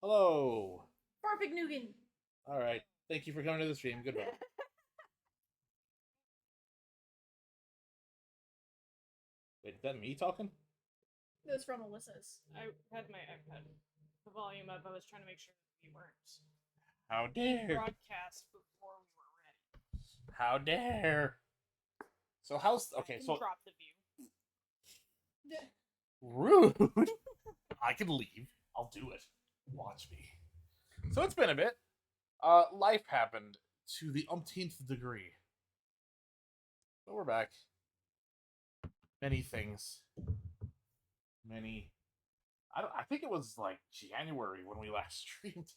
Hello. Farpig Nugan. All right. Thank you for coming to the stream. Goodbye. Wait, is that me talking? It was from Alyssa's. I had my iPad, the volume up. I was trying to make sure that we weren't How dare! broadcast before we were ready. How dare! So how's okay? So Drop the view. rude. I can leave. I'll do it. Watch me. So it's been a bit. Life happened to the umpteenth degree. But we're back. Many things. Many. I think it was like January when we last streamed.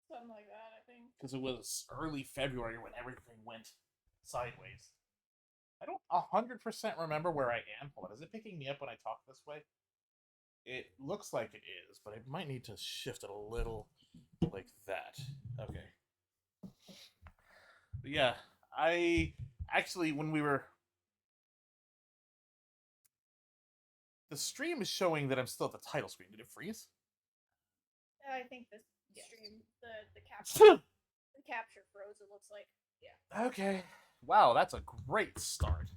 Something like that, I think. Because it was early February when everything went sideways. I don't 100% remember where I am. Hold on, is it picking me up when I talk this way? It looks like it is, but I might need to shift it a little like that. Okay. But yeah, I actually, when we were... The stream is showing that I'm still at the title screen. Did it freeze? I think this stream, the capture, the capture froze. It looks like. Yeah. Okay. Wow, that's a great start.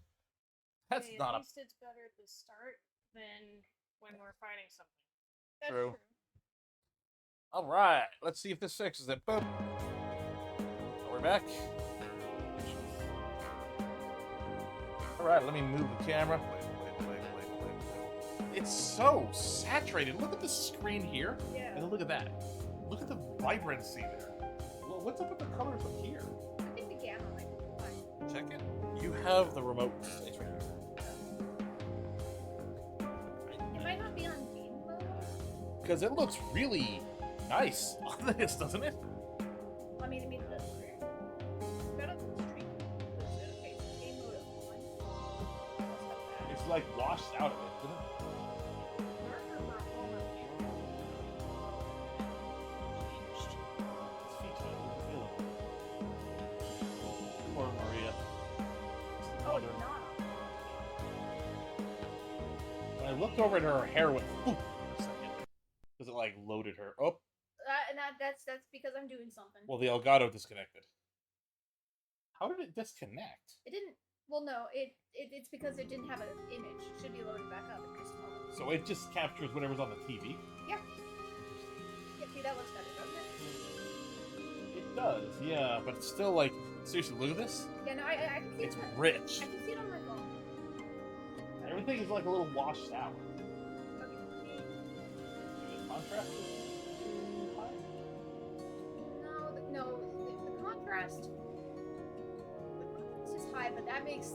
That's Hey, not at a... least it's better at the start than when we're fighting something. That's True. All right, let's see if this fixes it. Boom. We're back. All right, let me move the camera. It's so saturated. Look at the screen here, Yeah. and look at that. Look at the vibrancy there. Well, what's up with the colors up here? I think the gamma might be fine. Check it. You have the remote. It's right here. It might not be on game mode. Because it looks really nice on this, doesn't it? I mean, it does. Go to the stream. Okay, so game mode is on. It's like washed out of it, isn't it? Poor Maria. Oh, it's not. When I looked over at her, hair went poof for a second. Because it like loaded her. Oh, That's because I'm doing something. well, the Elgato disconnected. How did it disconnect? It didn't. Well, no. It's because it didn't have an image. It should be loaded back up in just a moment. So it just captures whatever's on the TV? Yeah. Yeah. See, that looks better, doesn't it? It does, yeah, but it's still like, seriously, look at this. Yeah. No, I can see It's it. rich. I can see it on my phone. Everything is like a little washed out. Okay. The contrast is too high? No, the contrast. This is high, but that makes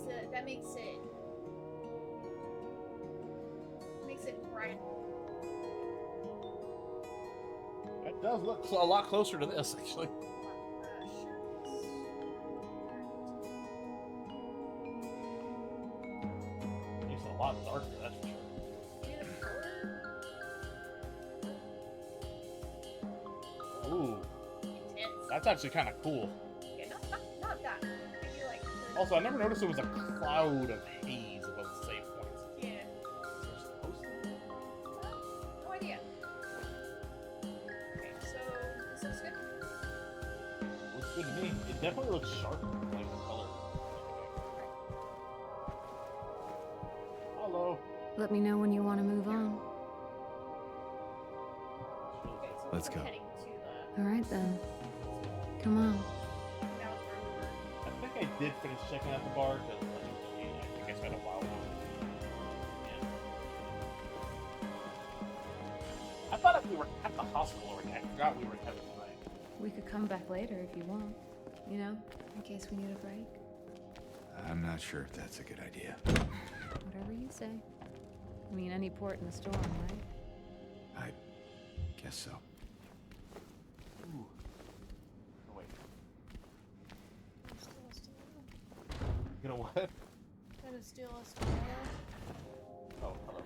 it bright. It does look a lot closer to this, actually. It's a lot darker, that's for sure. Ooh, that's actually kind of cool. Yeah, not that. Maybe like. Also, I never noticed there was a cloud of haze above the save points. Yeah. Is there supposed to be? No idea. Okay, so this looks good. Looks good to me. It definitely looks sharp, like the color. Hello. Let me know when you want to move on. Okay, so Let's we're go. heading to the. All right then. Come on. Now it's where I think I did finish checking out the bar because I think I spent a while with it. Yeah. I thought if we were at the hospital already, I forgot we were having tonight. We could come back later if you want. You know, in case we need a break. I'm not sure if that's a good idea. Whatever you say. I mean, any port in the storm, right? I guess so. Ooh. Oh, wait. You know what? Gonna steal a stiletto. Oh, hello.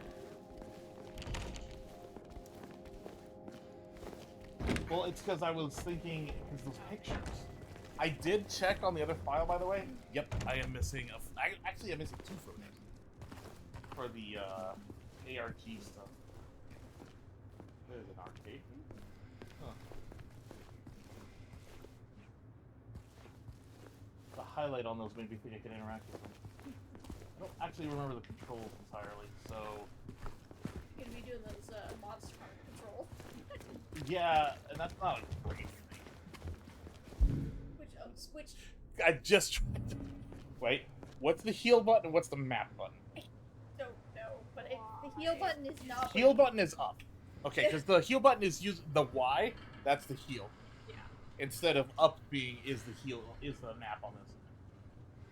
Well, it's because I was thinking, because those pictures. I did check on the other file, by the way. Yep, I am missing actually, I'm missing 2 photos. For the, ARG stuff. There's an arcade. Huh. highlight on those made me think I could interact with them. I don't actually remember the controls entirely, so You're gonna be doing those monster hunter control. yeah, and that's not a great thing. Which I just tried to... Wait, what's the heal button and what's the map button? don't know, but the heal button is not. Heal button is up. Okay, because the heal button is the Y, that's the heal. Yeah. Instead of up being is the heal, is the map on this.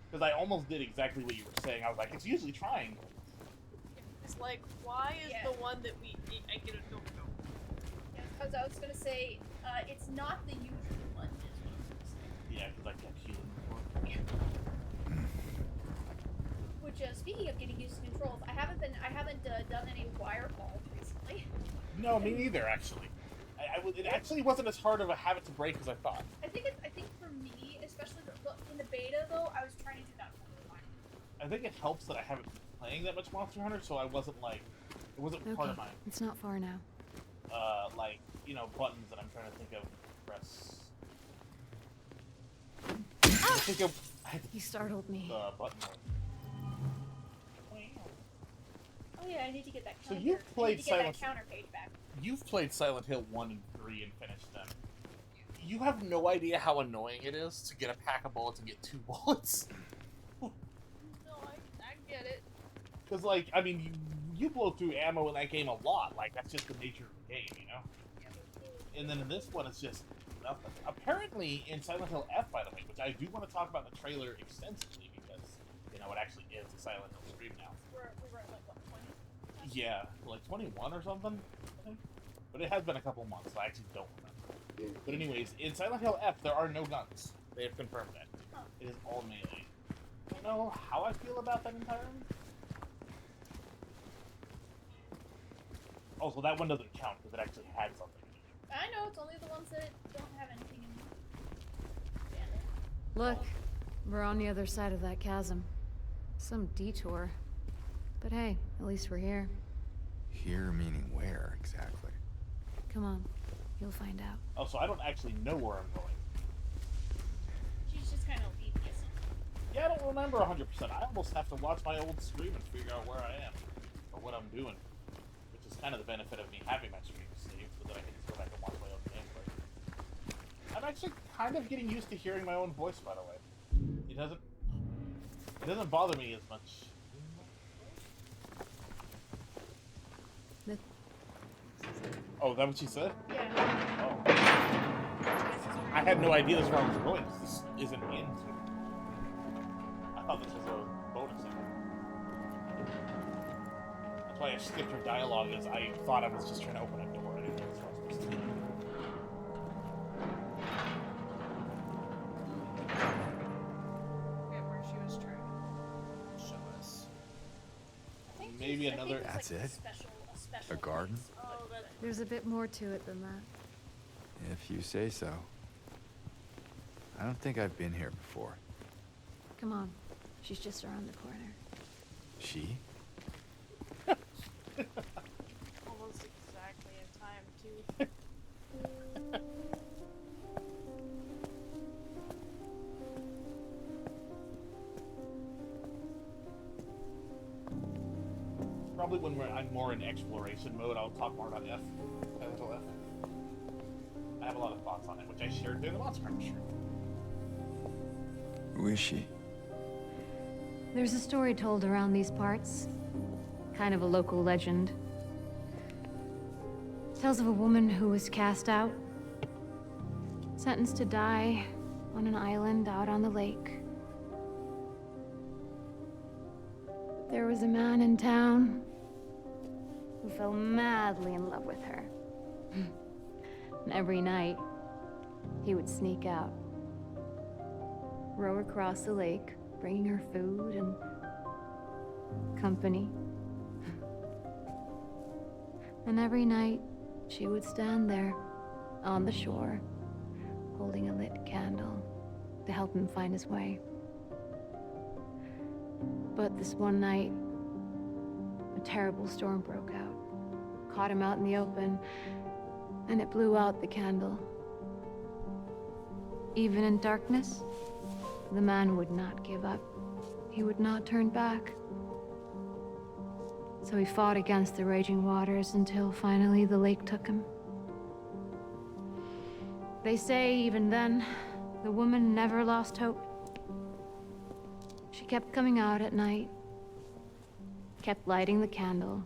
Because I almost did exactly what you were saying. I was like, it's usually trying. It's like, why is Yeah. the one that I get a no. Because I was gonna say, it's not the usual one. Is what I was gonna say. Yeah, because I kept healing before. Which, speaking of getting used to controls, I haven't done any wire balls recently. No, me neither, actually. It actually wasn't as hard of a habit to break as I thought. I think for me, especially in the beta though, I was trying to do that all the time. I think it helps that I haven't been playing that much Monster Hunter, so I wasn't like, it wasn't part Okay, of my, it's not far now. like, you know, buttons that I'm trying to think of. Press. I think I had You startled me. the button. Oh yeah, I need to get that. So Counter. you've played I need to get Silent- that counter page back. You've played Silent Hill 1 and 3 and finished them. You have no idea how annoying it is to get a pack of bullets and get 2 bullets. No, I get it. Because, like, I mean, you blow through ammo in that game a lot. Like, that's just the nature of the game, you know? And then in this one, it's just nothing. Apparently, in Silent Hill F, by the way, which I do want to talk about in the trailer extensively because, you know, it actually is a Silent Hill stream now. We were at like what 20? Yeah, like 21 or something, I think. But it has been a couple months, so I actually don't remember. But anyways, in Silent Hill F, there are no guns. They have confirmed that. Huh. It is all melee. I don't know how I feel about that entirely. Oh, so that one doesn't count because it actually had something. I know it's only the ones that don't have anything in them. Look, we're on the other side of that chasm. Some detour. But hey, at least we're here. Here meaning where exactly? Come on, you'll find out. Oh, so I don't actually know where I'm going. She's just kind of leaving us. Yeah, I don't remember 100%. I almost have to watch my old stream and figure out where I am or what I'm doing, which is kind of the benefit of me having my stream saved, so that I can just go back and watch my own gameplay. I'm actually kind of getting used to hearing my own voice, by the way. It doesn't bother me as much. Oh, is that what she said? Yeah. Oh. I had no idea this is where I was going. This isn't into. I thought this was a bonus segment. That's why I skipped her dialogue, as I thought I was just trying to open a door. I didn't know that's what I was supposed to do. Forget where she was trying to show us. I think Maybe I think another- there's, That's like, it? A special A garden? place. Oh, that's There's a bit more to it than that. If you say so. I don't think I've been here before. Come on, she's just around the corner. She? almost exactly in time, too. Probably when I'm more in exploration mode, I'll talk more about F. Silent Hill F. I have a lot of thoughts on it, which I shared during the Monster Hunter stream. Who is she? There's a story told around these parts. Kind of a local legend. Tells of a woman who was cast out. Sentenced to die on an island out on the lake. There was a man in town who fell madly in love with her. And every night, he would sneak out, row across the lake, bringing her food and company. And every night, she would stand there on the shore, holding a lit candle to help him find his way. But this one night, a terrible storm broke out, caught him out in the open, and it blew out the candle. Even in darkness, The man would not give up. He would not turn back. So he fought against the raging waters until finally the lake took him. They say even then, the woman never lost hope. She kept coming out at night, kept lighting the candle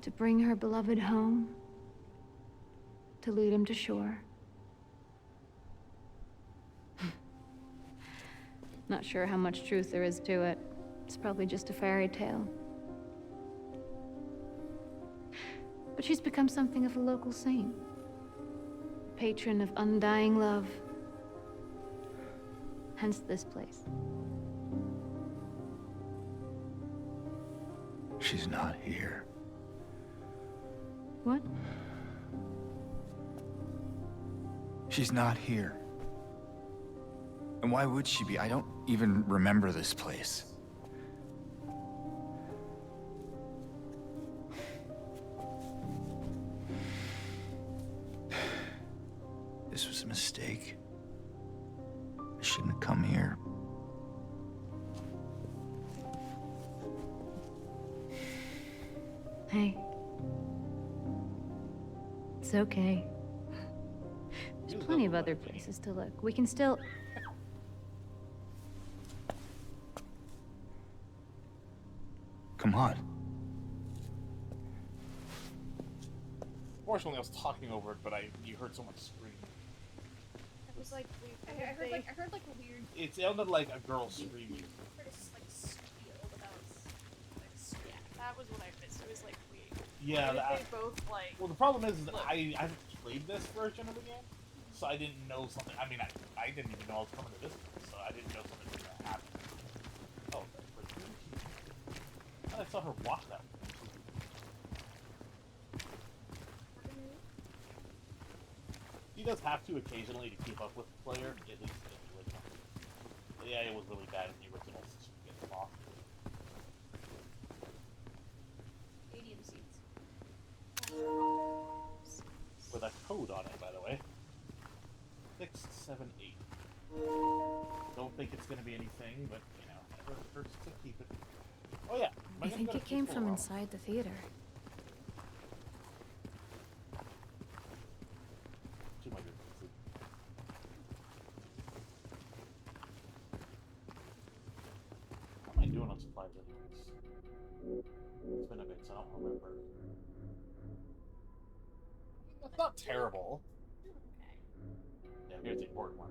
to bring her beloved home, to lead him to shore. Not sure how much truth there is to it. It's probably just a fairy tale. But she's become something of a local saint. Patron of undying love. Hence this place. She's not here. What? She's not here. And why would she be? I don't even remember this place. This was a mistake. I shouldn't have come here. Hey. It's okay. There's plenty of other places to look. We can still... Come on. Fortunately, I was talking over it, but you heard someone scream. It was like we. I heard like a weird, It sounded like a girl screaming. like squeal, but that was like Yeah, that was what I missed. It was like we. Yeah, What if that, they both like. well, the problem is that I haven't played this version of the game, so I didn't know something. I mean, I didn't even know I was coming to this place, so I didn't know something was going to happen. Oh, wait, I saw her walk that way. He does have to occasionally to keep up with the player, at least in the original. Yeah, it was really bad in the original, so you get them off. stadium seats. With a code on it, by the way. 678. Don't think it's gonna be anything, but you know, never hurts to keep it. Oh yeah. I think it came from inside the theater. To my good. How am I doing on supplies anyways? It's been a bit, so I don't remember. That's not terrible. Yeah, here's the important one.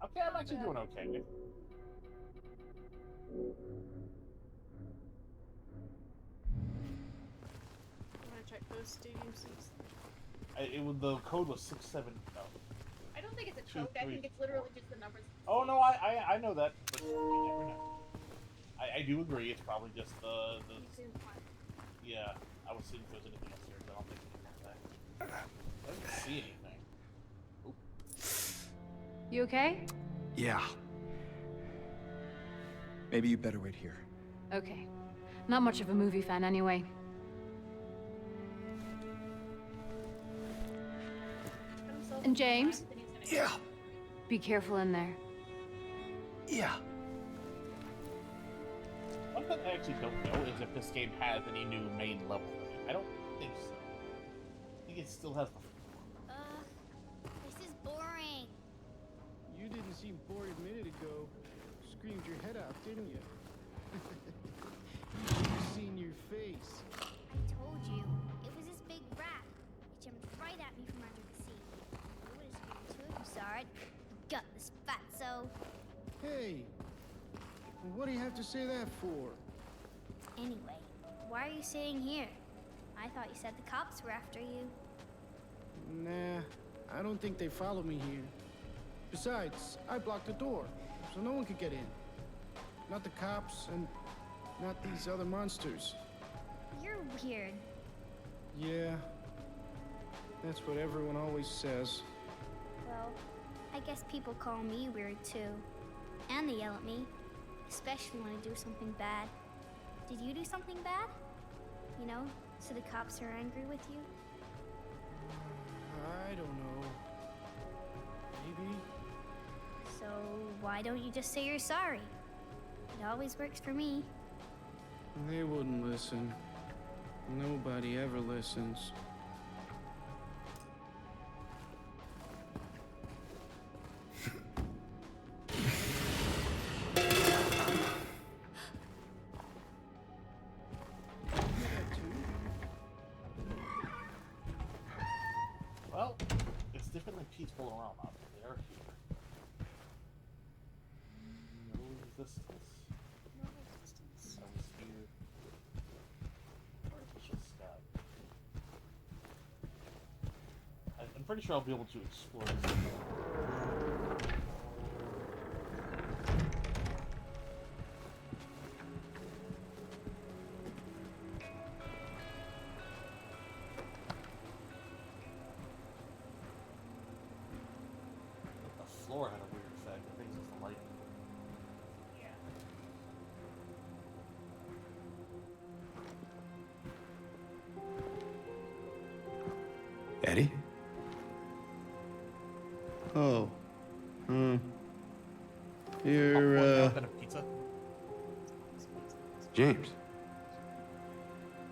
Okay, I'm actually doing okay. I'm gonna check those stadium seats. The code was 670. I don't think it's a Two, code. I three, think it's literally just the numbers. Oh no, I know that, but you never know. I do agree. It's probably just the yeah. I was seeing if there's anything else here, but I don't think anything else. I didn't see anything. Oop. You okay? Yeah. Maybe you better wait here. Okay. Not much of a movie fan anyway. And James? Yeah. Be careful in there. Yeah. One thing I actually don't know is if this game has any new main level. I don't think so. I think it still has the. This is boring. You didn't seem bored a minute ago. Screamed your head off, didn't you? You should have seen your face. I told you. It was this big rat. It jumped right at me from under the sea. You would have screamed too if you saw it. Gutless fatso. Hey, what do you have to say that for? Anyway, why are you sitting here? I thought you said the cops were after you. Nah, I don't think they follow me here. Besides, I blocked the door, so no one could get in. Not the cops, and not these other monsters. You're weird. Yeah, that's what everyone always says. Well, I guess people call me weird too. And they yell at me. Especially when I do something bad. Did you do something bad? You know, so the cops are angry with you? I don't know. Maybe. So So why don't you just say you're sorry? It always works for me. They wouldn't listen. Nobody ever listens. Well, it's different than peaceful around up there. No resistance. No resistance. I was here. Artificial sky. I'm pretty sure I'll be able to explore this. The floor had a weird effect. I think it's just the lighting. Yeah. Eddie? Oh. You're, A bit of pizza. James.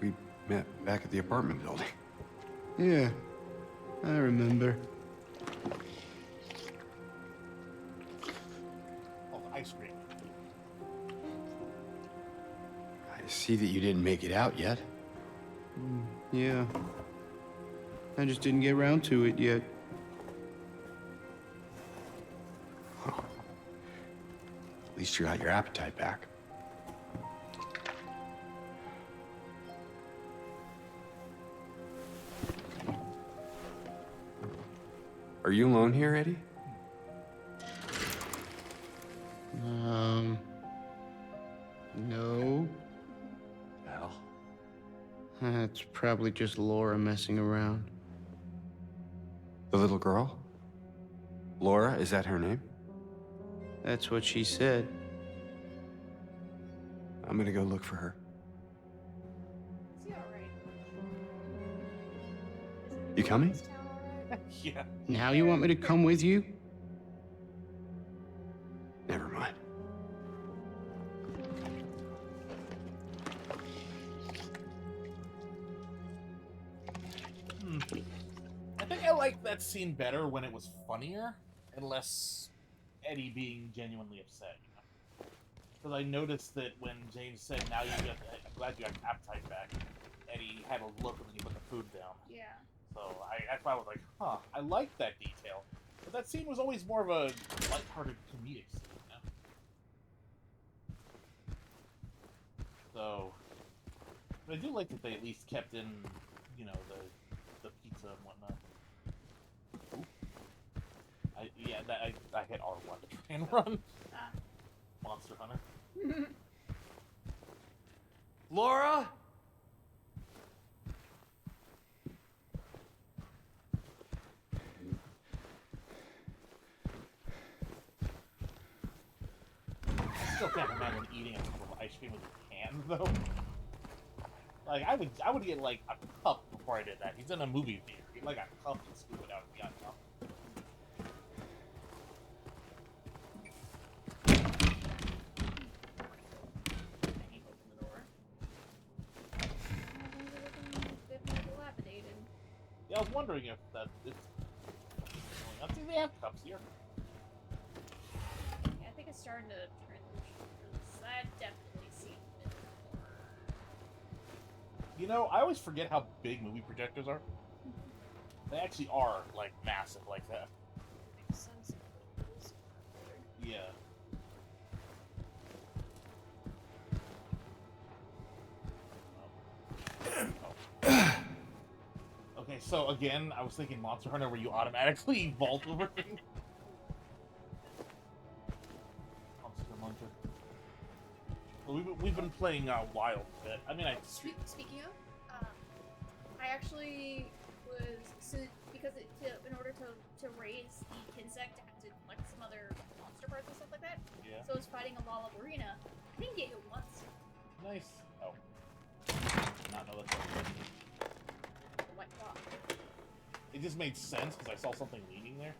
We met back at the apartment building. Yeah, I remember. Oh, the ice cream. I see that you didn't make it out yet. Yeah. I just didn't get around to it yet. At least you got your appetite back. Are you alone here, Eddie? No. Well, That's probably just Laura messing around. the little girl? Laura, is that her name? That's what she said. I'm gonna go look for her. Is he alright? You coming? Yeah. Now you want me to come with you? Never mind. I think I liked that scene better when it was funnier and less Eddie being genuinely upset. You know? Because I noticed that when James said, "Now you get," I'm glad you got your appetite back. Eddie had a look and then he put the food down. Yeah. So that's why I was like, huh, I like that detail. But that scene was always more of a lighthearted comedic scene, you know? So, but I do like that they at least kept in, you know, the pizza and whatnot. I hit R1 to try and run. Ah. Monster Hunter. Laura? I still can't imagine eating a cup of ice cream with a can, though. Like, I would get, like, a cup before I did that. He's in a movie theater. Get, like, a cup and scoop it out and be on top. I hate open the door. Things are looking a bit more dilapidated. Yeah, I was wondering if that it's going up. See, they have cups here. Yeah, I think it's starting to transition. 'Cause I've definitely seen it before. You know, I always forget how big movie projectors are. They actually are, like, massive like that. Makes sense. It was older. Yeah. Okay, so again, I was thinking Monster Hunter where you automatically vault over things. Monster Hunter. Well, we've been playing Wild a bit. I mean, Speaking of, I actually was because in order to raise the Kinsect, I had to collect some other monster parts and stuff like that. Yeah. So I was fighting a Lala Arena. I didn't get hit once. Nice. Oh. Not know that's what The white clock. it just made sense because I saw something leading there.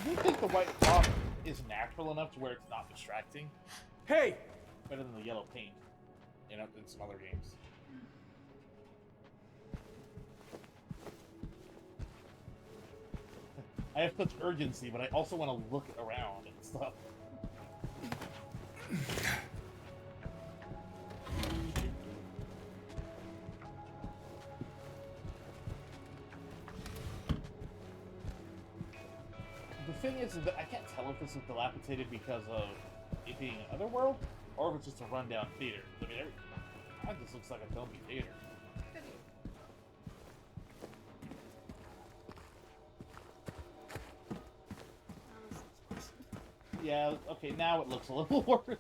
do think the white cloth is natural enough to where it's not distracting. Hey! Better than the yellow paint, you know, in some other games. I have such urgency, but I also want to look around and stuff. The thing is that I can't tell if this is dilapidated because of it being an otherworld, or if it's just a rundown theater. I mean, this looks like a filmy theater. Yeah, okay, now it looks a little worse.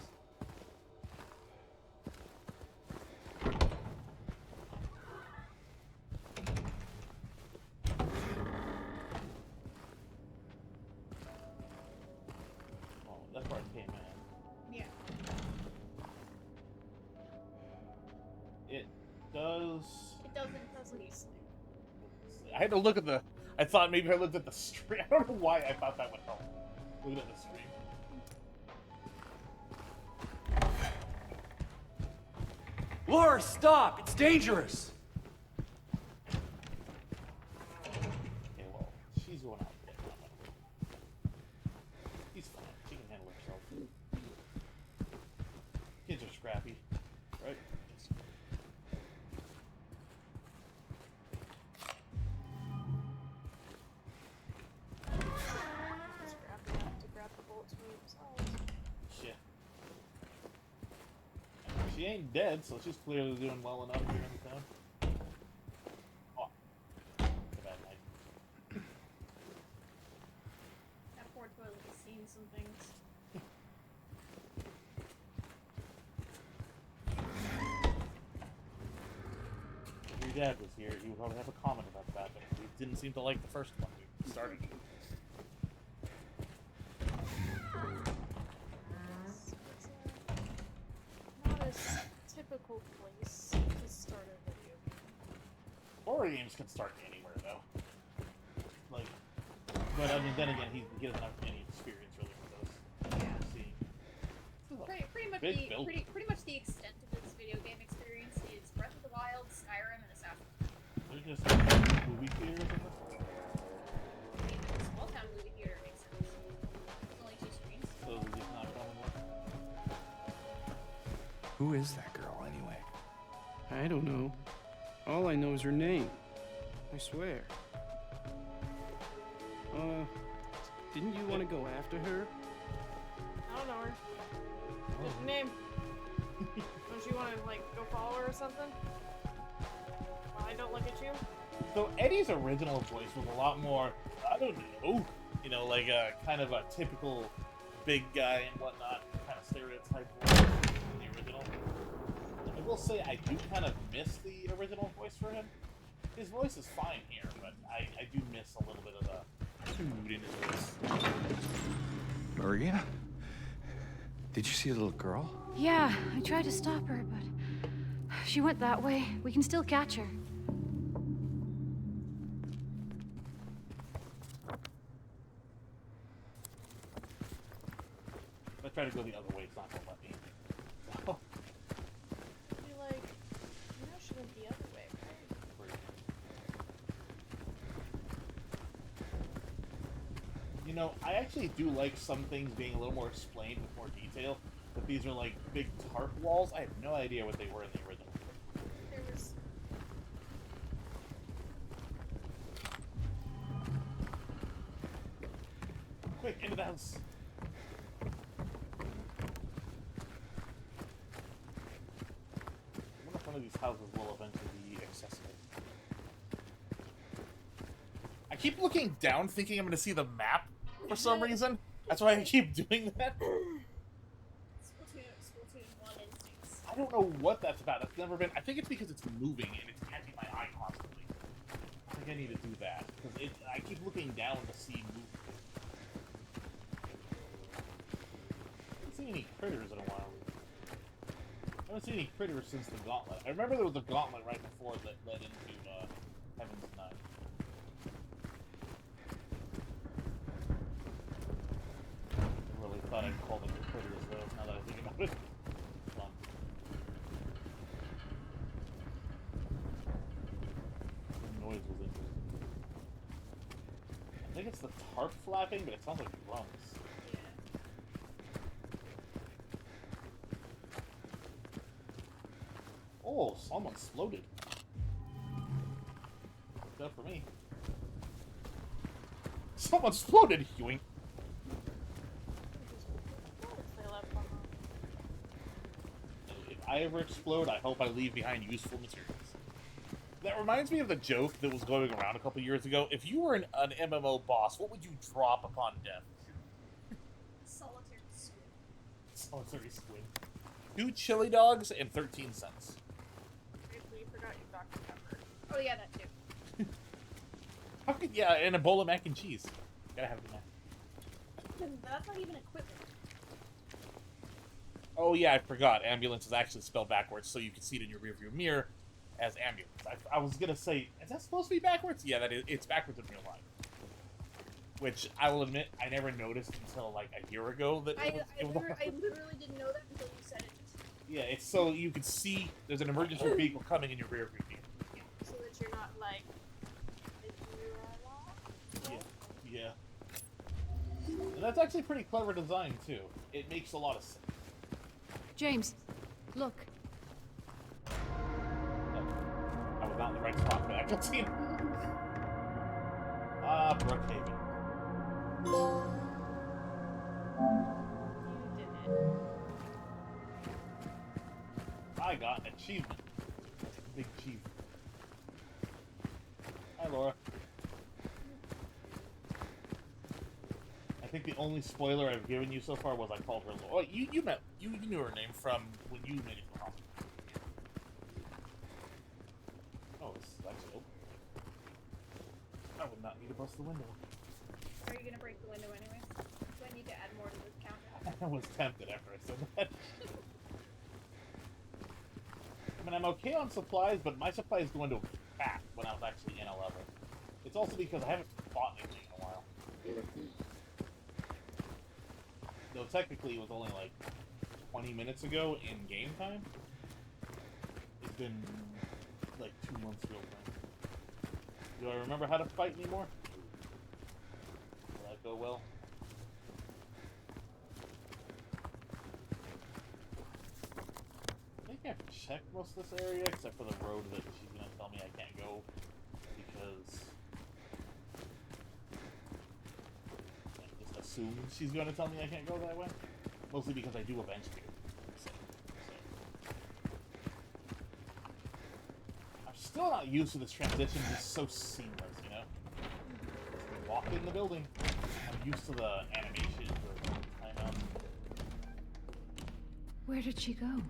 Oh, that's where I came in. Yeah. It does... It doesn't easily. I had to look at the... I thought maybe I looked at the stream. I don't know why I thought that would help. Looking at the stream. Laura, stop! It's dangerous! Okay, well, she's going out there. He's fine. She can handle herself. Kids are scrappy, right? Scrappy enough to grab the bullets from themselves. Shit. She ain't dead, so she's clearly doing well enough here in the town. Oh. It's a bad night. That poor toilet has seen some things. If your dad was here, he would probably have a comment about that, but he didn't seem to like the first one we started. Not a typical place to start a video game. Horror games can start anywhere, though. Like, but I mean, then again, he doesn't have any experience really with those. Yeah. Seeing. Pretty much Big the building. pretty much the extent of this video game experience is Breath of the Wild, Skyrim, and Assassin's Creed. There's just movie theaters in this. I mean, a small town movie theater makes sense. There's only 2 screens. So they're just not coming with. Who is that girl, anyway? I don't know. All I know is her name. I swear. Didn't you want to go after her? I don't know her. What's her name? Don't you want to, like, go follow her or something? While I don't look at you? So Eddie's original voice was a lot more, I don't know, you know, like a kind of a typical big guy and whatnot, kind of stereotype voice in the original. I will say I do kind of miss the original voice for him. His voice is fine here, but I do miss a little bit of the toot in his voice. Maria? Did you see the little girl? Yeah, I tried to stop her, but she went that way. We can still catch her. If I try to go the other way, it's not going to let me. So, You're like, you know she went the other way, right? you know, I actually do like some things being a little more explained with more detail. But these are like big tarp walls. I have no idea what they were in the original. There was Quick, into the house. I wonder if one of these houses will eventually be accessible. I keep looking down thinking I'm going to see the map for some reason. That's why I keep doing that. Splatoon 1 instincts. I don't know what that's about. It's never been... I think it's because it's moving and it's catching my eye constantly. I think I need to do that. Because I keep looking down to see movement. I haven't seen any critters in a while. I haven't seen any critters since the Gauntlet. I remember there was a Gauntlet right before that led into Heaven's Nine. thought I'd call them the critters, though, now that I think about it. Hold on. The noise was interesting. I think it's the tarp flapping, but it sounds like drums. Yeah. Oh, someone exploded. Worked out for me. Someone exploded, Hewing. They left one more. If I ever explode, I hope I leave behind useful materials. That reminds me of the joke that was going around a couple years ago. If you were an MMO boss, what would you drop upon death? Solitary squid. Solitary squid. 2 chili dogs and 13 cents. We forgot you Dr. Pepper. Oh yeah, that too. How could, yeah, and a bowl of mac and cheese. Gotta have the mac. That's not even equipment. Oh yeah, I forgot. Ambulance is actually spelled backwards, so you can see it in your rearview mirror as ambulance. I was gonna say, is that supposed to be backwards? Yeah, that is. It's backwards in real life. Which I will admit, I never noticed until like a year ago that I it was literally didn't know that until you said it. Yeah, it's so you can see there's an emergency vehicle coming in your rearview mirror. So that you're not like. Yeah. And that's actually pretty clever design too. It makes a lot of sense. James, look. I was not in the right spot for that cutscene. Brookhaven. You did it. I got an achievement. Big achievement. Hi, Laura. I think the only spoiler I've given you so far was I called her Laura. Oh, you knew her name from when you made it to the hospital. Oh, this is actually open. I would not need to bust the window. Are you gonna break the window anyway? Do I need to add more to this counter? I was tempted after I said that. I mean, I'm okay on supplies, but my supplies go into fat when I was actually in a level. It's also because I haven't fought anything in a while. Though technically it was only like 20 minutes ago in game time. It's been like 2 months real time. Do I remember how to fight anymore? Will that go well? I think I've checked most of this area except for the road that she's gonna tell me I can't go because assume she's going to tell me I can't go that way. Mostly because I do eventually. I'm still not used to this transition. It's so seamless, you know? Just walk in the building. I'm used to the animation, the timeout. Where did she go?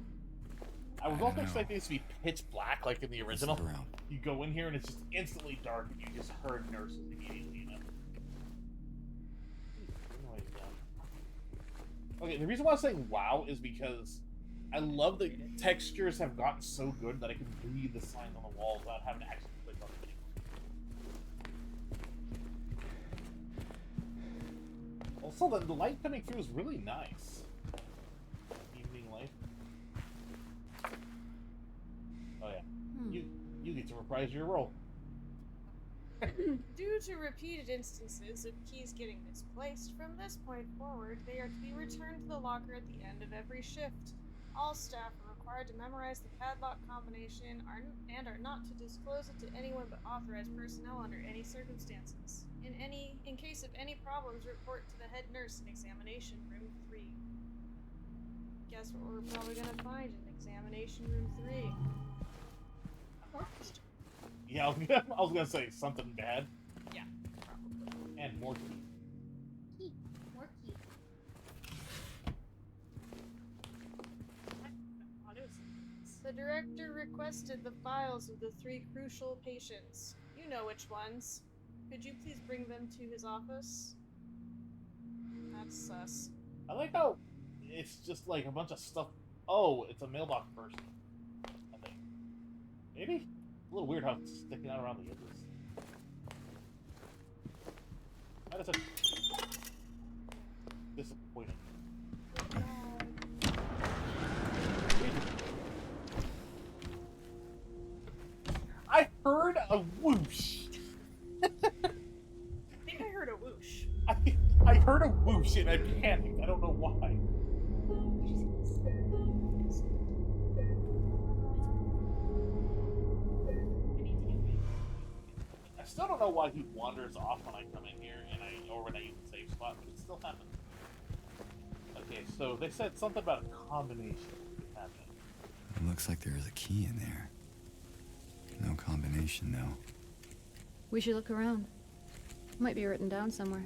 I was also expecting this to be pitch black like in the original. Around. You go in here and it's just instantly dark and you just heard nurses immediately, you know? Okay, the reason why I'm saying wow is because I love that textures have gotten so good that I can read the signs on the walls without having to actually click on them. Also, the light coming through is really nice. Evening light. Oh yeah, you get to reprise your role. Due to repeated instances of keys getting misplaced, from this point forward, they are to be returned to the locker at the end of every shift. All staff are required to memorize the padlock combination and are not to disclose it to anyone but authorized personnel under any circumstances. In case of any problems, report to the head nurse in examination room 3. Guess what we're probably gonna find in examination room 3? A monster. Yeah, I was gonna say something bad. Yeah, probably. And more key. Key. More key. The director requested the files of the 3 crucial patients. You know which ones. Could you please bring them to his office? That's sus. I like how it's just like a bunch of stuff. Oh, it's a mailbox person. I think. Maybe? A little weird how it's sticking out around the edges. That is a disappointing. A whoosh. I think I heard a whoosh. I heard a whoosh and I panicked. I don't know why. I still don't know why he wanders off when I come in here or when I use the safe spot, but it still happens. Okay, so they said something about a combination happening. It looks like there is a key in there. No combination, though. We should look around. Might be written down somewhere.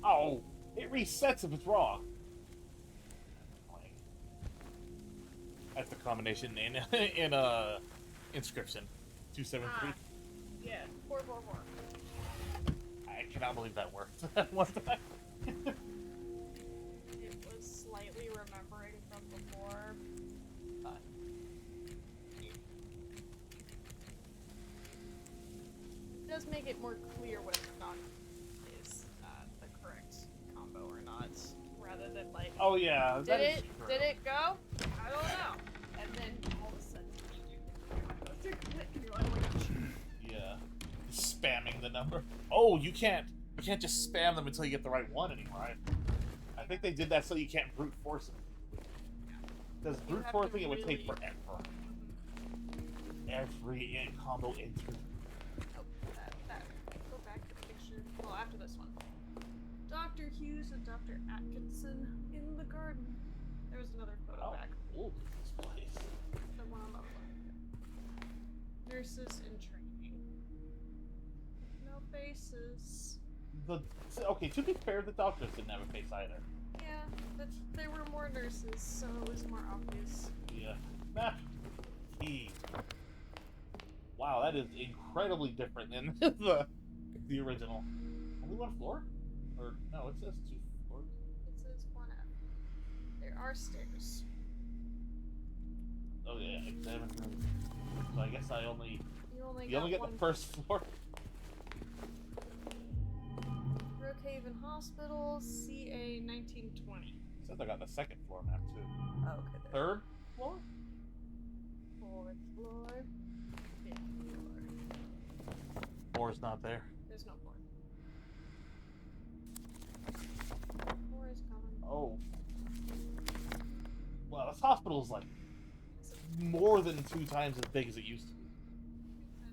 Oh, it resets if it's wrong. That's the combination in inscription 273. Yeah, 444. I cannot believe that worked. What the heck? It was slightly remembering from before. It does make it more clear whether or not is the correct combo or not, rather than like. Oh yeah, that is true. Did it go? I don't know. And then all of a sudden you click and you're like, oh my gosh. Yeah, spamming the number. Oh, you can't just spam them until you get the right one anymore. I think they did that so you can't brute force it. Because brute forcing it would take forever. Every combo entry. Go back to the picture. Well, after this one. Dr. Hughes and Dr. Atkinson in the garden. There's another photo back. Old is this place. The one on the left. Nurses in training. No faces. Okay, to be fair, the doctors didn't have a face either. Yeah, but there were more nurses, so it was more obvious. Yeah. Nah. Wow, that is incredibly different than the original. Only one floor? Or no, it says 2 floors. It says 1F. There are stairs. Oh yeah, examine room. So I guess You only get one the first floor. Brookhaven Hospital, CA 1920. Says I got the second floor map too. Oh, okay. Third floor? Fourth floor. Fifth floor. Floor's not there. There's no floor. Floor is gone. Oh. Well, this hospital is like more than 2 times as big as it used to be.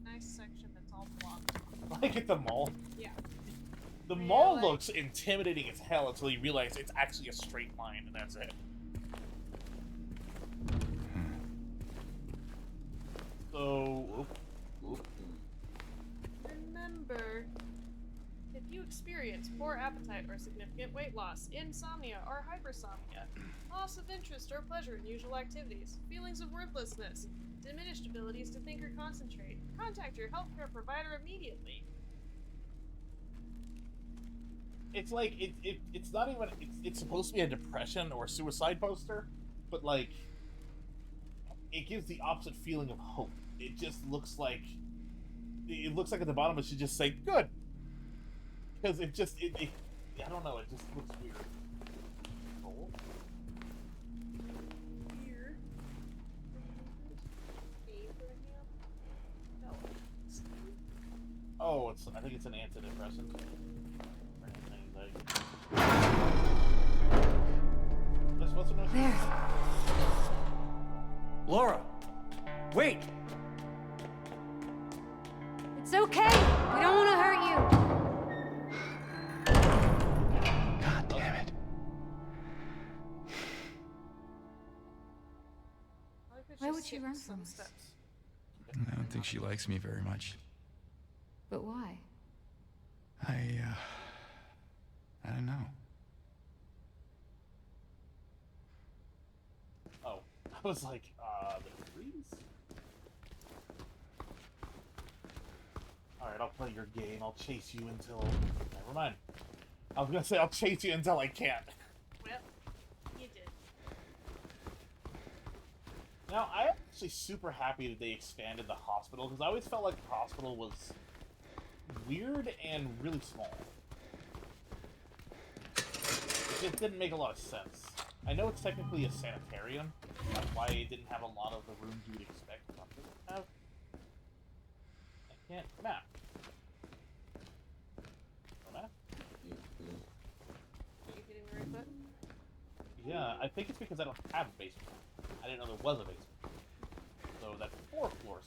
A nice section that's all blocked. Like at the mall. Yeah. The mall looks intimidating as hell until you realize it's actually a straight line and that's it. So, remember, if you experience poor appetite or significant weight loss, insomnia or hypersomnia, loss of interest or pleasure in usual activities, feelings of worthlessness, diminished abilities to think or concentrate, contact your healthcare provider immediately. it's like it's not even it's supposed to be a depression or suicide poster, but like it gives the opposite feeling of hope. It just looks like at the bottom it should just say good, because it I don't know, it just looks weird. Here. Abraham. No. Oh, I think it's an antidepressant. What's the There. Laura! Wait! It's okay. We don't want to hurt you. God damn it. Why would she run from us? Steps. I don't think she likes me very much. But why? I don't know. Oh, I was like, the degrees? Alright, I'll play your game. I'll chase you until... Never mind. I was gonna say I'll chase you until I can't. Well, you did. Now, I'm actually super happy that they expanded the hospital, because I always felt like the hospital was weird and really small. It just didn't make a lot of sense. I know it's technically a sanitarium, That's why it didn't have a lot of the rooms you would expect. It have. I can't map. No map? Are you hitting the right button? Yeah, I think it's because I don't have a basement. I didn't know there was a basement. So that's 4 floors.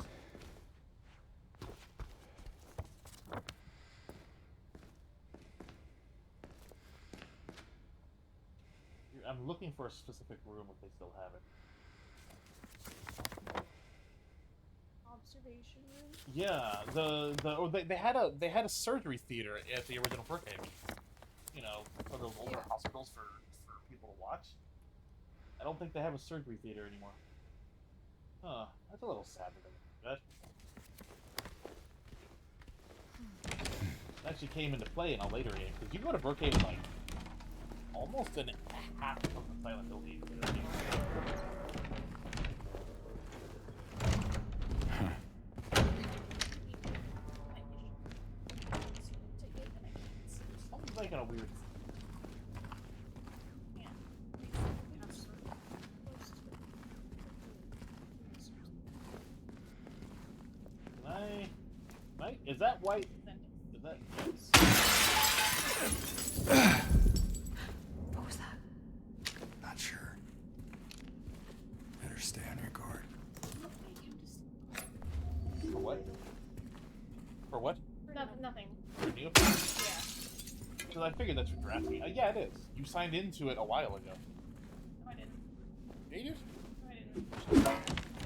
I'm looking for a specific room if they still have it. Observation room? Yeah, they had a surgery theater at the original Brookhaven. You know, for those older hospitals for people to watch. I don't think they have a surgery theater anymore. Huh, that's a little sad that they that. It actually came into play in a later game, because you go to Brookhaven like almost in half of the Silent Hill games. Something's making a weird. Is that white? Is that? What was that? Not sure. Better stay on your guard. For what? For what? Nothing. For new? Yeah. Because I figured that's your draft me. Yeah, it is. You signed into it a while ago. No, I didn't. Yeah, you did? No, I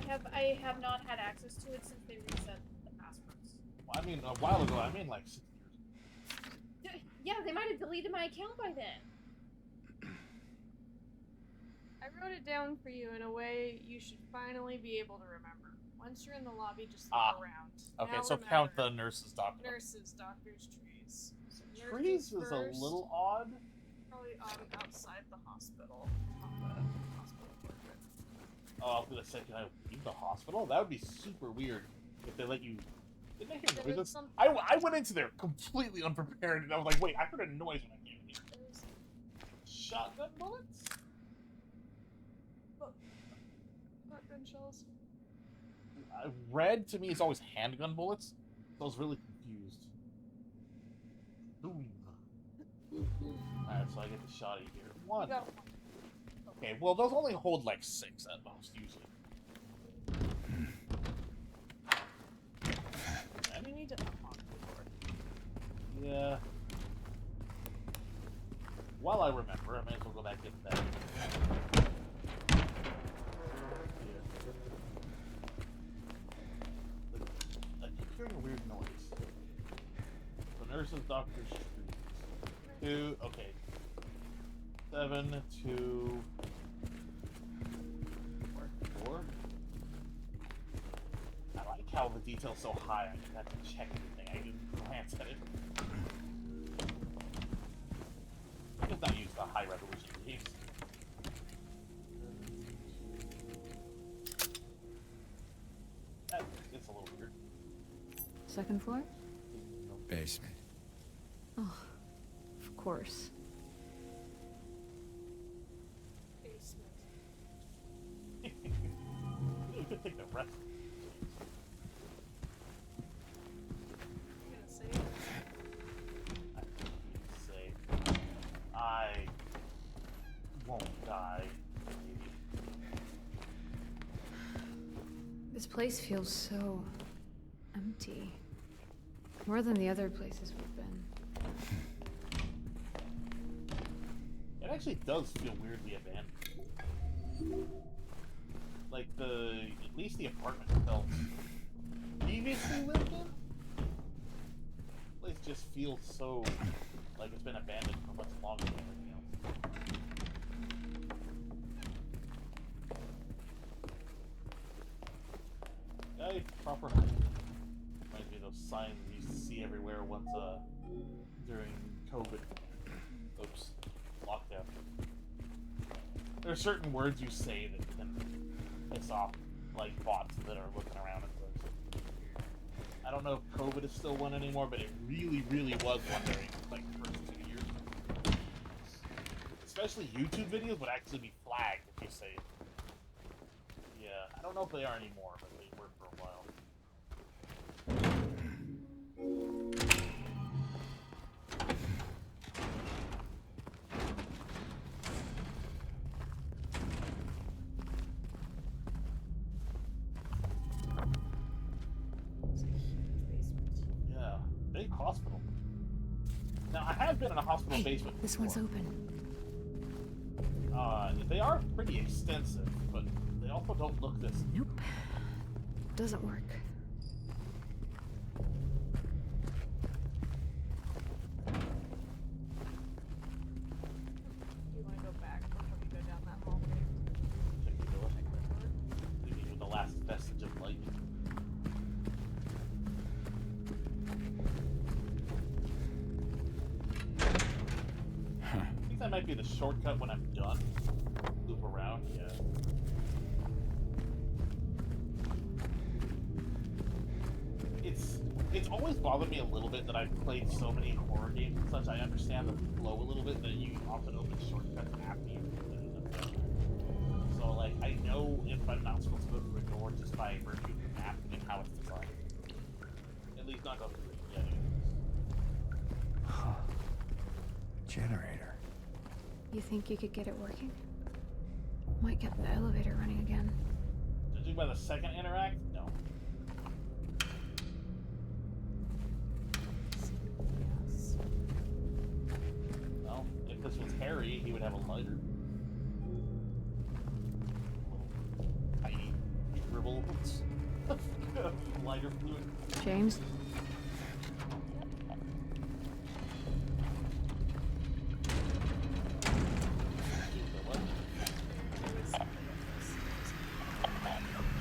didn't. I have not had access to it since they reset the passwords. Well, I mean, a while ago. I mean, like 6 years. Yeah, they might have deleted my account by then. I wrote it down for you in a way you should finally be able to remember. Once you're in the lobby, just look around. Okay, Now so remember, count the nurses' doctor. nurses, doctors, trees. So Trees nurses was a first, little odd. probably outside the hospital. On the hospital portrait. Oh, I was gonna say, can I leave the hospital? That would be super weird if they let you. Didn't I hear There was noises? some- I went into there completely unprepared, and I was like, wait, I heard a noise when I came in here. There's Shotgun bullets? shotgun shells. Red to me is always handgun bullets, so I was really confused. Boom. Alright, so I get the shotty here. You One. got one. Okay, well, those only hold like 6 at most, usually. And you need to unlock the door. Yeah. While I remember, I may as well go back into that. I keep hearing a weird noise. The nurses, doctors, trees. 2, okay. 7, 2, 4. I like how the detail's so high, I just have to check everything. I didn't glance at it. I just not use the high resolution games. It's a little weird. Second floor? Basement. Oh, of course. Basement. You could take the rest. You gonna say? I say I won't die. Maybe. This place feels so empty. More than the other places we've been. It actually does feel weirdly abandoned. Like at least the apartment felt previously lived in. The place just feels so like it's been abandoned for much longer than everything else. Yeah, proper height. Reminds me of those signs we used to see everywhere once during COVID. Oops. Lockdown. There are certain words you say that can piss off like bots that are looking around at those. I don't know if COVID is still one anymore, but it really, really was one during like the first 2 years. Especially YouTube videos would actually be flagged if you say I don't know if they are anymore, but they were for a while. Yeah, big hospital. Now, I have been in a hospital basement This before. one's open. They are pretty extensive, but they also don't look this. Nope. Doesn't work. You want to go back before you go down that hallway? Check the door. Leaving with the last vestige of light. I think that might be the shortcut when I'm done. Loop around, yeah. It's always bothered me a little bit that I've played so many horror games and such. I understand the flow a little bit that you often open shortcuts after you finish them done. So like I know if I'm not supposed to go through a door just by virtue of the map and how it's designed. At least not go through it yet. Huh. Generator. You think you could get it working? Might get the elevator running again. Judging by the second interact, no. Yes. Well, if this was Harry, he would have a lighter. Tiny dribble of lighter fluid. James?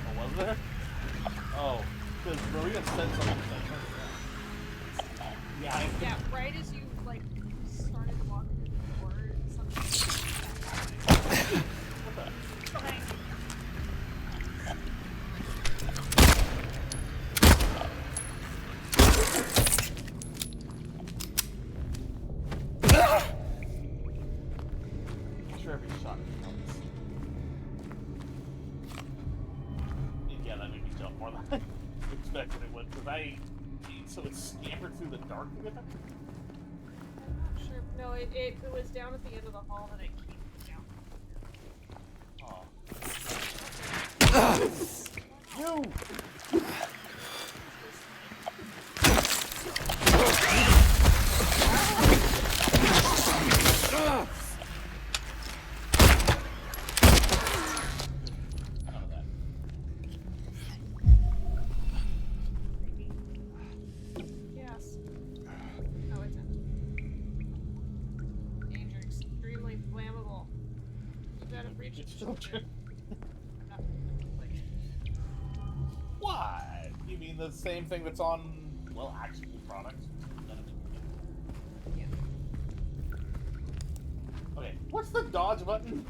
Oh, was there? Oh, because Maria said something like yeah, Yeah, right as you like started walking through the door, something. What the? Behind. I'm sure every shot counts. Yeah, that made me jump more than I expected it would, because so it scampered through the dark to get there? I'm not sure. No, it was down at the end of the hall that it came down. Oh. You! None of that. Yes. No, it's empty. Danger extremely flammable. You gotta breach its children. Not like Why? You mean the same thing that's on, well, actual products? yeah. Okay, what's the dodge button?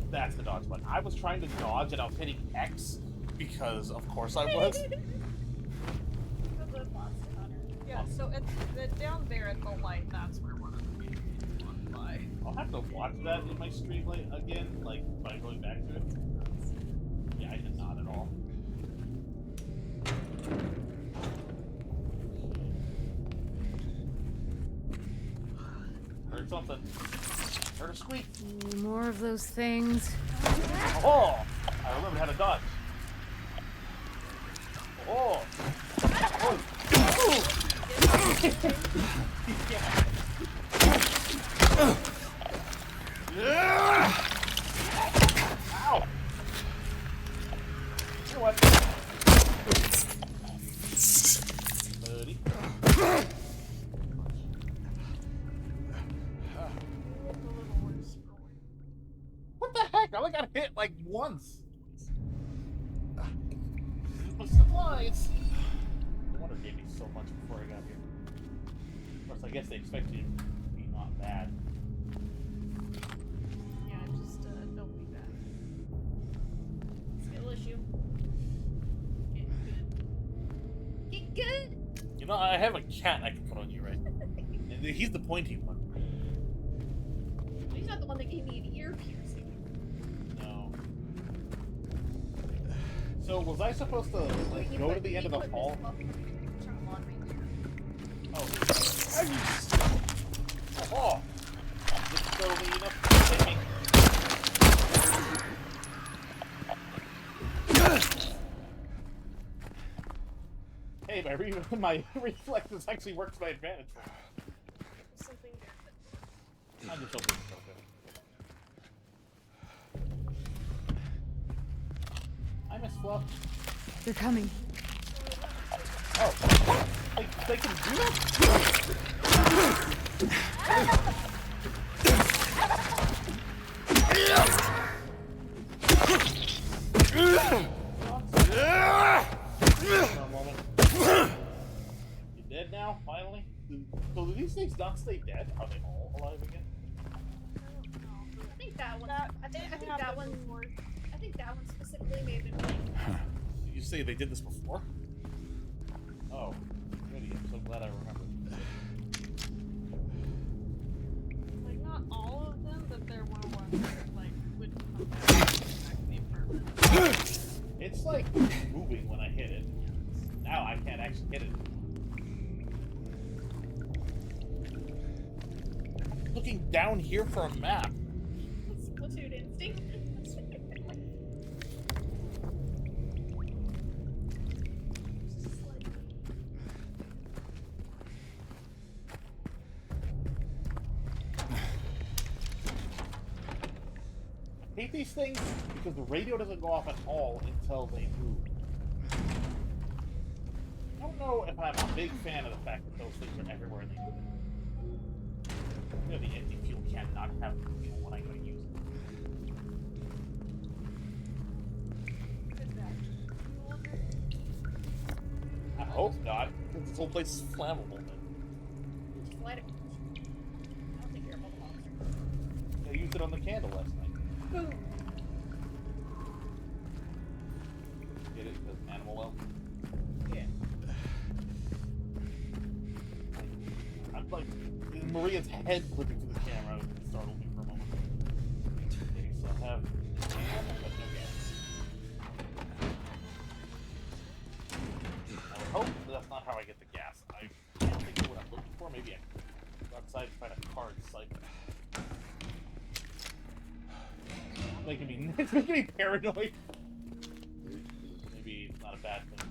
That's the dodge button. I was trying to dodge and I was hitting X because, of course, I was. Yeah, so at the down there at the light, that's where one of the games walked by. I'll have to watch that in my stream again, like by going back to it. Yeah, I did not at all. Heard something. Heard a squeak. More of those things. Oh! I remember how to dodge. Oh! Oh! Yeah. Ow! You know what? Buddy. What the heck? I only got hit like once. My supplies. No wonder it gave me so much before I got here. Of course, I guess they expect you to be not bad. Yeah, just don't be bad. Skill issue. Get good. Get good! You know, I have a cat I can put on you, right? And he's the pointy one. He's not the one that gave me an ear piercing. So was I supposed to like He go put- to the end he of the put this hall? up in front of laundry there. Oh, oh, just still enough to take me. Hey, my reflexes actually works to my advantage. There's something there that I'm just hoping it's okay. I miss Fluff. They're coming. Oh, they can do that? You dead now, finally? So do these things not stay dead? Are they all alive again? I think that one. That I think didn't that happen one. before. I think that one specifically may have been playing. Did you say they did this before? Oh, goody, I'm so glad I remembered. Like, not all of them, but there were ones that, like, would come back and attack me permanently. It's like moving when I hit it. Now I can't actually hit it. Looking down here for a map. Splatoon instinct. I hate these things because the radio doesn't go off at all until they move. I don't know if I'm a big fan of the fact that those things are everywhere and they move. You know, the empty fuel cannot have fuel when I go to use it. Could that fuel drip? I hope not, because this whole place is flammable then. Just light it. I'll take care of all the monsters. I used it on the candle last night. Boom. Get it? Because animal well. Yeah. I'm like, Maria's head flipping to the camera startled me for a moment. Okay, so I have ammo, but no gas. I would hope that that's not how I get the gas. I can't think of what I'm looking for. Maybe I can go outside and find a card cycle. It's making me paranoid. Maybe it's not a bad thing.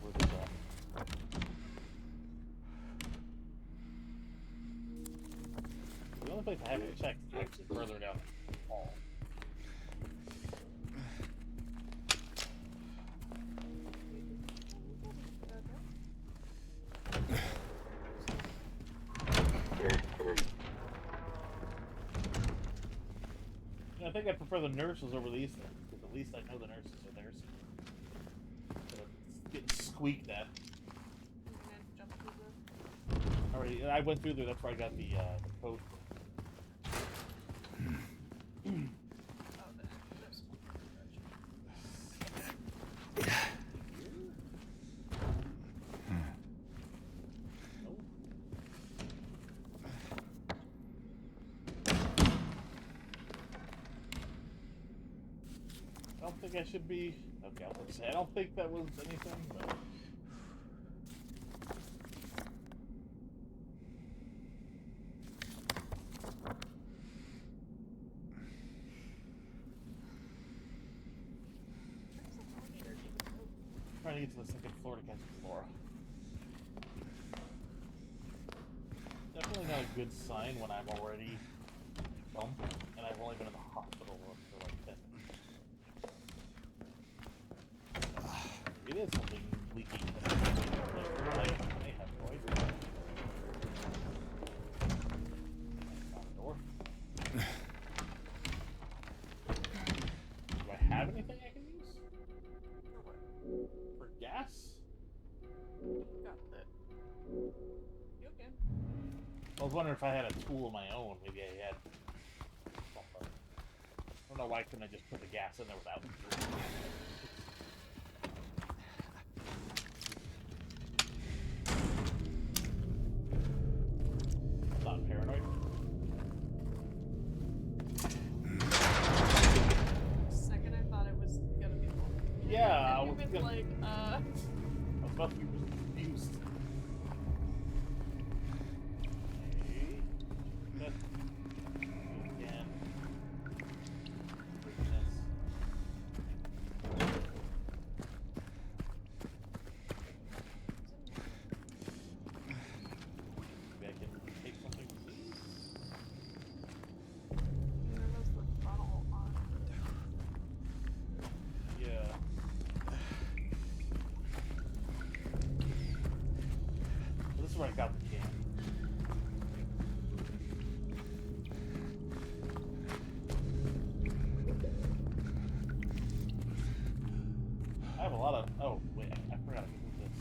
Where's it at? The only place I haven't checked is actually further down the hall. I think I prefer the nurses over these things, because at least I know the nurses are there. So getting squeaked at. I'm gonna jump through the... Alright, I went through there, that's where I got the code. Oh, there's I don't think I should be... Okay, I was gonna say, I don't think that was anything, but... Trying to get to the second floor to catch Flora. Definitely not a good sign when I'm already bumped, and I've only been in the hospital for like 10 minutes. It is something leaky. I have no idea. Found a door. Do I have anything I can use? For gas? Got that. You okay? I was wondering if I had a tool of my own. Maybe I had something. I don't know why couldn't I just put the gas in there without the tool. Yeah, I You've was been gonna- like, I was about to be confused. Okay. That again. Break this. Maybe I can take something from these. there was the funnel on. Yeah. This is where I got the can. I have a lot of. Oh wait, I forgot to move this.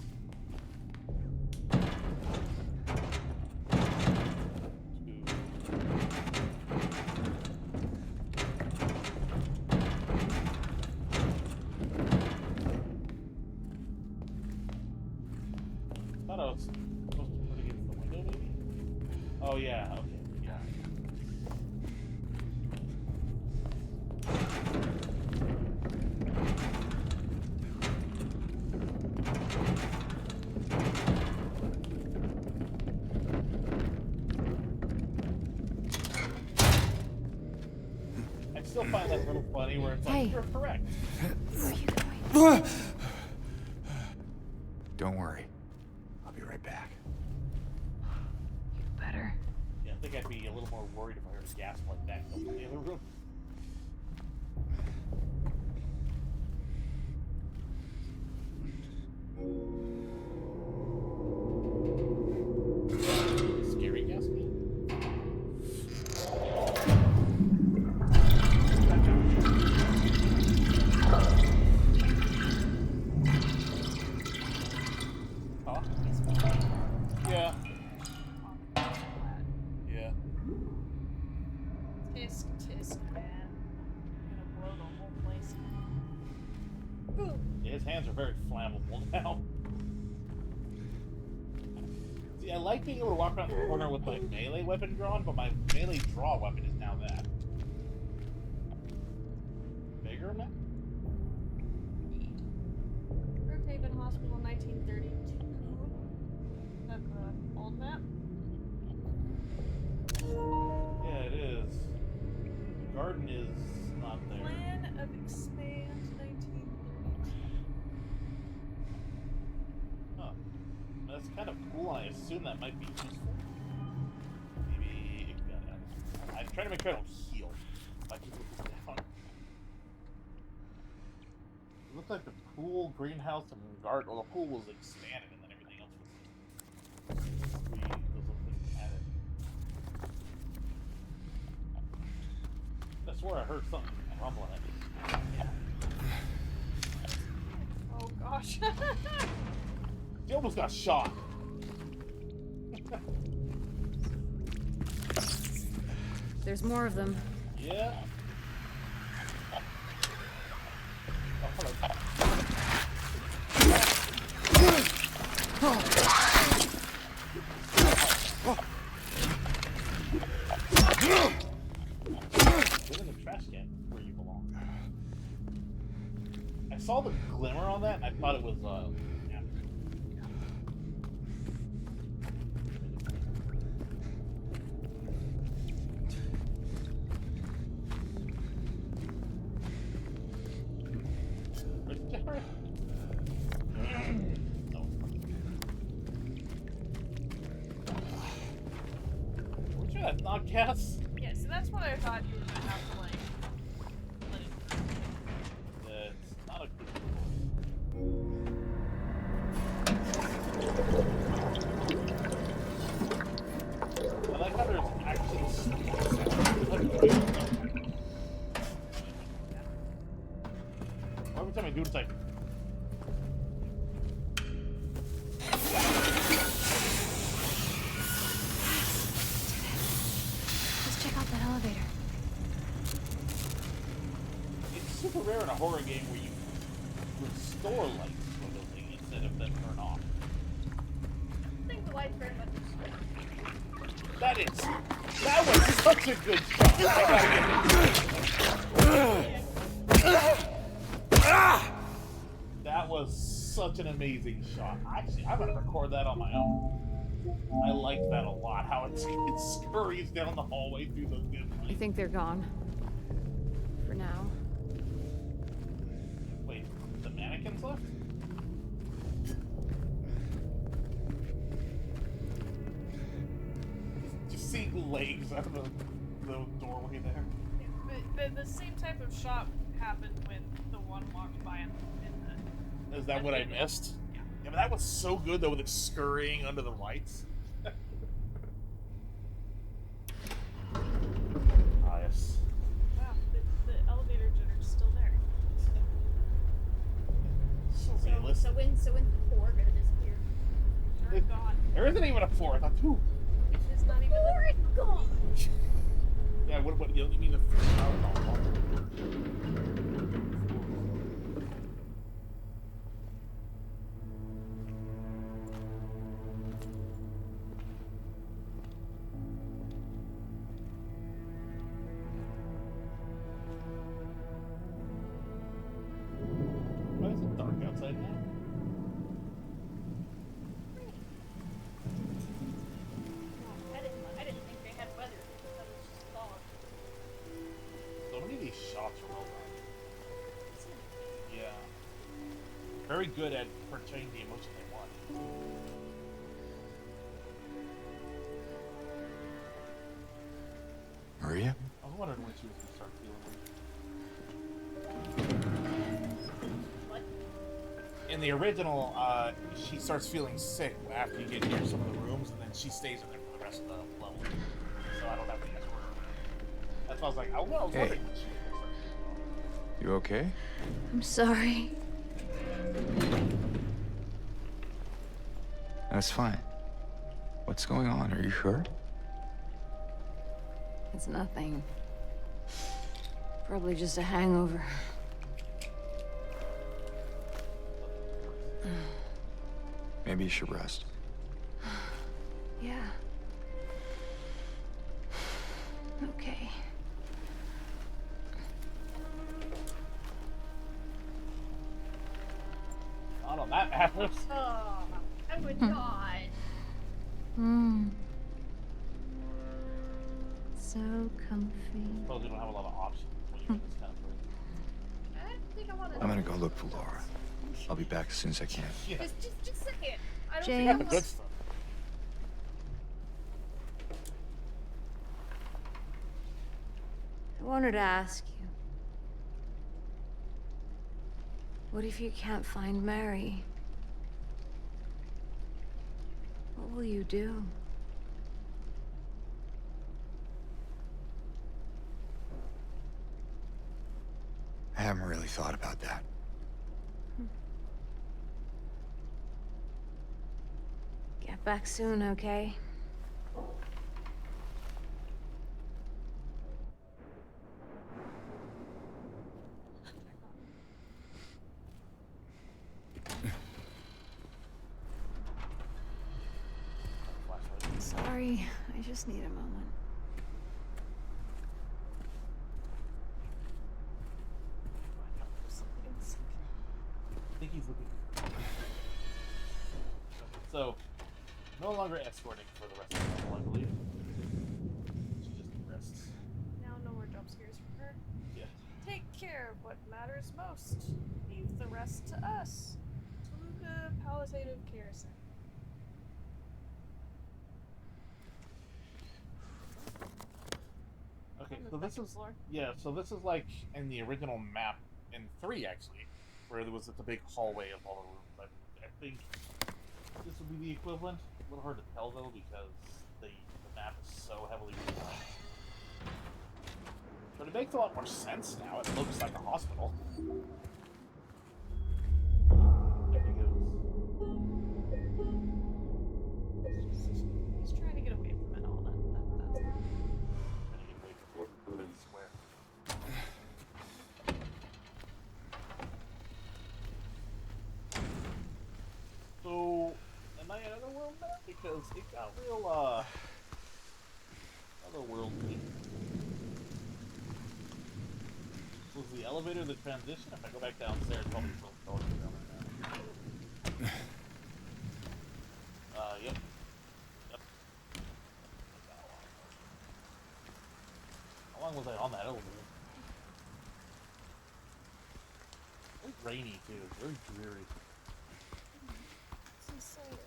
Thought I was supposed to put it against the window, maybe? Oh, yeah, okay, yeah. I still find that a little funny where it's Hey. like, you're correct. Where are you going? Don't worry. I'll be right back. You better. Yeah, I think I'd be a little more worried if I heard a gas like that go from the other room. Scary gas man? Huh? Yeah. Yeah. Tisk, tisk, man. I'm gonna blow the whole place up. Boom. Yeah, his hands are very flammable now. See, I like being able to walk around the corner with my melee weapon drawn, but my melee draw weapon is now that. Bigger map? Brookhaven Hospital, 1932. Is that the old map? Yeah, it is. The garden is not there. Plan of Expand, 1932. Huh. That's kind of cool. I assume that might be useful. Maybe it got. I'm trying to make sure I don't heal. If I can put this down. It looked like the pool, greenhouse, and garden. Well, the pool was expanded, and then everything else was squeezed. Those little things added. I swore I heard something rumbling at me. Yeah. Oh gosh. He almost got shot. There's more of them. Yeah. Oh, hello. Get in the trash can where you belong. I saw the glimmer on that and I thought it was yeah. No. Where'd you at, not gas? Yeah, so that's what I thought you were gonna have to like let it It's not a good I like how there's actually every time I do it, it's like Let's check out that elevator. it's super rare in a horror game where you restore lights to a building instead of them turn off. I think the lights very much That was such a good shot. I gotta give it. was such an amazing shot. Actually, I'm gonna record that on my own. I liked that a lot. How it scurries down the hallway through the dim I light. think they're gone. For now. Wait, the mannequins left? Just seeing legs out of the doorway there. The same type of shot happened when the one walked by in the. Is that what I missed? Yeah. Yeah, but that was so good though with it scurrying under the lights. Ah, yes. Wow, the elevator jitter's still there. So So realistic. when's the 4 gonna disappear? They're gone. There isn't even a 4. I thought 2. It's not even. 4 is gone. Yeah, what you mean the 3? Why is it dark outside now? I didn't think they had weather. I thought it was just fog. So many of these shots are well done. Yeah. Very good at portraying the emotion they want. Maria? I was wondering when she was gonna start feeling weak. What? In the original, she starts feeling sick after you get near some of the rooms, and then she stays in there for the rest of the level. So I don't have to guess where. That's why I was like, I was wondering when she was gonna start feeling You okay? I'm sorry. That's fine. What's going on? Are you sure? It's nothing. Probably just a hangover. Maybe you should rest. Yeah. Okay. Not on that matter. Oh, I would not. Hmm. So comfy. Suppose we don't have a lot of options when you're in this kind of place. I don't think I want to. I'm gonna go look for Laura. I'll be back as soon as I can. Yeah, Just a second. I don't you think got I the want. good stuff. I wanted to ask you. What if you can't find Mary? What will you do? I haven't really thought about that. Get back soon, okay? Flashlight. Sorry, I just need a moment. I think he's looking. So, no longer escorting for the rest of the level, I believe. She just rests. Now no more jump scares for her. Yeah. Take care of what matters most. Leave the rest to us. Toluca Palliative Care Center. Okay, On the so this second is floor. yeah. So this is like in the original map in 3 actually, where there was the big hallway of all the rooms. I think this would be the equivalent. A little hard to tell though because the map is so heavily redesigned. But it makes a lot more sense now. It looks like a hospital. There he goes. He's trying to get away from it all. That's Trying to get away from Forbidden Square. So, am I in another world now? Because it got real, otherworldly. Was the elevator the transition? If I go back downstairs, probably still going down there now. Yep. How long was I on that elevator? It's rainy too. It's very dreary. It's insane.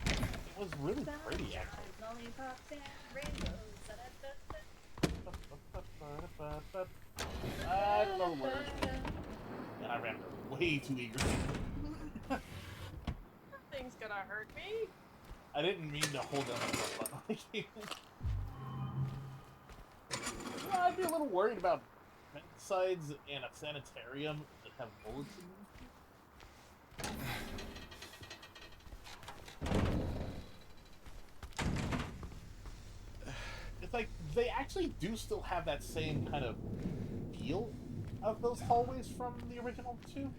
It was really pretty actually. Lollipops and rainbows. I don't know the words. And I ran way too eagerly. Nothing's gonna hurt me. I didn't mean to hold down the front button. Well, I'd be a little worried about sides in a sanitarium that have bullets in them. It's like they actually do still have that same kind of feel of those hallways from the original 2.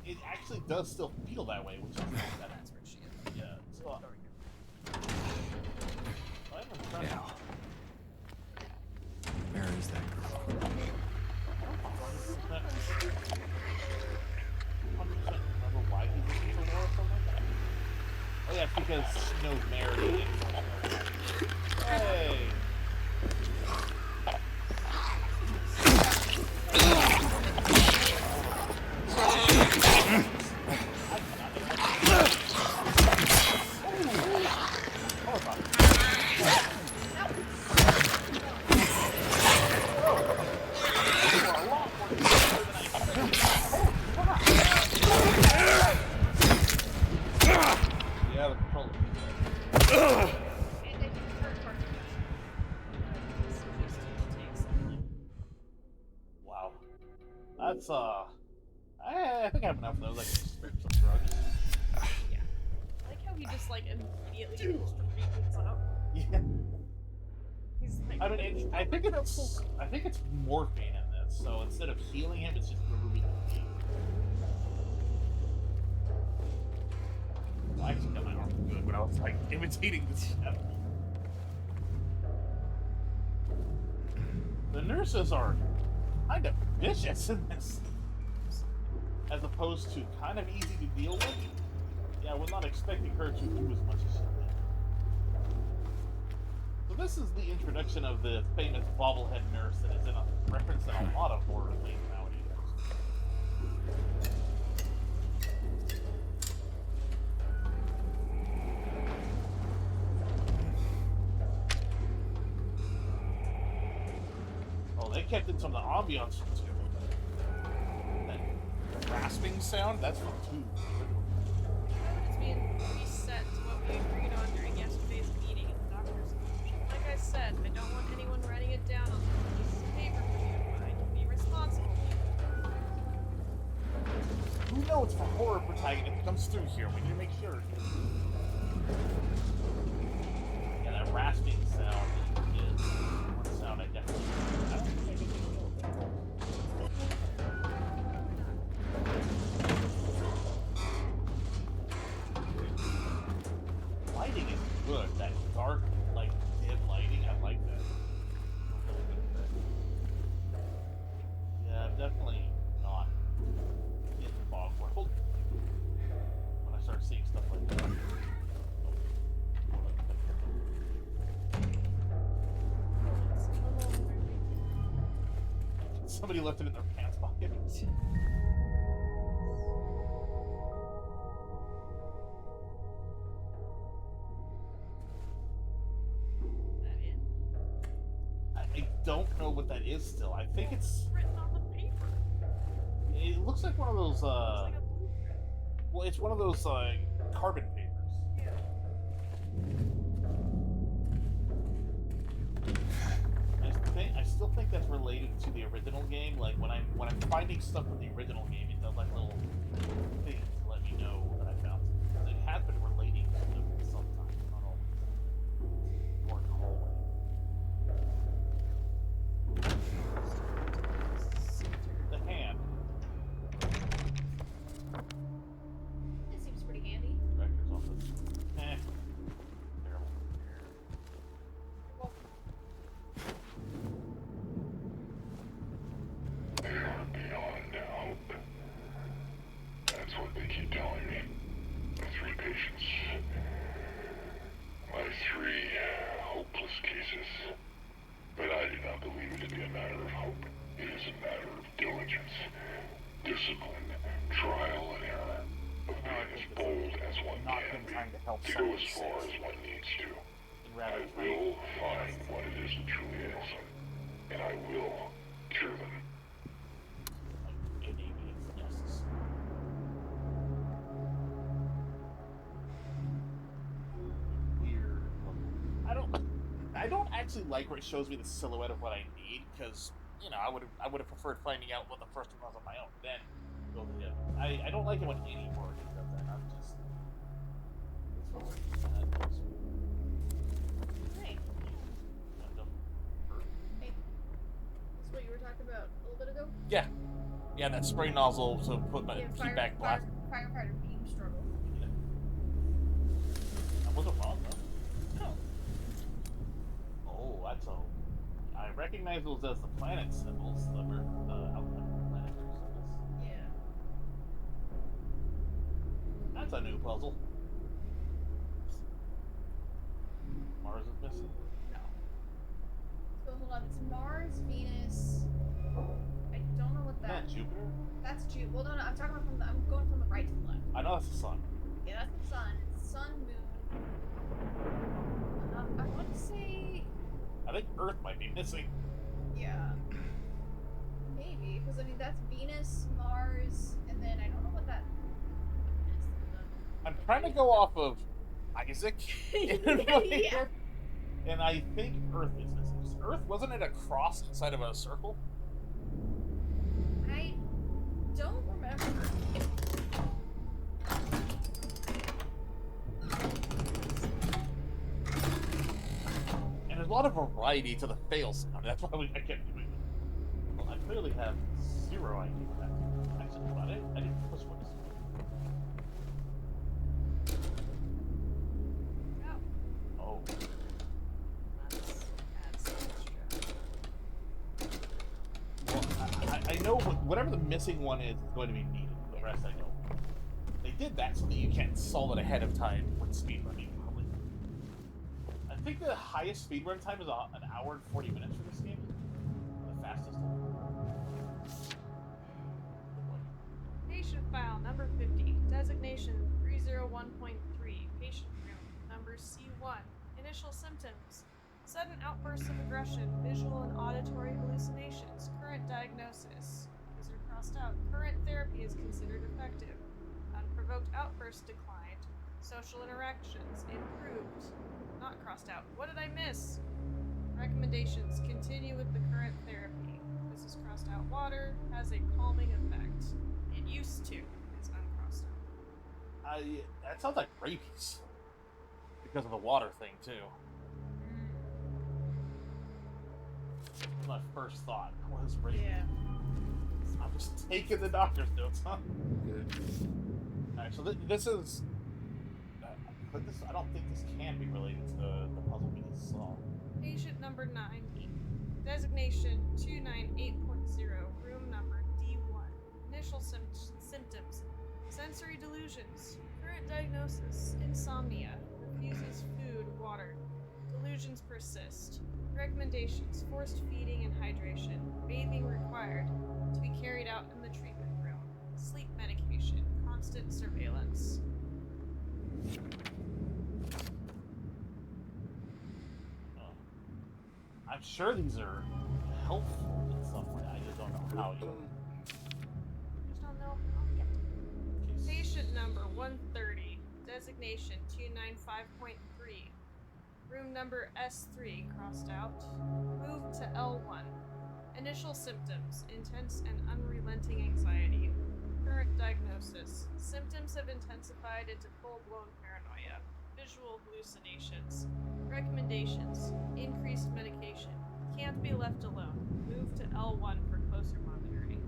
It actually does still feel that way, which is That's where she is. yeah. So, Now, where is that girl? 100% remember why he's looking for Laura so much? Oh yeah, it's because she knows Mary and hey! Yeah, the controller. Wow. That's, I think I have enough of those. I can spare some drugs. Yeah. I like how he just like immediately goes to beat things up. Yeah. He's like, I mean, I think it's morphine in this, so instead of healing him, it's just removing the pain. Well, I actually got my arm good when I was like imitating this step. The nurses are kind of vicious in this, as opposed to kind of easy to deal with. Yeah, we're not expecting her to do as much as she did. So this is the introduction of the famous bobblehead nurse that is in a reference in a lot of horror things nowadays. Oh, they kept in some of the ambiance too. That rasping sound, that's from 2. it's being reset to what we agreed on during yesterday's meeting in the doctor's lounge. Like I said, I don't want anyone writing it down on a piece of paper for you to find. Be responsible. Who knows for horror protagonist that comes through here? We need to make sure. Yeah, that rasping sound is one sound I definitely. I don't think I can do it. Lighting is good. That dark, like dim lighting, I like that. Really good at that. Yeah, I'm definitely not in the fog world when I start seeing stuff like that. Somebody left it in their pants pocket. I don't know what that is still. I think it's Written on the paper. it looks like one of those It's like a blueprint. well, it's one of those carbon papers. Yeah. I still think that's related to the original game. Like when I'm finding stuff from the original game, it does like little things to let me know that I found something. It has been relating to them sometimes, not always. Or in the hallway. The hand. It seems pretty handy. Director's office. Terrible. discipline, trial and error, of being as bold as one not can him be, trying to help to go someone as far sick. as one needs to. And I rather trying will to find what it is that truly ails them, and I will cure them. like any means necessary. Weird. I don't actually like where it shows me the silhouette of what I need, because I would have preferred finding out what the first one was on my own. Then go to him. I don't like it when any Morgan does that. I'm just. Hey, hey. That's what you were talking about a little bit ago? Yeah, that spray nozzle to put my keep back blast. Firefighter beam struggle. Yeah. That wasn't wrong though. No. Oh, that's a. I recognize those as the planet symbols, the planetary symbols. Yeah. That's a new puzzle. Mars is missing. No. So hold on, it's Mars, Venus. I don't know what Isn't that Jupiter? That's Jupiter. Well, no, I'm talking about I'm going from the right to the left. I know that's the sun. Yeah, that's the sun. It's sun, moon. I want to say, I think Earth might be missing. yeah, maybe because I mean that's Venus, Mars, and then I don't know what that is. I'm trying to go off of Isaac. Yeah. And I think Earth is missing. Earth, wasn't it a cross inside of a circle? I don't remember. And there's a lot of variety to the fail sound. That's why I kept doing it. Well, I clearly have zero idea what that is. Actually, hold on, I didn't push what this Oh, Oh. let's add some extra. Well, I know whatever the missing one is going to be needed. The rest I know. They did that so that you can't solve it ahead of time with speedrunning. Probably. I think the highest speedrun time is an hour and 40 minutes for this game. The fastest one. Patient file number 50, designation 301.3, patient room number C1, initial symptoms, sudden outbursts of aggression, visual and auditory hallucinations, current diagnosis, these are crossed out, current therapy is considered effective, unprovoked outbursts declined, social interactions improved, not crossed out, what did I miss? Recommendations, continue with the current therapy, this is crossed out, water has a calming effect. It used to is uncrossed out. That sounds like rabies. Because of the water thing, too. That's my first thought. What is rabies? Yeah. I'm just taking the doctor's notes, huh? Good. Alright, so this is... but this, I don't think this can be related to the puzzle we just saw. Patient number 90. Designation 298.0. Room number D1. Initial symptoms. Sensory delusions. Current diagnosis. Insomnia. Refuses food, water. Delusions persist. Recommendations. Forced feeding and hydration. Bathing required. To be carried out in the treatment room. Sleep medication. Constant surveillance. I'm sure these are helpful in some way. I just don't know how you. Just don't know how yet. Patient number 130. Designation 295.3. Room number S3 crossed out. Moved to L1. Initial symptoms: intense and unrelenting anxiety. Current diagnosis: symptoms have intensified into full-blown paranoia. Visual hallucinations. Recommendations: increased medication. Can't be left alone. Move to L1 for closer monitoring.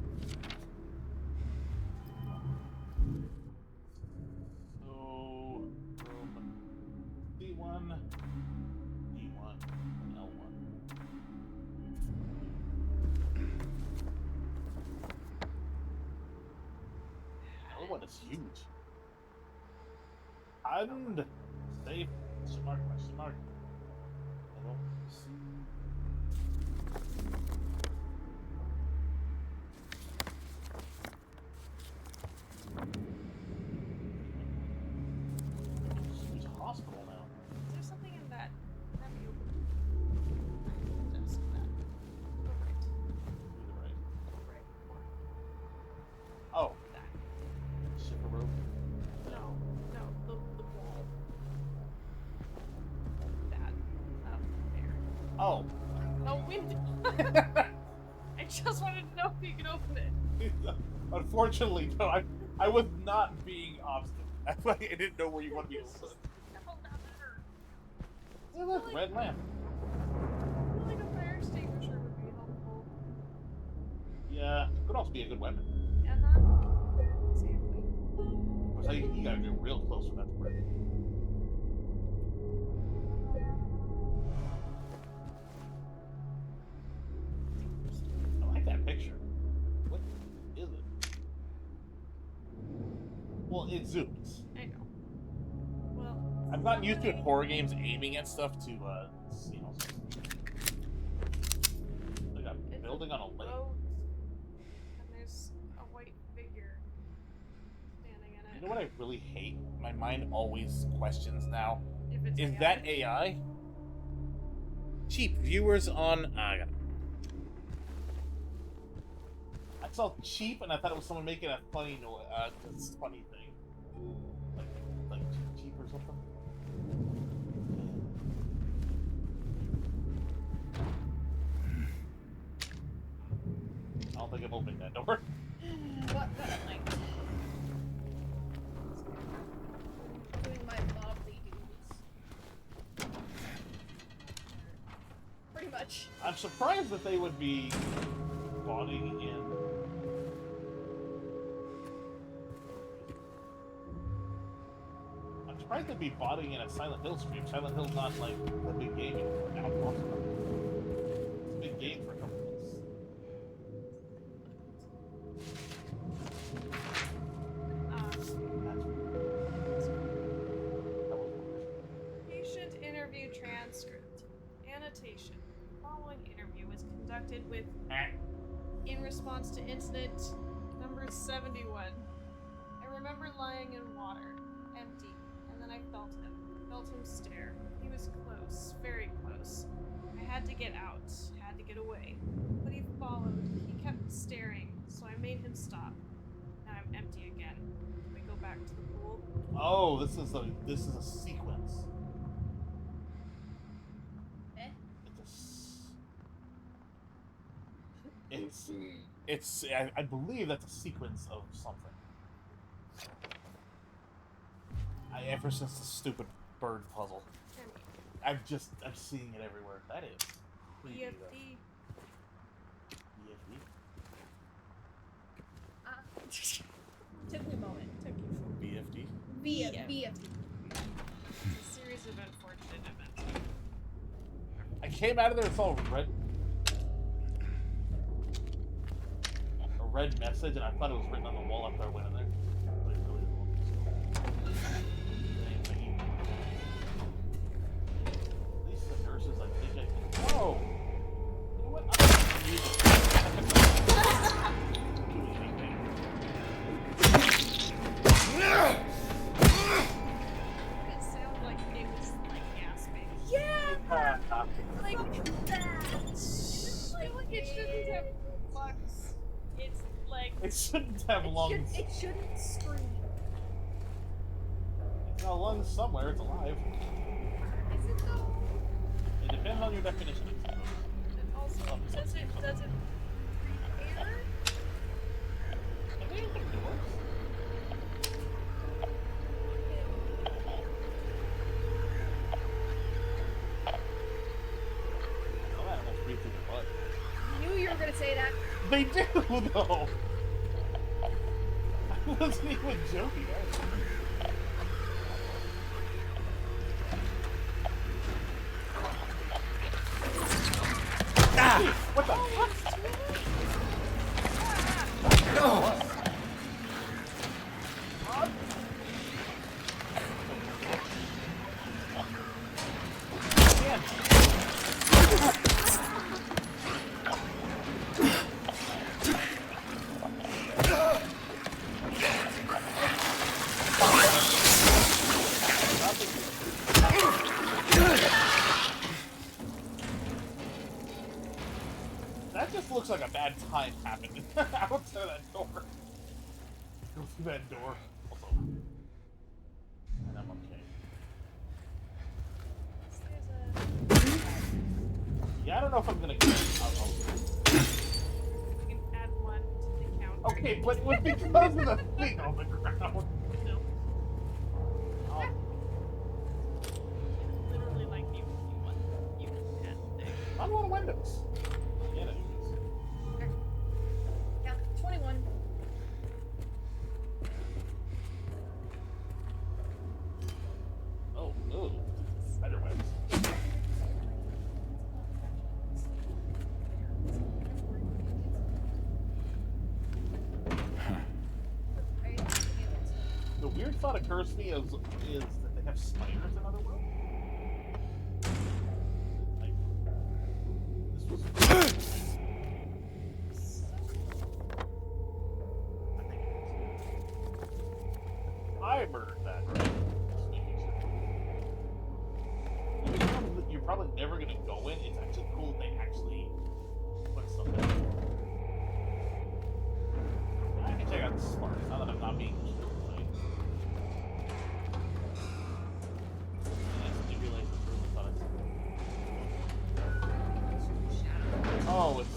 So, room D1, D1, and L1. L1 is huge. And safe. Question mark, question mark. I don't see. Oh, That. shipper rope. No, the wall. That. Up there. Oh. No window. I just wanted to know if you could open it. Unfortunately, no. I was not being obstinate. I didn't know where you wanted me to look. No, not there. Yeah, look, red lamp. I feel like a fire extinguisher would be helpful. Yeah, could also be a good weapon. Uh-huh. Exactly. Of course, you gotta get real close for that to work. I like that picture. What is it? Well, it zooms. I know. Well, I've gotten used to in horror games aiming at stuff to, like a it's building on a lake. boat, and there's a white figure standing in it. You know what I really hate? My mind always questions now. If it's Is AI. that AI? Cheap viewers on. I saw cheap, and I thought it was someone making a funny funny thing, like cheap or something. I don't think I'm opening that door. What the like? Doing my mobbly dudes. Pretty much. I'm surprised that they would be bodying in. I'm surprised they'd be bodying in a Silent Hill stream. Silent Hill's not like a big game anymore. Now it's awesome. It's a big game for a couple months. Patient interview transcript. Annotation. The following interview was conducted with in response to incident number 71. I remember lying in water, empty, and then I felt him stare. He was close, very close. I had to get out, had to get away. But he followed, he kept staring, so I made him stop. Now I'm empty again. Can we go back to the pool? Oh, this is a sequence. Eh? It's I believe that's a sequence of something. Ever since the stupid bird puzzle, I'm seeing it everywhere. That is. BFD. BFD. Took me a moment. Took you. BFD. BFD. It's a series of unfortunate events. I came out of there, it's all red. A red message, and I thought it was written on the wall after I went in there. But it really wasn't. At least the nurses, I think I can. Whoa! You know what? I'm gonna use it. It sounded like it was like gasping. Yeah! Like that. Like it shouldn't have flux. It's like It shouldn't have lungs. It shouldn't scream. It's got lungs somewhere, it's alive. Is it though? It depends on your definition. and also does it breathe air? I think it works. Some animals breathe through their butt. I knew you were gonna say that. They do, though. I wasn't even joking. What the fuck? No! That just looks like a bad time happened outside that door. That door. Also. And I'm okay. Yeah, I don't know if I'm gonna get it. We can add one to the count. Okay, but it was because of the thing on the ground. No. Literally like you can thing. Not a lot of windows. Yeah, anyways. Yeah, 21. Oh, no. Spider webs. The weird thought occurs to me is that they have spiders in other worlds. Like, this was. I murdered that, right? Just making sure. The big problem that you're probably never gonna go in. It's actually cool that they actually put something. I can check out the smart. Now that I'm not being killed, right? Oh, it's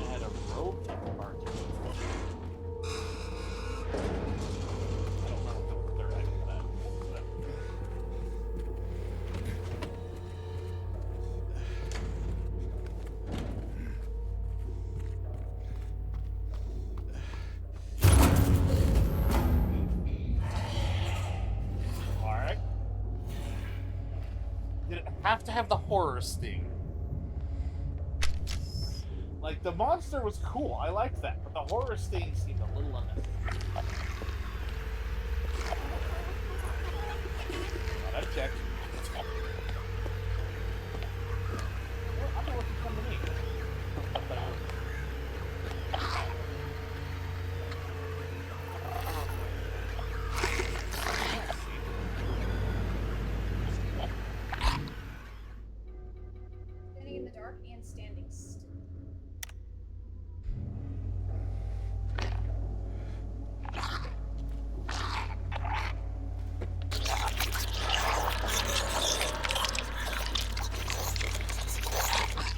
had a rope part to it. I don't know if the third item for that. Alright. Did it have to have the horror sting? Like, the monster was cool, I liked that, but the horror sting seemed a little unnecessary. Well, that checked. Well, I'm gonna let you come to me. Standing in the dark and standing still.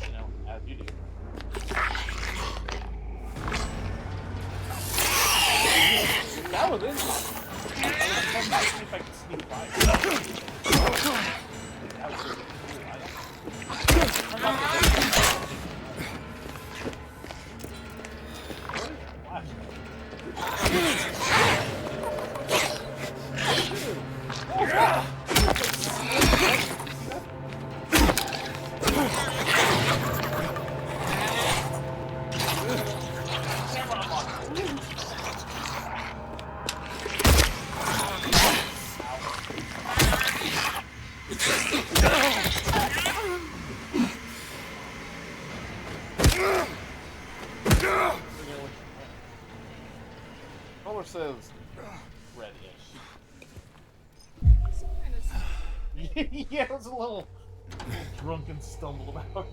You know, as you do. That was it. I'm not sure if I can sneak by. That was really cool. I'm not Roller says red-ish. Yeah, it was a little drunk and stumbled about.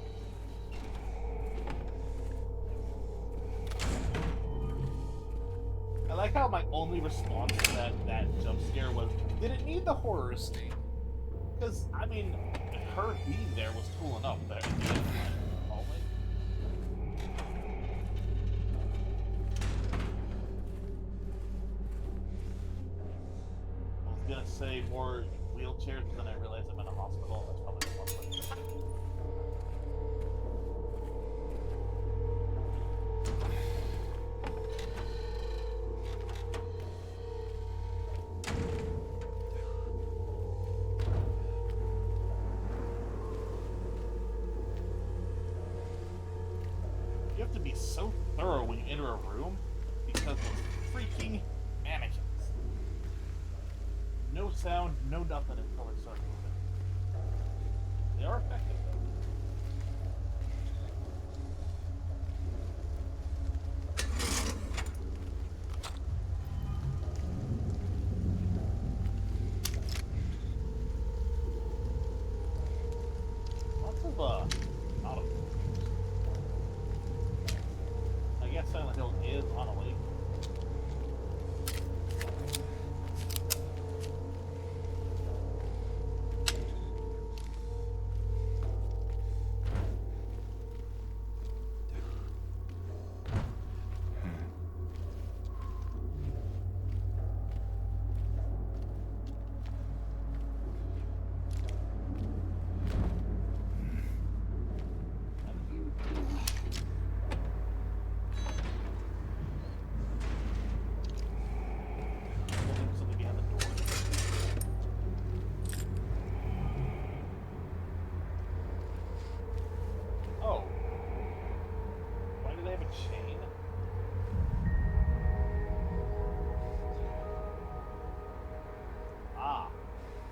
I like how my only response to that jump scare was, did it need the horror sting? Because, I mean, her being there was cool enough there at the end of the hallway. I was gonna say more wheelchairs, but then I realized I'm in a hospital. That's probably the one place. You have to be so thorough when you enter a room because it's freaking mannequins. No sound, no nothing until they start moving. They are effective though.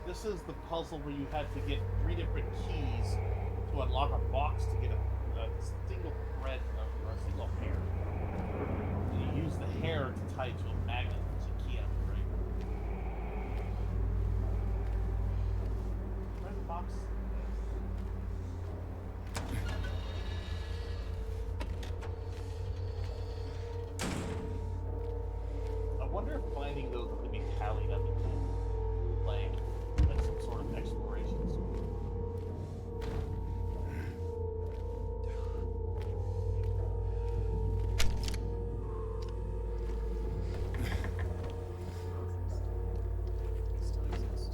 This is the puzzle where you had to get 3 different keys to unlock a box to get a single thread or a single hair. And you use the hair to tie to a magnet, which is a key on the right. Red box. I wonder if finding those could be tallied up into like some sort of exploration score. Still exist.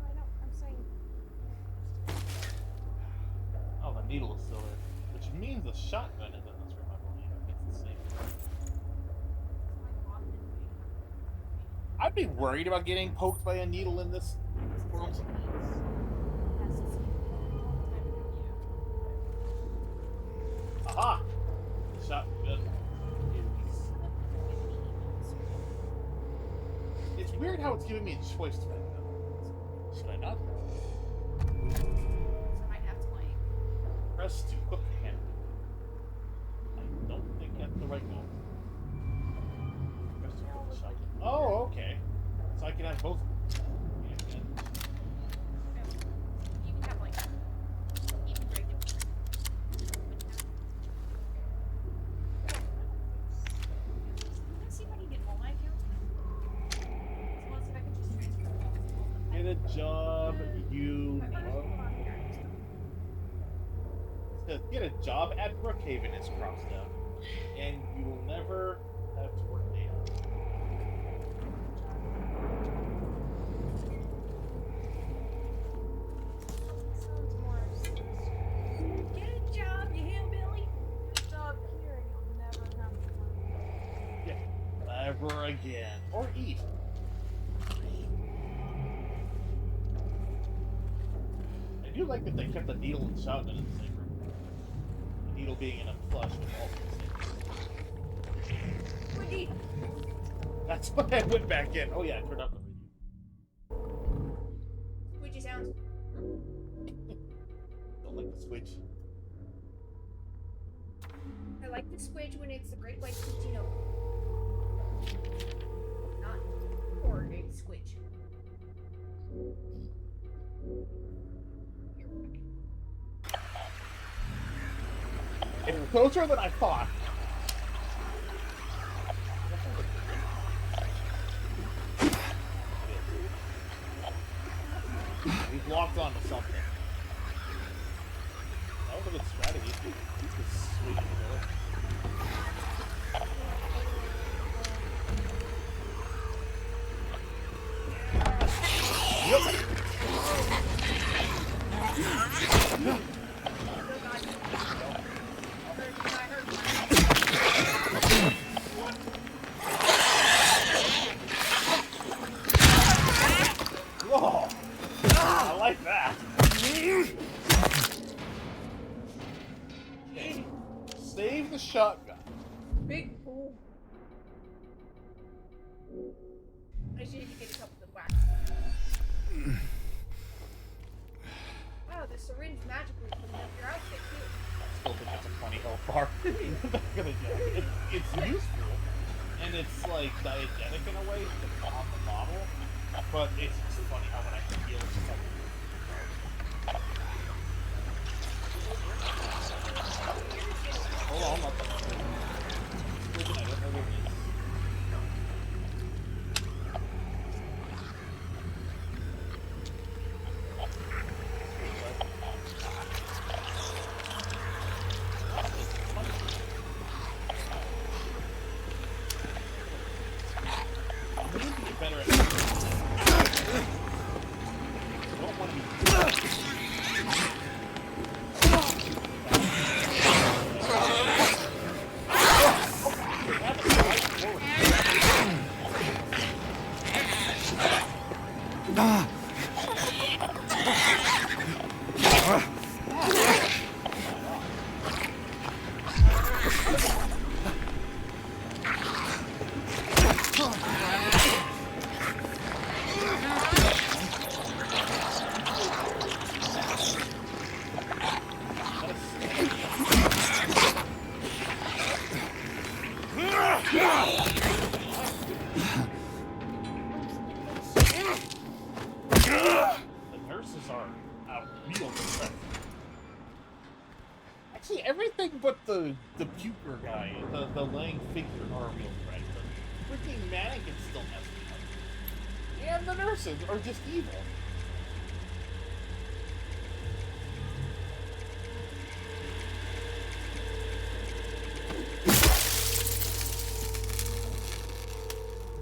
I know, I'm saying. Oh, the needle is still there. Which means the shotgun is in this room, I believe. It's the same. I'd be worried about getting poked by a needle in this world. Aha! Shotgun. It's weird how it's giving me a choice to make them. Should I not? So I might have to like. Press to hook the hand. I don't think that's the right move. Press to hook the shotgun. Oh, okay. So I can have both. You can have like even break it. Let's see if I can get all my accounts. So let's see if I can just transfer all of them. Get a job, you. Says get a job at Brookhaven is crossed out, and you will never have to work day out. Sounds more sinister. Get a job, you hillbilly. Get a job here and you'll never have to work. Yeah, never again. Or eat. I do like that they kept the needle and shotgun in the same room. The needle being in a plush with all the same. Woody. That's why I went back in. Oh yeah, I turned off the radio. Squidgy sounds. Don't like the switch. I like the squidge when it's the great white squidgy note. Not coordinated squidge. It's closer than I thought. We've locked onto something. That was a good strategy. Just sweep the door. Whoa! I like that. Okay. Save the shotgun. Big fool. I should get a couple of wax. Wow, the syringe magically cleaned up your outfit too. I still think that's a funny health bar. It's useful, and it's like diegetic in a way on the bottle, but it's just funny how when I feel it's just like. Hold on, I don't know what it is. I need to get better at The nurses are a real threat. Actually, everything but the puker guy, the laying figure are a real threat. The freaking mannequin still messing up. And the nurses are just evil.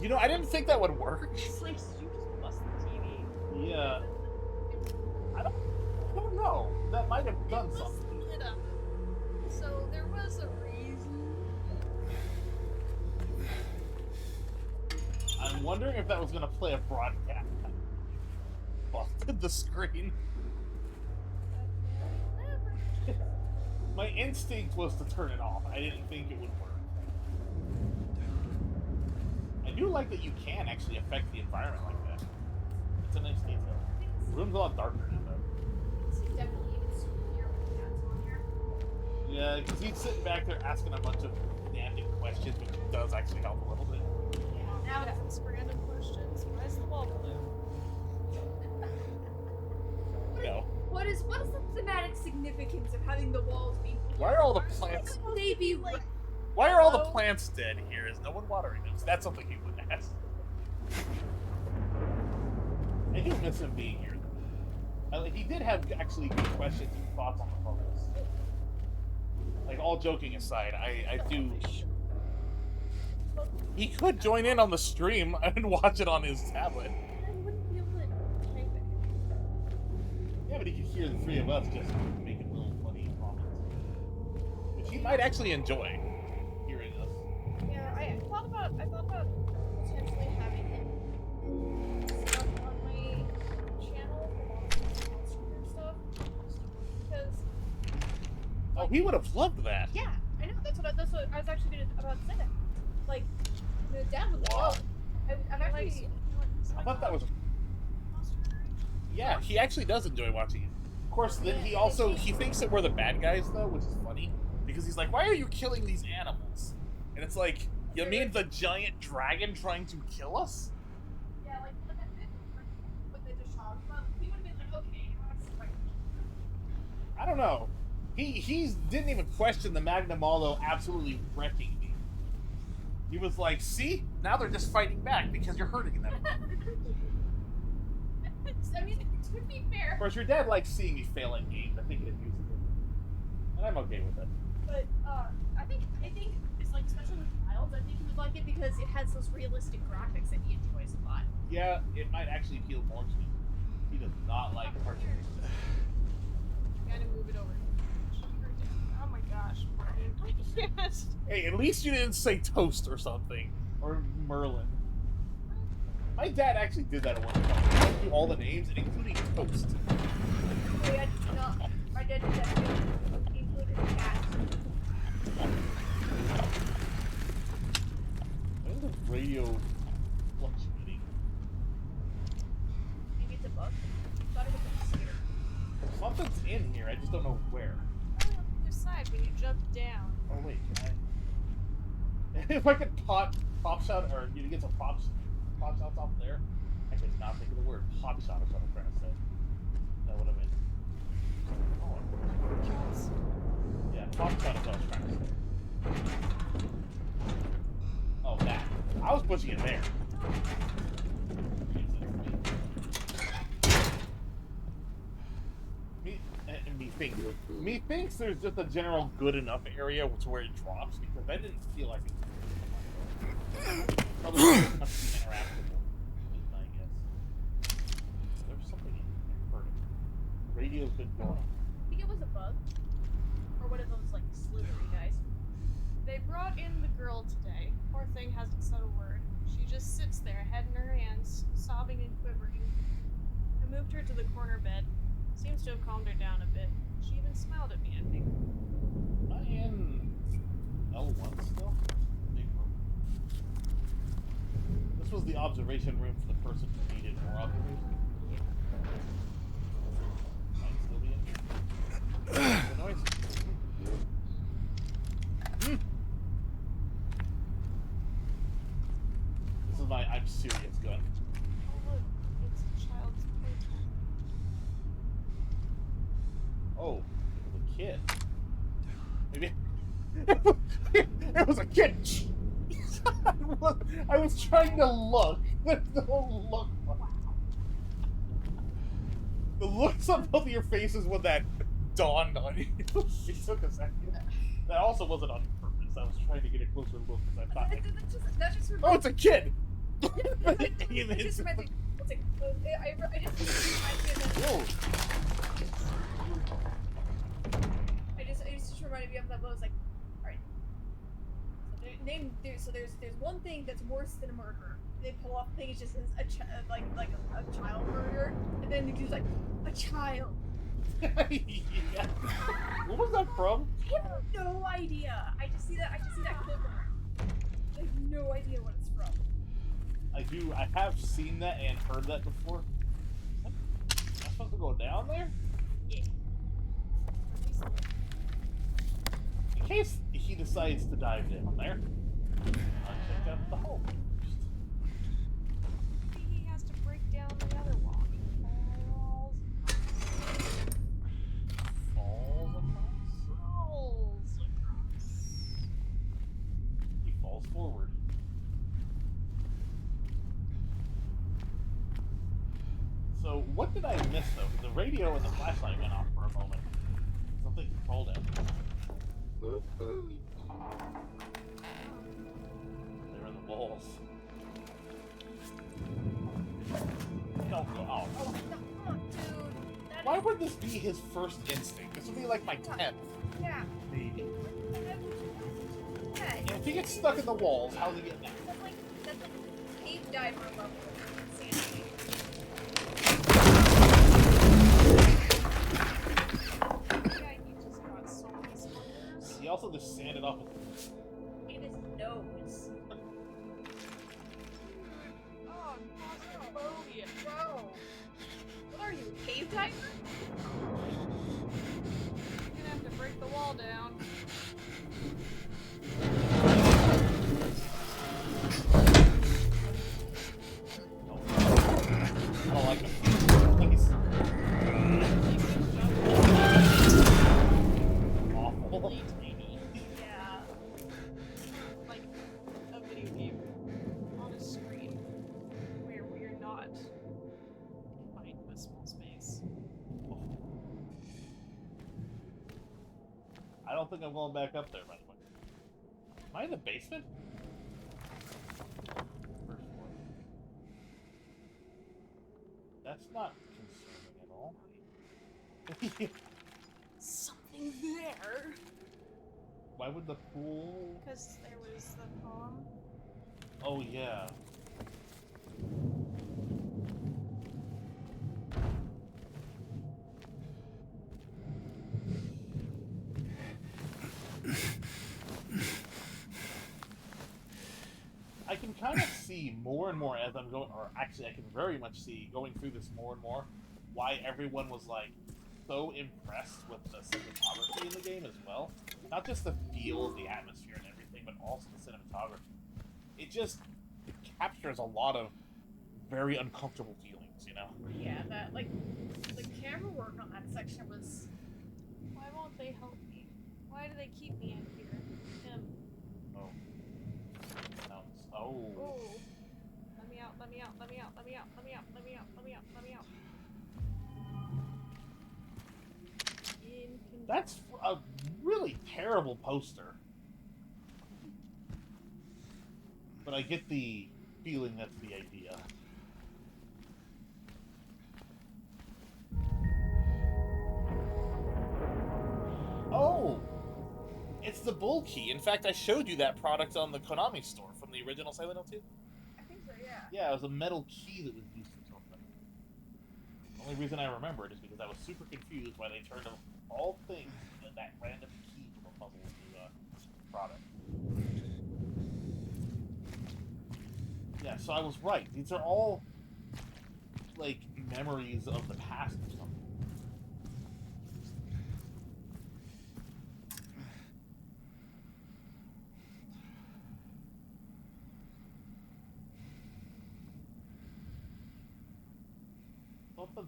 You know, I didn't think that would work. It's like, you just bust the TV. Yeah. I don't know. That might have done It was something. lit up. So there was a reason. I'm wondering if that was going to play a broadcast. Busted the screen. My instinct was to turn it off. I didn't think it would work. I do like that you can actually affect the environment like that. It's a nice detail. The room's a lot darker now, though. It's definitely even spookier with the cats on here. Yeah, because he's sitting back there asking a bunch of damning questions, which does actually help a little bit. Yeah. Now Now it's random questions. Why is the wall blue? No. what is the thematic significance of having the walls be blue? Why are all the plants? Couldn't they be like? Why are all the plants dead here? Is no one watering them? That's something he would ask. I do miss him being here. He did have actually good questions and thoughts on the puzzles. Like, all joking aside, I do. He could join in on the stream and watch it on his tablet. I wouldn't be able to type it. Yeah, but he could hear the three of us just making little funny comments, which he might actually enjoy hearing us. Yeah, I thought about potentially having him set up on my channel for monster and stuff, because Oh, he would have loved that. yeah, I know that's what I was actually about to say that. Like, the dad would Wow. love. I've actually. I thought that was. Yeah, he actually does enjoy watching it. Of course, then he thinks that we're the bad guys though, which is funny because he's like, "Why are you killing these animals?" And it's like, "You mean the giant dragon trying to kill us?" Yeah, like what they just talked about. He would have been like, okay, that's right. I don't know. He didn't even question the Magna Malo absolutely wrecking me. He was like, "See, now they're just fighting back because you're hurting them." I mean, to be fair, Of course, your dad likes seeing me fail at games. I think it amuses him, and I'm okay with it. but I think it's like especially with Miles, I think he would like it because it has those realistic graphics that he enjoys a lot. Yeah, it might actually appeal more to him. He does not like cartoons. Gotta move it over. Oh my gosh, Brian. Yes. Hey, at least you didn't say toast or something. Or Merlin. My dad actually did that at one time. He went through all the names, including toast. Oh, yeah, no, my dad did that too. He included the cat. Why is the radio fluctuating? Maybe it's a bug. I thought it was a mosquito. Something's in here, I just don't know where. Probably on the other side when you jump down. Oh wait, can I... If I could pop shot, or you get some pop shots off there, I could not think of the word. Pop shot is what I'm trying to say. That would have been... Oh, yeah, pop shot is what I was trying to say. Oh, that. I was pushing it there. Methinks there's just a general good enough area to where it drops, because I didn't feel like it was probably interactable, is my guess. There's something in here. I heard it. Radio's been going on. I think it was a bug. Or one of those, like, slithery guys. They brought in the girl today. Poor thing hasn't said a word. She just sits there, head in her hands, sobbing and quivering. I moved her to the corner bed. Seems to have calmed her down a bit. She even smiled at me, I think. I am L1 still? Big room. This was the observation room for the person who needed more observation. Might still be in here. The noise. serious gun. Oh look, it's a child's playtime. Oh, it was a kid. Maybe it was a kid. I was trying to look. There's no look. The looks on both of your faces when that dawned on you. It took a second. That also wasn't on purpose. I was trying to get a closer look because I thought. That just Oh, it's a kid. It just reminds me. One second. It just reminded me of that. But I was like, all right. So there's one thing that's worse than a murderer. They pull off things just as a child murderer, and then he's like a child. Yeah. What was that from? I have no idea. I just see that clip. I have no idea what it's from. I have seen that and heard that before. Am I supposed to go down there? Yeah. In case he decides to dive down there, I'll check out the hole. He has to break down the other wall. Falls across. He falls forward. So, what did I miss though? 'Cause the radio and the flashlight went off for a moment. Something crawled out. They were in the walls. Don't go out. Oh, no, come on, dude. Why would this be his first instinct? This would be like my 10th. Yeah. Maybe. Yeah. And if he gets stuck in the walls, how's he getting out? That's like cave diver level insanity. Yeah, he just got so many splinters. He also just sanded off In his nose. Oh, claustrophobia. Bro. What are you, a cave diver? You're gonna have to break the wall down. I don't like him. Please. Awful. Yeah. Like a video game on a screen where we're not confined to a small space. I don't think I'm going back up there, by the way. Am I in the basement? First floor. That's not concerning at all. Something there. Why would the pool... Because there was the poem. Oh, yeah. I can kind of see more and more as I'm going, or actually I can very much see going through this more and more, why everyone was like so impressed with the cinematography in the game as well. Not just the feel of the atmosphere and everything, but also the cinematography. It captures a lot of very uncomfortable feelings, you know? Yeah, that, like, the camera work on that section was... Why won't they help me? Why do they keep me in here? Oh. Sounds... Oh. Oh. Let me out, let me out, let me out, let me out, let me out, let me out, let me out, let me out. That's a really terrible poster. But I get the feeling that's the idea. Oh! It's the Bull Key. In fact, I showed you that product on the Konami store from the original Silent Hill 2. I think so, yeah. Yeah, it was a metal key that was used for something. The only reason I remember it is because I was super confused why they turned all things that random key from a puzzle into a product. Yeah, so I was right. These are all, like, memories of the past or something.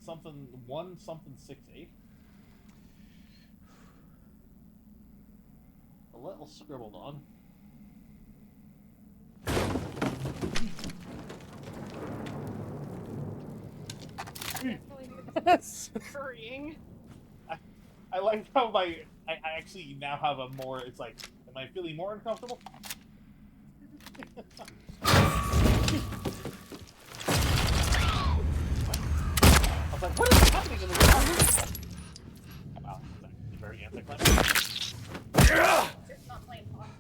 something 1 something 6-8. A little scribbled on. Scurrying. I like how I actually now have a more. It's like, am I feeling more uncomfortable? I was like, what is happening in the room? Wow, that's actually very anticlimactic. Just not playing hockey.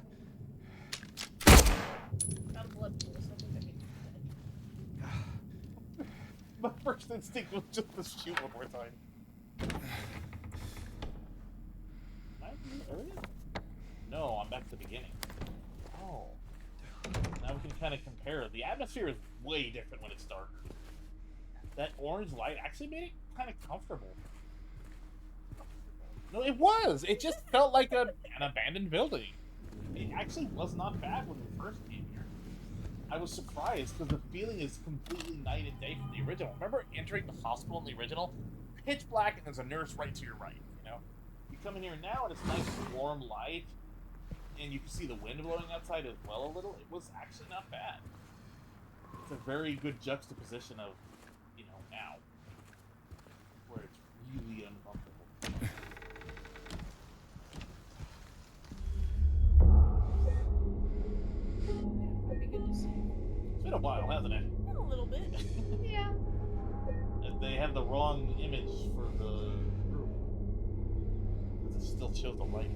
Got a blood pool, so I think I can do My first instinct was just to shoot one more time. Am I earlier? No, I'm back to the beginning. Oh. Now we can kind of compare. The atmosphere is way different when it's darker. That orange light actually made it kind of comfortable. No, it was. It just felt like an abandoned building. It actually was not bad when we first came here. I was surprised because the feeling is completely night and day from the original. Remember entering the hospital in the original? Pitch black and there's a nurse right to your right, you know? You come in here now and it's nice warm light and you can see the wind blowing outside as well a little. It was actually not bad. It's a very good juxtaposition of, you know, now. Where it's really uncomfortable. Would be good to see. It's been a while, hasn't it? A little bit. Yeah. They have the wrong image for the room. It still shows the light.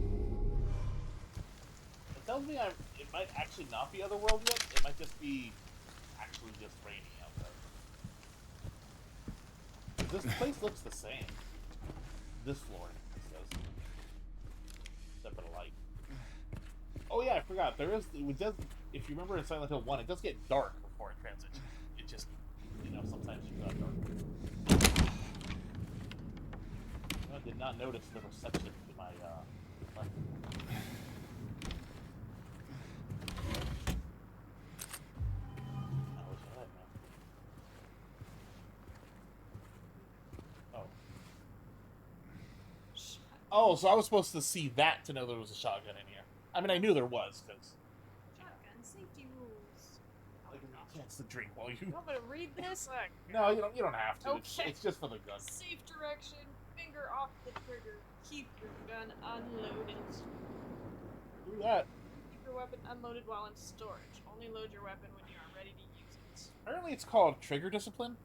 It tells me it might actually not be Otherworld yet. It might just be actually just raining outside. This place looks the same. This floor does. Except for the light. Oh yeah, I forgot. It does. If you remember in Silent Hill 1, it does get dark before it transitions. It just, you know, sometimes you got dark. I did not notice the reception to my left. Oh, so I was supposed to see that to know there was a shotgun in here. I mean, I knew there was, because... Shotgun safety rules. I'll give you a chance to drink while you... You want me to read this? No, you don't have to. Okay. It's just for the gun. Safe direction. Finger off the trigger. Keep your gun unloaded. Do that. Keep your weapon unloaded while in storage. Only load your weapon when you are ready to use it. Apparently it's called trigger discipline.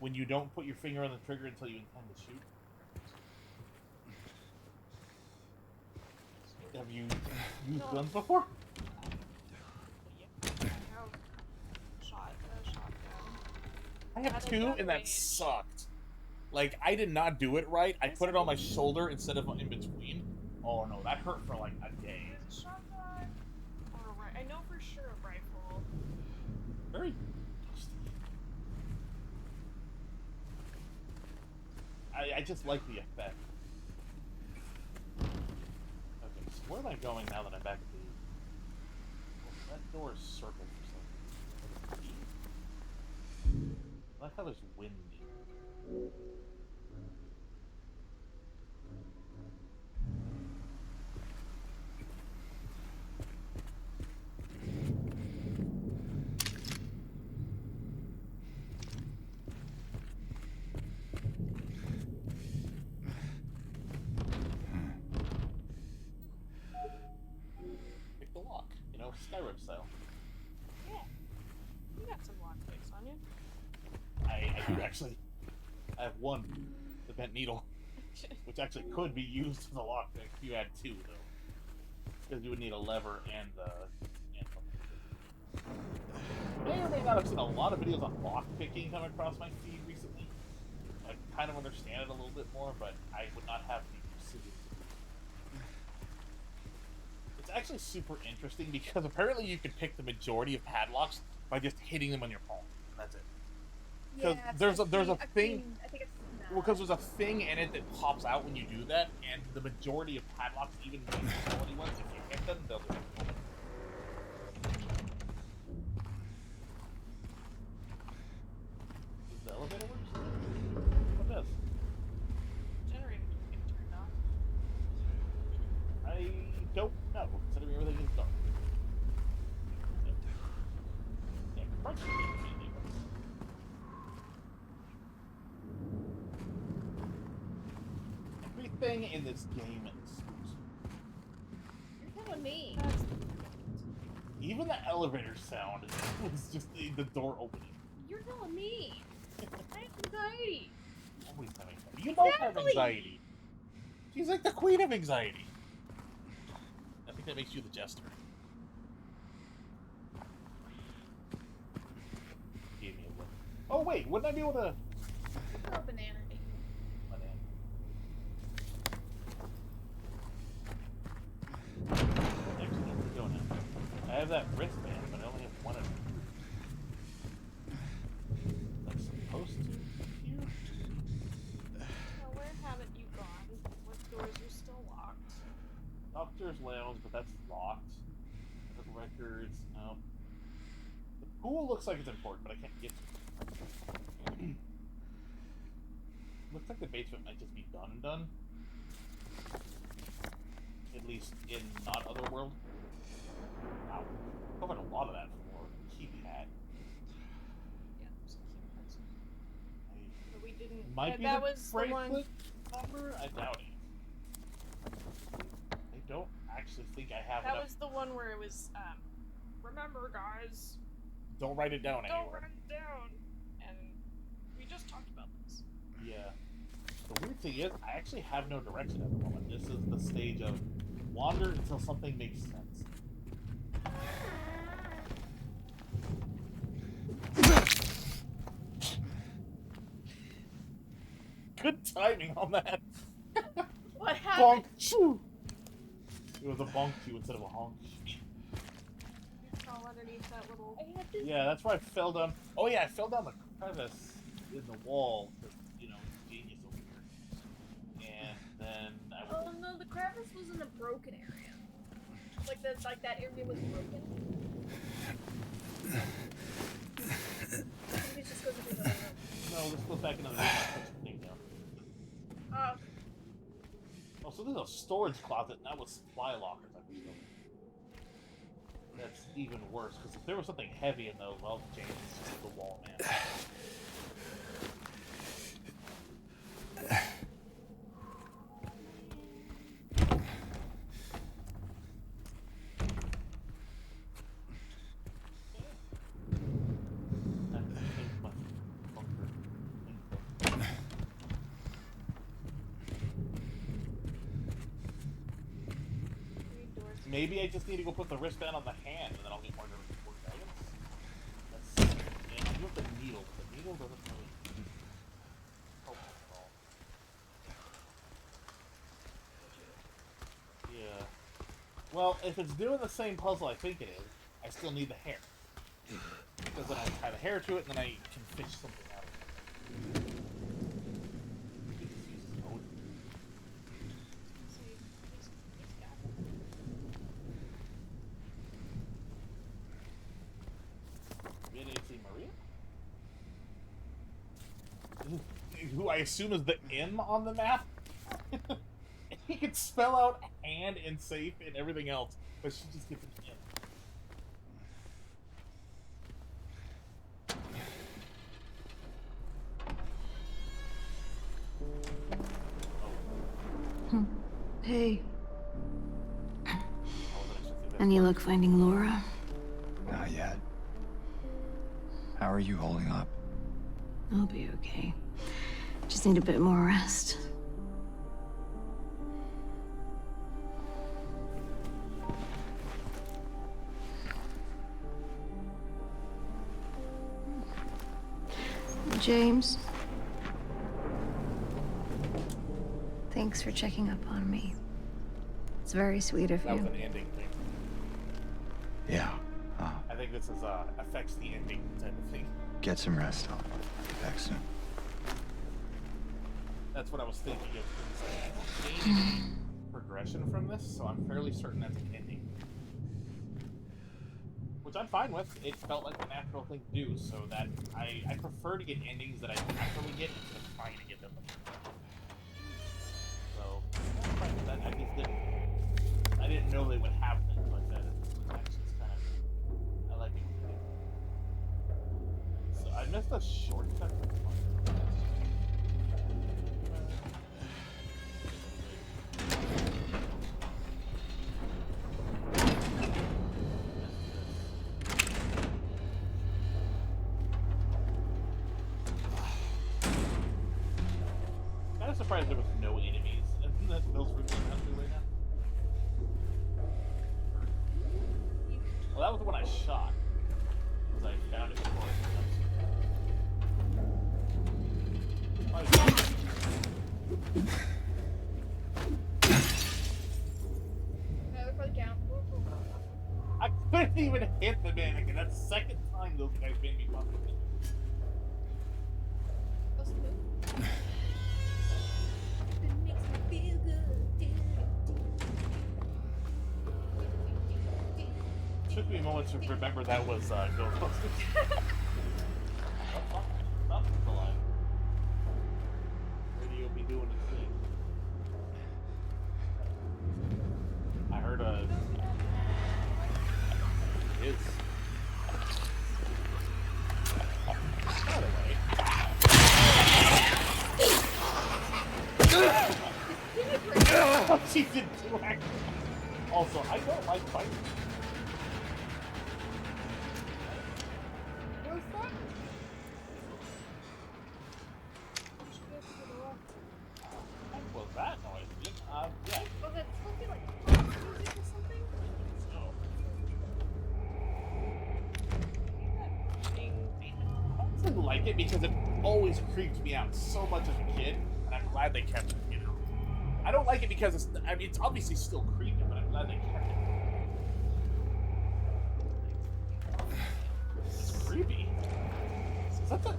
When you don't put your finger on the trigger until you intend to shoot. Have you used guns before? Yeah. Shotgun. I have At a two, gun and that range. sucked. Like, I did not do it right. I put it on my shoulder instead of in between. Oh no, that hurt for like a day. Is it shotgun or a rifle? I know for sure a rifle. Very dusty. I just like the effect. Okay, so where am I going now that I'm back at the... Well, that door is circled for something. I like how there's wind in here. Pick the lock, you know, Skyrim style. Yeah. You got some lockpicks on you. I do actually. I have one, the bent needle, which actually could be used as a lockpick if you had two, though. Because you would need a lever and I may or may not have seen a lot of videos on lockpicking come across my feed recently. I kind of understand it a little bit more, but I would not have the precision. It's actually super interesting because apparently you can pick the majority of padlocks by just hitting them on your palm. That's it. Because there's a thing. I think it's Well, because there's a thing in it that pops out when you do that, and the majority of padlocks, even the quality ones, if you hit them, they'll just open. Is the elevator works? Everything in this game spooks me. You're telling me. Even the elevator sound was just the door opening. You're telling me. I have anxiety. Always have anxiety. You don't have Exactly. anxiety. She's like the queen of anxiety. I think that makes you the jester. Gave me a look. Oh wait, wouldn't I be able to? Oh, banana. Actually, where we go now? I have that wristband, but I only have one of them. I'm supposed to here? Now, where haven't you gone? What doors are still locked? Doctor's Lounge, but that's locked. Medical records, no. The pool looks like it's important, but I can't get to it. Looks like the basement might just be done. At least in not Otherworld. Wow. Covered a lot of that for Key Hat. Yeah, there's a key card. But we didn't. Might be that the was the one. bracelet number? I doubt it. I don't actually think I have That enough. was the one where it was. Remember, guys. Don't write it down Don't anywhere. write it down. And we just talked about this. Yeah. The weird thing is, I actually have no direction at the moment. This is the stage of wander until something makes sense. Good timing on that. What happened? Bonk. Shoo. It was a bonk you instead of a honk. You crawl underneath that little. I have to. Yeah, that's where I fell down. Oh yeah, I fell down the crevice in the wall. You know, genius over here. And then I was. Oh no, the crevice was in the broken area. Like that area was broken. Maybe it just goes into the other room. No, this goes back into the room. I put the thing down. Oh, so there's a storage closet, and that was supply lockers, I believe. That's even worse, because if there was something heavy in those, well, James, it's just the wall, man. Maybe I just need to go put the wristband on the hand, and then I'll get more guidance. That's, yeah, I do have the needle, but the needle doesn't really help at all. Yeah. Well, if it's doing the same puzzle I think it is, I still need the hair. Because then I tie the hair to it, and then I can fish something out of it. Maybe this uses mode. Maria? Who I assume is the M on the map? He can spell out hand and safe and everything else, but she just gets an M. Hey. Any luck finding Laura? Not yet. How are you holding up? I'll be okay. Just need a bit more rest. James. Thanks for checking up on me. It's very sweet of That was you. an ending thing. Yeah. I think this is affects the ending type of thing. Get some rest. I'll be back soon. That's what I was thinking of. I don't gain any progression from this, so I'm fairly certain that's an ending. Which I'm fine with. It felt like the natural thing to do, so that I prefer to get endings that I naturally get instead of trying to get them. So I'm fine with that. I didn't know they would have things like that. It's kind of, I like it. So I missed a shortcut. I couldn't even hit the mannequin. That's the second time those guys made me fucking hit. That's good. It makes me feel good. Took me a moment to remember that was Ghostbusters. Not alive. Radio be doing its thing. I heard it is. By the way. She did too, actually. Also, I don't like fighting. What's that? What was that noise? Yeah. Was it supposed to be like music or something? No. I didn't like it because it always creeped me out so much as a kid, and I'm glad they kept it, you know. I don't like it because it's, I mean, it's obviously still creepy, but I'm glad they kept it. It's creepy.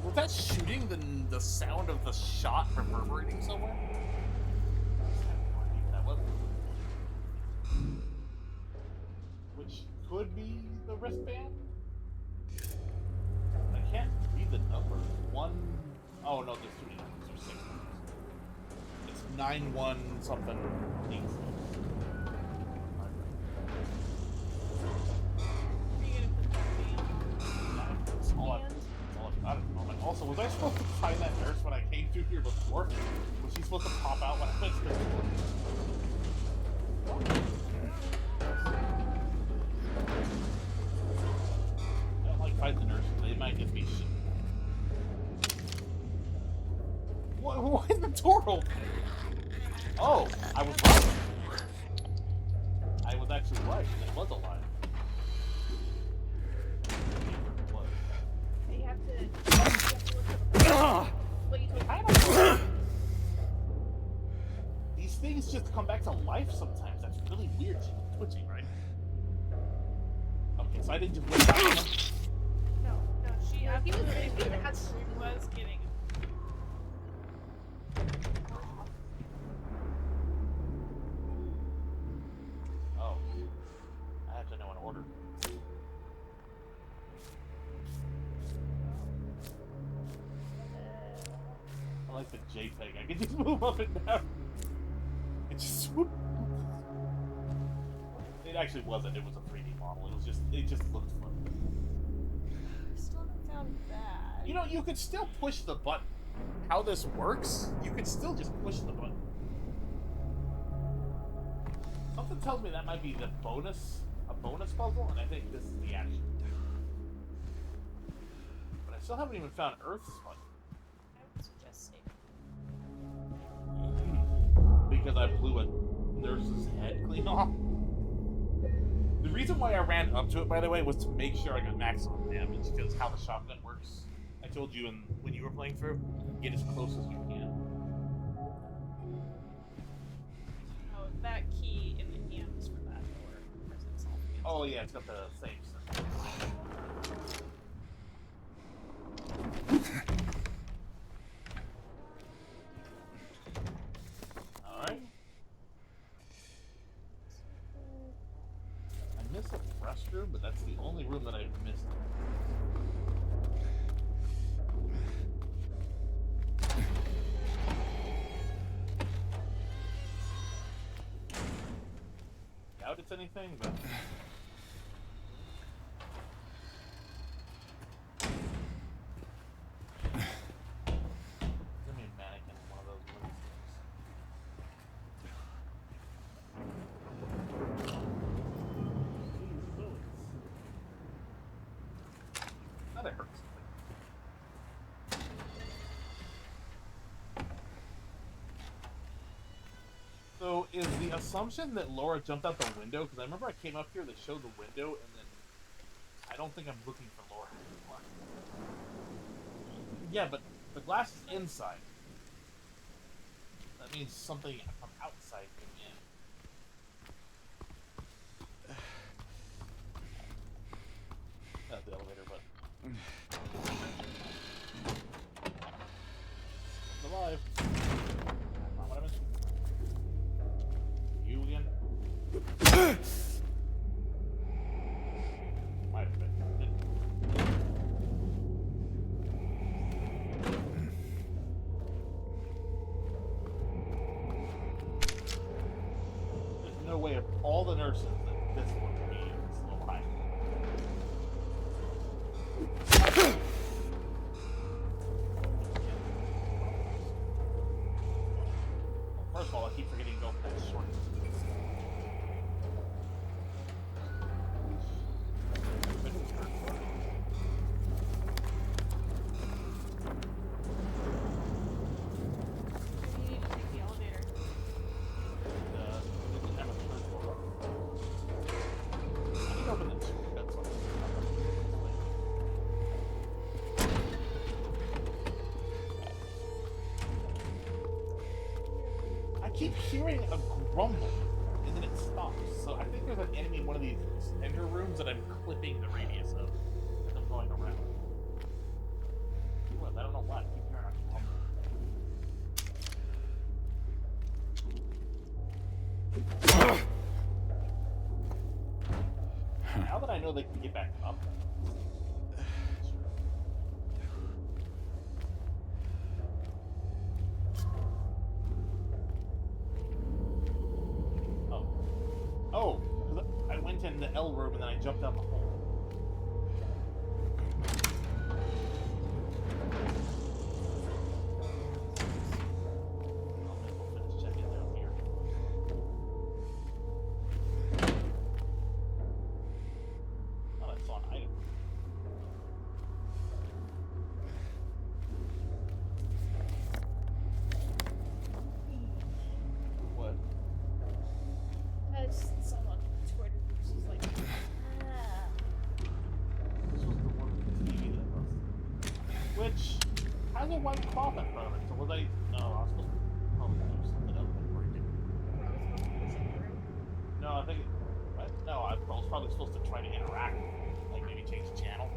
Was that shooting the sound of the shot reverberating somewhere? That was. Which could be the wristband? I can't read the number. Oh no, there's too many numbers. There's 6 numbers. It's 91 something 8. Also, was I supposed to find that nurse when I came through here before? Was she supposed to pop out when I went to the door? I don't like fighting the nurses. They might just be shit. Why is the door open? Oh, I was right. I was actually right. It was alive. You have to what you told me. These things just come back to life sometimes. That's really weird. She was twitching, right? Okay, so I didn't just wait out him. No, she No, he was absolutely had she was getting Oh. I have to know an order. I like the JPEG. I can just move up and down. It just swoop. It actually wasn't. It was a 3D model. It just looked fun. I still haven't found that. You know, you could still push the button. How this works, you could still just push the button. Something tells me that might be a bonus puzzle, and I think this is the action. But I still haven't even found Earth's one. I would suggest saving. Because I blew a nurse's head clean off. The reason why I ran up to it, by the way, was to make sure I got maximum damage, because how the shotgun works. I told you when you were playing through, get as close as you can. Oh, that key in the hands for that door presents all the Oh yeah, it's got the same system. Alright. I missed a restroom, but that's the only room that I've missed. Doubt it's anything, but... Give me a mannequin, one of those wooden things. That hurts. So, is the assumption that Laura jumped out the window? Because I remember I came up here, they showed the window, and then I don't think I'm looking for Laura anymore. Yeah, but the glass is inside. That means something from outside came in. Alive. Not what I mentioned. You again? Might have been. There's no way of all the nurses that this one would be still alive. First of all, I keep forgetting to go full short. You need to take the elevator. I need to open the two. That's what I keep hearing a grumble, and then it stops. So I think there's an enemy in one of these ender rooms that I'm clipping the radius of as I'm going around. What? I don't know why. I keep hearing a grumble. Now that I know they can get back up. Oh, because I went in the L room and then I jumped down the hole. I'll finish checking down here. Oh, I saw an item. What? As someone on Twitter who's like, This was the one with the TV that I posted. Which has a white cloth in front of it, so was I... No, I was supposed to probably do something else before you did. No, I think... What? No, I was probably supposed to try to interact, like maybe change the channel.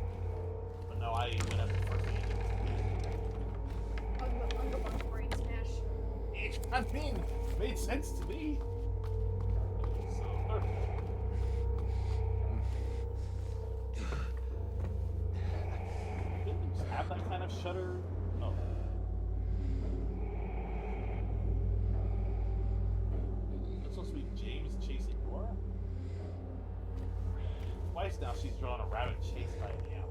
But no, I went up the first thing I did. Uncle Brain Smash. I mean, made sense to me. So, perfect. Didn't we just have that kind of shutter? Oh. It's supposed to be James chasing Laura? Twice now she's drawn a rabbit chased by an owl.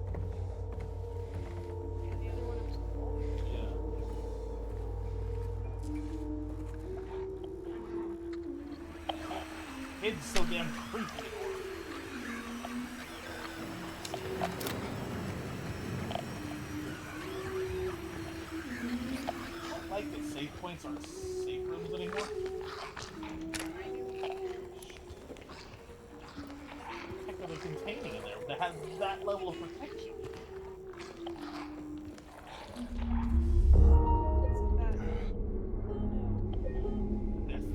And the other one was cool. Yeah. It's so damn creepy. I don't like that save points aren't safe rooms anymore. Heck of a containing in there that has that level of protection.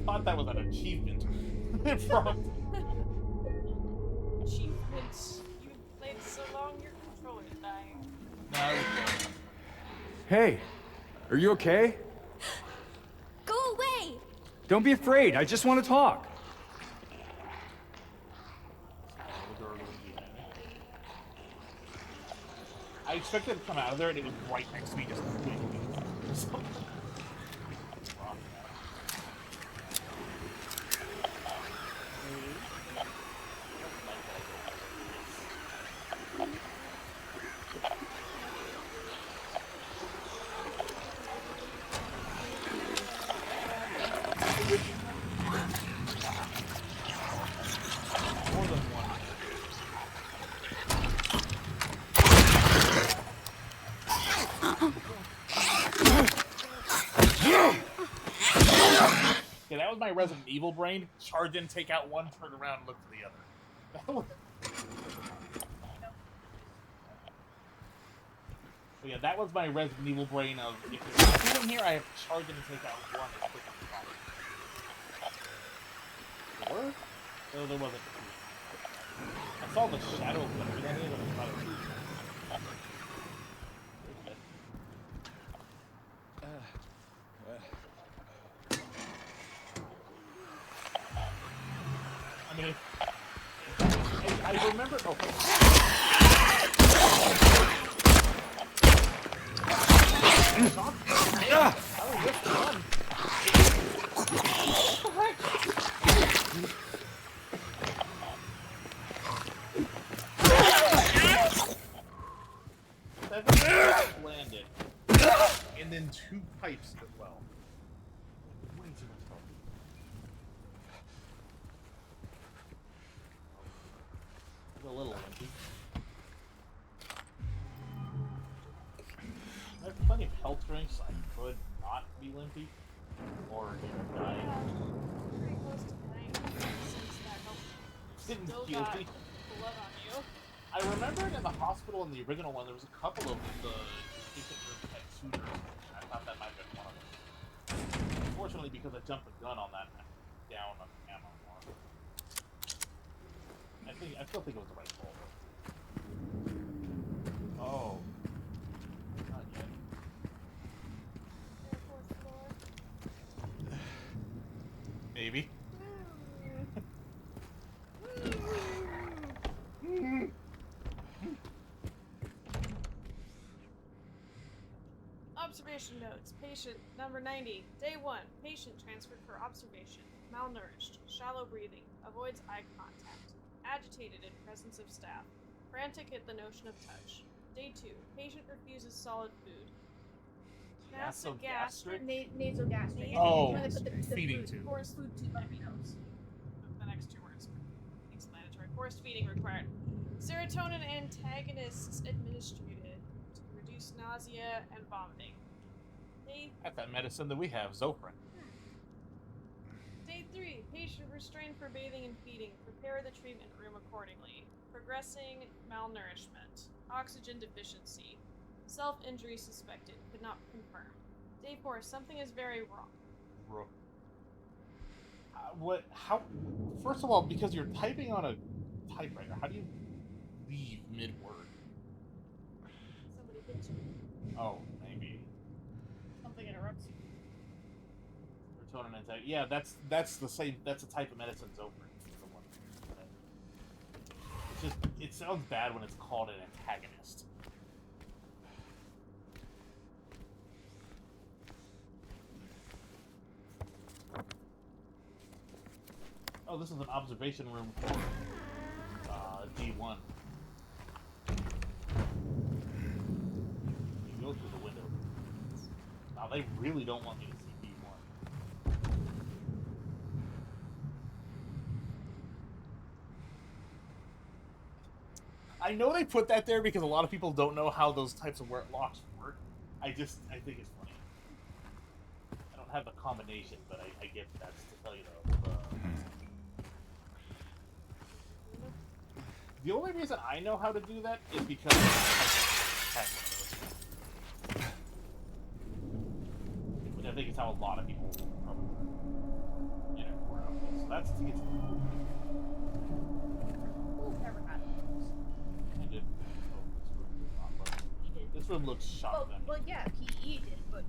I thought that was an achievement. From Achievements. You played so long, your controller's dying. no, Hey, are you okay? Go away! Don't be afraid. I just want to talk. I expected to come out of there and it was right next to me, just waiting. More than one. Yeah, that was my Resident Evil brain. Charge in, take out one, turn around, and look to the other. So yeah, that was my Resident Evil brain of, if there's two in here, I have to charge in and take out one as quick as possible. There were? No, there wasn't two. I saw the shadow of whatever that is, and I thought it was two. I mean, I remember. Oh. Landed, and then 2 pipes as well. Way too much fun. A little empty. I have plenty of health drinks. I could not be limpy, or die. Pretty close to dying since that helped. Didn't Still heal got me. blood on you. I remember in the hospital in the original one, there was a couple of the patient rooms had tutors. I thought that might have been one of them. Unfortunately, because I jumped the gun on that, I'm down on ammo more. I still think it was the right call. Oh. Not yet. Fourth floor. Maybe. Observation notes. Patient number 90. Day 1. Patient transferred for observation. Malnourished. Shallow breathing. Avoids eye contact. Agitated in presence of staff. Frantic at the notion of touch. Day 2. Patient refuses solid food. Nasogastric? Nasogastric. Oh, Where they put the feeding food, tube. Forced food tube up your nose. The next 2 words. Explanatory. Forced feeding required. Serotonin antagonists administered to reduce nausea and vomiting. That's that medicine that we have, Zofran. Day 3. Patient restrained for bathing and feeding. Prepare the treatment room accordingly. Progressing malnourishment. Oxygen deficiency. Self-injury suspected. Could not confirm. Day 4. Something is very wrong. What? How? First of all, because you're typing on a typewriter, how do you leave mid-word? Somebody hits you. Oh, maybe. Something interrupts you. Serotonin antag. Yeah, that's the same. That's a type of medicine Zofran is the one. It's just it sounds bad when it's called an antagonist. Oh, this is an observation room for D1. You go through the window. Now they really don't want me to see D1. I know they put that there because a lot of people don't know how those types of locks work. I think it's funny. I don't have the combination, but I get that's to tell you the only reason I know how to do that is because I had one of those. Which I think is how a lot of people probably work. So that's to get to the Who's never had those? I did. Oh, He did. this room looks shotgun. Well, yeah, PE did, but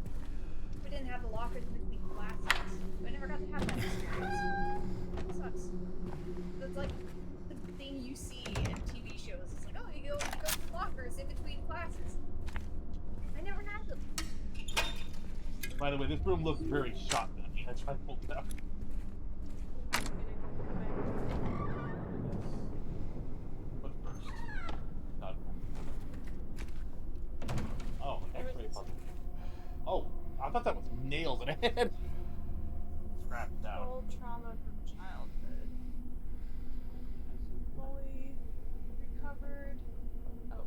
we didn't have the lockers in between classes. So I never got to have that experience. It sucks. That's like the thing you see in TV shows. It's like, oh, you go to lockers in between classes. I never had them. By the way, this room looks very shotgun-y. That's why I pulled it out. But first, not. Oh, X-ray puzzle. Oh, I thought that was nails in a head. Scrapped out. Old trauma from childhood. Fully recovered. Oh,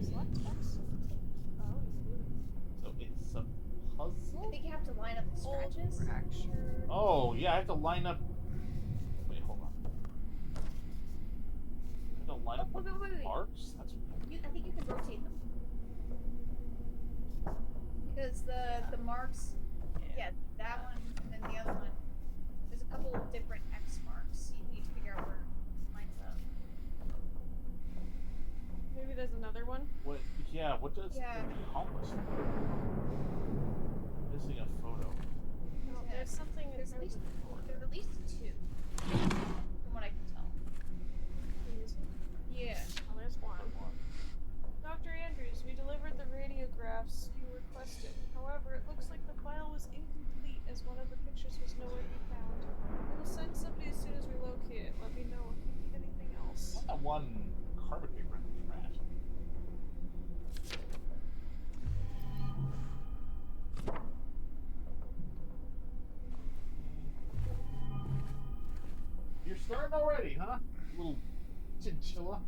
select X. Oh, he's moving. So it's a I puzzle? think you have to line up the scratches. Fracture. Oh, yeah, I have to line up. Wait, hold on. I have to line up Wait. the marks? That's I think you can rotate them. Because the marks, yeah, that one and then the other one, there's a couple of different X marks. You need to figure out where it lines up. Maybe there's another one? What? Yeah. What does Yeah. it accomplish? Missing a photo. No, there's something. There's at least two, from what I can tell. Yeah. Oh, there's one. Dr. Andrews, we delivered the radiographs you requested. However, it looks like the file was incomplete as one of the pictures was nowhere to be found. We will send somebody as soon as we locate it. Let me know if you need anything else. That one carbon paper in the trash. You're starting already, huh? Little chinchilla.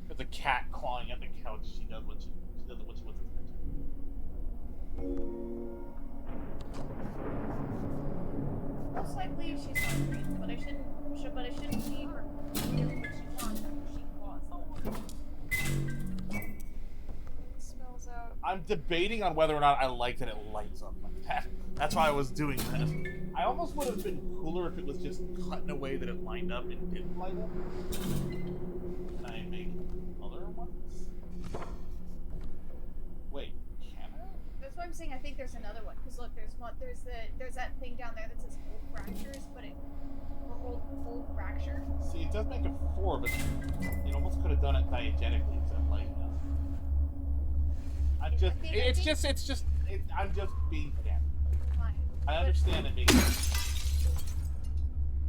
There's a cat clawing at the couch. She does what she does it when she wants attention. Most likely she's hungry, but I shouldn't be her doing what she wants after she claws them. It spells out. I'm debating on whether or not I like that it lights up like that. That's why I was doing that. I almost would have been cooler if it was just cut in a way that it lined up and didn't light up. Can I make other ones? Wait, can I? That's why I'm saying I think there's another one. Cause look, there's that thing down there that says old fractures, but old fracture. See, it does make it 4, but it almost could have done it diegetically instead of lighting up. I'm just being pedantic. Fine. I understand it being.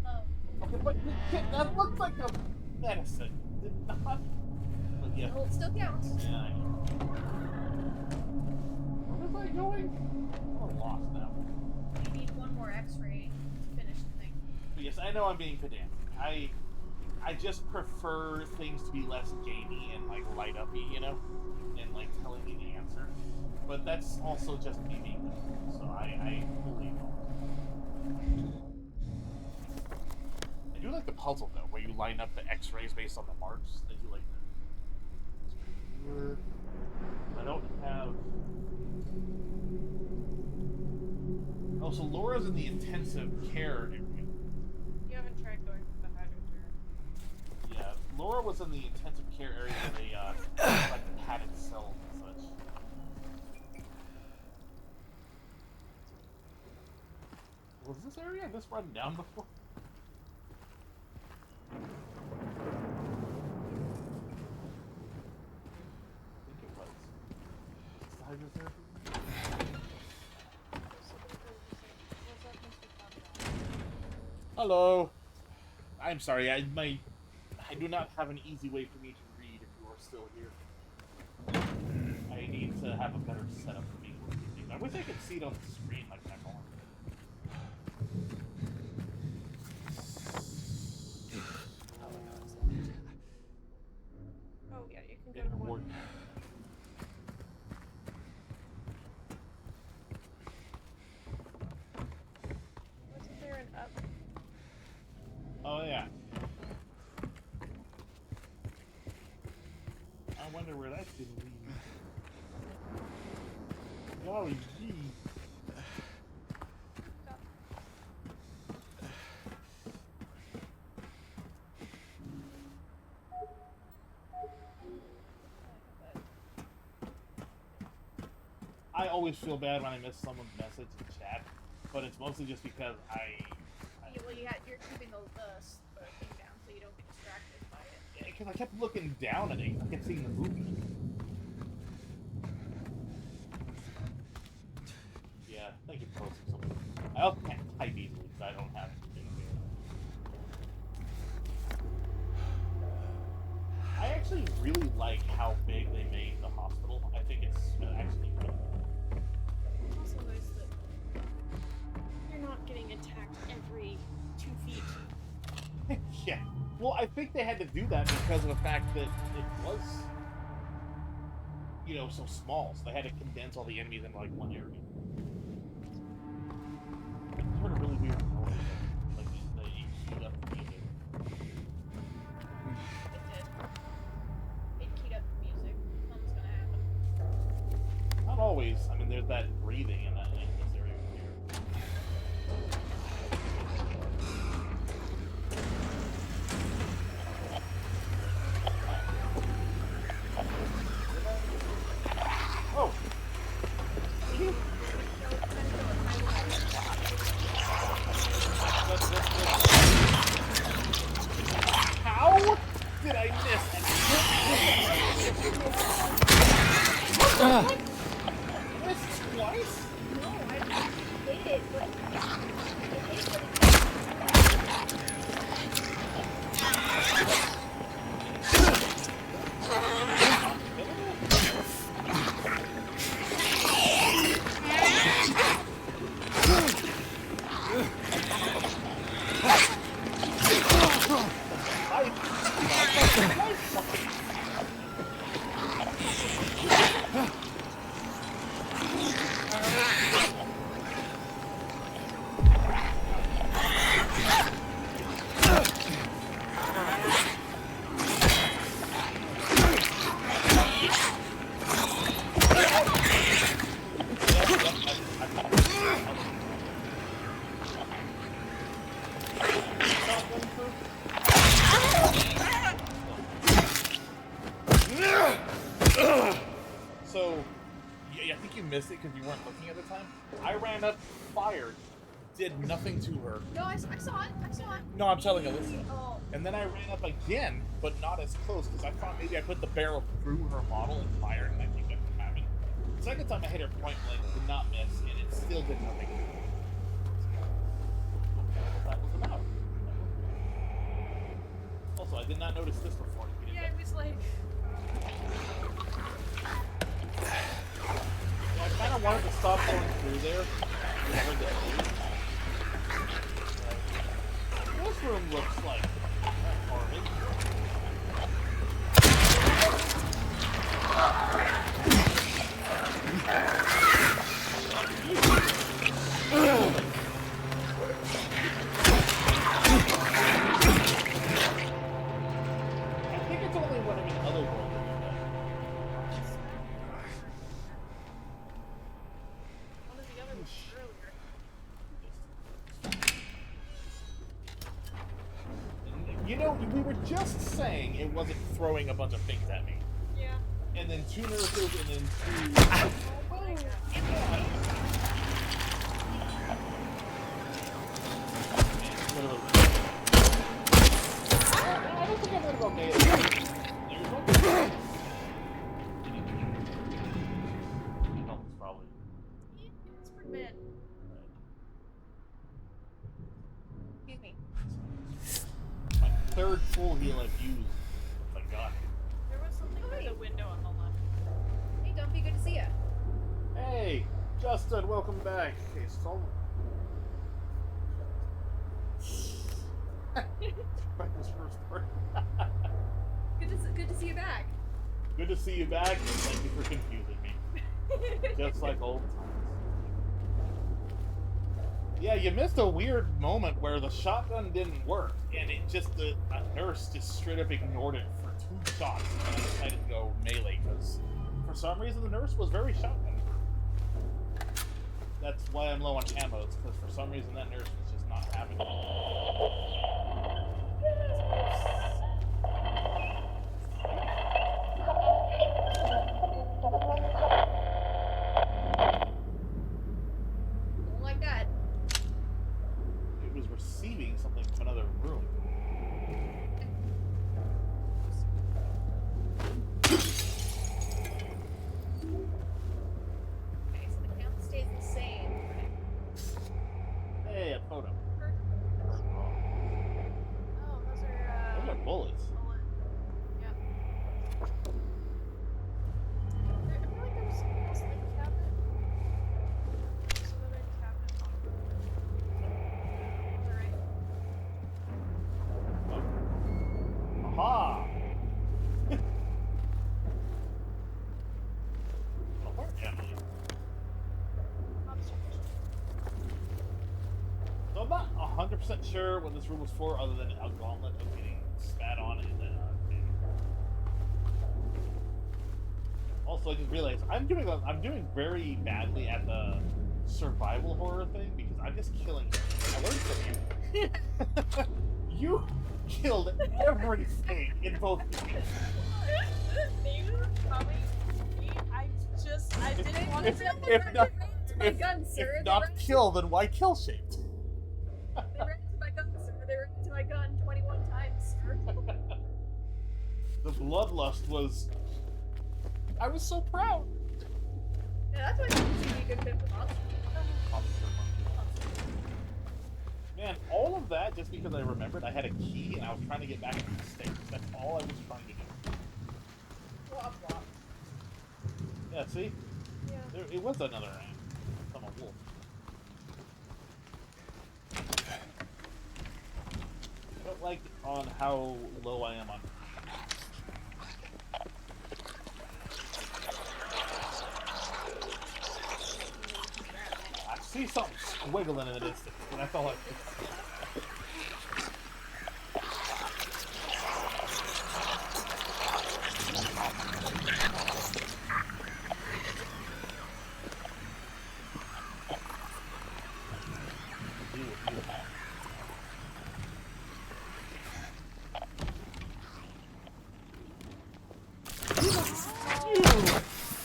Oh. Okay, but that looks like a medicine. Did not. But yeah. No, it still counts. Yeah, I know. Where was I going? I'm lost now. You need one more X-ray to finish the thing. But yes, I know I'm being pedantic. I just prefer things to be less gamey and like light uppy, you know, and like telling me the answer. But that's also just me being pedantic, so I fully know. I do like the puzzle though, where you line up the X-rays based on the marks. I do like that. I don't have. Oh, so Laura's in the intensive care area. You haven't tried going to the hydrotherapy. Yeah, Laura was in the intensive care area where they like padded cells and such. Was this area this run down before? I think it was. Is this the hydrotherapy? Hello. I'm sorry. I do not have an easy way for me to read if you are still here. I need to have a better setup for me working things. I wish I could see it on the screen like my mom. Oh yeah, you can go In to ward. one. Wasn't there an up? Oh yeah. I wonder where that's gonna lead. Golly gee. I always feel bad when I miss someone's message in chat, but it's mostly just because You're keeping the thing down so you don't get distracted by it. because I kept looking down at it. I kept seeing the movement. Yeah, thank you for posting something. I also can't type easily because I don't have anything. I actually really like how big they made the hospital. I think it's actually good. Also, there's the. You're not getting attacked every 2 feet. Yeah. Well, I think they had to do that because of the fact that it was, you know, so small. So they had to condense all the enemies into like one area. I heard a really weird noise, like you queued up the music. It did. It keyed up the music. Something's gonna happen. Not always. I mean, there's that breathing in this area here. Missed twice? No, I hit it, but So, yeah, I think you missed it because you weren't looking at the time. I ran up, fired, did nothing to her. no, I saw it. I saw it. No, I'm telling Alyssa. Oh. And then I ran up again, but not as close because I thought maybe I put the barrel through her model and fired, and I think that could happen. The second time I hit her point blank, did not miss, and it still did nothing. That was about. Also, I did not notice this before. Yeah, it was like. I kind of wanted to stop going through there. This room looks like garbage. I think it's only when I'm in other world that you know. One of the other ones earlier. You know, we were just saying it wasn't throwing a bunch of things at me. Yeah. And then 2 nurses and then 2... Oh my god. I don't think I'm gonna go melee. There's one. No, it's probably. It's pretty bad. Excuse me. My 3rd full heal I've used. Oh my god. There was something by the window on the left. Hey, Dumpy, good to see ya. Hey, Justin, welcome back. Okay, so. Back this first part. Good to see you back. Good to see you back, and thank you for confusing me. Just like old times. Yeah, you missed a weird moment where the shotgun didn't work, and it just a nurse just straight up ignored it for 2 shots, and I decided to go melee because for some reason the nurse was very shotgun. That's why I'm low on ammo, because for some reason that nurse was just not having it. Don't like that. It was receiving something from another room. Okay, so the count stays the same. Hey, a photo. Oh, those Those are bullets. bullet. Yeah. I feel like there was something else in the cabinet. There's another cabinet on the right. Aha! Oh, where am I? Observation. So I'm not 100% sure what this room was for, other than a gauntlet of getting spat on and then also, I just realized I'm doing very badly at the survival horror thing because I'm just killing. I learned from you. You killed everything in both games. They were coming to me. I didn't want to. If not kill, then why kill shaped? They ran into my gun, sir. They ran into my gun 21 times, sir. The bloodlust was. I was so proud. Yeah, that's why you should be a good fit for monster. Man, all of that just because I remembered I had a key and I was trying to get back to the stairs. That's all I was trying to do. Flop, flop. Yeah, see? Yeah. It was another ant. I'm a wolf. But like on how low I am on. I see something squiggling in the distance, and I felt like.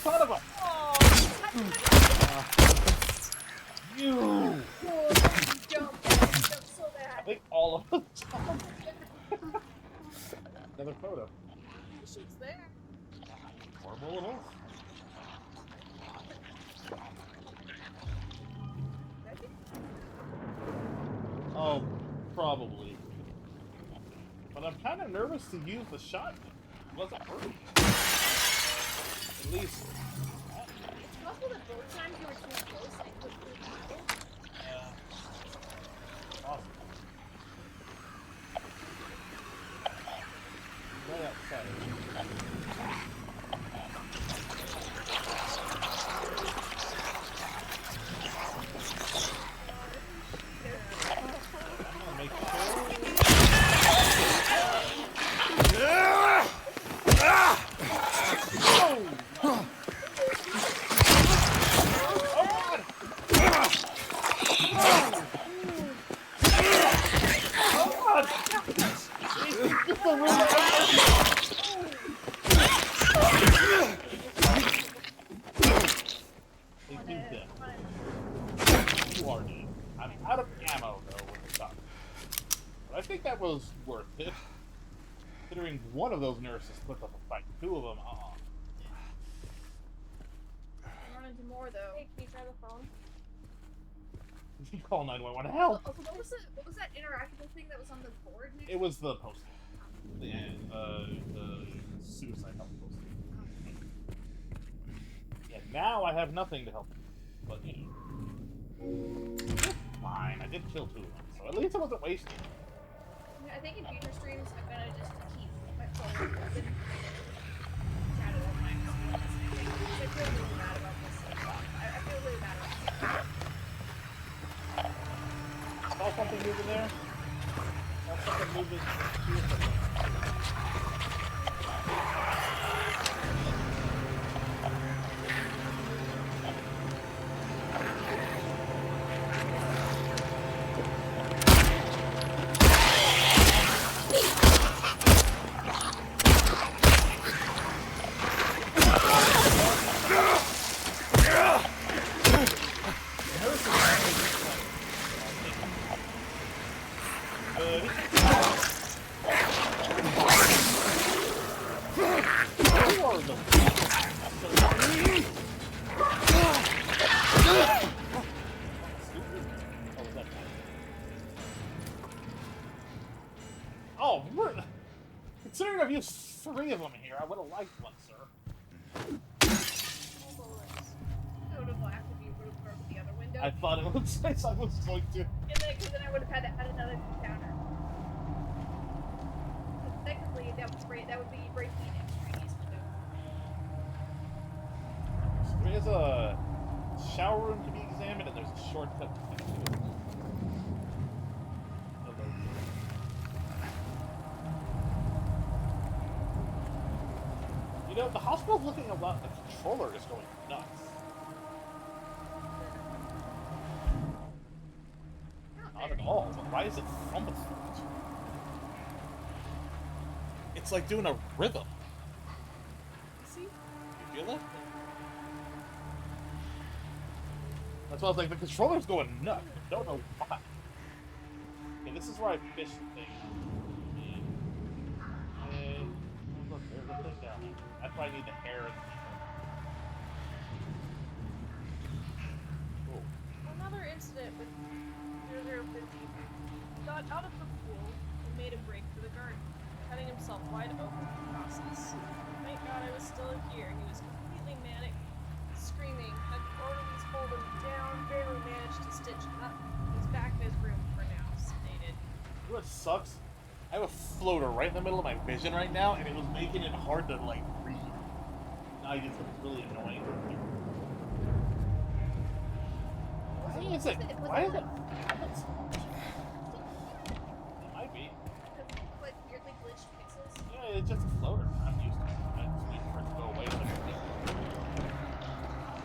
Son of a. You. Jump so I bad. think all of them. Another photo. She's there. More bullet holes. Oh, probably. But I'm kind of nervous to use the shotgun. It wasn't hurting. At least. It's possible that both times you were too close and it couldn't really happen. Yeah. Awesome. Right outside. I'm gonna make sure. You are dead. I'm out of ammo though with the shotgun. But I think that was worth it. Considering one of those nurses put up a fight. Two of them, Run into more though. Hey, can you try the phone? You call 911. Help! Also, what was that interactable thing that was on the board next? It was the poster. The suicide help poster. Yeah, now I have nothing to help you. But you know. It's fine. I did kill two of them, so at least I wasn't wasting. I think in future streams I'm gonna just keep my phone open. Chat it all the time. I feel really bad about this. I feel really bad about this. Saw something moving there. Saw something moving here. Oh, considering I've used 3 of them here, I would have liked one, sir. I would have laughed if you would have broken the other window. I thought it was nice. I was going to. Because then I would have had to add another counter. Technically, that would be breaking in extremis. There is a shower room to be examined, and there's a shortcut to it. You know, the hospital's looking a lot. The controller is going nuts. Not at all. But why is it thumping so much? It's like doing a rhythm. See? You feel it? That's why I was like, the controller's going nuts. I don't know why. Okay, this is where I fish the thing. And look, probably need the hair and the oh. Another incident with 0050. He got out of the pool and made a break for the garden, cutting himself wide open in the process. Thank God I was still here. He was completely manic, screaming, had the orderlies hold him down, barely managed to stitch him up. He's back in his room for now, sedated. You know what sucks? I have a floater right in the middle of my vision right now, and it was making it hard to like read. Now it gets really annoying. Why is it? Why is it? It might be. Like weirdly glitched pixels. Yeah, it's just a floater. I'm used to it. I just wait for it to go away.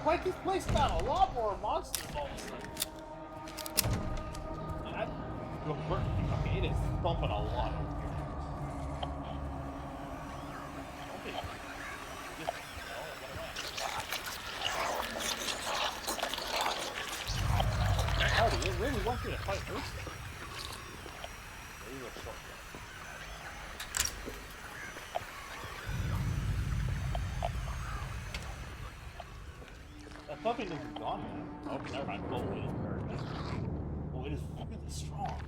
Like this place got a lot more monsters all of a sudden. Okay, it is thumping a lot over here. Okay. Howdy, it really wants me to fight first. There you go, short. That thumping is gone now. Oh, never mind. Go away. Oh, it is really strong.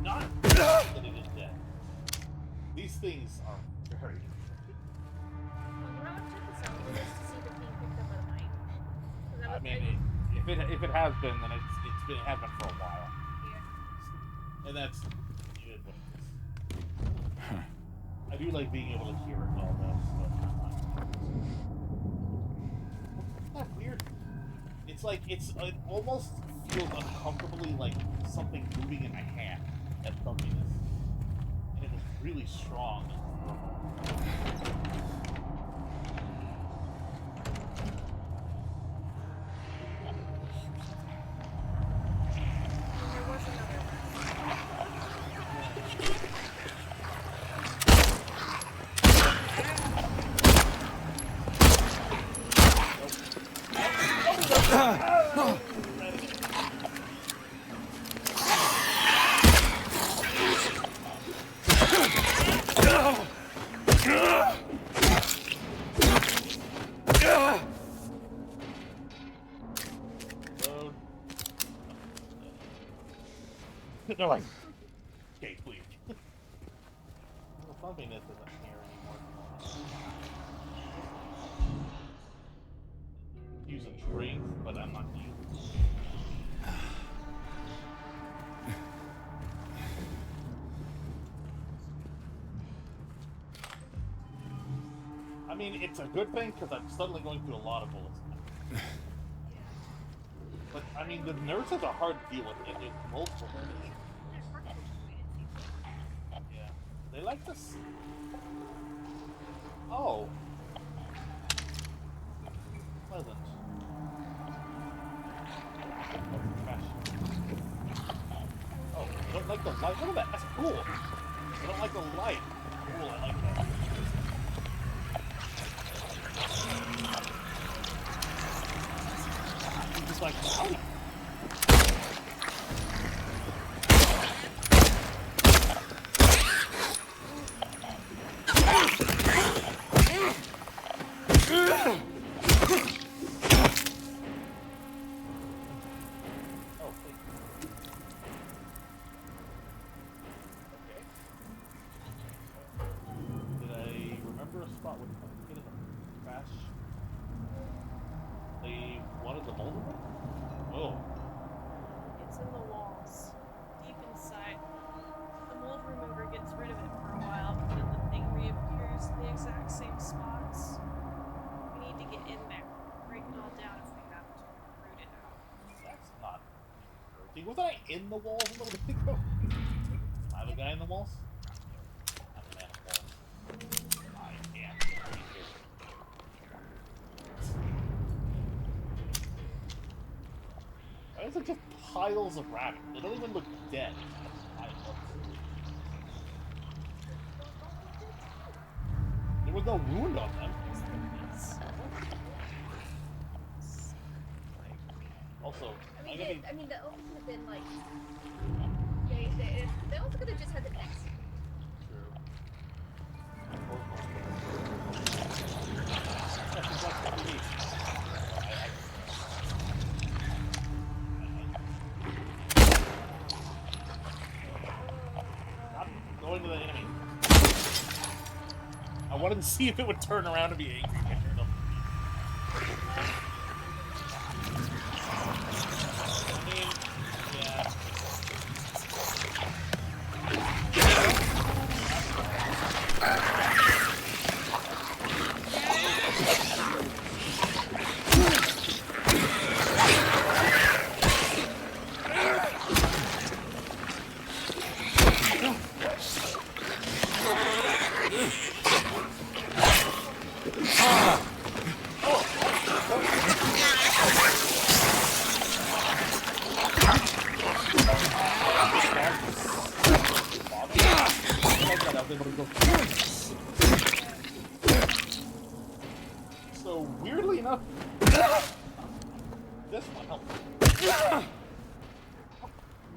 Not that it is dead. These things are very I mean, if it has been, then it has been for a while. Yeah. And that's it. I do like being able to hear it all though. Isn't that weird? It's like it almost feels uncomfortably like something moving in my hand. That thumpiness, and it was really strong. There was another. They're like, okay, please. The thumpiness isn't here anymore. Using strength, but I'm not using. I mean, it's a good thing because I'm suddenly going through a lot of bullets now. But, I mean, the nurses are hard to deal with. It's multiple nurses. Yeah. They like this. Oh. Pleasant. Oh, I don't like the light. Look at that. That's cool. I don't like the light. Cool, I like that. Just like, howdy. It's in the walls, deep inside. The mold remover gets rid of it for a while, but then the thing reappears in the exact same spots. We need to get in there, break it all down if we have to, root it out. That's not encouraging. Was I in the walls a little bit ago? Am I the guy in the walls? I'm the man in the walls. I am. Why is it just piles of rabbits? They don't even look dead. There was no wound on them. Also, I mean, the oaks could have been like. They also could have just had the necks. Not going to the enemy. I wanted to see if it would turn around and be angry. So weirdly enough, this one helped. I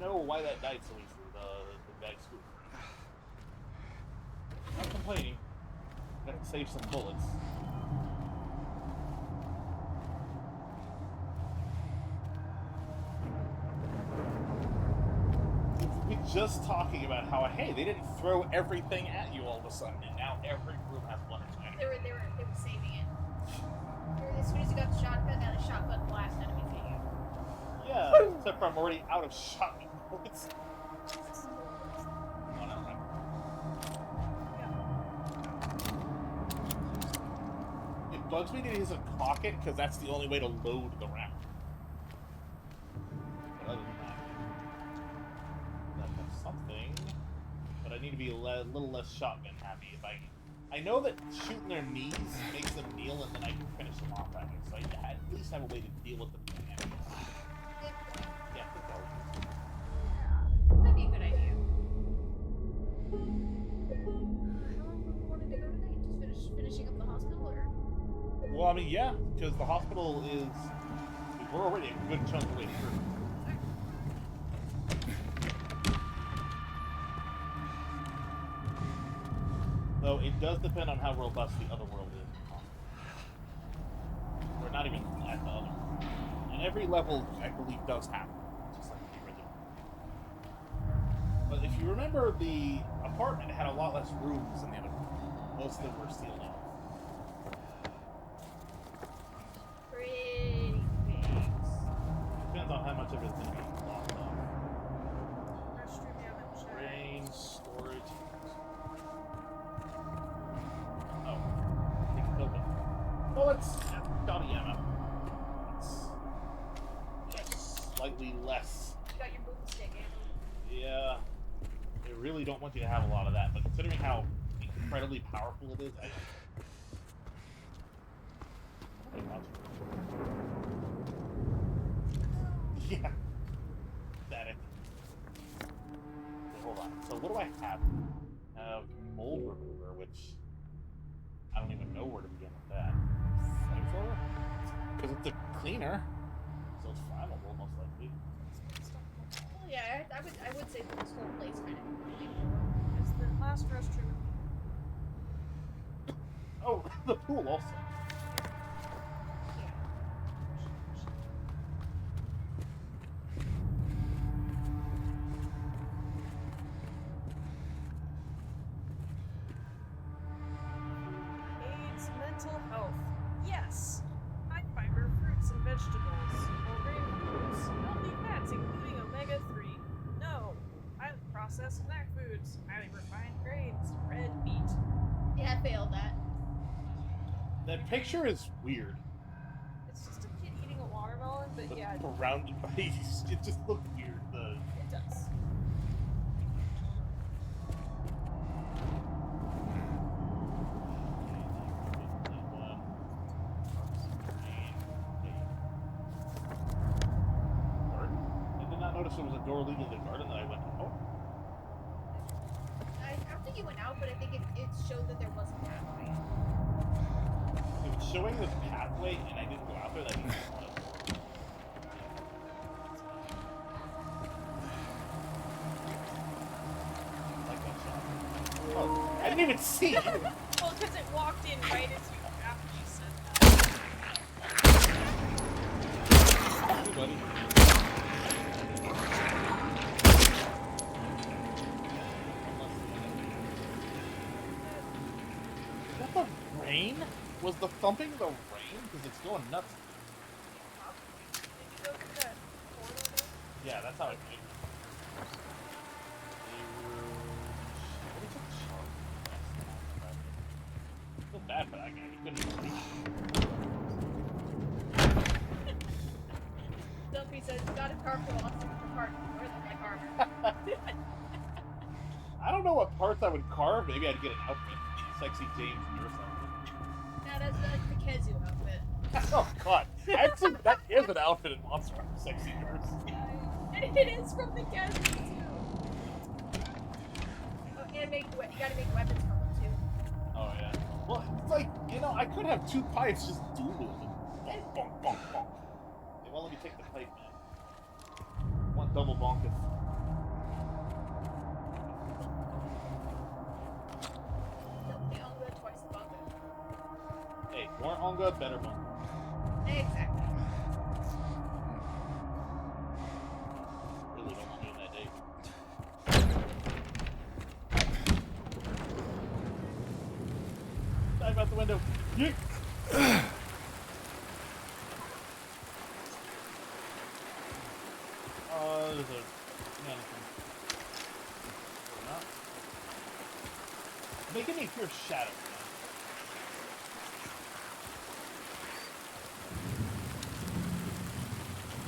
don't know why that died so easily. The bag scoop. Not complaining. Gotta save some bullets. We just talking about how hey, they didn't throw everything at you all of a sudden, and now every room has one or two enemies. They were saving it. As soon as you got the shotgun, now the shotgun blast enemies at you. Yeah, except for I'm already out of shotgun bullets. It bugs me that he doesn't cock it because that's the only way to load the round. But other than that, that's something. But I need to be a little less shotgun happy if I know that shooting their knees makes them kneel and then I can finish them off that way. So I at least have a way to deal with them. Yeah, I think that would That'd be a good idea. How long do we want to go tonight? Just finishing up the hospital, or? Well, I mean, yeah, because the hospital is. We're already a good chunk away through. Though it does depend on how robust the other world is. We're not even at the other. And every level, I believe, does happen, just like the original. But if you remember, the apartment had a lot less rooms than the other one. Most of them were sealed off. Pretty big. Depends on how much of it's going to be locked off. Restroom you haven't checked. Range, storage. Oh. I think it's open. Bullets! Dotty ammo. It's slightly less. You got your boomstick ammo. Yeah. They really don't want you to have a lot of that, but considering how incredibly powerful it is, I yeah. That it. Okay, hold on. So what do I have? I have mold remover, which I don't even know where to begin with that. Flamethrower? Because it's a cleaner. So it's flammable, most likely. Well, yeah, I would say this whole place kind of. It's the last restroom. Oh, the pool also. AIDS mental health. Yes. High fiber fruits and vegetables. Whole grain foods. Healthy fats including omega-3. No. Highly processed snack foods. Highly refined grains. Red meat. Yeah, I failed that. That picture is weird. It's just a kid eating a watermelon, but yeah, Surrounded by it just looked weird. it does. noticed there was a door leading to the garden that I went, oh. I don't think you went out, but I think it showed that there was a pathway. If it's showing this pathway and I didn't go out there, that means it's on a door. Like that shot. Oh, I didn't even see it. Well, because it walked in right as you after you said that. Hey, buddy. Is that the rain? Was the thumping the rain? Because it's going nuts. Did you go through that corridor there? Yeah, that's how I made it. I feel bad for that guy. He couldn't even reach. Dumpy says, got a car for lost in the park. Where the my car? I don't know what parts I would carve. Maybe I'd get an outfit. Sexy James or something. Nah, that's the Kezu outfit. Oh god. Actually, that is an outfit in Monster Hunter, Sexy Nurse. And it is from the Kezu, too. Oh, and you gotta make weapons from them, too. Oh yeah. Well, it's like, you know, I could have two pipes just dual wielding. Bonk, bonk, bonk, bonk. They won't let me take the pipe, man. One double bonkus. They only got twice the bunker. Hey, more Onga, better bunker. Exactly. Really don't want me in that day. Dive out the window. Yeet. There's a mannequin. Or not. Making me fear shadows, man.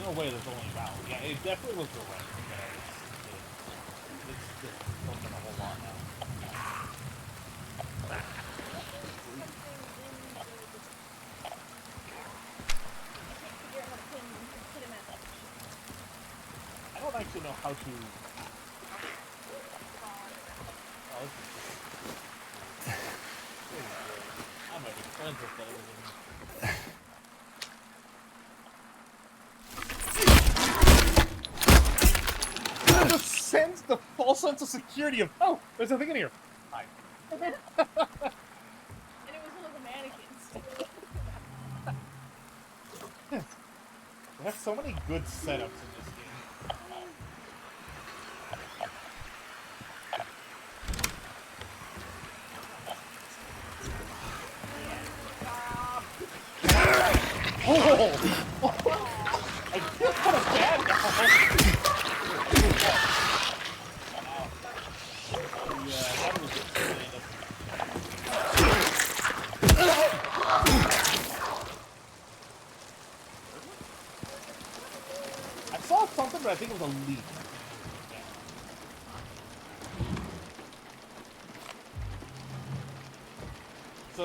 No way there's only about. Yeah, it definitely was the right. It's something a whole lot now. I don't actually know how to. Oh, this is just. I'm a friends with everything. Just sends the false sense of security of, oh, there's nothing in here. Hi. And it was one of the mannequins. They have so many good setups in this game. Oh! I feel kind of bad now. Yeah, that was just random. I saw something, but I think it was a leaf. So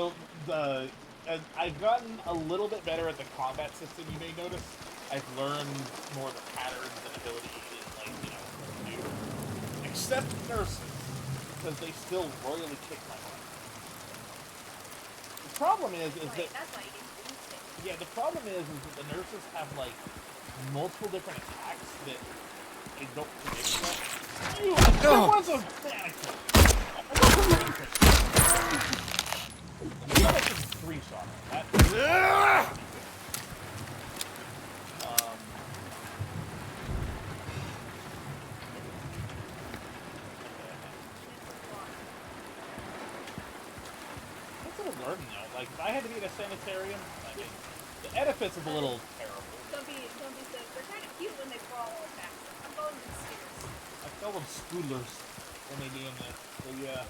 I've gotten a little bit better at the combat system. You may notice I've learned more of the patterns and abilities, like do. Except nurses, because they still royally kick my butt. The problem is Wait, that that's why you didn't use it. yeah, the problem is that the nurses have like multiple different attacks that they don't predict. There was a mannequin. Three shot. What's it learning though? Like, if I had to be in a sanitarium, I mean, the edifice is a little terrible. Don't be said. They're kind of cute when they crawl all fast. I'm going to the stairs. I call them scoodlers when they be in there. So yeah,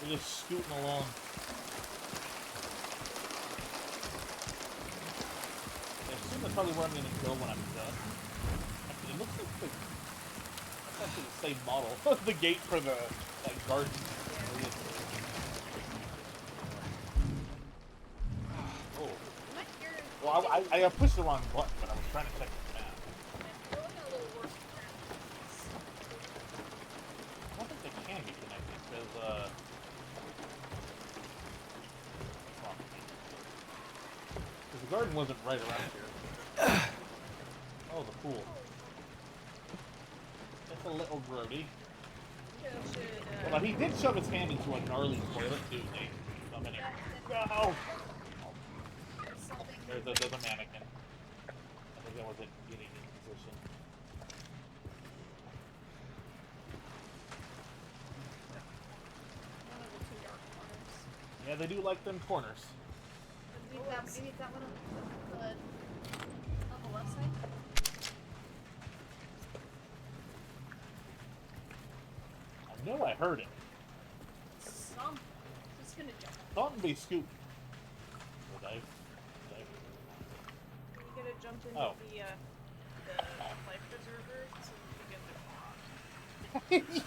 they're just scooting along. I assume that's probably where I'm gonna go when I'm done. Actually, it looks like that's actually the same model. The gate for the garden. Oh. Well, I pushed the wrong button, but I was trying to check the map. We're looking a little worse than The garden wasn't right around here. Oh, the pool. That's a little grody. Well, he did shove his hand into a gnarly toilet, too, Nate. Come in here. No! There's a mannequin. I think that was it getting in position. One of the 2 dark corners. Yeah, they do like them corners. Maybe it's that one on the left side. I know I heard it. Something. Just gonna jump. Something be scooped. Dive. You gotta jump into Oh. the life preserver so you can get the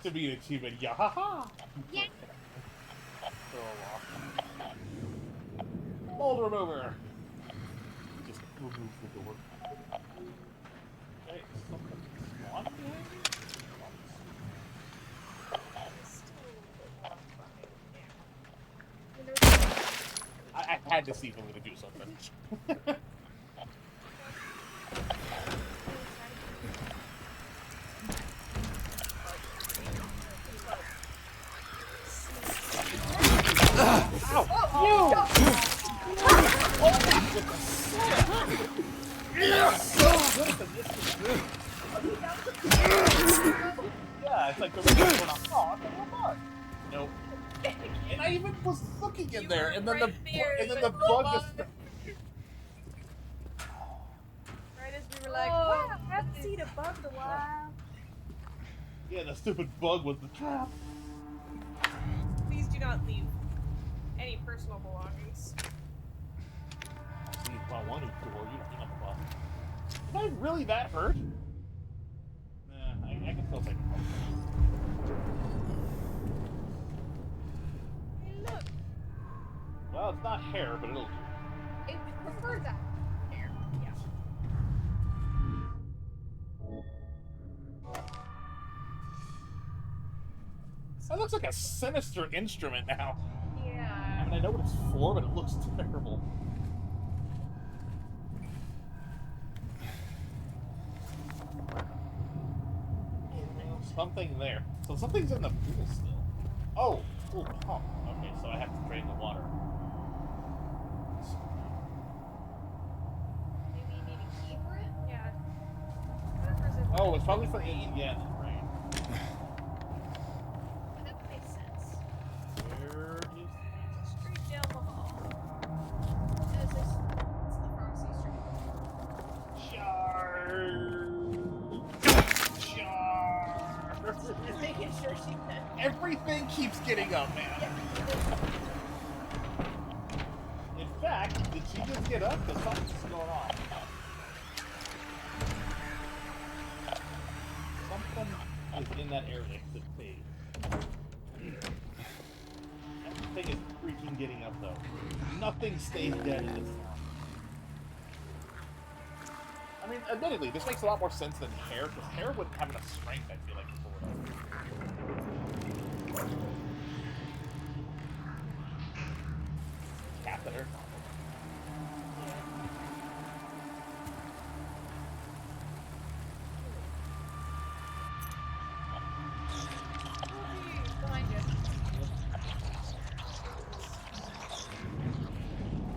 To be an achievement, yeah, ha ha! Yeah. Mold remover! Just remove the door. Okay, something spawned behind me? I had to see if I'm gonna do something. Yeah, it's like the going on. Oh, nope. And I even was looking in there, and then the bug just. Right as we were like, Oh, wow, I haven't seen a bug in a while. Yeah, the stupid bug was the trap. Please do not leave any personal belongings. See, if I wanted to, or you're not the boss. Am I really that hurt? Nah, I can still take it. Hey, look. Well, it's not hair, but it'll do. It prefers that. There. Yeah. That looks like a sinister instrument now. Yeah. I mean, I know what it's for, but it looks terrible. Something there. So something's in the pool still. Oh, pool pump. Okay, so I have to drain the water. Maybe you need a key for it? Yeah. Oh, it's probably for the right? That makes sense. Where is Straight down the hall. It's the pharmacy Just making sure she can. Everything keeps getting up, man. In fact, did she just get up? Because something's going on. Something is in that area that fades. Everything is freaking getting up, though. Nothing stays dead in this town. I mean, admittedly, this makes a lot more sense than hair, because hair wouldn't have enough strength, I feel like, to pull it up. Catheter. Behind you.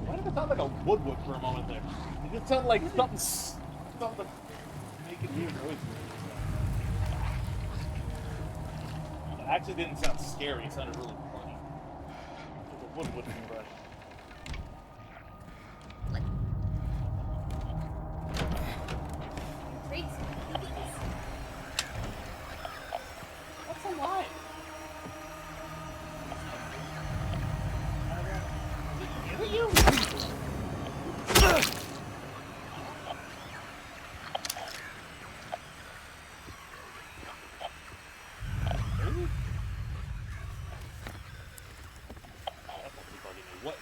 Why did it sound like a wood for a moment there? It just sounded like something making weird noises. It actually didn't sound scary, it sounded really funny. It was a wood brush. Trade some cookies. What's a lie? Is it you? What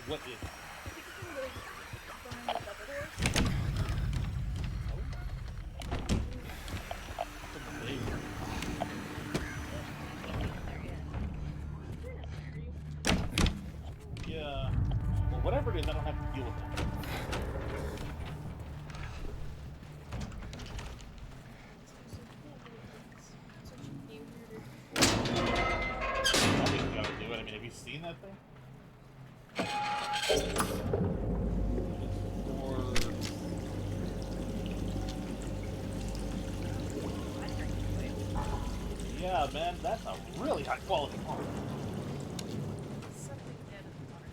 that thing? Yeah, man, that's a really high quality farm. Something dead in the water.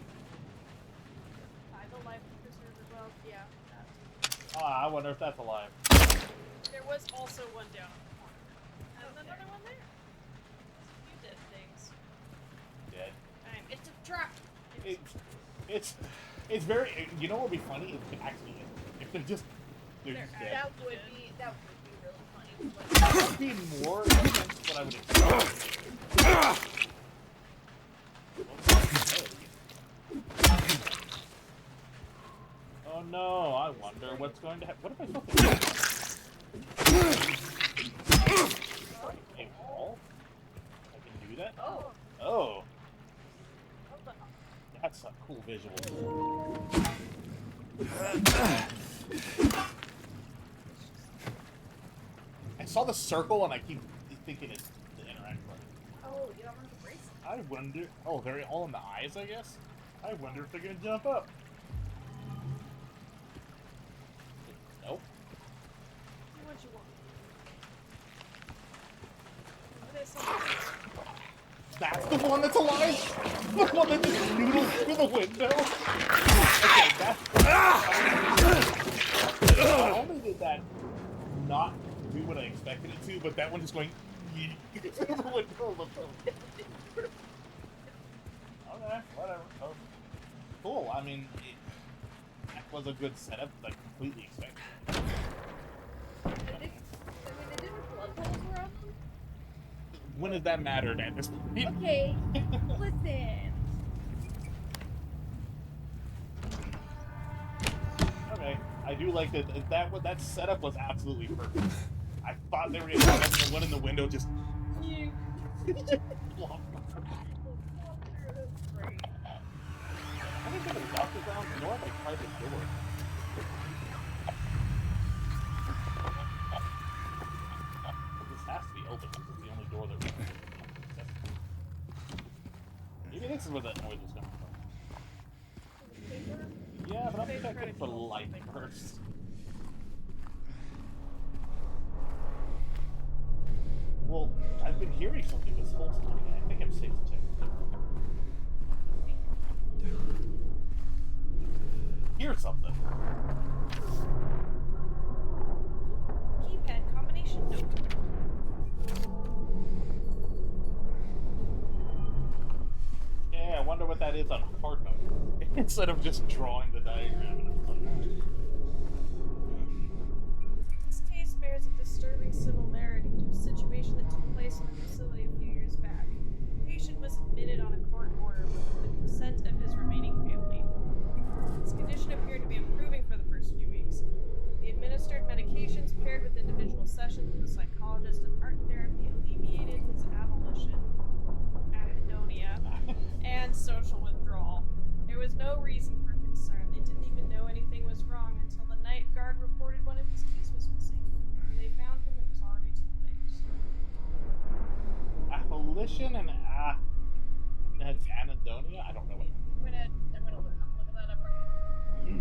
By the life preserver. Well, yeah. That. Ah, I wonder if that's alive. There was also one down in the corner. And another one there. You did things. Dead. It's a trap. It's very. You know what would be funny if actually if they're just dead. That would be really funny. That would be more intense than I would expect. Oh no! I wonder what's going to happen. What if I put a wall? I can do that. Oh. That's a cool visual. I saw the circle and I keep thinking it's the interact button. Oh, you don't want to brace it. I wonder. Oh, they're all in the eyes, I guess. I wonder if they're gonna jump up. Nope. What you want? That's the one that's alive? The one that just noodles through the window? Okay, that's... Not only did that not do what I expected it to, but that one just going... through the window. Okay, whatever. Oh, cool, I mean, that was a good setup that I completely expected. They didn't blood holes around them? When does that matter at this point? Okay, listen. Okay, I do like that setup was absolutely perfect. I thought they were gonna come up and the one in the window just. I think they have a doctor down. You know what? I tried the door. This has to be open because it's the only door that we can. Maybe this is where that noise is coming from. Yeah, but I'm checking for light first. Well, I've been hearing something this whole time. I think I'm safe to check. Hear something. Keypad combination note. Yeah, I wonder what that is on hard mode. Instead of just drawing the diagram. And it's like, This case bears a disturbing similarity to a situation that took place in the facility a few years back. The patient was admitted on a court order with the consent of his remaining family. His condition appeared to be improving for the first few weeks. The administered medications paired with individual sessions with a psychologist and art therapy alleviated his avolition, anhedonia, and social withdrawal. There was no reason for concern. They didn't even know anything was wrong until the night guard reported one of his keys was missing. When they found him, it was already too late. Abolition and anhedonia? I don't know what. I'm gonna look that up right now.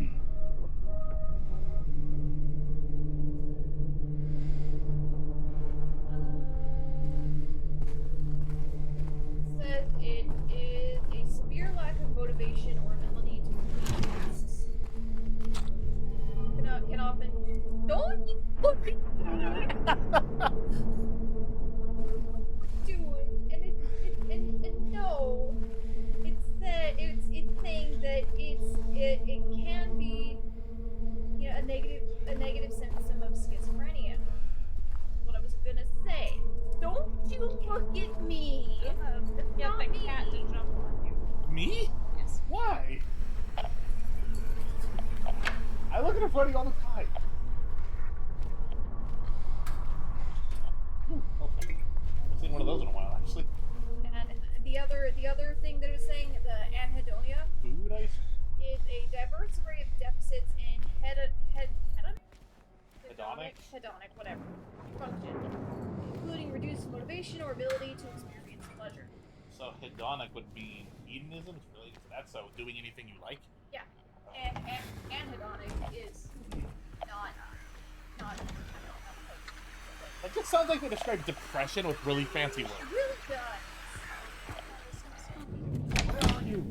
Says it is a severe lack of motivation or ability to complete tasks. Can often don't you fucking do it, and and no, it's that it's saying that it can be, you know, a negative symptom of schizophrenia. What I was gonna say. Don't you look at me. Get the cat to jump on you. Me? Yes. Why? I look at her funny all the time. Okay. I've seen one of those in a while, actually. And the other thing that it was saying, the anhedonia, Food ice? is a diverse array of deficits in hedonic, whatever, function, including reduced motivation or ability to experience pleasure. So hedonic would be hedonism. It's related to that. So doing anything you like. Yeah, and hedonic is not. That just sounds like they describe depression with really fancy words. It really does. Where are you?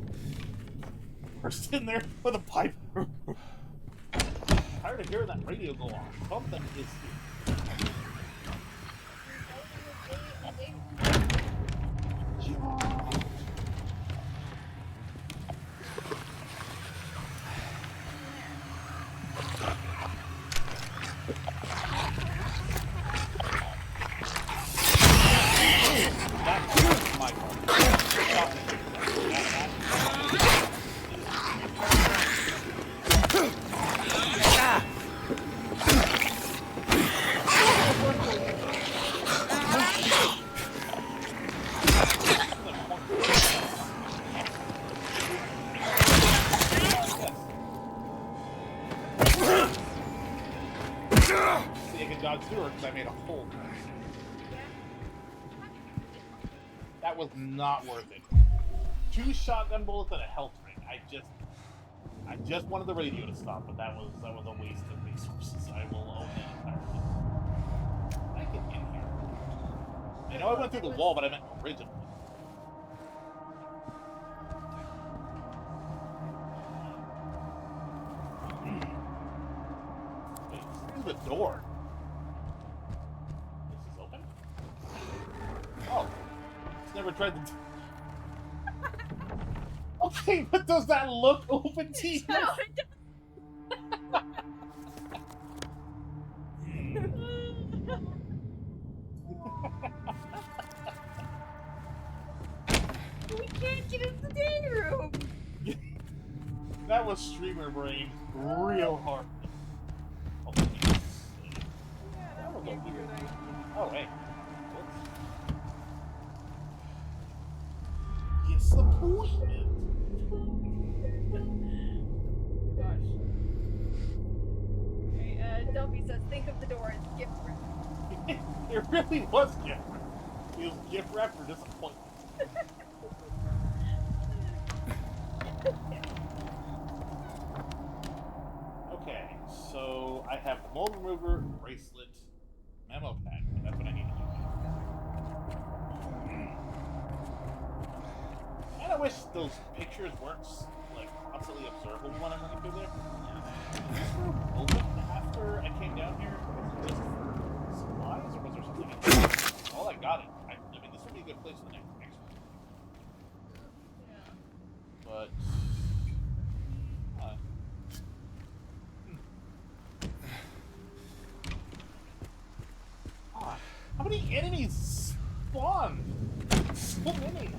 We're sitting there with a pipe. Tired of hearing that radio go off. Something is here. That's my See, I can dodge through her because I made a hole. That was not worth it. 2 shotgun bullets and a health ring. I just wanted the radio to stop, but that was a waste of resources. I will own that entirely. Can I get in here? I know I went through the wall, but I meant originally. Wait, through the door. This is open? Oh. It's never tried to... Okay, but does that look open to you? No, it we can't get into the day room. That was streamer brain real hard. Oh, that was a weird idea. Oh, hey. It's the poison. Gosh. Okay, Dumpy says, think of the door as gift wrap. It really was gift wrap. It was gift wrap for disappointment. Okay, so I have the mold remover, bracelet, memo pack. That's what I need to do. And I wish those pictures weren't like constantly observable when I'm running through there. Was this room open after I came down here? Was it just for supplies, or was there something else? Oh, I got it. I mean, this would be a good place for the next one. But how many enemies spawn? So many.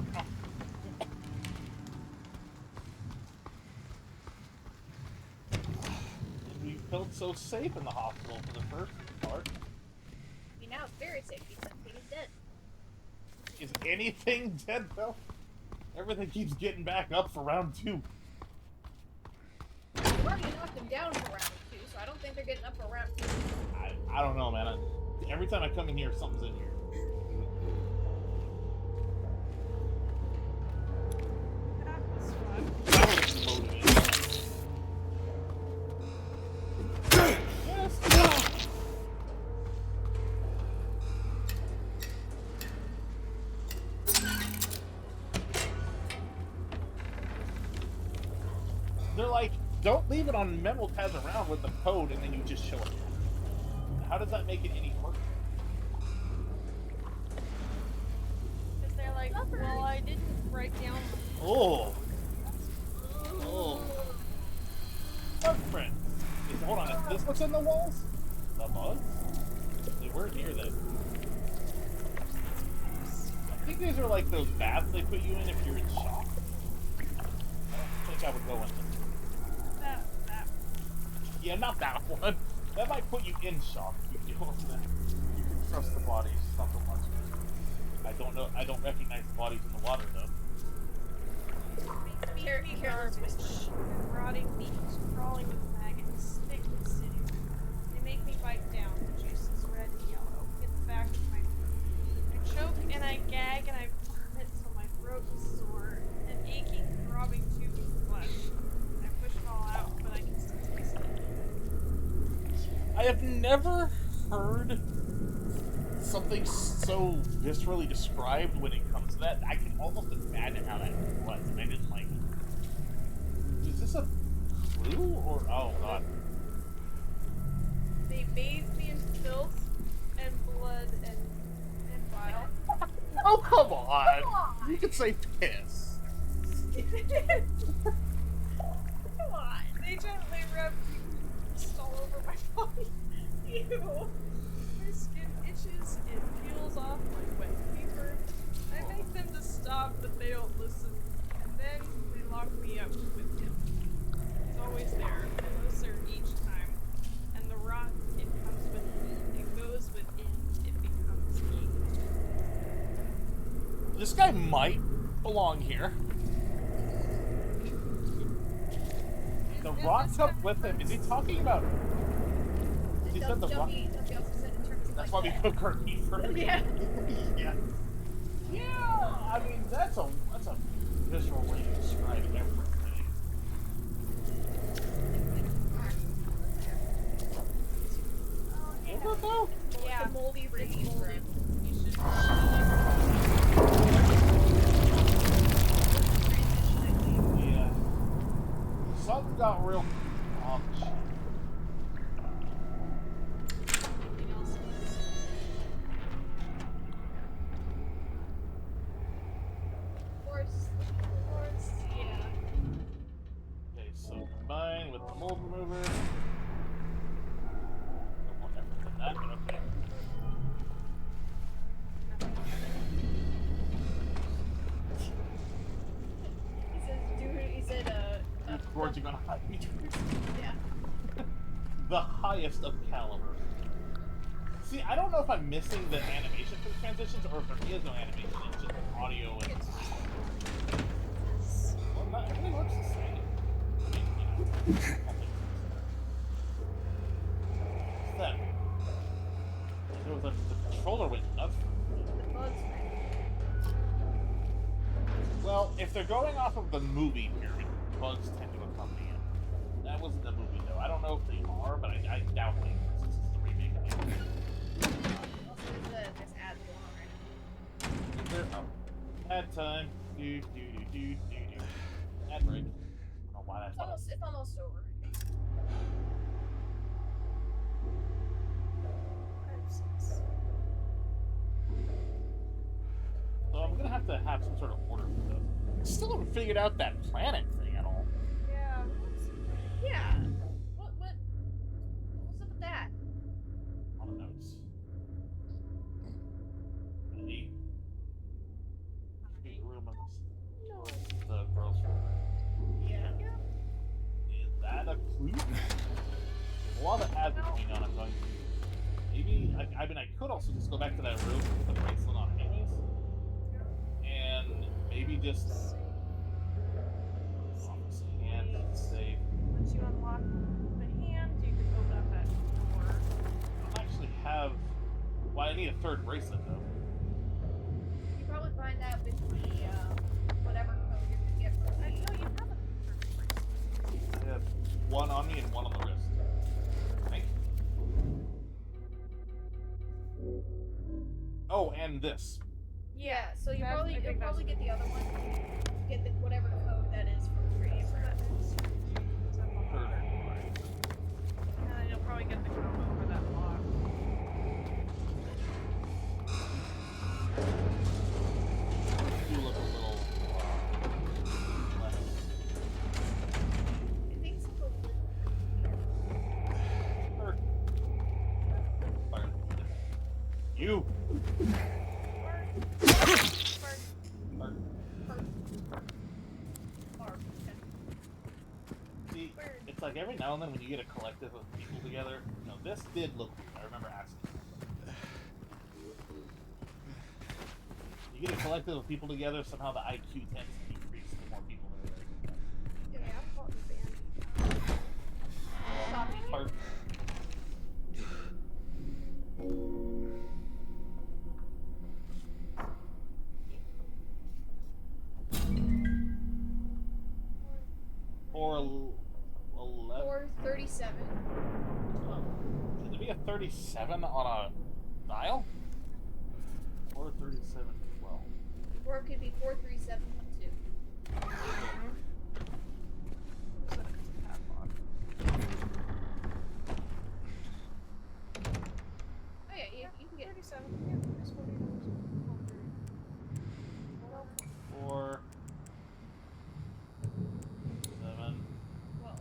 We felt so safe in the hospital for the first part. I mean, now it's very safe because everything is dead. Is anything dead though? Everything keeps getting back up for round 2. You already knocked them down for round 2, so I don't think they're getting up for round 2. I don't know, man. Every time I come in here, something's in here. That was fun. That was motivating. Yes, no. They're like, don't leave it on memo pads around with the code and then you just show it. How does that make it any worse? Because they're like, well, I didn't write down. Oh. Oh. Footprints. Hold on, is this what's in the walls? The bugs? They were near them. I think these are like those baths they put you in if you're in shock. I don't think I would go in them. That. Yeah, not that one. That might put you in shock if you go in there. You can trust the bodies, not so much. I don't know. I don't recognize the bodies in the water though. Garbage. Rotting meat, crawling with maggots, thick and sitting. They make me bite down. The juice is red and yellow. Hit the back of my throat. I choke and I gag and I vomit till my throat have never heard something so viscerally described when it comes to that. I can almost imagine how that was, and I didn't like it. Is this a clue or oh god? They bathed me in filth and blood and bile. Oh come on! You could say piss. Come on. They gently rubbed just all over my body. Ew. My skin itches, it peels off like wet paper. I make them to stop, but they don't listen. And then they lock me up with him. He's always there. Closer each time. And the rot, it comes with me. It goes within. It becomes me. This guy might belong here. The rot's up with him. Is he talking about? He said the rot. That's why we cook our meat first. Yeah. Yeah. Yeah. I mean, that's a visceral way to describe everything. Is it though? Yeah. It's a moldy raging fruit. You should. Yeah. Something got real. Oh, shit. Okay, so combine with the mold remover. No more effort than that, but okay. He said, Gorging on a high meter. yeah. The highest of caliber. See, I don't know if I'm missing the animation for the transitions or if there is no animation, it's just audio and... Well, not everything looks the same. I mean, you know, what's that? There was the controller went nuts. Well, if they're going off of the movie period, bugs tend to accompany it. That wasn't the movie, though. I don't know if they are, but I doubt they are, since it's the remake of it. Also, there's this ad going on right now. Is there? Oh. Ad time. Ad break. I don't know why that's It's almost over. So I'm gonna have to have some sort of order for this. Still haven't figured out that planet thing at all. Yeah. Yeah. What's up with that? On the notes. Maybe. Room on the girls' room. Yeah. Is that a clue? While the ads are going on, I'm going to maybe. I mean, I could also just go back to that room with the bracelet on enemies, and maybe just hand save. Once you unlock the hand, you can open up that door. I don't actually have. Well, I need a third bracelet though. You probably find that with the whatever code you're gonna get from I know you have a third bracelet. I have one on me and one on the wrist. Thank you. Oh, and this. Yeah, so you That's- probably I think you'll probably that's- get the other one. Get the whatever code that is from the radio Third. And then you'll probably get the combo for that lock. You look a little less. I think it's a little Third. Fire. You. See, it's like every now and then when you get a collective of people together, you know, this did look weird. I remember asking. You get a collective of people together, somehow the IQ tends to decrease the more people that are there. Yeah, I'm caught in band. Stop it. Part. Or 11. 437. Oh, should it be 437 on a dial? 43712. Or it could be 43712. Oh yeah, you can get 37. Yeah, there's 40 dollars. 4 7. well.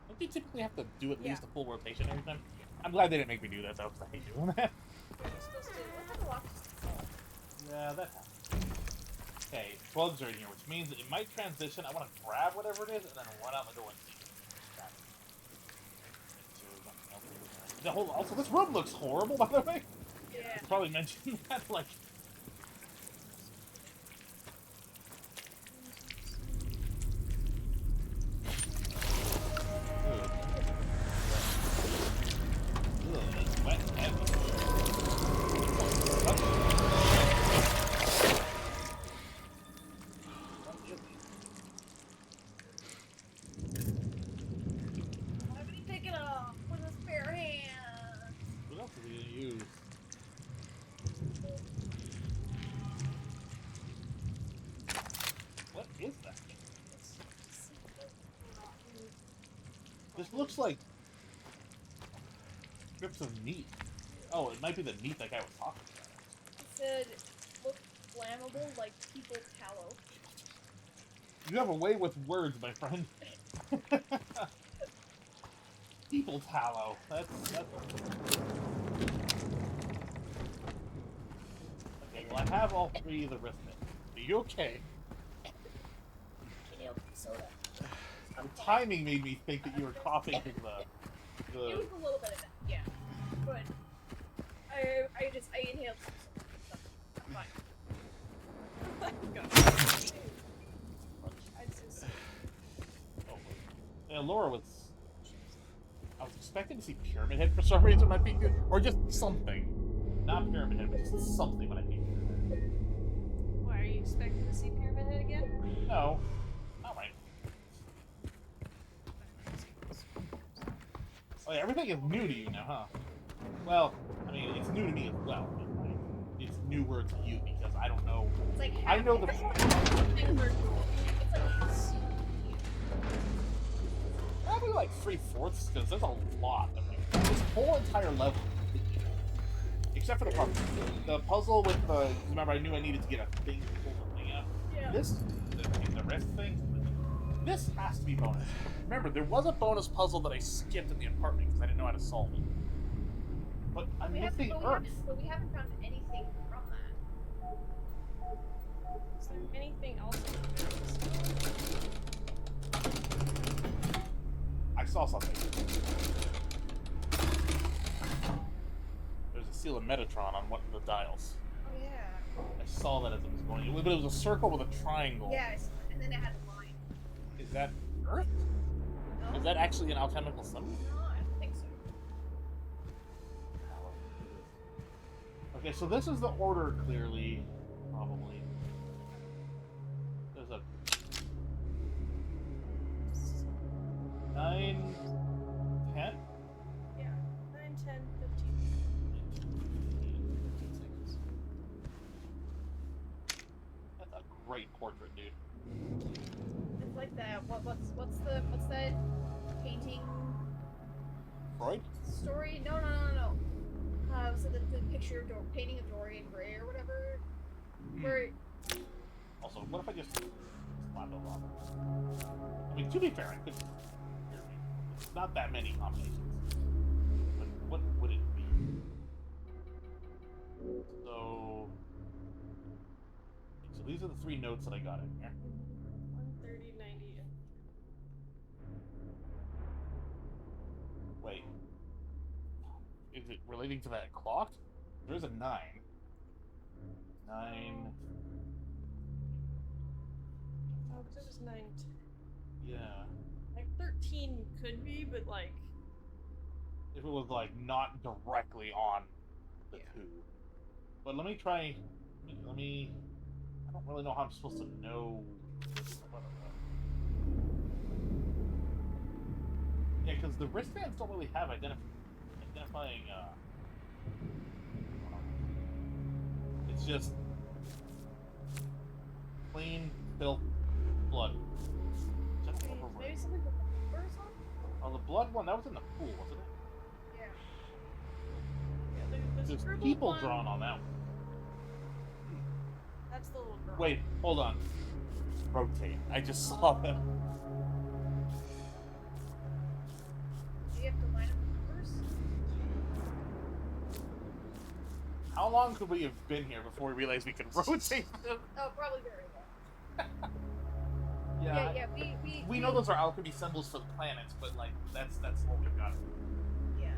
Don't you typically have to do at Yeah. least a full rotation every time? I'm glad they didn't make me do that, though, because I hate doing that. You're supposed to. Let's have a walk. Yeah, that happens. Okay, bugs are in here, which means it might transition. I want to grab whatever it is and then run out the door and see it. The whole, also, this room looks horrible, by the way. Yeah. Probably mentioned that, like. Ugh, it's wet and heavy. Why would he pick it up with his bare hand? What else are we gonna use? What is that? This looks like strips of meat. Oh, it might be the meat that guy was talking about. It said, look flammable like people tallow. You have a way with words, my friend. People tallow. That's. Okay, well, I have all three of the wrist mitts. Are you okay? Soda. The timing made me think that you were coughing in the. It was a little bit of that, yeah. But I inhaled some soda. So I'm fine. I'd just Oh, yeah, Laura was. I was expecting to see Pyramid Head for some reason when I peeked it, or just something. Not Pyramid Head, but just something when I peeked it. Why are you expecting to see Pyramid Head again? No. Alright. Oh yeah, everything is new to you now, huh? Well, I mean, it's new to me as well, but like, it's newer to you because I don't know. It's like I know the. things are cool. It's like Probably like 3/4, because there's a lot of it. This whole entire level. Except for the puzzle. The puzzle with the. Remember, I knew I needed to get a thing to pull the thing out. yeah. This. The rest thing. This has to be bonus. Remember, there was a bonus puzzle that I skipped in the apartment because I didn't know how to solve it. But I'm missing Earth. But we haven't found anything from that. Is there anything else in I saw something. There's a seal of Metatron on one of the dials. Oh yeah. I saw that as it was going. But it was a circle with a triangle. Yes, and then it had a line. Is that Earth? No? Is that actually an alchemical symbol? No, I don't think so. Okay, so this is the order clearly, probably. There's a 9, 10? Yeah. 9, 10, 15. That's a great portrait, dude. It's like that. What's that painting Freud? story? No. So the picture of painting of Dorian Gray or whatever. Where Also, what if I just slap it on? I mean, to be fair, I could. It's not that many combinations. But what would it be? So these are the 3 notes that I got in here. 130, 90, and Wait. Is it relating to that clock? There's a 9. 9. oh, because it was 9, 10. Yeah. Like 13 could be, but like If it was like not directly on the 2. But let me try. Let me. I don't really know how I'm supposed to know. Yeah, because the wristbands don't really have identifying. It's just plain filth blood. Just Maybe overweight. something with the numbers on? Oh, the blood one that was in the pool, wasn't it? Yeah. Yeah, there's There's scribbled people one. drawn on that one. That's the little girl. Wait, hold on. Rotate. I just saw them. Do you have to line up the numbers? How long could we have been here before we realized we could rotate them? Oh, probably very well. Yeah. We know those are alchemy symbols for the planets, but like that's what we've got. Yeah.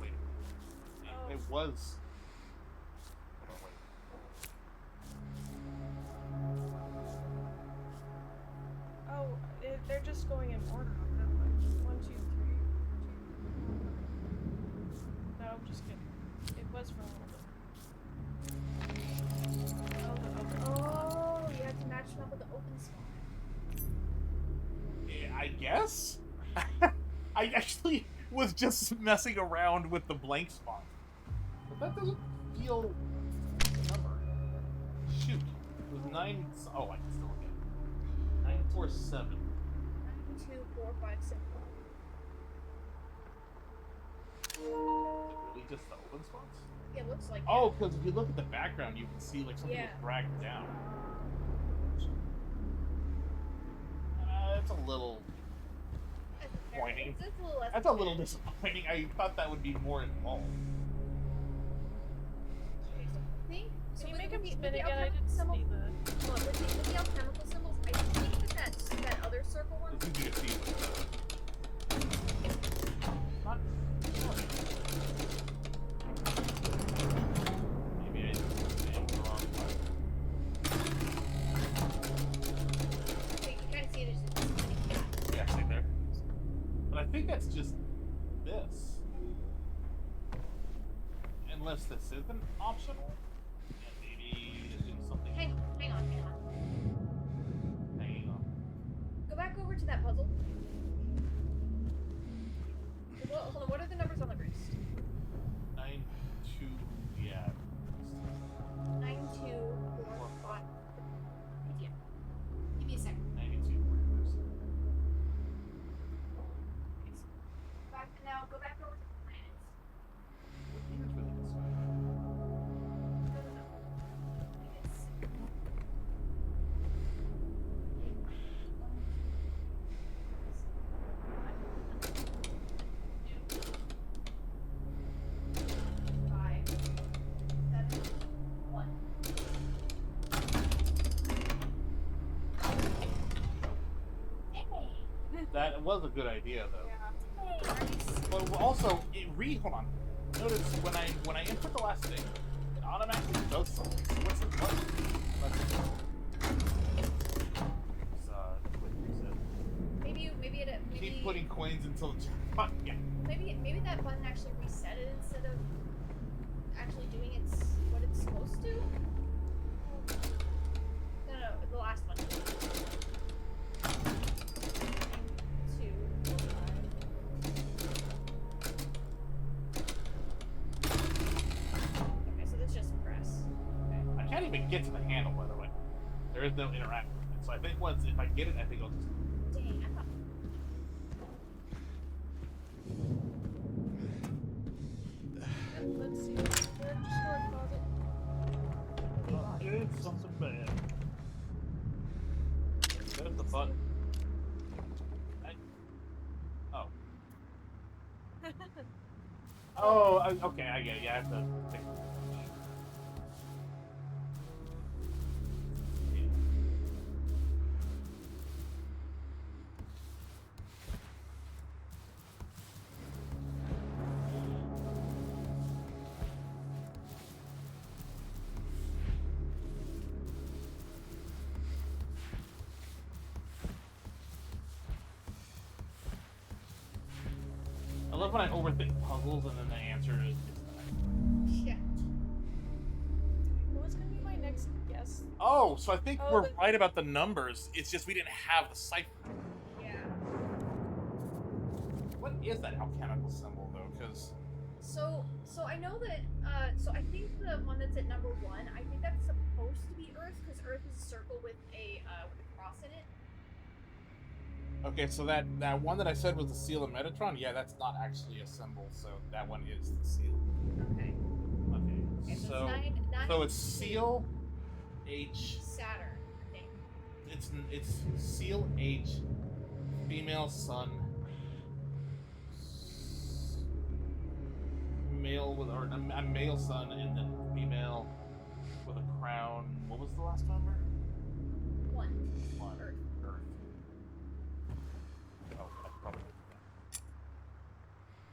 Wait. Oh. It was. Oh, wait. Oh, they're just going in order on that one. 1, 2, 3. No, I'm just kidding. It was for a little bit. Oh, you have to match them up with the open spot. Yeah, I guess. I actually was just messing around with the blank spot, but that doesn't feel the number. Shoot, it was 9. Oh, I can still get it. 947. 9, 2, 4, 5, 6. Is it really just the open spots? It looks like. Oh, because if you look at the background, you can see like something was Yeah. dragged down. It's a little. Disappointing. It's a little less. That's a little disappointing. I thought that would be more involved. Think? Can you with- make with him the- spin with the again? I alchemical didn't symbol- see the... Well, with the alchemical symbols, I think that other circle one. It's easy to see. Not. Maybe I did the wrong part. You can kind of see it as just Yeah, right there. But I think that's just this. Unless this isn't optional. And maybe there's something. Hang on. Hanging on. Go back over to that puzzle. Well, hold on. What are the numbers on the wrist? 9, 2, yeah. 9, 2, 4, 5. Yeah. Give me a second. 92. Back now. Go back over to the planets. Here's really this way. No. It's five, 7, 1. That was a good idea, though. Yeah. But also, hold on. Notice when I input the last thing, it automatically does something. So what's it button? Quick reset. Maybe Keep putting coins until the jackpot. Yeah. maybe that button actually reset it instead of actually doing what it's supposed to. No, the last one. 2, 4, 5. Okay, so that's just press. Okay. I can't even get to the handle, by the way. There is no interaction with it. So I think if I get it, I think I'll just. Dang, I thought. Let's see. Storage closet. It's something bad. There's the button. Oh. Okay, I get it. Yeah, I have to fix it. I love when I overthink puzzles and then the answer is Yeah. What's gonna be my next guess? oh, so I think Oh, we're the- right about the numbers. It's just we didn't have the cipher. Yeah. is that alchemical symbol though? Because So I know that. So I think the one that's at number 1, I think that's supposed to be Earth, because Earth is a circle with a cross in it. okay, so that one that I said was the seal of Metatron. Yeah, that's not actually a symbol. So that one is the seal. Okay. Okay. Okay, so So it's 9 so it's seal H. Saturn, I think. It's seal H, female sun, male with or a male sun, and then female with a crown. What was the last number? 1. Earth. Oh, that's probably that.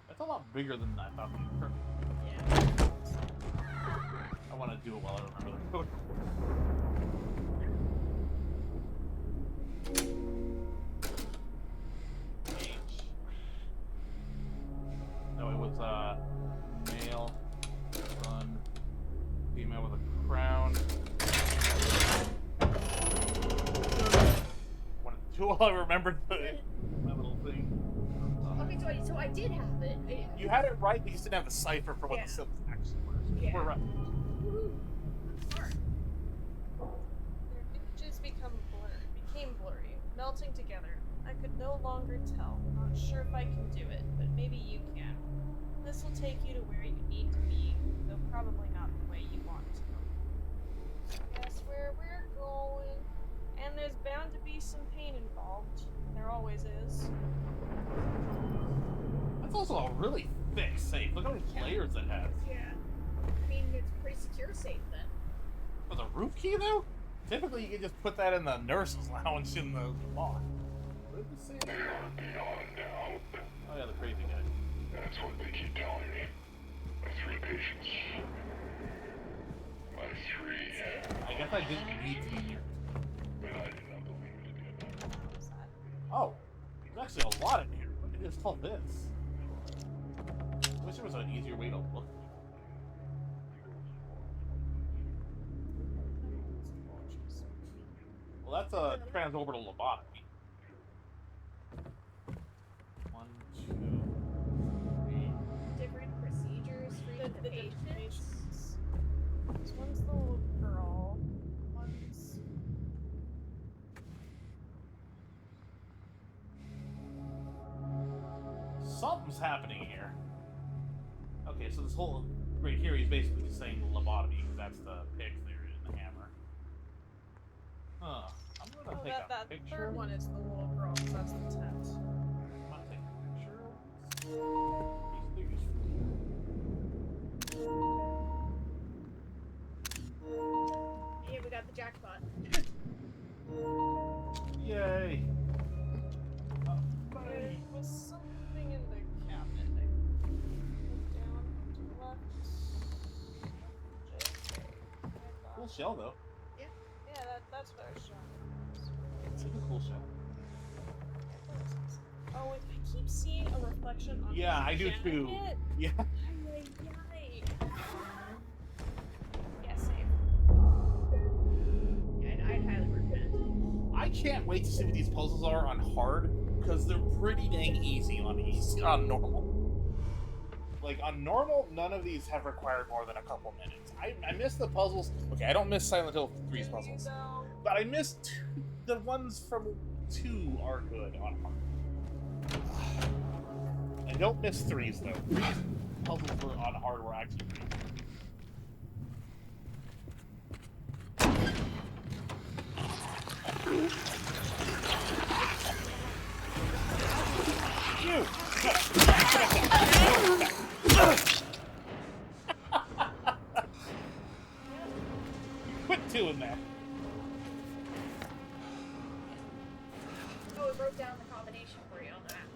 That's a lot bigger than I thought. Yeah. I want to do it while I remember the code. H. No, it was male, sun, female with a crown. Wanted to do while I remembered my little thing. Okay, so I did have it. You had it right, but you didn't have the cipher for what Yeah. the symbols actually were. Yeah. We're right. Woohoo! I'm smart. Their images became blurry, melting together. I could no longer tell. Not sure if I can do it, but maybe you can. This will take you to where you need to be, though probably not the way you want to. Guess where we're going. And there's bound to be some pain involved. There always is. That's also a really thick safe. Look how many layers it has. Yeah. I mean, it's pretty secure safe then. With a roof key, though? Typically, you can just put that in the nurse's lounge in the lock. What did it say? They are beyond help. Oh, yeah, the crazy guy. That's what they keep telling me. My 3 patients. My 3. I guess I didn't need to hear. But I did not believe it again. What's that? Oh, there's actually a lot in here. Look at this called this. Wish there was an easier way to look. Well, that's a transorbital lobotomy. 1, 2, 3. Different procedures for the different patients. patients. This one's the little girl. One's Something's happening here. Okay, so this whole right here, he's basically just saying lobotomy because that's the pig there in the hammer. Huh. I'm gonna take a that picture. third one is the little girl, 'cause that's the tent. I'm gonna take a picture. Yeah, we got the jackpot. Yay! There was something in the cabinet. I looked down to the left. JK. Cool shell though. Yeah, that's what I was showing. It's a cool shell. Oh, I keep seeing a reflection on Yeah, my I do too. jacket. Yeah. Ay. Yeah, same. Yeah, I'd highly recommend. I can't wait to see what these puzzles are on hard because they're pretty dang easy on normal. Like on normal, none of these have required more than a couple minutes. I miss the puzzles. Okay, I don't miss Silent Hill 3's puzzles, but I miss the ones from 2 are good on hard. I don't miss 3's though. 3's puzzles were on hard were actually pretty good. You! Quit doing that. Oh, it wrote down the combination for you on the map.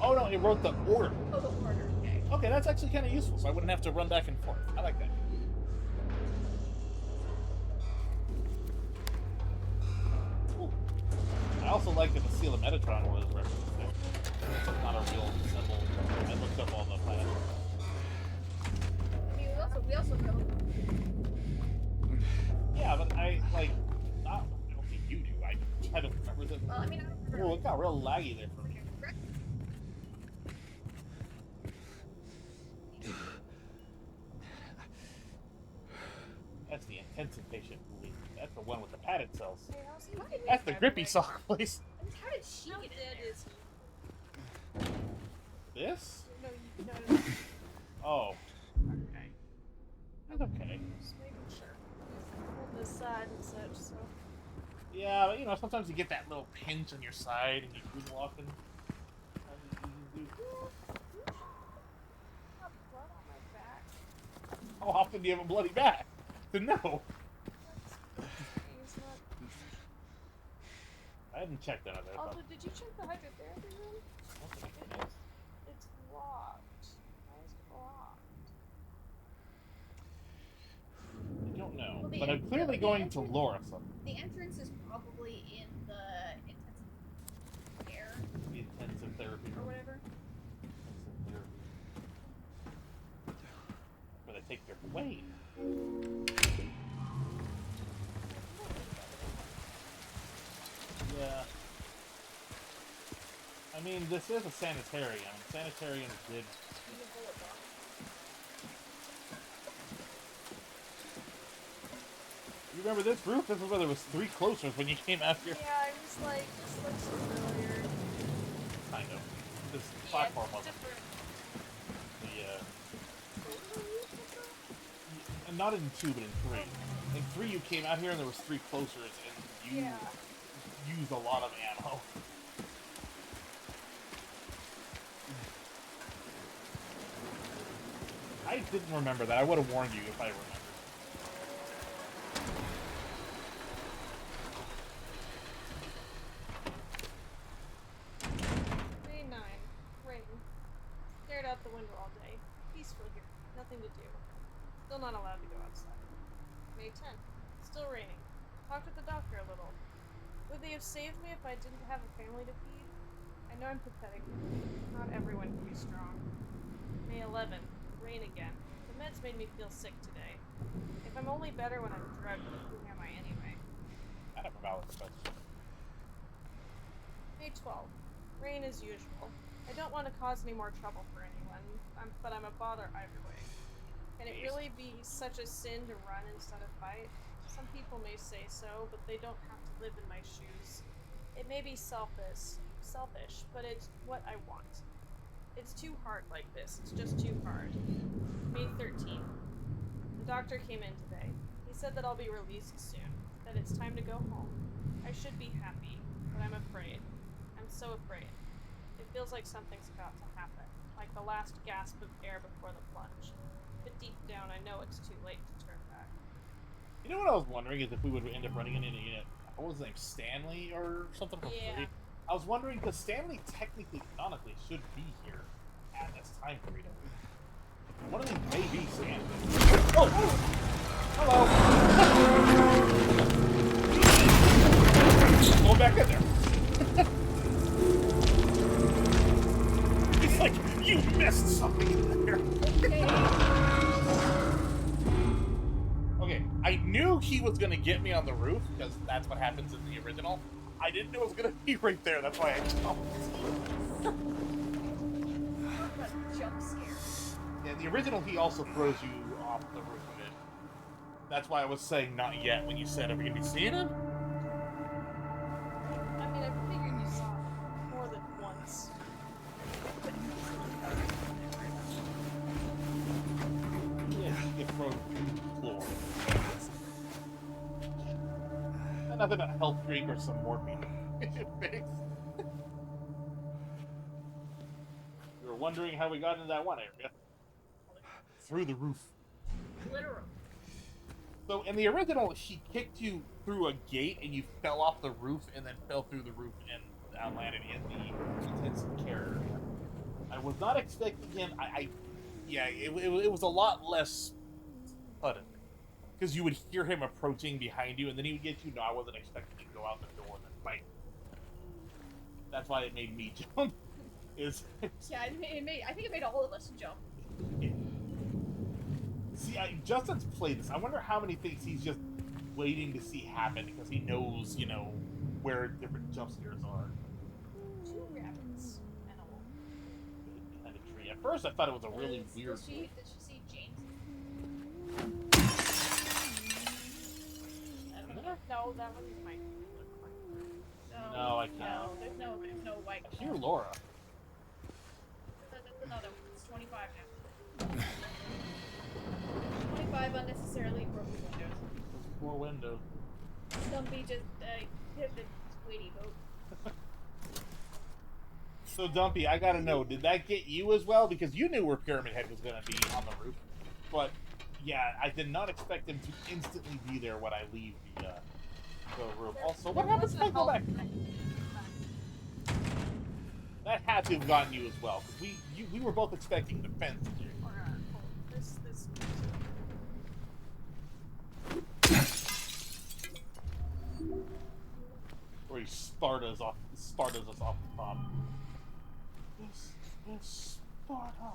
Oh no, it wrote the order. Oh, the order. Okay. Okay, that's actually kind of useful, so I wouldn't have to run back and forth. I like that. Cool. I also like that the seal of Metatron was referenced there. It's not a real symbol. I looked up all the planets. I mean, we also know. Yeah, but I don't think you kind of remembers it. Well, I mean, I don't remember. Oh, it got real laggy there for me. That's the intensive patient movie. That's the one with the padded cells. Hey, how's he doing? That's the grippy sock place. I mean, how did she How get in dead there? is he? This? No, no. Oh, Okay. that's okay. Just making sure. He's on this side and such, so. Yeah, but you know, sometimes you get that little pinch on your side and you keep walking. Got blood on my back. How often do you have a bloody back? To know. He's not. I haven't checked that other. Also, did you check the hydrotherapy room? It's locked. Why is it locked? I don't know, Well, the but I'm en- clearly the going to entrance- Laura some. The entrance is probably in the intensive care The intensive therapy or room. whatever. Intensive therapy. Where they take your weight. Yeah. I mean, this is a sanitarium. Sanitariums did. You remember this roof? This is where there was 3 closers when you came out here. Yeah, I was like, this looks familiar. Kind of. This Yeah, platform it's wasn't. different. And not in 2, but in 3. In 3, you came out here and there was 3 closers, and you Yeah. used a lot of ammo. I didn't remember that. I would have warned you if I remembered. May 9. Rain. Stared out the window all day. Peaceful here. Nothing to do. Still not allowed to go outside. May 10. Still raining. Talked with the doctor a little. Would they have saved me if I didn't have a family to feed? I know I'm pathetic. Not everyone can be strong. May 11. Rain again. The meds made me feel sick today. If I'm only better when I'm drugged, who am I anyway? I have a valid question. May 12. Rain as usual. I don't want to cause any more trouble for anyone, but I'm a bother either way. Can it really be such a sin to run instead of fight? Some people may say so, but they don't have to live in my shoes. It may be selfish, but it's what I want. It's too hard like this. It's just too hard. May 13th. The doctor came in today. He said that I'll be released soon, that it's time to go home. I should be happy, but I'm afraid. I'm so afraid. It feels like something's about to happen, like the last gasp of air before the plunge. But deep down, I know it's too late to turn back. You know what I was wondering is if we would end up running into unit. What was his name? Stanley or something from Yeah. 3? I was wondering because Stanley technically, canonically, should be here at this time period. One of them may be Stanley. Oh! Hello! Go back in there. He's like, you missed something in there. Okay, I knew he was gonna get me on the roof because that's what happens in the original. I didn't know it was gonna be right there. That's why I jumped. Jump scare. Yeah, the original he also throws you off the roof of it. That's why I was saying not yet when you said, "Are we gonna be seeing him?" I mean, I figured you saw it more than once. Yeah, you get thrown through the floor. Nothing but a health drink or some morphine. Fix. You were wondering how we got into that one area. Through the roof. Literal. So in the original, he kicked you through a gate and you fell off the roof and then fell through the roof and landed in the intensive care area. I was not expecting him. It was a lot less sudden. Because you would hear him approaching behind you and then he would get you. No, I wasn't expecting him to go out the door and then fight. That's why it made me jump. Yeah, I think it made all of us jump. See, Justin's played this. I wonder how many things he's just waiting to see happen because he knows, where different jump scares are. 2 rabbits and a wolf. Behind a tree. At first, I thought it was a really weird. Did she see James? No, that one might look like. No, I can't. No, there's no white. I hear Laura. That's another one. It's 25 now. 25 unnecessarily broken windows. Poor window. Dumpy just hit the sweetie boat. So Dumpy, I gotta know, did that get you as well? Because you knew where Pyramid Head was gonna be on the roof, but yeah, I did not expect him to instantly be there when I leave the room. Also, what happens if I go back? That had to have gotten you as well, because we were both expecting the fence to do. This. Where he Spartas us off the top. This Sparta.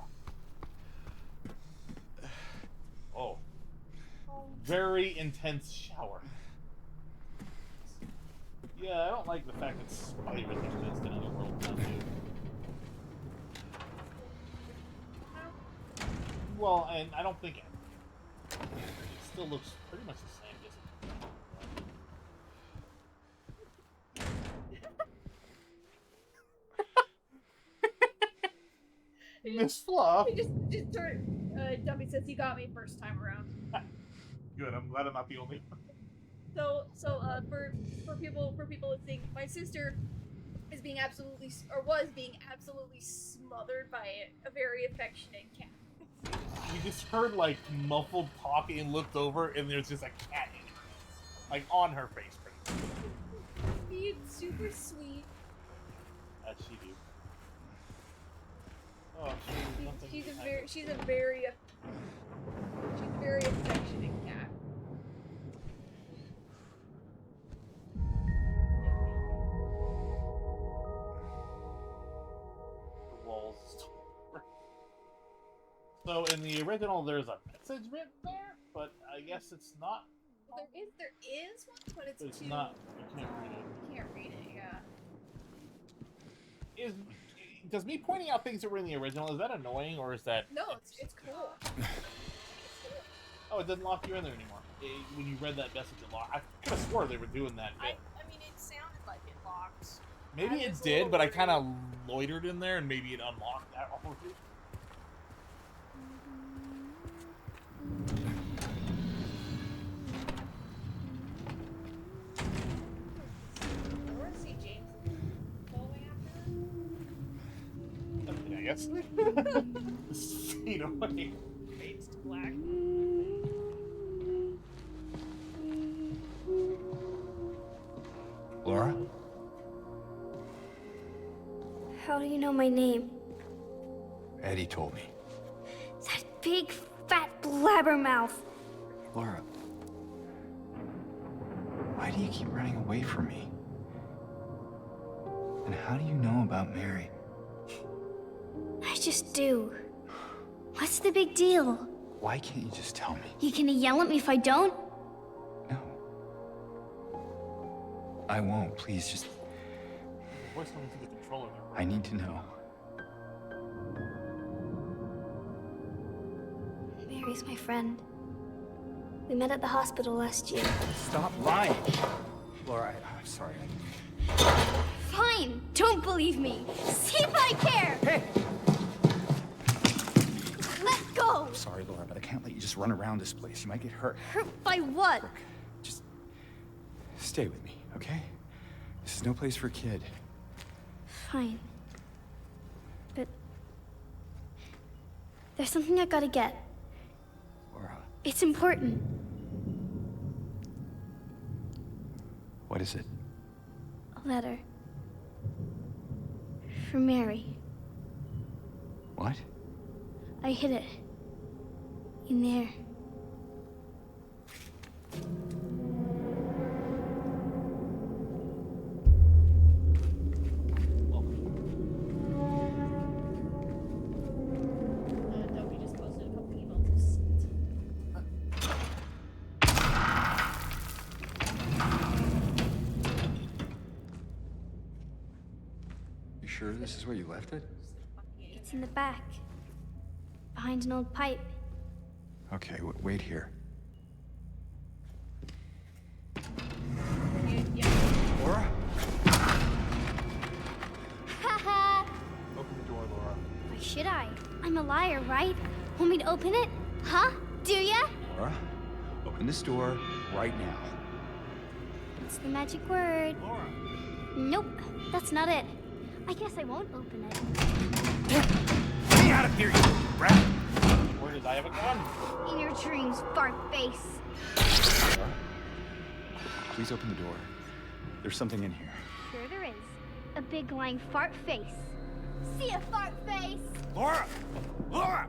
Oh. Very intense shower. Yeah, I don't like the fact that spiders exist in other worlds now, too. Well, and I don't think it still looks pretty much the same, doesn't it? Miss Fluff. He just turned. Dumpy says he got me first time around. Good. I'm glad I'm not the only one. So for people listening, my sister was being absolutely smothered by a very affectionate cat. We just heard like muffled talking and looked over, and there's just a cat in it, like on her face, pretty much. Being super sweet. As she do. Oh, She's a very affectionate cat. The walls. So in the original, there's a message written there, but I guess it's not. There is one, but it's too. Not. You can't read it. You can't read it. Yeah. Does me pointing out things that were in the original, is that annoying, or is that... No, it's cool. Oh, it doesn't lock you in there anymore. When you read that message, it locked. I could have swore they were doing that bit. I mean, it sounded like it locked. Maybe it did, but I kind of loitered in there, and maybe it unlocked that already. Or see James following after her. I guess. Fade away. Fades to black. Laura? How do you know my name? Eddie told me. That big, fat blabbermouth. Laura. Why do you keep running away from me? And how do you know about Mary? I just do. What's the big deal? Why can't you just tell me? You gonna yell at me if I don't? No. I won't. Please, just... Voice coming through the controller there. I need to know. Mary's my friend. We met at the hospital last year. Stop lying! Laura, I'm sorry. Fine! Don't believe me! See if I care! Hey! Let go! I'm sorry, Laura, but I can't let you just run around this place. You might get hurt. Hurt by what? Look, just stay with me, okay? This is no place for a kid. Fine. But... there's something I gotta get. Laura. It's important. What is it? A letter. For Mary. What? I hid it. In there. Dobby just posted a couple emails. You sure this is where you left it? It's in the back. Behind an old pipe. Okay, wait here. Laura? Haha! Open the door, Laura. Why should I? I'm a liar, right? Want me to open it? Huh? Do ya? Laura? Open this door right now. What's the magic word? Laura. Nope, that's not it. I guess I won't open it. Get out of here, you rat! Where did I have a gun? In your dreams, fart face. Laura? Please open the door. There's something in here. Sure there is. A big lying fart face. See ya, fart face! Laura! Laura!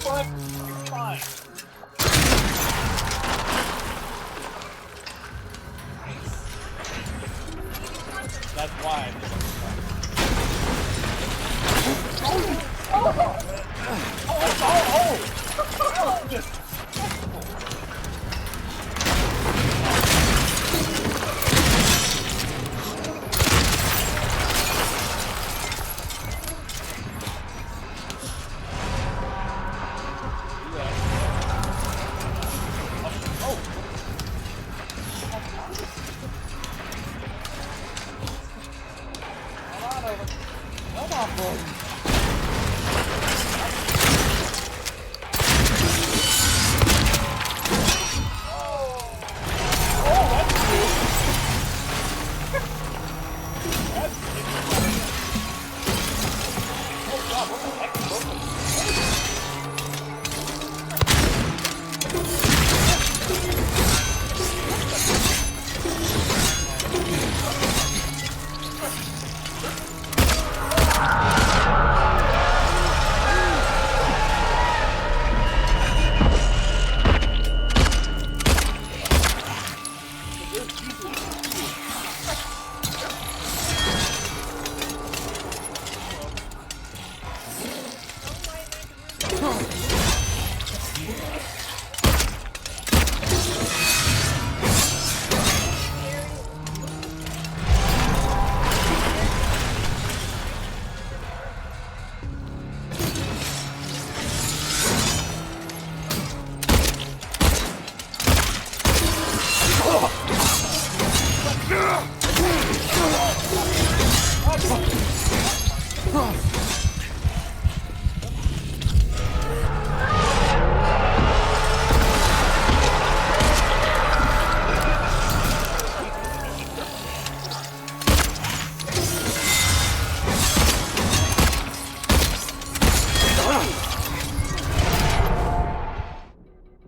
But fine. That's why.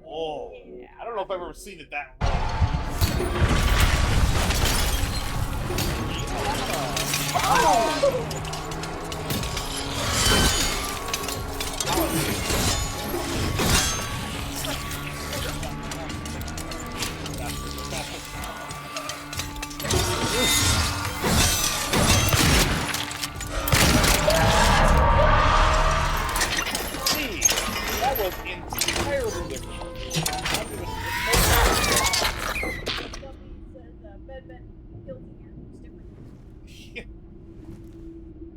Oh, I don't know if I've ever seen it that long.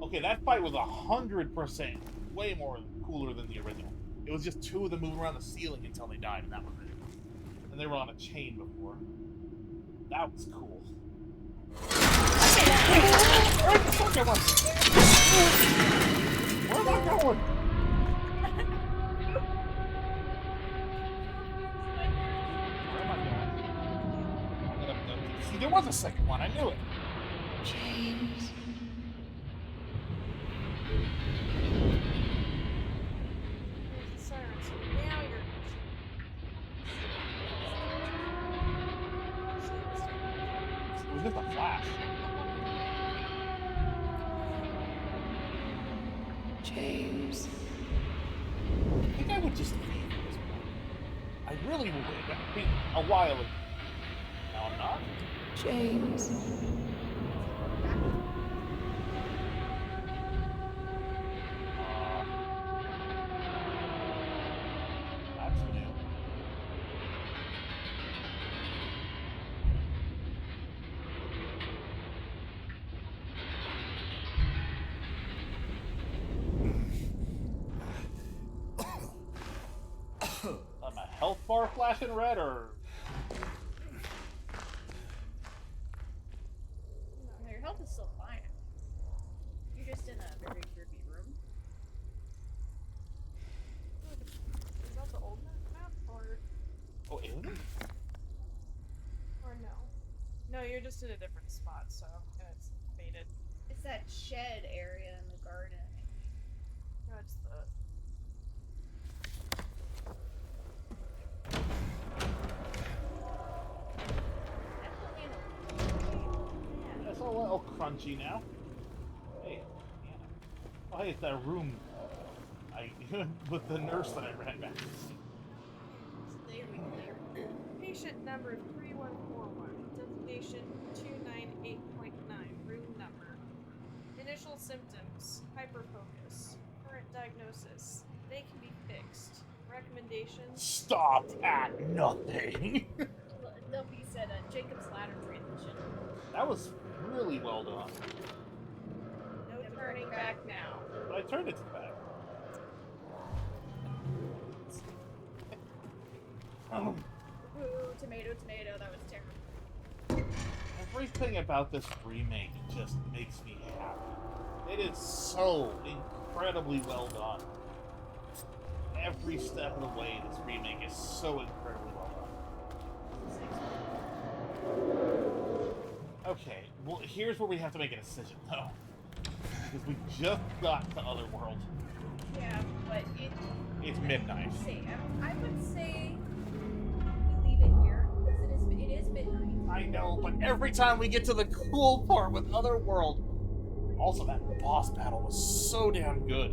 Okay, that fight was 100% way more cooler than the original. It was just two of them moving around the ceiling until they died, and that was it. And they were on a chain before. That was cool. Where the fuck am I? Where am I going? Where am I going? See, there was a second one. I knew it. James. There's the siren, so now you're. It was just a flash. James. I think I would just leave at this point. I really would. I mean, a while ago. Now I'm not. James. That's new. My health bar flashing red, or No, your health is still fine. You're just in a very creepy room. Is that the old map or oh, is it? no? No, you're just in a different spot, so and it's faded. It's that shed area in the garden. No, it's the. That's all a little crunchy now. Hey, Anna. Oh, hey, it's that room. I with the nurse that I ran back to see. There we go. Patient number 3141, designation 298.9, room number. Initial symptoms, hyperfocus. Current diagnosis, they can be fixed. Recommendations, Stop at nothing. Dumpy said Jacob's ladder transition. That was really well done. no turning back now. But I turned it to the back. Ooh, tomato, tomato, that was terrible. Everything about this remake just makes me happy. It is so incredibly well done. Every step of the way, this remake is so incredibly well done. Okay, well, here's where we have to make a decision, though. Because we just got to Otherworld. Yeah, but It's midnight. I would say we leave it here because it is midnight. I know, but every time we get to the cool part with Otherworld, also that boss battle was so damn good.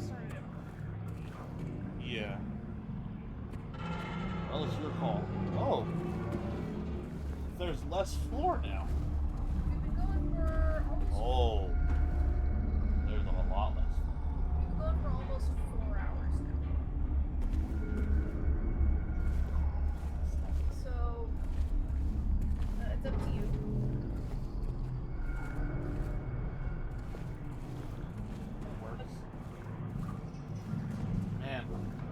Started it. Yeah. Well, it's your call. Oh. There's less floor now. We've been going for almost. Oh. There's a lot less. We've been going for almost 4 hours now. So it's up to you. Works. Man.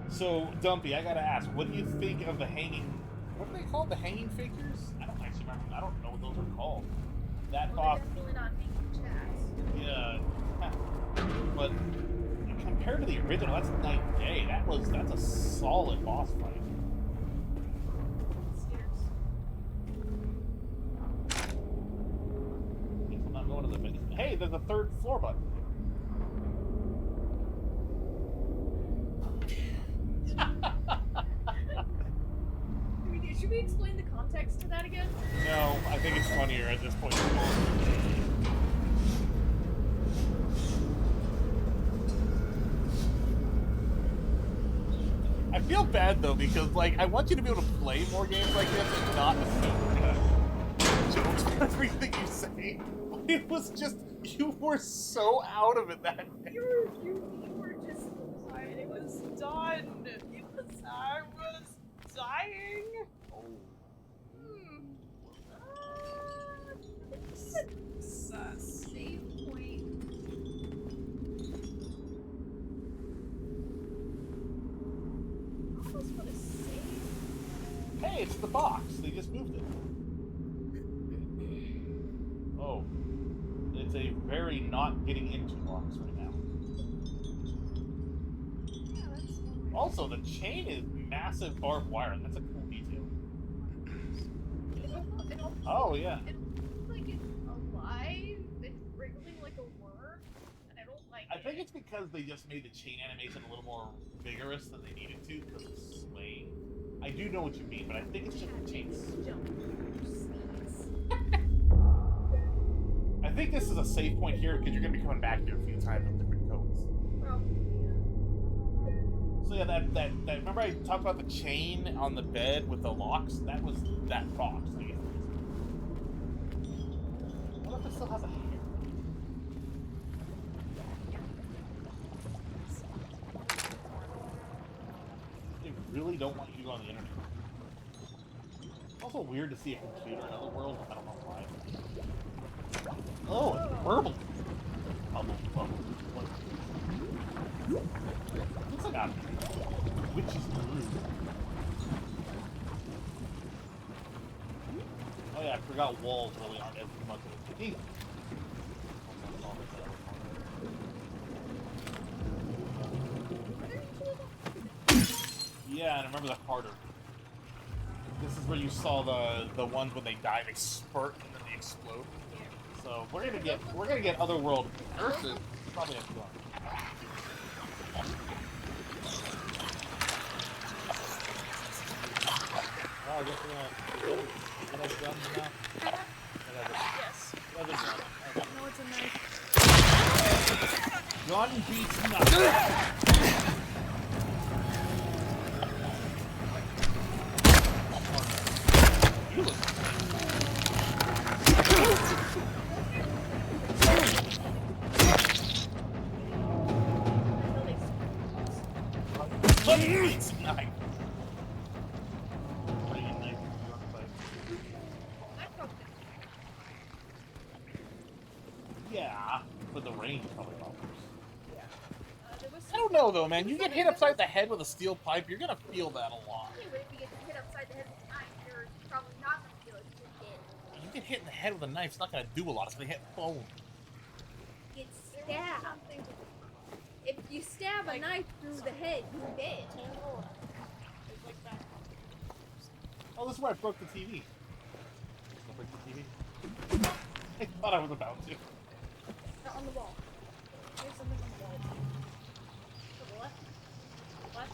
So, Dumpy, I gotta ask, what do you think of the hanging... What are they called? The hanging figures? I don't actually remember. I don't know what those are called. That Well, boss... they're definitely not making chats. Yeah. But compared to the original, that's night and day. That's a solid boss fight. Stairs. Guess I'm not going to the basement. Hey, there's a third floor button. Should we explain the context to that again? No, I think it's funnier at this point. I feel bad though because like I want you to be able to play more games like this and not assume jokes for everything you say. It was just you were so out of it that day. You were just. It was done. I was dying. it's the box. They just moved it. Oh. It's a very not getting into box right now. Yeah, that's Also, the chain is massive barbed wire. That's a cool detail. It also, Oh, yeah. It looks like it's alive. It's wriggling like a worm, and I don't like I it. think it's because they just made the chain animation a little more vigorous than they needed to because it's swaying. I do know what you mean, but I think it's just the chains. I think this is a safe point here because you're going to be coming back here a few times with different codes. So yeah, that remember I talked about the chain on the bed with the locks? That was that box. I guess. What if it still has a hair? They really don't want you to go on the internet. It's also weird to see a computer in other worlds. I don't know why. Oh, it's purple. Bubble. Looks like a witch's brew. Oh yeah, I forgot walls really aren't as much of a thing. Yeah, and I remember the harder. This is where you saw the ones when they die, they spurt and then they explode. So we're gonna get Otherworld versus probably have fun. Oh, I guess we're gonna get a gun now. Yes. Another gun. No, it's a knife. Gun beats nothing. You look. Gun beats knife. Yeah, but the range probably offers. I don't know though, man. You get hit upside the head with a steel pipe, you're gonna feel that a lot. Anyway, if you get hit upside the head with a knife, you're probably not going to feel it. You're dead. You get hit in the head with a knife, it's not gonna do a lot. It's gonna hit bone. Get stabbed. If you stab a knife through the head, you're dead. Oh, this is where I broke the TV. I break the TV. I thought I was about to. Not on the wall. There's something on the wall. To the left. Left.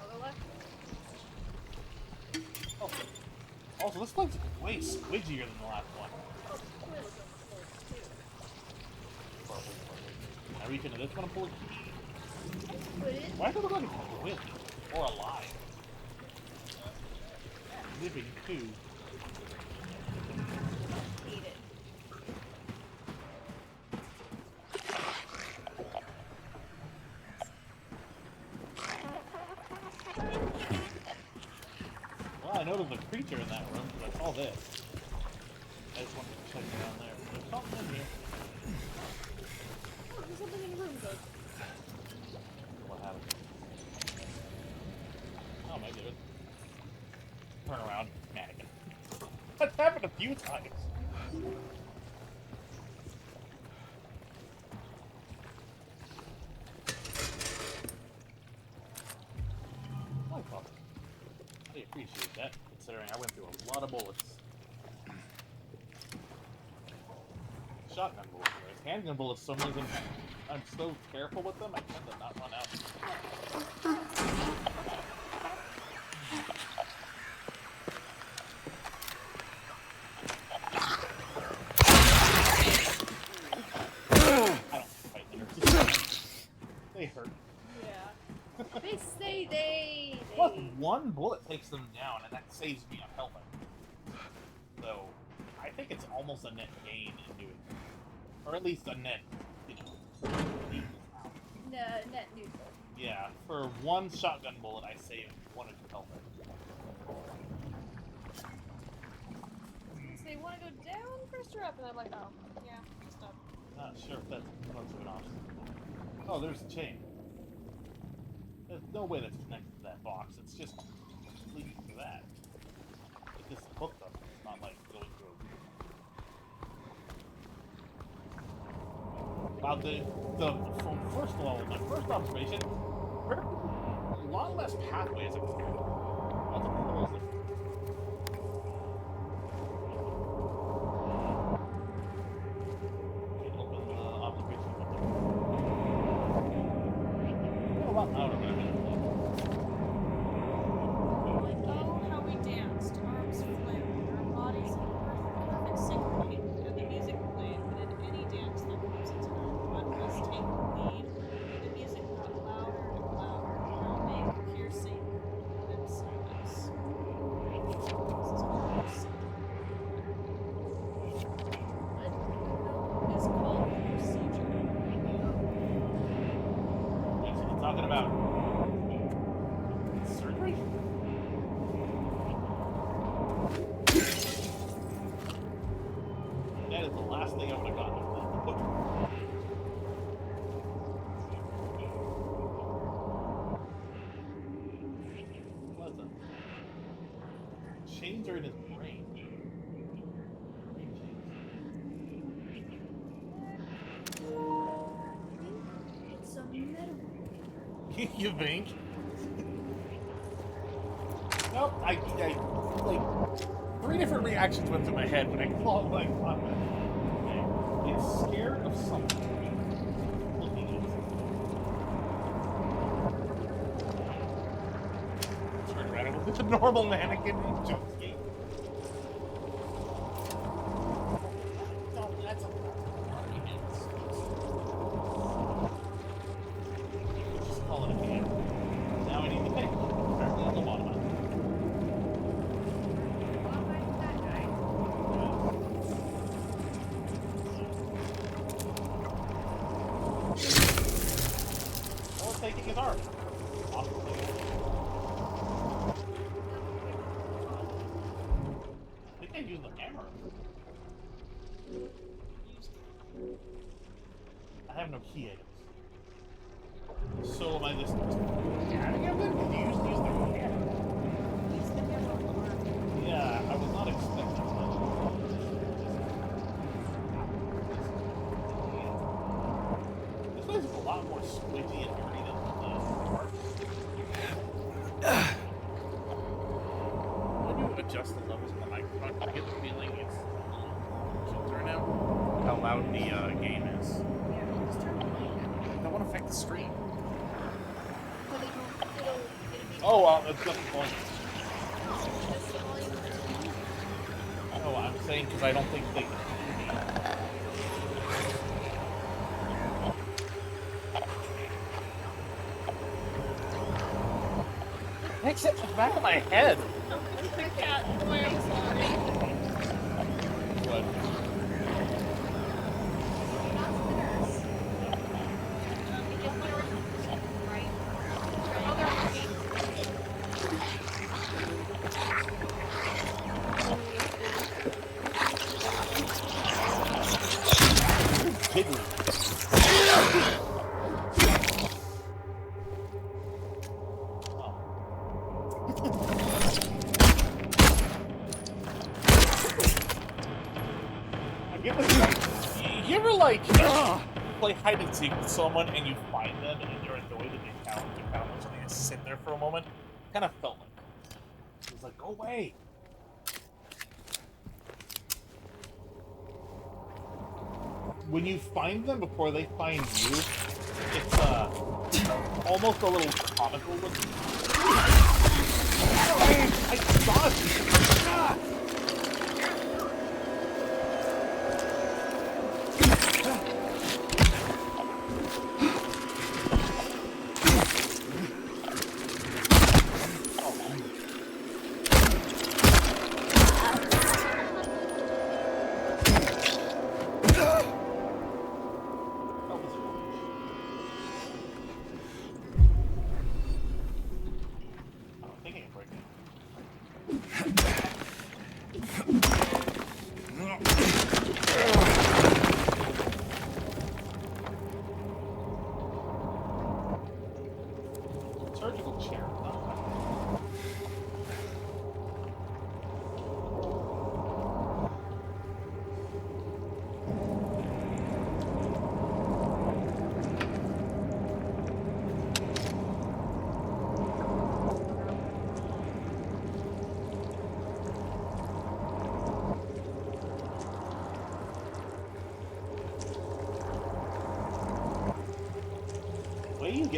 Other left. Oh. Also, this one's way squidgier than the last one. Oh, the toilet was closed too. Can I reach into this one and pull a key? Put it. Why does it look like it's twin or alive? Living too. Eat it. Well, I know there's a creature in that room, but I saw this. I just wanted to check down there. There's something in here. Oh, there's something in the room, though. What happened? Oh, maybe it is. Turn around, mannequin. That's happened a few times. Oh, fuck. I appreciate that, considering I went through a lot of bullets. Shotgun bullets. Handgun bullets, for some reason, I'm so careful with them, I tend to not run out. I don't fight nurses. They hurt. Yeah. They say they. Plus, one bullet takes them down, and that saves me a helmet. So, I think it's almost a net gain in doing it. Or at least a net, neutral. Net neutral. Yeah, for one shotgun bullet, I saved one of your helmet. So they want to go down first or up? And I'm like, oh, yeah, just up. Not sure if that's much of an option. Oh, there's the chain. There's no way that's connected to that box. It's just leading to that. just hook them, not like going through a route. From first of all, my first observation, there are a lot less pathways. Lots of holes. Open the observation. A lot louder than I mean. Oh, how we danced, arms flailed, our bodies in perfect synchrony, and the music played, but in any dance there comes a time one must take the lead, and the music got louder and louder, pounding, piercing, then silence. This is close. What is called the procedure? You're talking about surgery? That is the last thing I would have gotten. What's that? Chains are in his brain. Brain It's a metal. chains. You think? Nope, I like 3 different reactions went through my head when I caught that. Okay. It's scared of something. Looking at it. Turn around with a normal mannequin and jump skate. No, that's a argument. Just call it a game. Now I need to think. Apparently I'm the bottom of it. Or taking his arm. Possibly. I think I used the hammer. I have no key items. So am I just carrying everything? Did you use the hammer? Yeah, I was not expecting that. This place is a lot more squidgy and dirty than the parts. When you adjust the levels of the microphone, I get the feeling it's a little filter now. How loud the game is. Yeah, just turn the volume down. That won't affect the stream. But it'll be Oh, it's just the volume. just the volume. No, I'm saying because I don't think they. Makes it the back of my head. The cat boy, I'm sorry. What? You ever like play hide and seek with someone and you find them and you're annoyed that they found them so they just sit there for a moment? Kind of felt like that. It was like, go away. When you find them before they find you, it's almost a little comical looking. I saw it.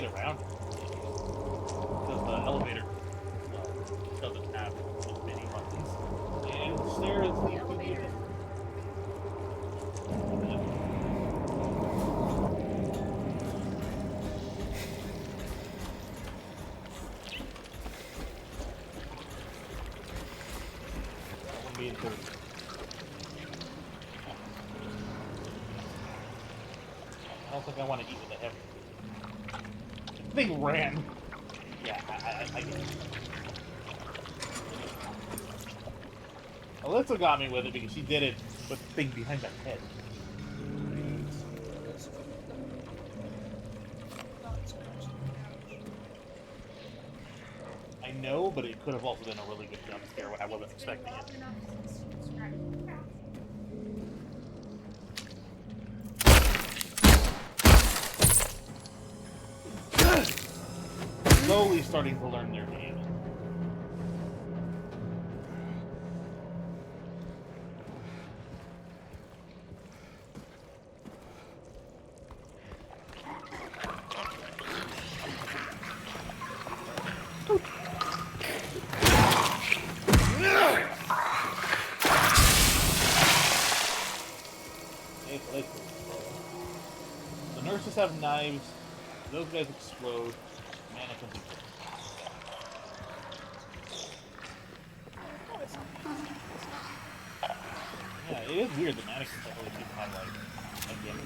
get around it. Because the elevator doesn't have little mini buttons. And the stairs The need to be elevator. being third. I don't think I want to eat with a heavy. The thing ran. Yeah, I get it. Alyssa got me with it because she did it with the thing behind my head. I know, but it could have also been a really good jump scare when I wasn't expecting it. Slowly starting to learn their game. The nurses have knives. Those guys explode. Mannequins explode. Yeah, it is weird. The mannequins don't really seem to have like again.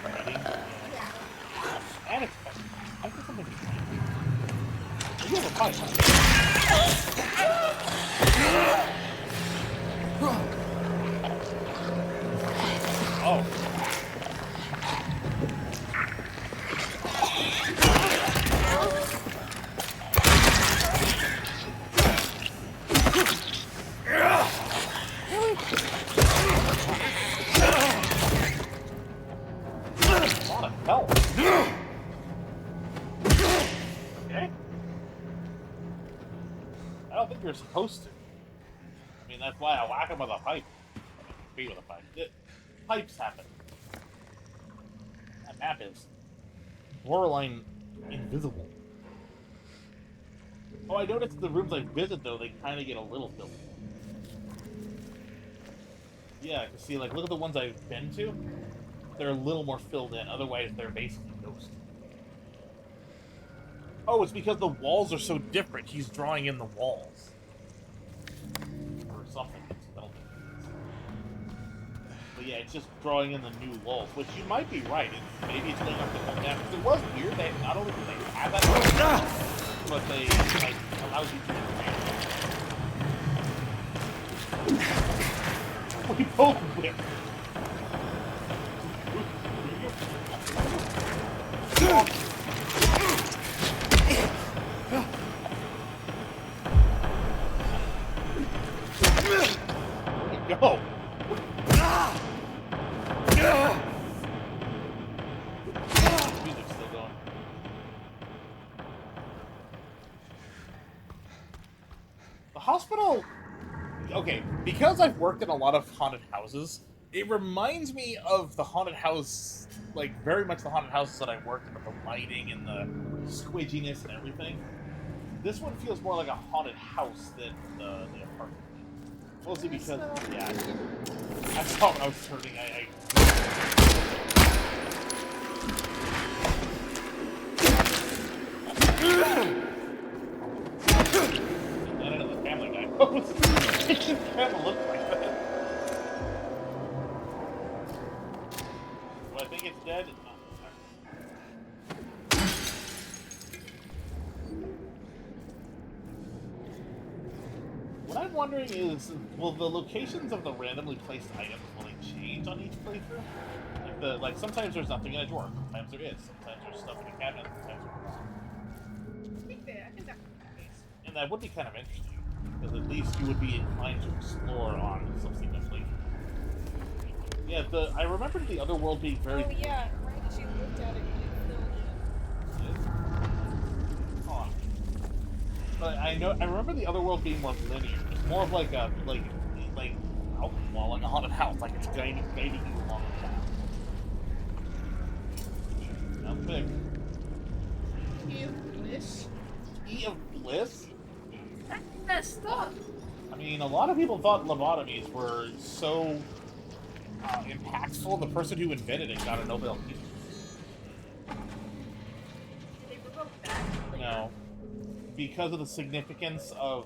Ready? Yeah. And it's I think something. You have a pipe. Oh. A lot of health. Okay. I don't think you're supposed to. I mean, that's why I whack him with a pipe. Beat with a pipe. Pipes happen. That map is borderline invisible. Oh, I noticed the rooms I visit, though, they kind of get a little filled. Yeah, I can see, like, look at the ones I've been to. They're a little more filled in. Otherwise, they're basically ghosts. Oh, it's because the walls are so different. He's drawing in the walls. Or something. But yeah, it's just drawing in the new walls, which you might be right. Maybe it's going up to come down. Because it was weird that not only did they have that, but they like allowed you to advance. We both whipped. Where'd it go? Music's still going. The hospital... Okay, because I've worked in a lot of haunted houses, it reminds me of the haunted house, like, very much the haunted houses that I worked in, with the lighting and the squidginess and everything. This one feels more like a haunted house than the apartment. Mostly because, yeah, I saw when I was turning, I don't know, the Family Guy pose. It just kind of looked like that. Do I think it's dead? It's not. What I'm wondering is, will the locations of the randomly placed items, will they change on each playthrough? Like sometimes there's nothing in a drawer, sometimes there is, sometimes there's stuff in a cabinet, sometimes there isn't. I think that would be the case. And that would be kind of interesting, because at least you would be inclined to explore on subsequent playthroughs. Yeah, I remember the other world being very... Oh yeah, right as you looked at it, you filled in. Oh. But I remember the other world being more linear. It's more of like a, like a haunted house, like it's guiding you along the path. big. Key of Bliss. Key of Bliss? That's messed up. I mean, a lot of people thought lobotomies were so impactful. The person who invented it got a Nobel Peace. Did they revoke that? No. Because of the significance of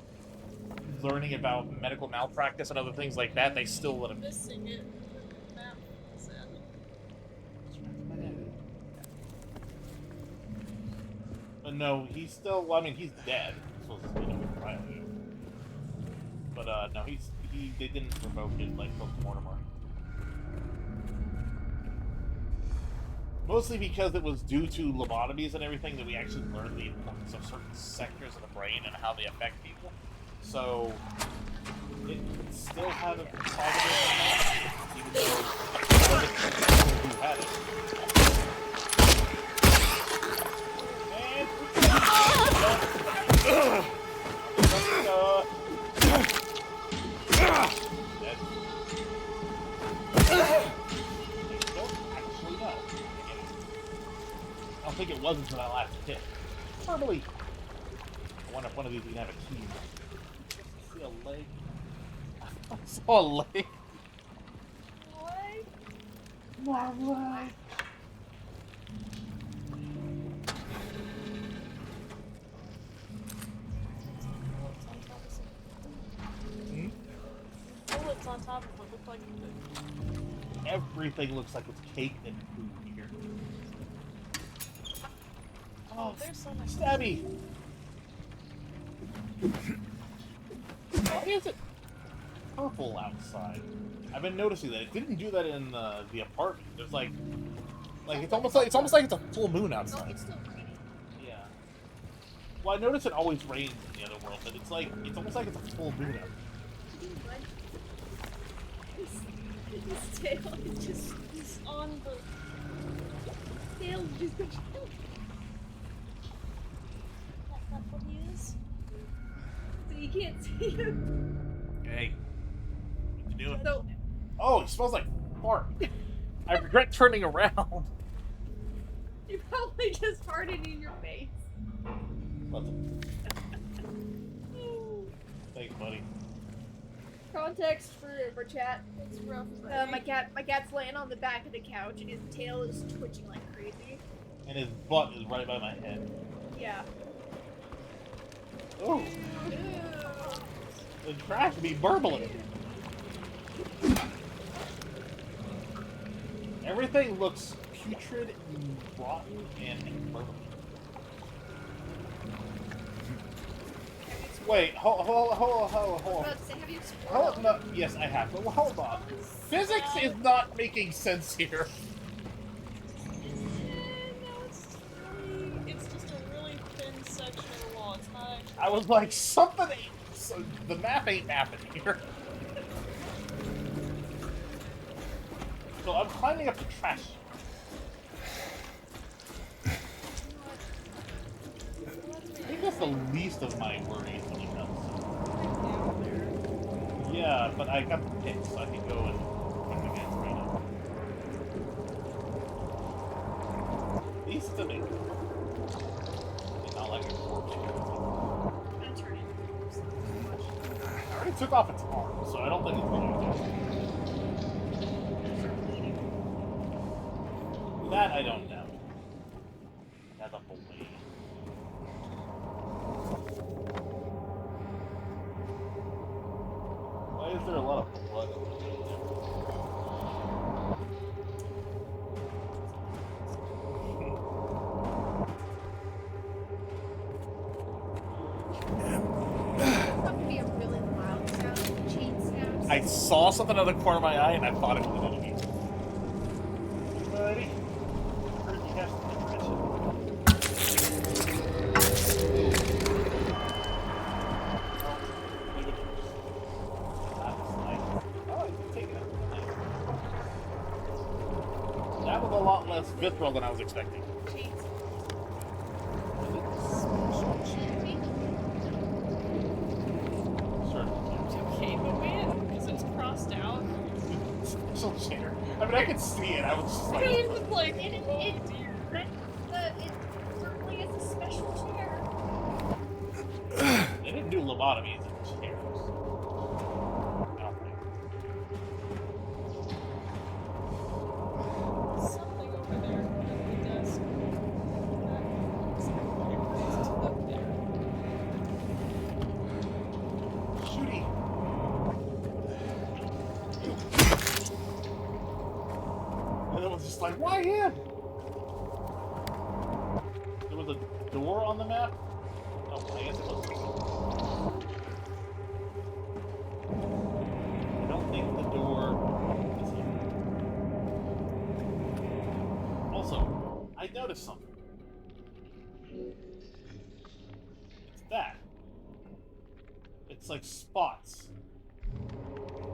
learning about medical malpractice and other things like that, they still let him. Missing it. Map. Sad. But no, he's still. Well, I mean, he's dead. So it's, you know, right. But no, they didn't revoke it like post-mortem. Mostly because it was due to lobotomies and everything that we actually learned the importance of certain sectors of the brain and how they affect people. So it could still have a positive impact, even though other people who had it. I don't think it was until that last hit. Probably. I wonder if one of these can have a key. I see a leg. I saw a leg. What? My leg. Bullets on top of what looked like food. Everything looks like it's cake and food here. Oh, there's so much. Stabby! Why is it purple outside? I've been noticing that. It didn't do that in the apartment. There's like it's almost like it's a full moon No, outside. it's still raining. Yeah. Well, I notice it always rains in the other world, but it's almost like it's a full moon out. His tail is just He's on the. tail just goes. That's what he is. So you can't see him. Hey. What you doing? So Oh, it smells like fart. I regret turning around. you probably just farted in your face. Thanks, buddy. Context for chat. It's rough. My cat's laying on the back of the couch and his tail is twitching like crazy. And his butt is right by my head. Yeah. Oh, the trash be burbling. Everything looks putrid and rotten and burbling. Wait, hold on. About to say, have you explored? Hold on. No, yes, I have. But hold on. Physics is not making sense here. It's just a really thin section of the wall. It's not actually. I was like, something ain't. So the math ain't mapping here. So I'm climbing up the trash. I think that's the least of my worries when it comes. Yeah, but I got the pick, so I can go and come against right now. These to me. It's not like a corpse. I'm gonna turn it. I already took off its arm, so I don't think it's going to. That I don't know. That's a boy. Why is there a lot of blood over That would be a really loud sound. Chain snaps. I saw something out of the corner of my eye and I thought it was an enemy. Buddy. Heard you have some information. That was a lot less visceral than I was expecting. Chain Sure. Okay, but man, because it's crossed out. Special chair. I mean, I could see it. I was just like, It was like, oh dear. lobotomies and chairs. I don't think. Something over there at the desk. That looks like a place to look there. Shooty. And it was just like, why him? There was a door on the map? Oh, I guess it was. I don't think the door is here. Also, I noticed something. It's that. It's like spots.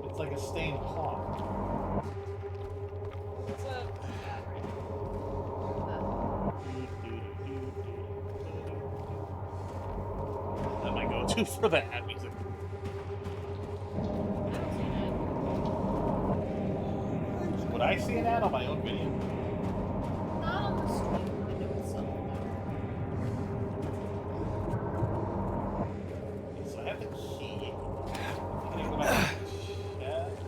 It's like a stained cloth. It's a That might go too for the ad music. Would I see an ad on my own video? Not on the stream window itself, So I have the key. Can I go back to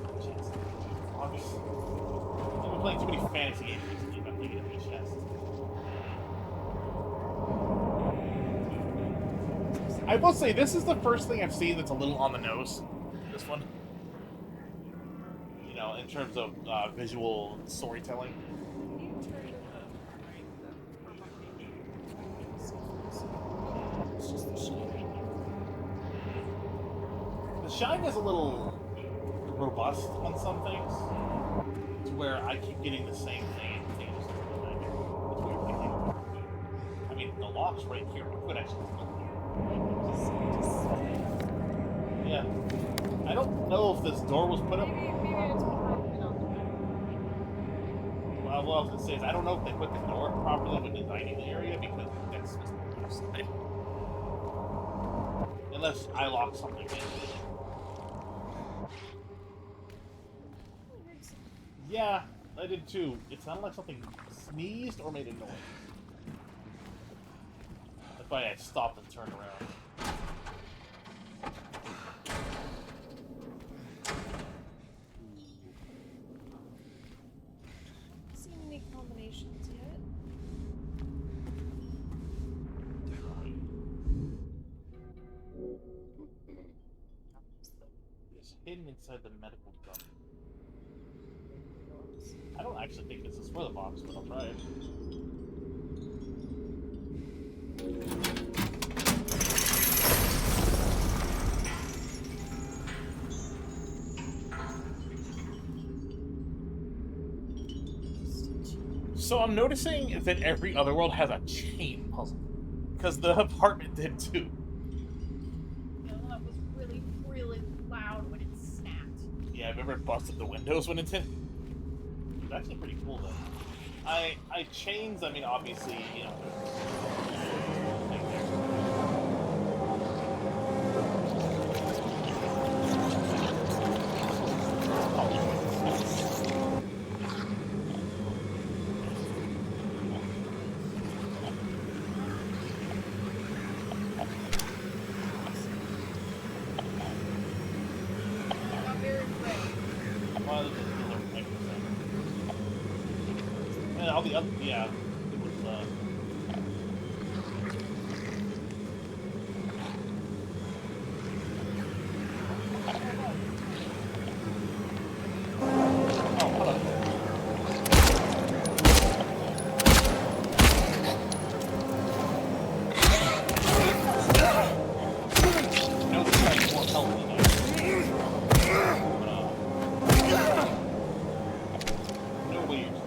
the chest? Obviously. I've been playing too many fantasy games recently, but I'm thinking of the chest. I will say, this is the first thing I've seen that's a little on the nose. This one. You know, in terms of visual storytelling. Can you turn the right It's just the shine. The shine is a little robust on some things, to where I keep getting the same thing. It's weird thinking. I mean, the lock's right here. I could actually look here. Yeah. I don't know if this door was put up. Maybe it's broken on the back. Well, what I was going to say is, I don't know if they put the door properly with the dining area, because that's just the other side. Unless I lock something in. Yeah, I did too. It sounded like something sneezed or made a noise. That's why I stopped and turned around. Seen any combinations yet? It's hidden inside the medical dump. I don't actually think this is for the box, but I'll try it. So I'm noticing that every other world has a chain puzzle. Because the apartment did too. the one that was really, really loud when it snapped. Yeah, I remember it busted the windows when it did. It's actually pretty cool though. I chains, I mean obviously, you know. Got very red. Well, those are 90%. And all the other, yeah, it was, oh, hello. No, this guy's more healthy than no way you're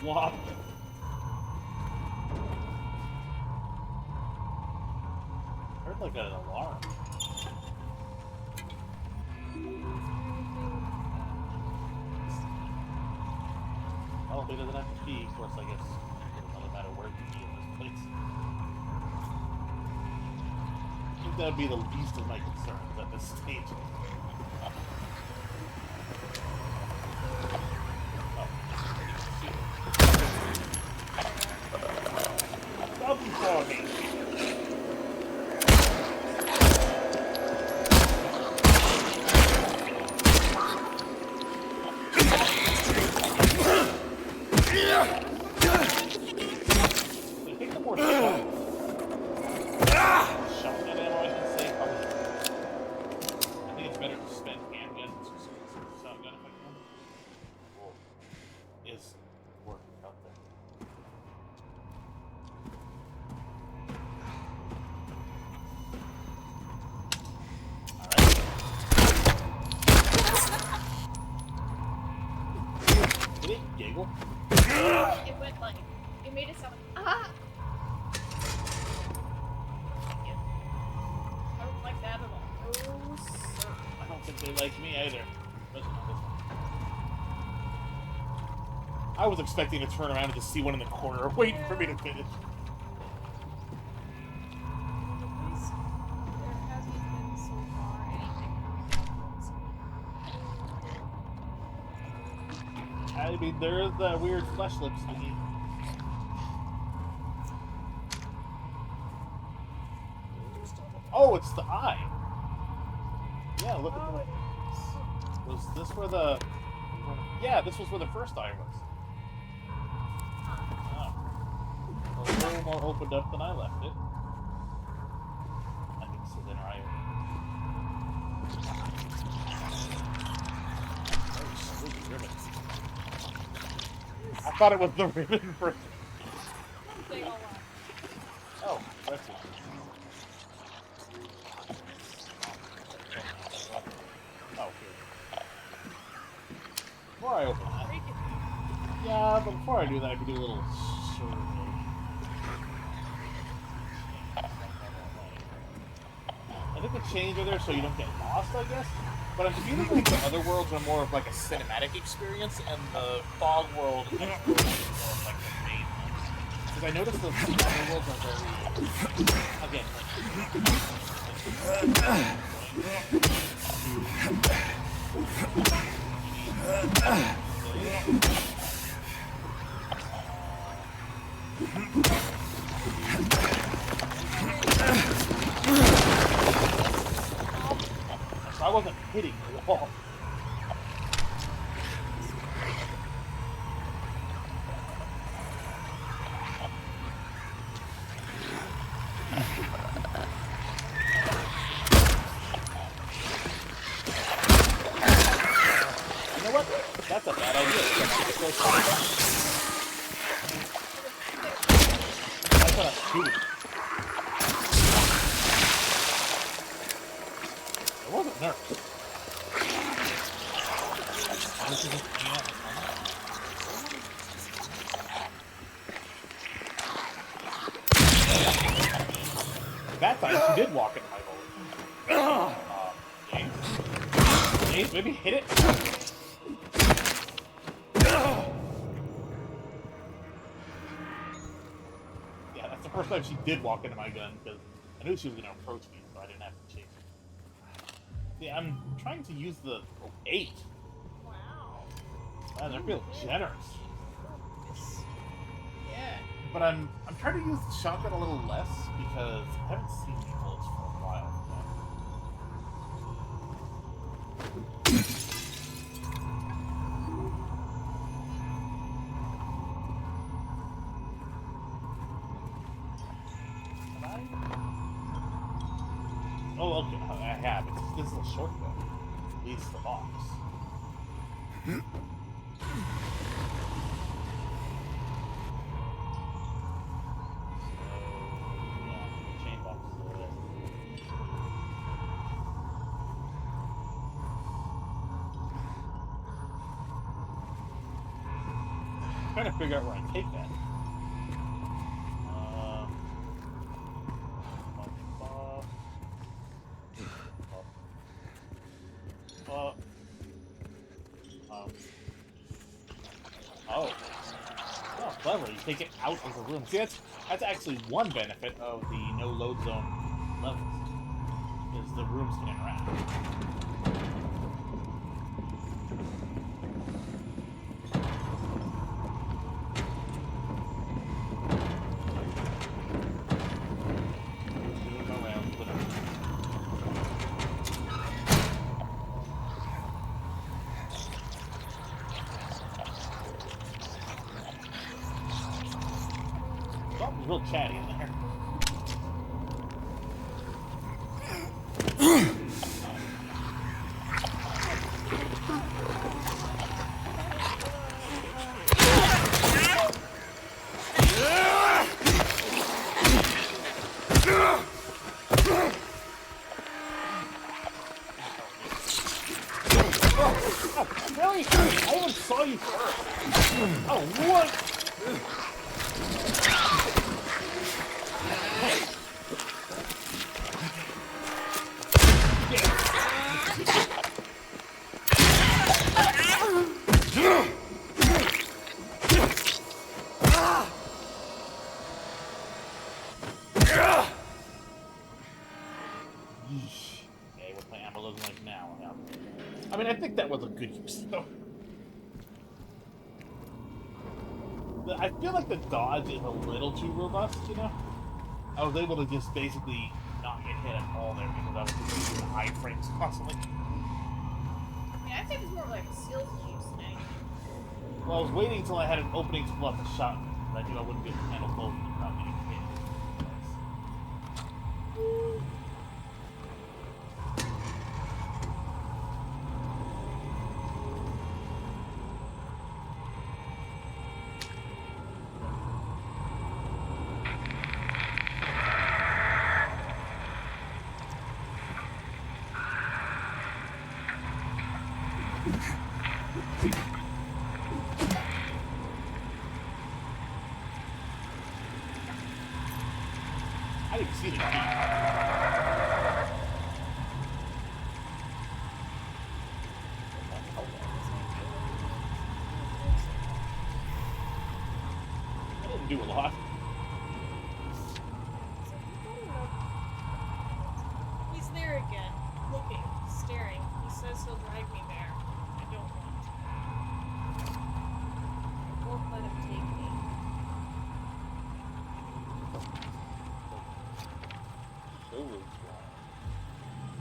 Wop. Heard like an alarm. Oh, he doesn't have to pee. Of course, I guess it doesn't matter where you pee in this place. I think that would be the least of my concerns at this stage. is working out there. Alright. Did it giggle? It went like, it made it sound like, ah! I don't like that at all. Oh, sir. I don't think they like me either. Especially not this one. I was expecting to turn around and just see one in the corner waiting for me to finish. At least there hasn't been so far anything I mean, there is the weird flesh lips thingy. Oh, it's the eye. Yeah, look at the. Was this where the? Yeah, this was where the first eye was. Oh. A little more opened up than I left it. I think so. Then I. Oh, spooky ribbons. I thought it was the ribbon first. Oh, that's it. Oh, here. Before I open that. Yeah, but before I do that, I could do a little survey. I think the chains are there so you don't get lost, I guess. But I'm feeling like the other worlds are more of like a cinematic experience, and the fog world is more of like the main ones. Because I noticed the other worlds are very, again, so I wasn't hitting the wall. You know what? That's a bad idea. That's what I'm shooting. It wasn't nerfed. That time she did walk into my boat. James, maybe hit it? Yeah, that's the first time she did walk into my gun, because I knew she was going to approach me, so I didn't have to chase her. Yeah, I'm trying to use the 8. Wow. Man, they're feeling generous. Yeah. But I'm trying to use the shotgun a little less because I haven't seen these bullets for a while. Oh, okay. I have. This is a shortcut. Leads to the box. Trying to figure out where I take that. Oh, clever. You take it out of the room. See, that's actually one benefit of the no load zone levels, is the rooms can interact. Something's real chatty in there. Oh, really? I even saw you first. Oh, what? Okay, what's my ammo looking like now? I mean, I think that was a good use, though. I feel like the dodge is a little too robust, you know? I was able to just basically not get hit at all there because I was just using the iframes constantly. I mean, I'd say it's more of like a skills use than anything. Well, I was waiting until I had an opening to pull out the shotgun, because I knew I wouldn't be able to handle both of them without getting hit. I didn't see the key. I didn't do a lot. He's there again, looking, staring. He says he'll drag me there. I don't want to. I won't let him take me.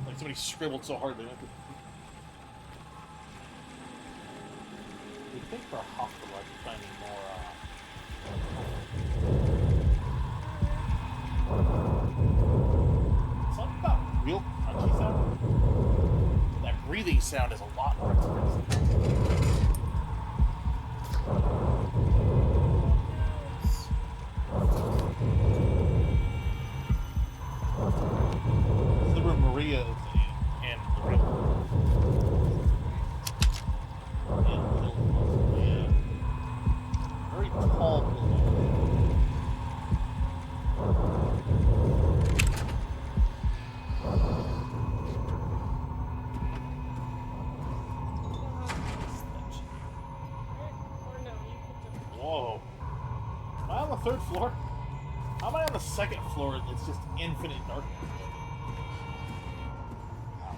Like somebody scribbled so hard they went to... You think for a hospital I should find more, something about real crunchy sound? That breathing sound is a lot more expensive. This is where Maria is and Maria. Yeah. Very tall building. Whoa. Am I on the third floor? How am I on the second floor? It's just infinite darkness. Wow.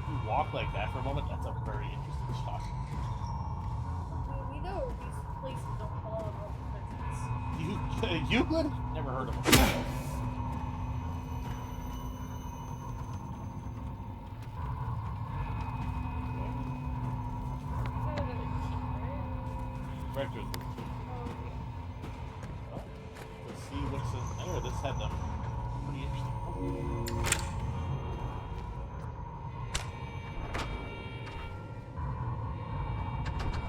You walk like that for a moment, that's a very interesting shot. We know these places don't follow normal physics. Euclid? Never heard of him. Rector's room. Let's see what's in there. This had them pretty interesting.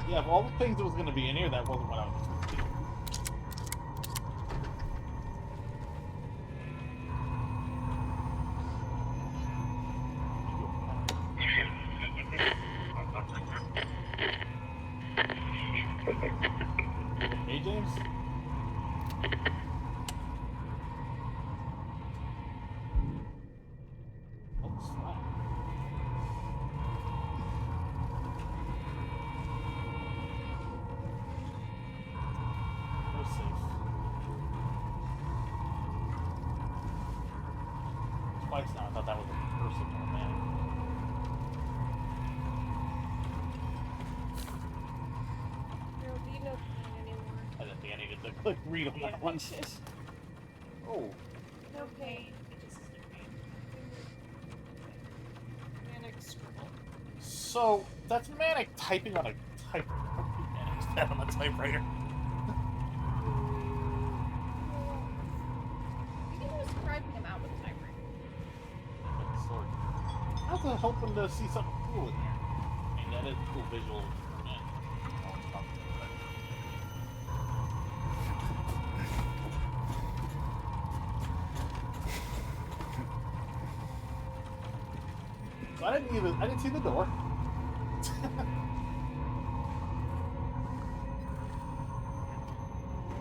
Yeah, of all the things that was going to be in here, that wasn't what I was expecting. Hey, James? Oh, snap. We're safe. Twice now, I thought that was a person or a man. There'll be no pain anymore. I didn't think I needed to click read on that one. Oh. No pain. Just manic scribble. So, that's Manic typing on a typewriter. How could Manic's that on a typewriter? You can just describing him out with a typewriter. I was hoping to see something cool in here. I mean, that is a cool visual for me. So I didn't see the door.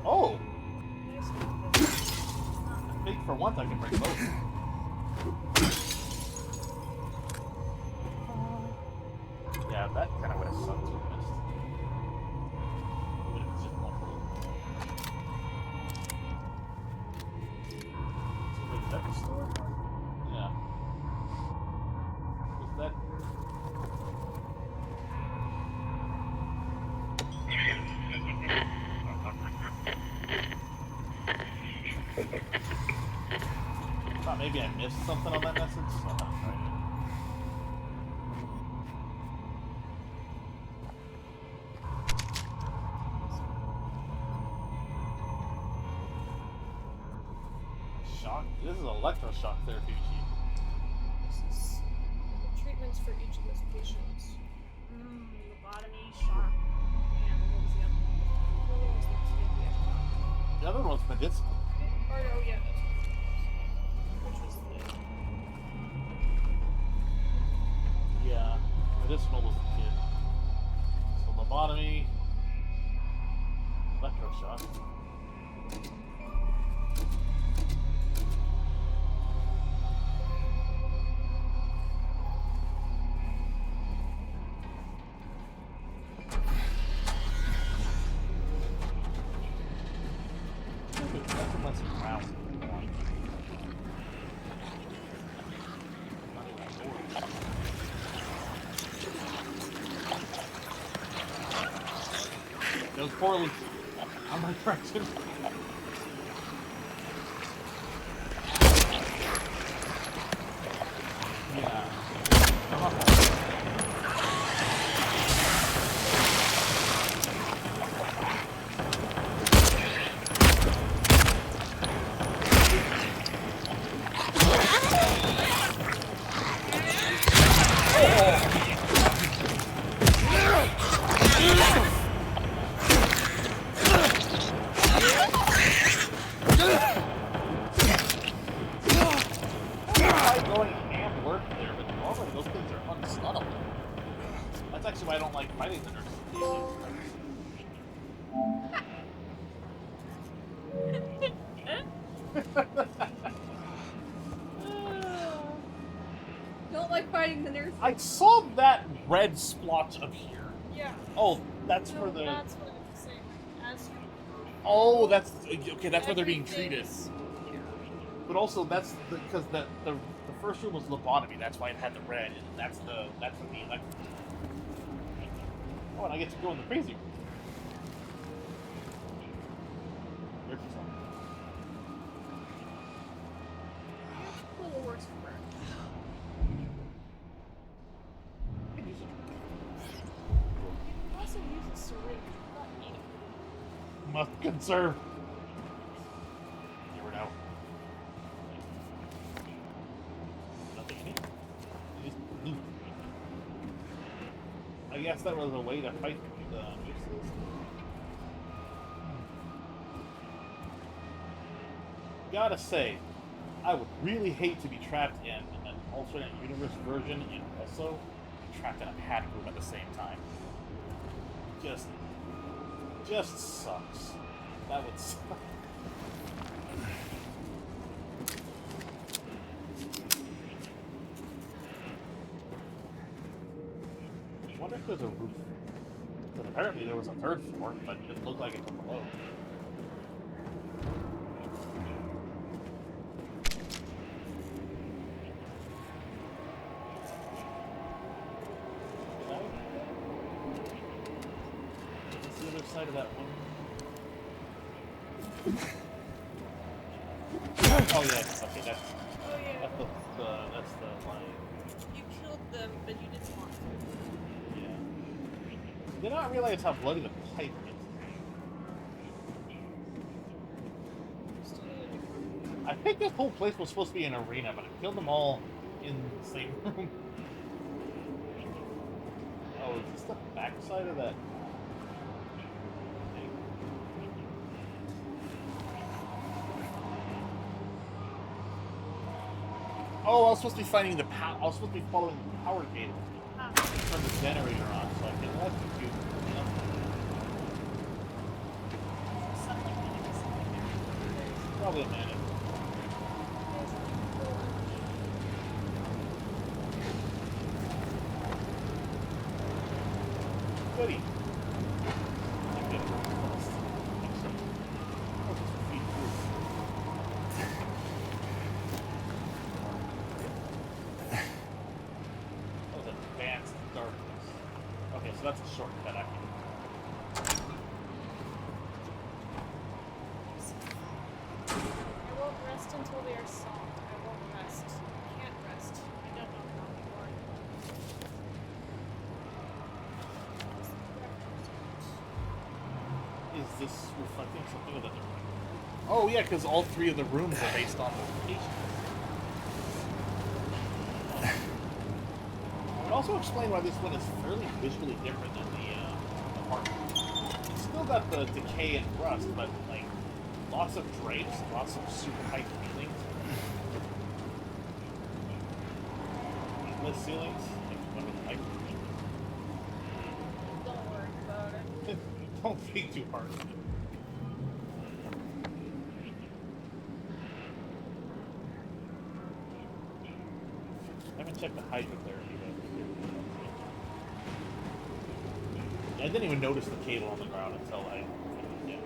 Oh! I think for once I can bring both. Yeah, that kind of would have sucked to have missed. Even if it's just one roll. So wait, is that the store? Yeah. Was that... I thought maybe I missed something on that message, so I'm gonna try it. Shock? This is electroshock therapy machine. This is the treatments for each of those patients. Lobotomy, shock, and what was the other one? The other one's the The other one's medicinal. Or, oh yeah, that's what it was. Which was the... Yeah, medicinal was the kid. So lobotomy, electroshock. Nothing less than rounds. Those poorly on my direction. Yeah. Going and work there, but normally those things are unstunnable. That's actually why I don't like fighting the nurses. Don't like fighting the nurse. I saw that red splotch appear. Yeah. Oh, that's No, for the. that's what it's saying. As you... Oh, that's okay. That's where they're being treated. Everything's- Yeah. But also, that's because the first room was lobotomy. That's why it had the red, and that's the electric. Oh, and I get to go in the crazy room. There's something. A little worse for her. I can use it. You can also use a syringe. Not need it. Must conserve. You never know. Nothing in it. Just loot. I guess that was a way to fight the nurses. Gotta say, I would really hate to be trapped in an alternate universe version and also trapped in a panic room at the same time. Just sucks. That would suck. I wonder if there's a roof. Because apparently there was a third floor, but it didn't look like it from below. What's the other side of that one? Oh yeah, okay, that's Oh yeah. that's the line. You killed them, but you didn't want to. Yeah. Did not realize how bloody the pipe is. I think this whole place was supposed to be an arena, but I killed them all in the same room. Oh, is this the backside of that? thing? Oh, I was supposed to be finding the I was supposed to be following the power cable. Turn the generator on. probably a manager. Goody. Advanced darkness. Okay, so that's a shortcut I can. I won't rest until they are solved. I won't rest. I can't rest. I don't know how anymore. Is this reflecting something of the different? Oh yeah, because all three of the rooms are based on location. I would also explain why this one is fairly visually different than the apartment. It's still got the decay and rust, but like lots of drapes, lots of super high ceilings. Endless ceilings. Like, Don't worry about it. don't think too hard. I haven't checked the hydrotherapy though. I didn't even notice the cable on the ground until I. Yeah,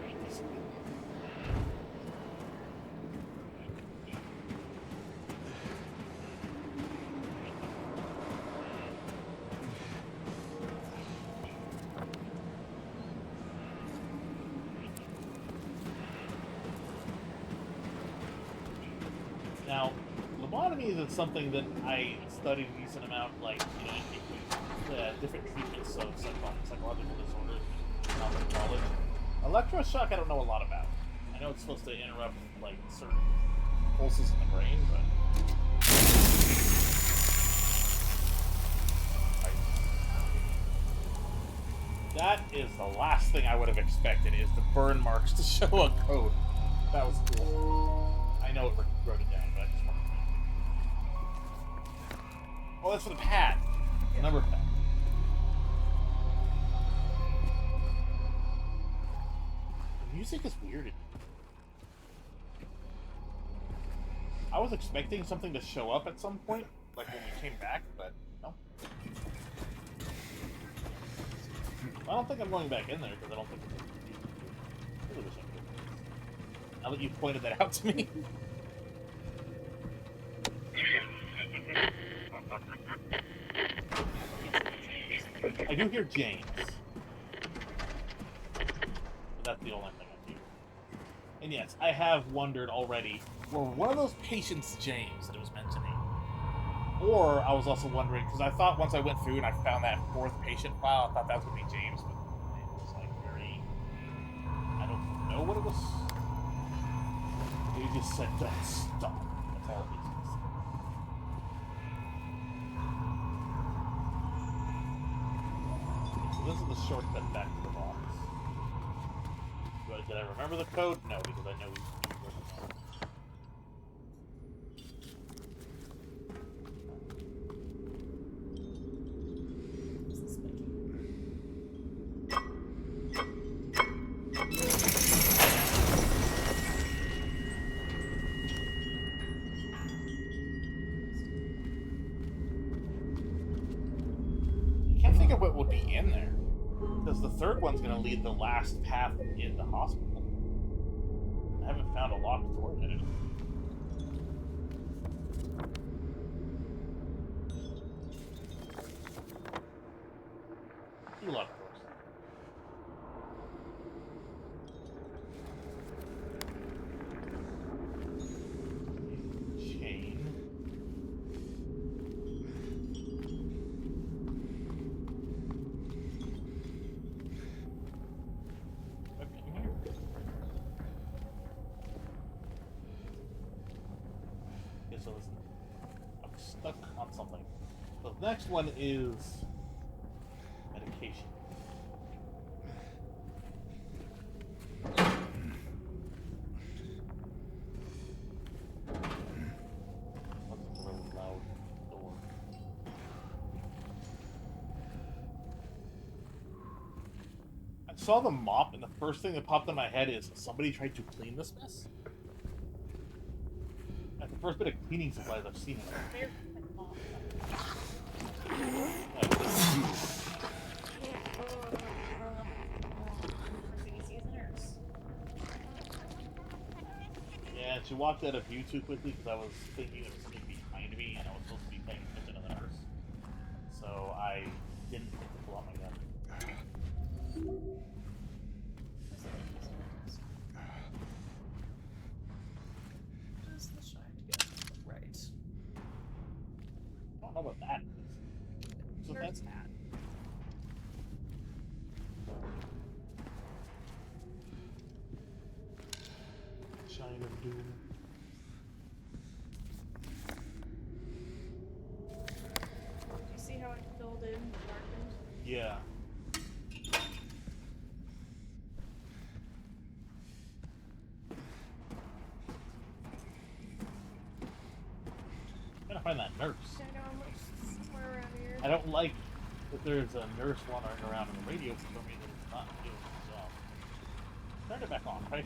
now, lobotomy isn't something that I studied a decent amount, like, you know, different treatments of psychological disorders and all that knowledge. Electroshock I don't know a lot about. I know it's supposed to interrupt, like, certain pulses in the brain, but... That is the last thing I would have expected, is the burn marks to show a code. That was cool. I know it wrote it down, but I just wanted to... Oh, that's for the pad. The number pad. The music is weird. I was expecting something to show up at some point, like when we came back, but no. I don't think I'm going back in there because I don't think it's I really wish I could. Now that you pointed that out to me. I do hear James. But that's the only thing I hear. And yes, I have wondered already, were one of those patients James that it was mentioning? Or I was also wondering, because I thought once I went through and I found that fourth patient file, I thought that was going to be James, but it was like very... I don't know what it was. He just said, don't stop. That's all it is. So this is the shortcut back to the box. Did I remember the code? No, because I know we wrote it down. Can't think of what would be in there. Because the third one's going to lead the last path in the hospital. I haven't found a locked door yet. You lock doors. Chain. So I'm stuck on something. So the next one is medication. That's a really loud door. I saw the mop, and the first thing that popped in my head is somebody tried to clean this mess. first bit of cleaning supplies I've seen in They're phenomenal. Yeah, she walked out of view too quickly because I was thinking there was something behind me and I was supposed to be paying attention to the nurse. So I didn't think to pull out my gun. Just the shine together. Right. I don't know what that is. So that's hat. Shine of Doom. Do you see how it filled in, darkened? Yeah. I'm gonna find that nurse. I know I'm somewhere around here. I don't like that there's a nurse wandering around in the radio for some reason it's not doing its job. Turn it back on, right?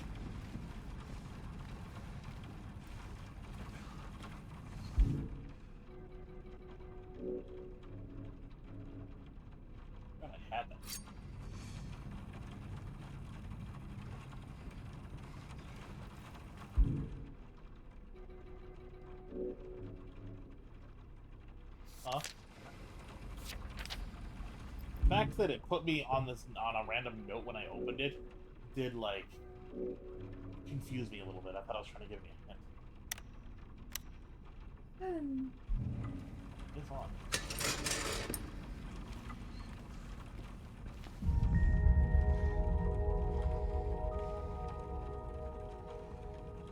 God, I had that. Huh? The fact that it put me on a random note when I opened it did like confuse me a little bit. I thought I was trying to give me a hint. It's on.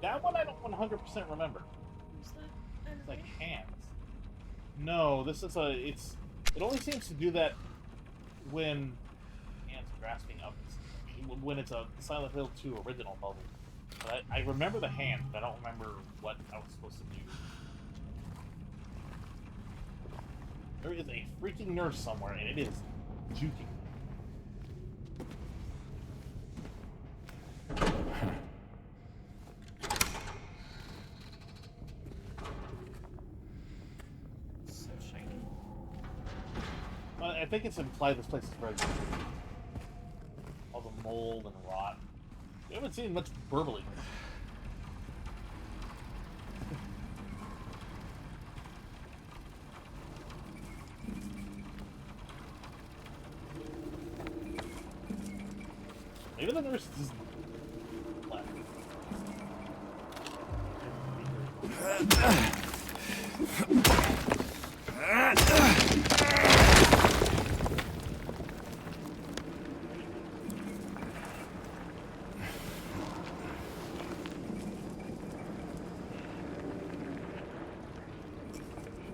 That one I don't 100% remember. Who's that? It's like hands. No, this is it only seems to do that when hands grasping up. When it's a Silent Hill 2 original puzzle. But I remember the hand, but I don't remember what I was supposed to do. There is a freaking nurse somewhere, and it is juking. So shiny. I think it's implied this place is very good. All the mold and rot. We haven't seen much burbling. Maybe the nurse is left.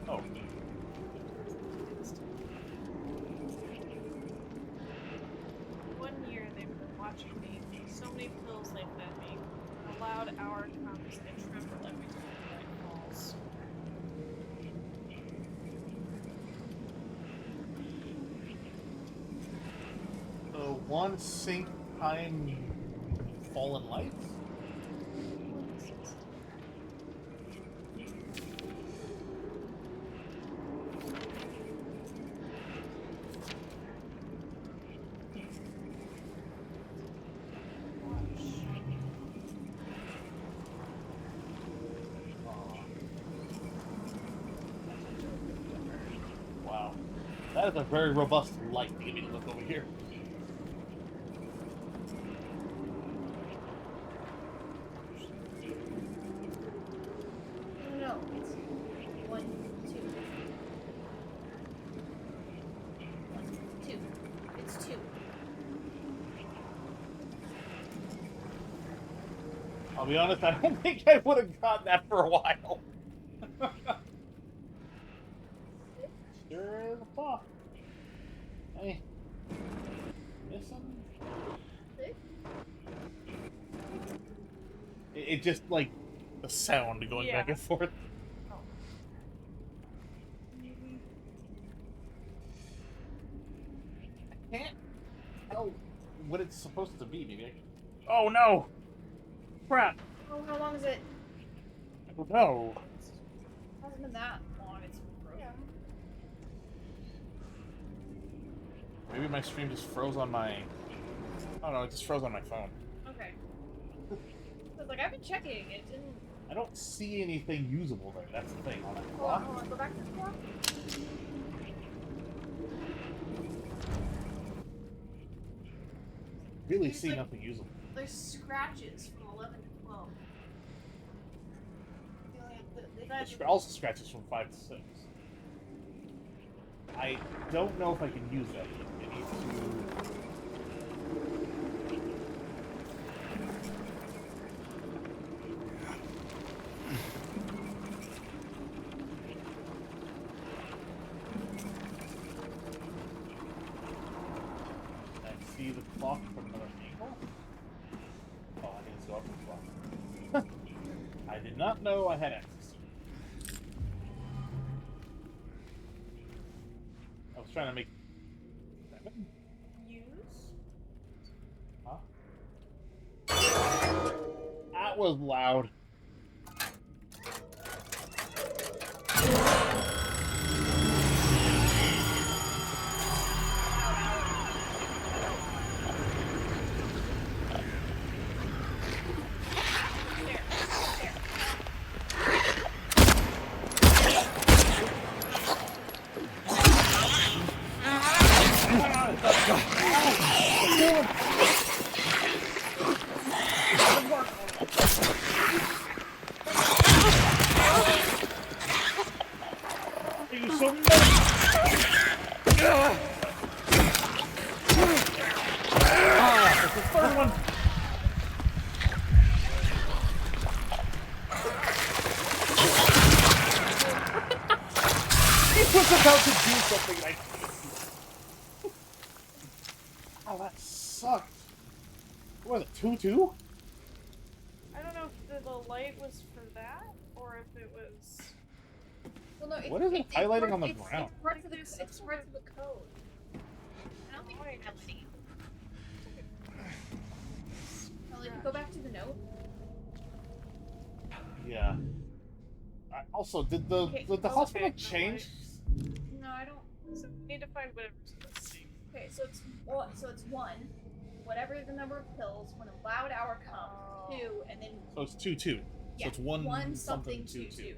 Oh. One year they've been watching me. So many pills they fed me. A loud hour comes and tremble every time the light falls. So one sync time fallen lights? Wow. That is a very robust light to get me to look over here. No, it's 1, 2. 1, 2. It's 2. I'll be honest, I don't think I would have gotten that for a while. Sure is a fuck. Hey. Missing? It just like the sound going back and forth. I can't tell what it's supposed to be, maybe. Oh no! Crap! Oh, how long is it? don't know. It hasn't been that long. It's broken. Yeah. Maybe my stream just froze on my... Oh no, it just froze on my phone. Okay. Cause like I've been checking, it didn't. I don't see anything usable there. That's the thing. On that Hold clock. on, hold on. Go back to the clock. Really It's see like- nothing usable. There's scratches from 11 to 12. There's also scratches from 5 to 6. I don't know if I can use that yet. I need to... Can I see the clock from another angle? Oh, I need to go up the clock. I did not know I had access to it. I was trying to make... Use? Huh? That was loud. Thank you so much. That's the third one. He was about to do something and I... Oh, that sucked. What was it, 2-2? I don't know if the light was for that or if it was. Well, no, What is it highlighting on the ground? It's parts of the code. I don't think it's highlighting. Oh, like, go back to the note. Yeah. Also, did the Okay, did the oh, hospital okay, no change? No, I don't. So we need to find whatever's missing. Okay, so it's one. Whatever the number of pills when a loud hour comes. 2, and then So it's 2-2. yeah, So it's one something 2-2. 2.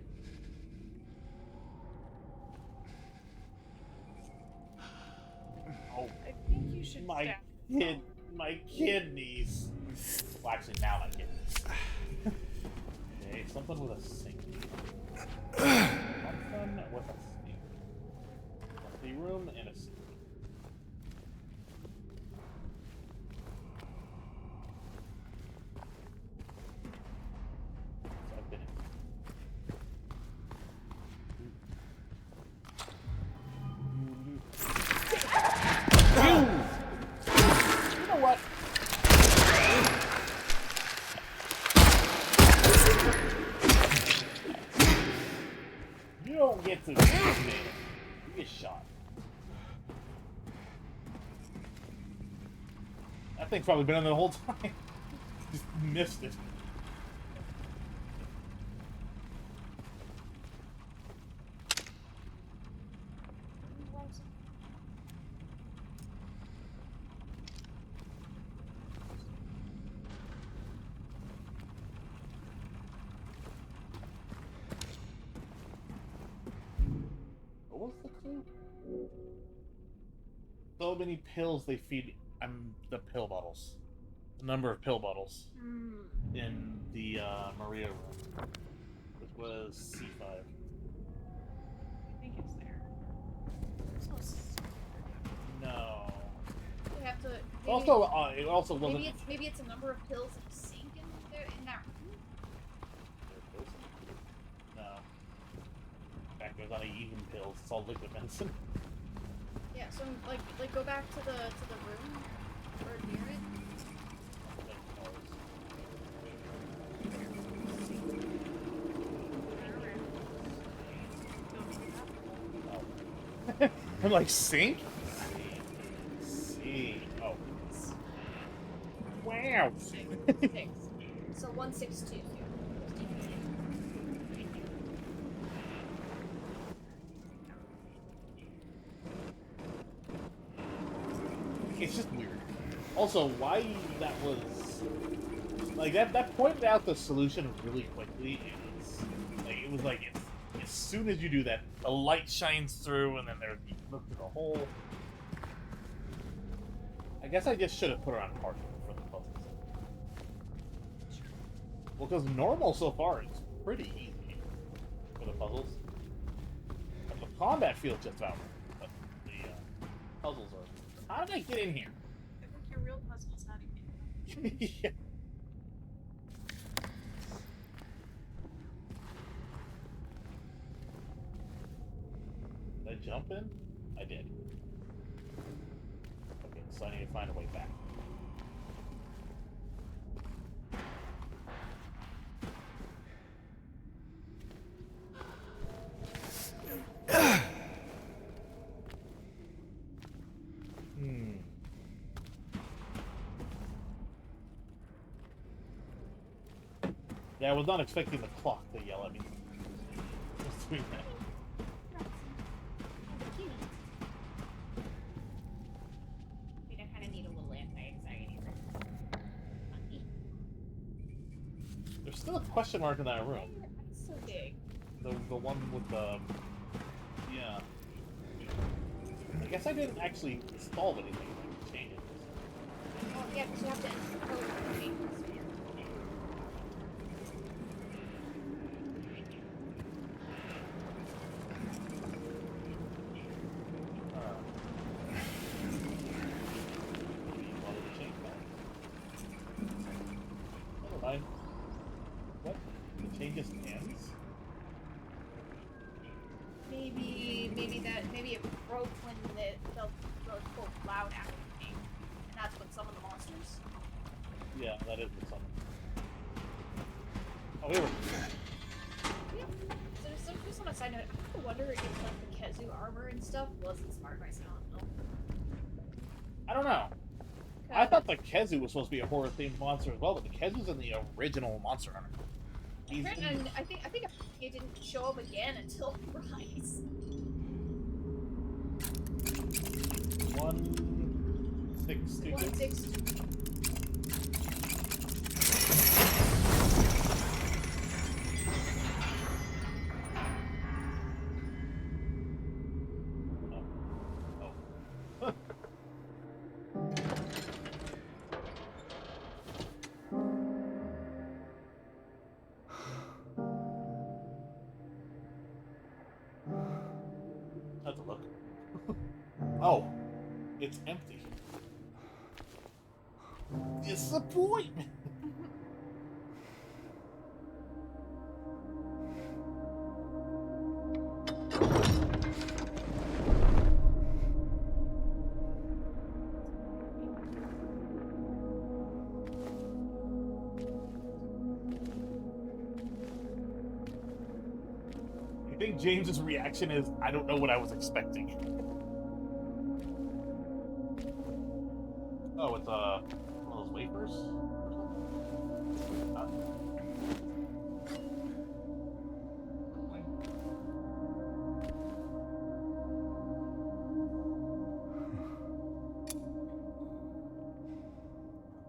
Oh, I think you should my stab. my kidneys. Well, actually, now my kidneys. Okay, something with a sink. Something with a sink. A room and a sink. So I've been in. You know what? You don't get to shoot me. You get shot. That thing's probably been in there the whole time. Just missed it. What was the clue? So many pills they feed the pill bottles. The number of pill bottles in the Maria room, which was C5. I think it's there. No. You have to. Maybe, Also, it also wasn't. maybe it's a number of pills that sink in there in that room. No. In fact, there's not even pills. It's all liquid medicine. Yeah, so like go back to the room or near it. I'm like, sink? See. Oh. Wow. 6. So 162. it's just weird. Also, why that was like that pointed out the solution really quickly. It was like as soon as you do that, the light shines through, and then there's you look through the hole. I guess I just should have put her on hard for the puzzles. Well, because normal so far is pretty easy for the puzzles. But the combat feels just about right, but the puzzles are. How did I get in here? I think your real puzzle's how to get in. Yeah. Did I jump in? I did. Okay, so I need to find a way back. Yeah, I was not expecting the clock to yell at me. Just doing that. I mean, I kind of need a little anti-anxiety for There's still a question mark in that room. It's so big. The one with the... Yeah. I guess I didn't actually install anything to change it. Oh, yeah, because you have to enter the code to change this. What? The change just ends? Maybe it broke when the quote loud after the game, and that's what some of the monsters. Yeah, that is what some. Oh, here we go. Yeah. So just on a side note, I wonder if like the Kezu armor and stuff was inspired by Silent Hill. I don't know. I thought the Kezu was supposed to be a horror-themed monster as well, but the Kezu's in the original Monster Hunter. And I think it didn't show up again until Rise. 162. 162. Let's look. Oh, it's empty. Disappointment. I think James's reaction is, I don't know what I was expecting. Oh, it's one of those wafers?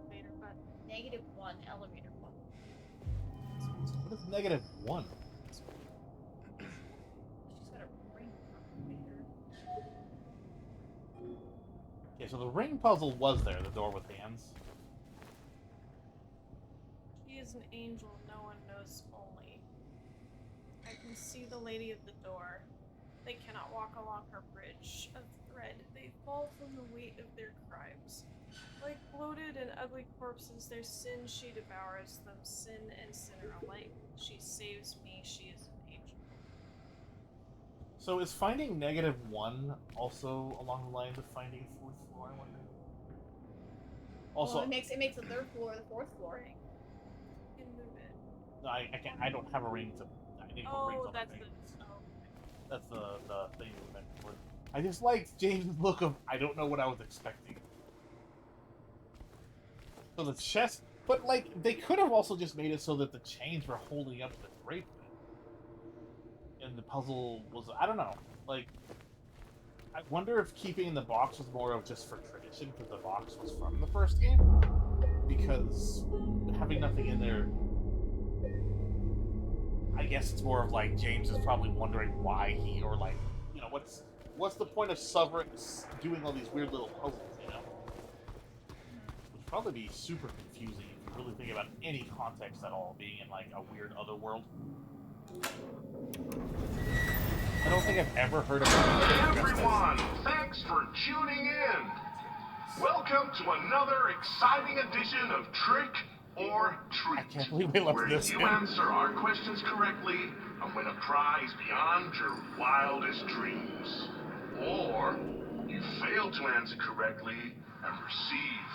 Elevator button. -1 elevator button. What is -1? She's got a ring elevator. Yeah, so the ring puzzle was there, the door with hands. She is an angel no one knows only. I can see the lady at the door. They cannot walk along her bridge of thread. They fall from the weight of their crimes. Like bloated and ugly corpses, their sin she devours them, sin and sinner alike. She saves me, she is an angel. So is finding -1 also along the lines of finding 4th floor, I wonder? Also, Well, it makes the 3rd floor the 4th floor. You can move it. I can't. I don't have a ring to. I need to put rings Oh, on that's my the. things. Oh. That's the thing we meant for. I just liked James' look of I don't know what I was expecting. So the chest, but like they could have also just made it so that the chains were holding up the drape, and the puzzle was I don't know. Like I wonder if keeping the box was more of just for tradition because the box was from the first game. Because having nothing in there, I guess it's more of like James is probably wondering why he, or like, you know, what's the point of Severus doing all these weird little puzzles, you know? Which would probably be super confusing if you really think about any context at all, being in like a weird other world. I don't think I've ever heard of Hey everyone, thanks for tuning in. Welcome to another exciting edition of Trick or Treat, I can't believe they left where this you in. answer our questions correctly and win a prize beyond your wildest dreams. Or you fail to answer correctly and receive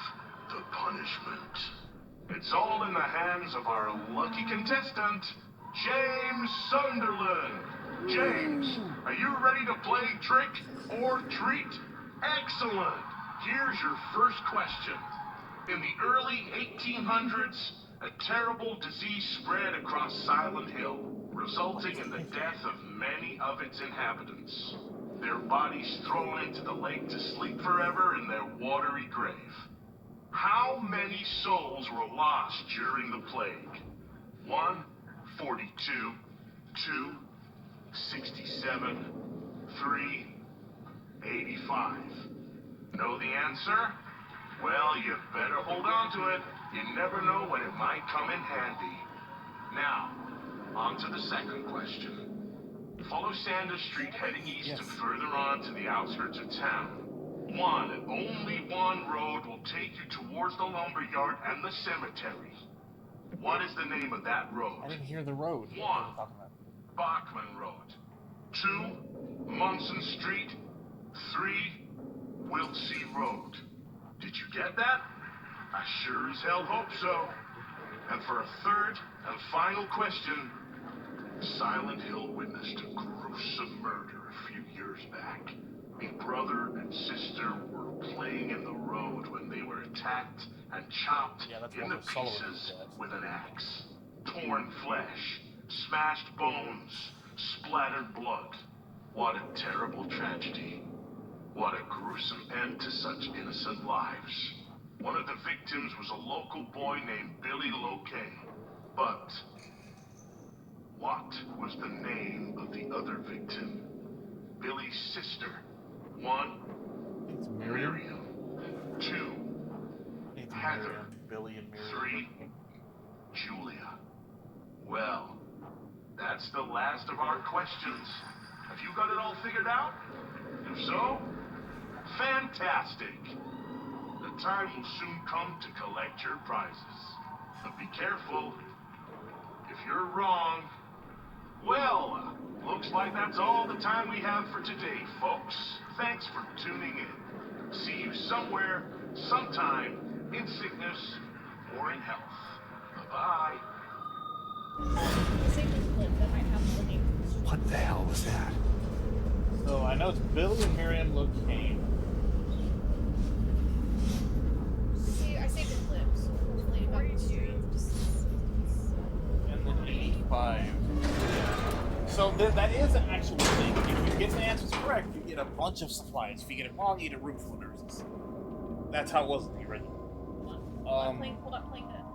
the punishment. It's all in the hands of our lucky contestant, James Sunderland. James, are you ready to play Trick or Treat? Excellent! Here's your first question. In the early 1800s, a terrible disease spread across Silent Hill, resulting in the death of many of its inhabitants. Their bodies thrown into the lake to sleep forever in their watery grave. How many souls were lost during the plague? 1, 42, 2, 67, 3, 85. Know the answer? Well, you better hold on to it. You never know when it might come in handy. Now, on to the second question. Follow Sanders Street heading east and further on to the outskirts of town. One and only one road will take you towards the lumberyard and the cemetery. What is the name of that road? I didn't hear the road. 1. Bachman Road. 2. Munson Street. 3. Wiltsea Road. Did you get that? I sure as hell hope so. And for a third and final question, Silent Hill witnessed a gruesome murder a few years back. A brother and sister were playing in the road when they were attacked and chopped into pieces with an axe. Torn flesh, smashed bones, splattered blood. What a terrible tragedy. What a gruesome end to such innocent lives. One of the victims was a local boy named Billy Loquet. But what was the name of the other victim? Billy's sister. 1. It's Miriam. Miriam. 2. It's Heather. Miriam, Billy, and Miriam. 3. Julia. Well, that's the last of our questions. Have you got it all figured out? If so, fantastic. The time will soon come to collect your prizes. But be careful. If you're wrong, well, looks like that's all the time we have for today, folks. Thanks for tuning in. See you somewhere, sometime, in sickness or in health. Bye-bye. Save this clip that might have the name. What the hell was that? So I know it's Billy and Miriam Locaine. See, I saved the clips. Hopefully it got And then 85. So that is an actual thing. If you get the answers correct, you get a bunch of supplies. If you get it wrong, you get a room full of nurses. That's how it was in the original. Hold up, playing that.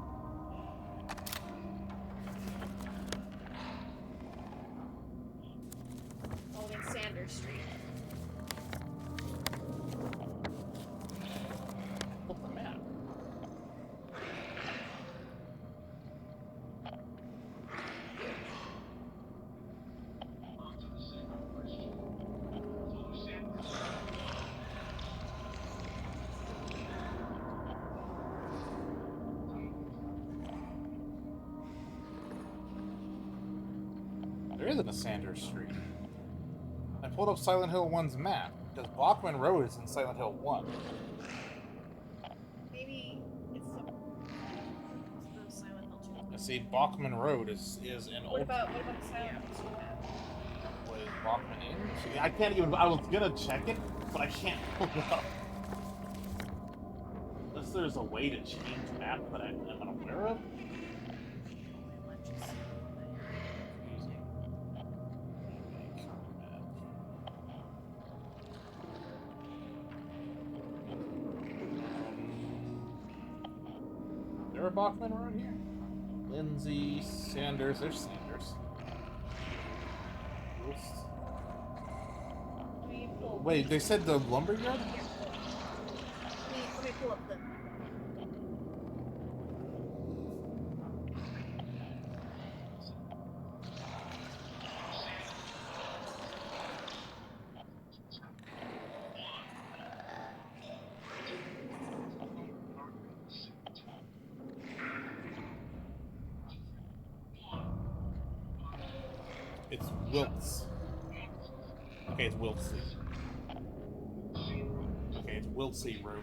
Oh, in Sanders Street. Look at the map. There isn't a Sanders Street. I pulled up Silent Hill 1's map, because Bachman Road is in Silent Hill 1. Maybe it's the Silent Hill 2. I see Bachman Road is in What old. about the Silent Hill 2 map? Was Bachman in? See, I can't even. I was gonna check it, but I can't pull it up. Unless there's a way to change the map that I'm unaware of. Sarah Bachman around here? Lindsay, Sanders. There's Sanders. Wait, they said the lumberyard? Let me pull up the. It's Wilkes. Okay, it's Wilkesy. Okay, it's Wilkesy Road.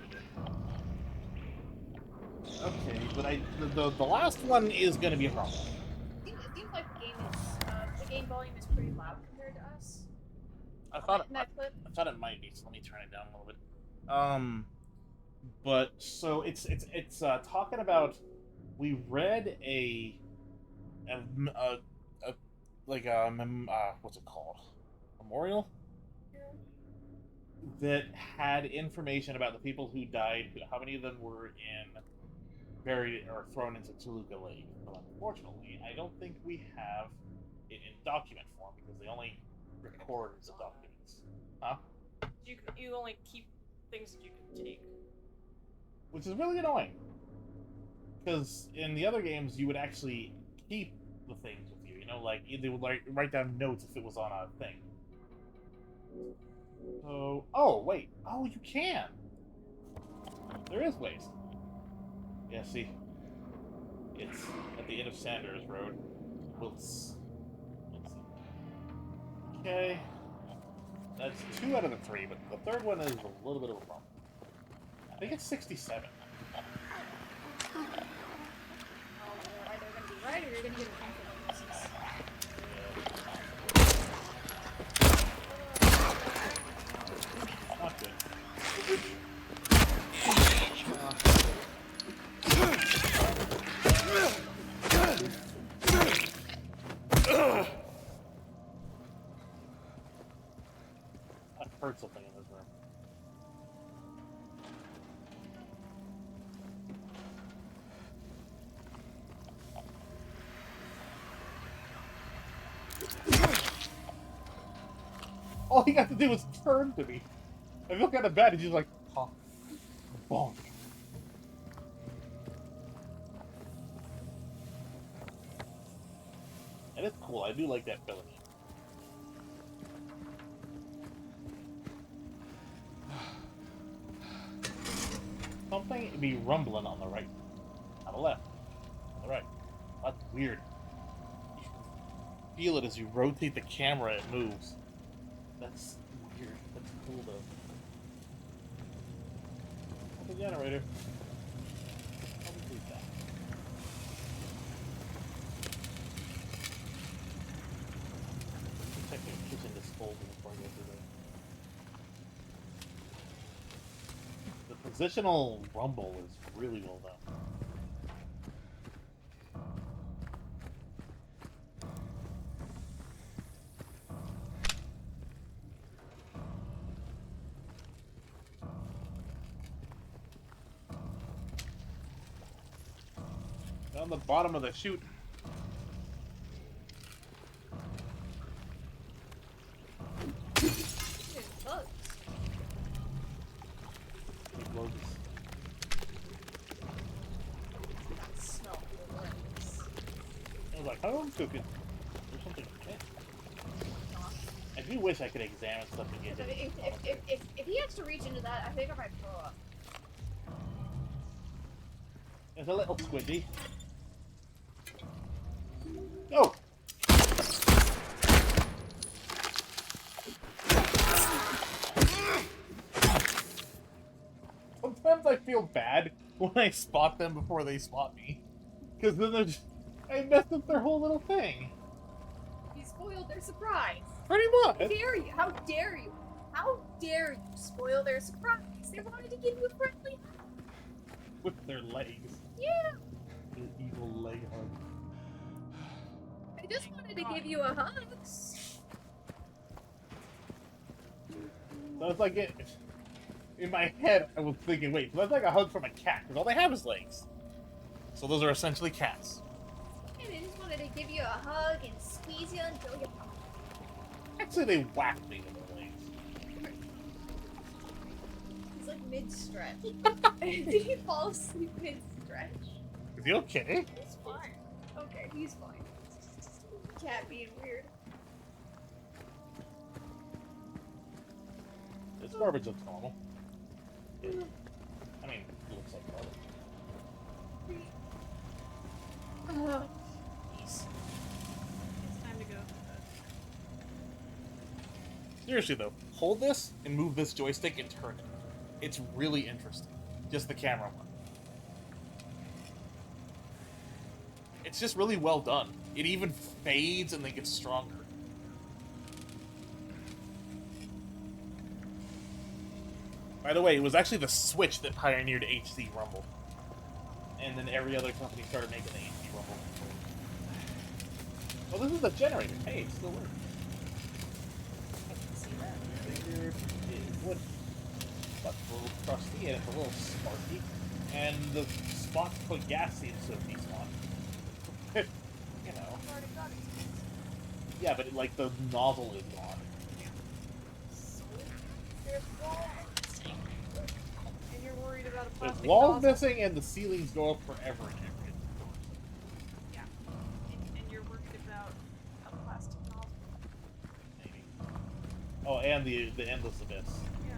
Okay, but the last one is gonna be a problem. It seems like the game volume is pretty loud compared to us. I thought In that clip. I thought it might be, so let me turn it down a little bit. But so it's talking about, we read what's it called? Memorial? That had information about the people who died, how many of them were buried or thrown into Toluca Lake. But unfortunately, I don't think we have it in document form because they only record the documents. Huh? You only keep things that you can take. Which is really annoying. Because in the other games, you would actually keep the things with you. You know, like they would write down notes if it was on a thing. So, oh wait, oh you can. There is ways. Yeah, see, it's at the end of Sanders Road. Let's see. Okay, that's 2 out of the 3, but the third one is a little bit of a problem. I think it's 67. Oh, you're either gonna be right or you're gonna get a conflict. Not good. I've heard something in this room. All he got to do was turn to me. I feel kind of bad. He's just like, huh, bonk. And it's cool. I do like that ability. Something be rumbling on the right, on the left, on the right. That's weird. You can feel it as you rotate the camera. It moves. That's weird. That's cool though. The generator. I'll delete that. Check the kitchen disposal before I go through there. The positional rumble is really well done. On the bottom of the chute. Bugs. Bugs. That smell horrendous. I was like, how am I cooking? There's something in it. I do wish I could examine stuff again. If he has to reach into that, I think I might throw up. There's a little squidgy. Oh! Sometimes I feel bad when I spot them before they spot me. Because then they're just, I messed up their whole little thing. You spoiled their surprise. Pretty much. How dare you? How dare you? How dare you spoil their surprise? They wanted to give you a friendly hug. With their legs. Yeah. Their evil leg hug. I just wanted to give you a hug. So it's like in my head, I was thinking, wait, so that's like a hug from a cat, because all they have is legs. So those are essentially cats. And they just wanted to give you a hug and squeeze you until you pop. Actually, they whacked me in the legs. He's like mid-stretch. Did he fall asleep mid-stretch? Is he okay? He's fine. Okay, he's fine. Cat being weird. This garbage looks normal. I mean, it looks like garbage. Peace. It's time to go. Seriously though, hold this and move this joystick and turn it. It's really interesting. Just the camera one. It's just really well done. It even fades and then gets stronger. By the way, it was actually the Switch that pioneered HD Rumble. And then every other company started making the HD Rumble. Well, this is the generator. Hey, it still works. Figured it would. But it's a little crusty and it's a little sparky. And the spot to put gas seems to be smart. You know. Yeah, but like the nozzle is gone. And you're worried about a There's plastic walls nozzle. missing and the ceilings go up forever and ever. Yeah. And you're worried about a plastic nozzle. Maybe. Oh, and the endless abyss. Yeah.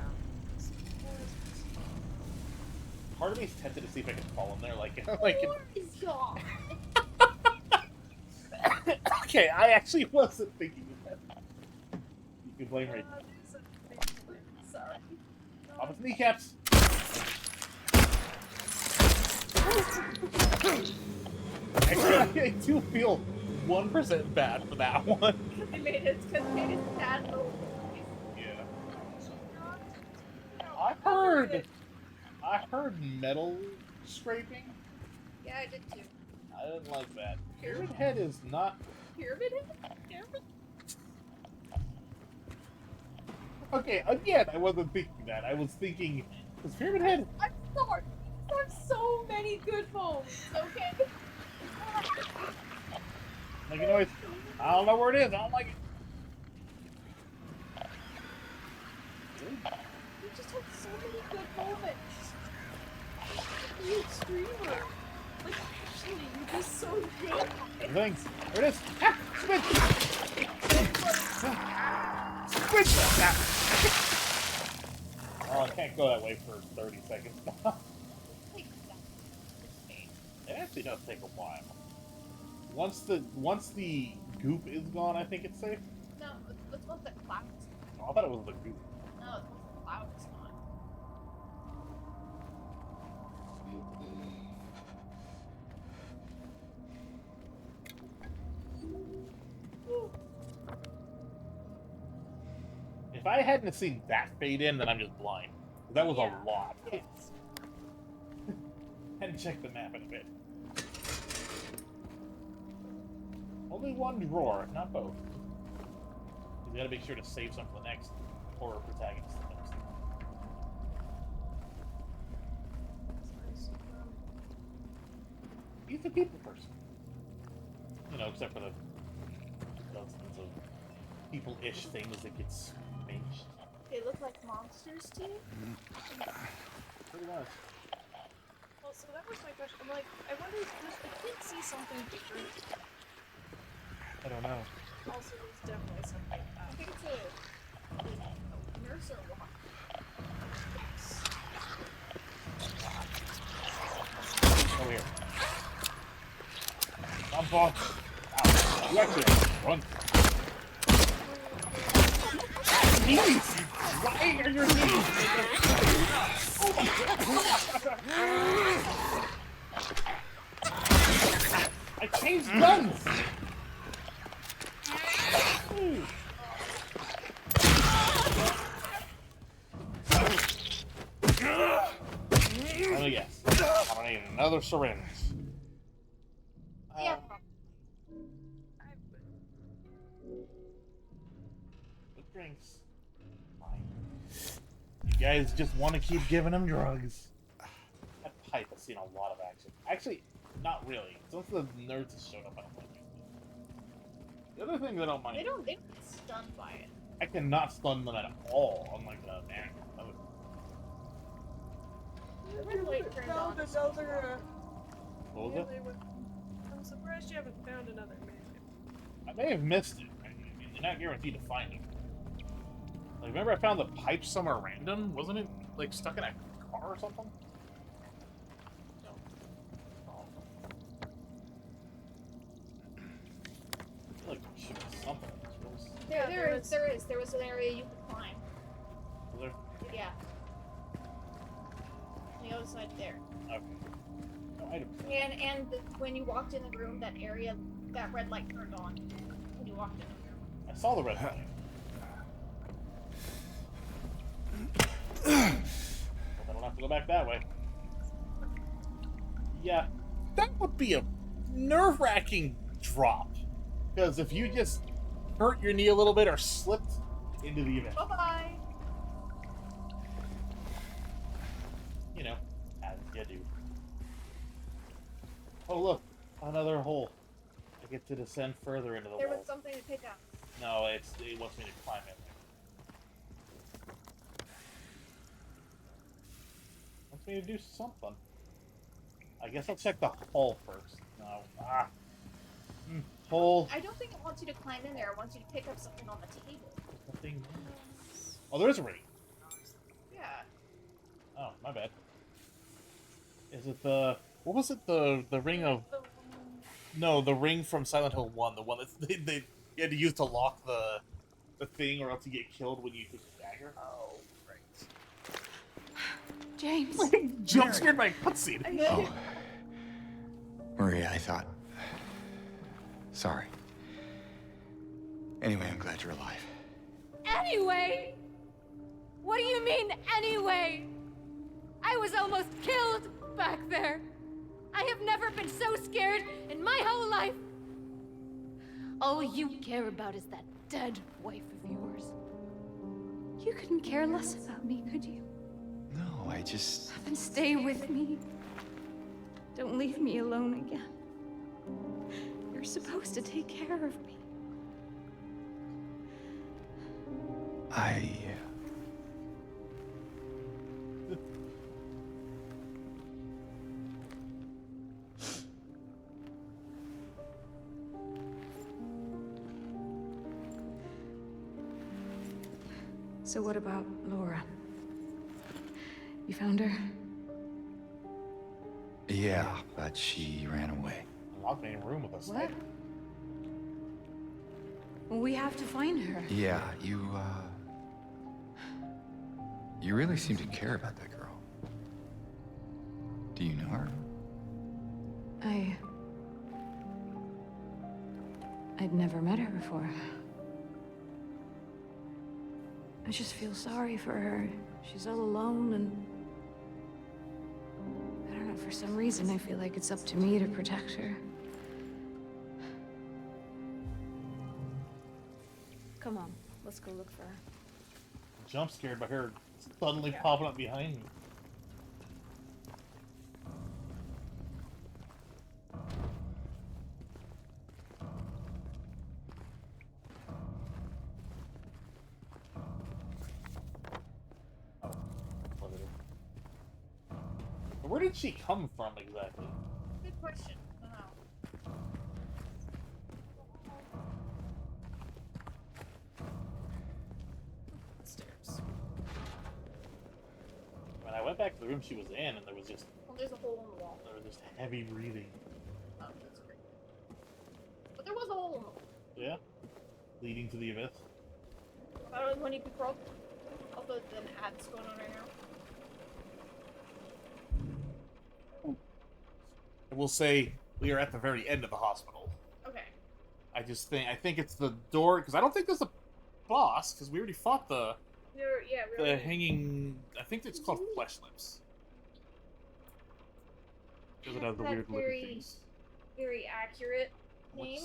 Part of me is tempted to see if I can fall in there, like, like. What is y'all? Okay, I actually wasn't thinking of that. You can blame Ray. Sorry. Off his kneecaps. Actually, I do feel 1% bad for that one. They made it because they made it sad little noise. Yeah. I heard metal scraping. Yeah, I did too. I didn't like that. Pyramid Head is not. Pyramid Head? Pyramid? Okay, again, I wasn't thinking that. I was thinking, was Pyramid Head? I'm sorry. There's so many good bones, okay? Make a noise. I don't know where it is. I don't like it. You just had so many good moments. You streamer. Like, actually, you'd be so good. Thanks. There it is. Ah, switch. Switch. Ah. Oh, I can't go that way for 30 seconds. It actually does take a while. Once the goop is gone, I think it's safe. No, it's once the cloud is Oh, I thought it was the goop. No, it's once the cloud is gone. If I hadn't seen that fade in, then I'm just blind. That was Yeah. a lot. Yes. And check the map in a bit. Only one drawer, not both. You gotta make sure to save some for the next horror protagonist. He's a people person. You know, except for the dozens of people-ish things that get smaged. They look like monsters to you? Pretty much. Well, so that was my question. I'm like, I wonder if I did see something different. I don't know. Also, there's definitely something. I think it's a nurse or what? Over here. I'm off. Ow. You actually run. Knees! Why are your knees? I changed guns! Let me guess. I'm gonna need another syringe. Yeah. Good drinks. Fine. You guys just want to keep giving him drugs. That pipe has seen a lot of action. Actually, Not really. Since the nerds have showed up, I don't like it. The other thing that I don't mind... They don't get stunned by it. I cannot stun them at all, unlike the man. The red light turned on. Another, What was it? I'm surprised you haven't found another man. I may have missed it. I mean, you're not guaranteed to find it. Like, remember I found the pipe somewhere random? Wasn't it, like, stuck in a car or something? No. Oh. I feel like there should be something. There was an area you could climb. Was there? Yeah. On the other side there. Okay. No items. And when you walked in the room, that area, that red light turned on. When you walked in the room. I saw the red light. Well, I don't have to go back that way. Yeah, that would be a nerve-wracking drop. Because if you just hurt your knee a little bit or slipped into the event, Bye-bye. you know, as you do. Oh, look, another hole. I get to descend further into the There wall. was something to pick up. No, it wants me to climb it. Wants me to do something. I guess I'll check the hole first. No. Hole. I don't think it wants you to climb in there. It wants you to pick up something on the table. Nothing. Oh, there is a ring. Yeah. Oh, my bad. Is it the... What was it? The ring of... No, the ring from Silent Hill 1. The one that they you had to use to lock the thing or else you get killed when you take the dagger. Oh, right. James. Jump scared by a cutscene. Oh. Maria, I thought... Sorry. Anyway, I'm glad you're alive. Anyway? What do you mean, anyway? I was almost killed back there. I have never been so scared in my whole life. All you care about is that dead wife of yours. You couldn't care less about me, could you? No, I just... Then stay with me. Don't leave me alone again. You're supposed to take care of me. So what about Laura? You found her? Yeah, but she ran away. Locked me in a room with us. What? Well, we have to find her. Yeah, you really seem to care about that girl. Do you know her? I'd never met her before. I just feel sorry for her. She's all alone and... I don't know, for some reason I feel like it's up to me to protect her. Come on, let's go look for her. Jump scared by her suddenly popping up behind me. Where did she come from exactly? Good question. I don't know. Stairs. When I went back to the room she was in, and there was just Well, there's a hole in the wall. heavy breathing. Oh, that's great. But there was a hole in the wall. Yeah, leading to the abyss. I don't know when you could crawl. Other than ads going on right now. I will say we are at the very end of the hospital. Okay. I think it's the door because I don't think there's a boss because we already fought the hanging. I think it's called Flesh Lips. Because it has the That weird looking very- things. Very accurate name.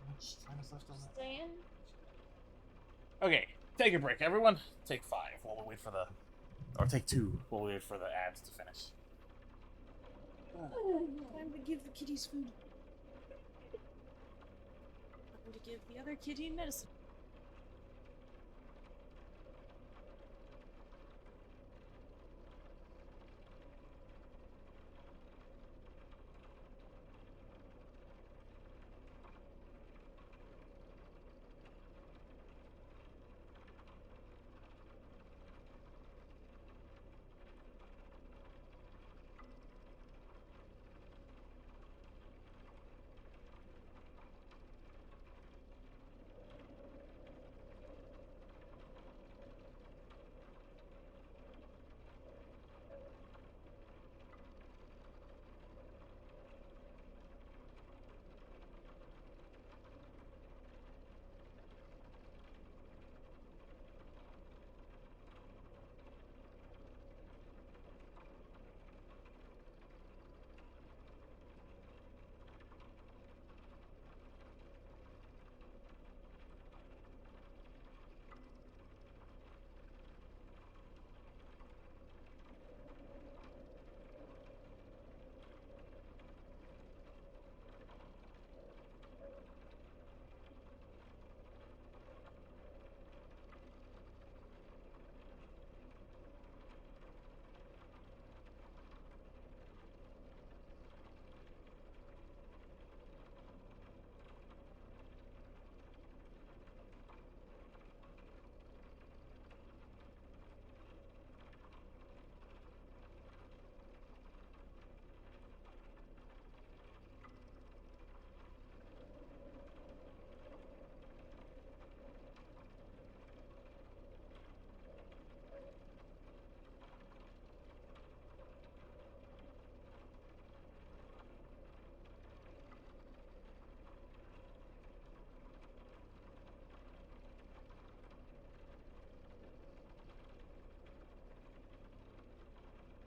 What's time is left on that? Saying. Okay, take a break, everyone. Take 5 while we wait for the, or take 2 while we wait for the ads to finish. Time Nothing to give the kitties food. Nothing to give the other kitty medicine.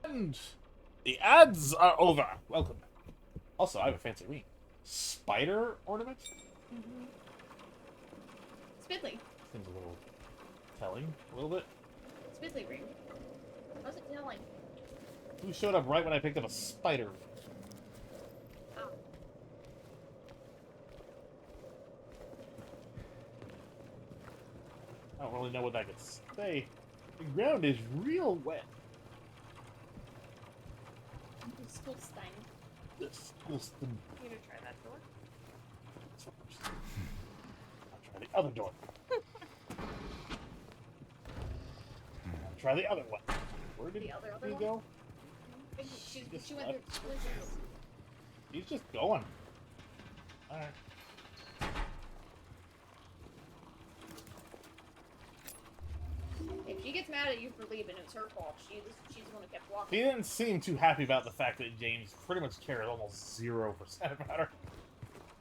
And the ads are over. Welcome. Also, I have a fancy ring. Spider ornament? Spidley. Seems a little telling. A little bit. Spidley ring. How's it telling? Who showed up right when I picked up a spider? Oh. I don't really know what that could say. The ground is real wet. Skullstein. This is the... You gonna try that door? I'll try the other door. I'll try the other one. Where did The other he one? go? She went Just through left. splinters. He's just going. Alright. If she gets mad at you for leaving, it's her fault. She's the one who kept walking. He didn't seem too happy about the fact that James pretty much cared almost 0% about her.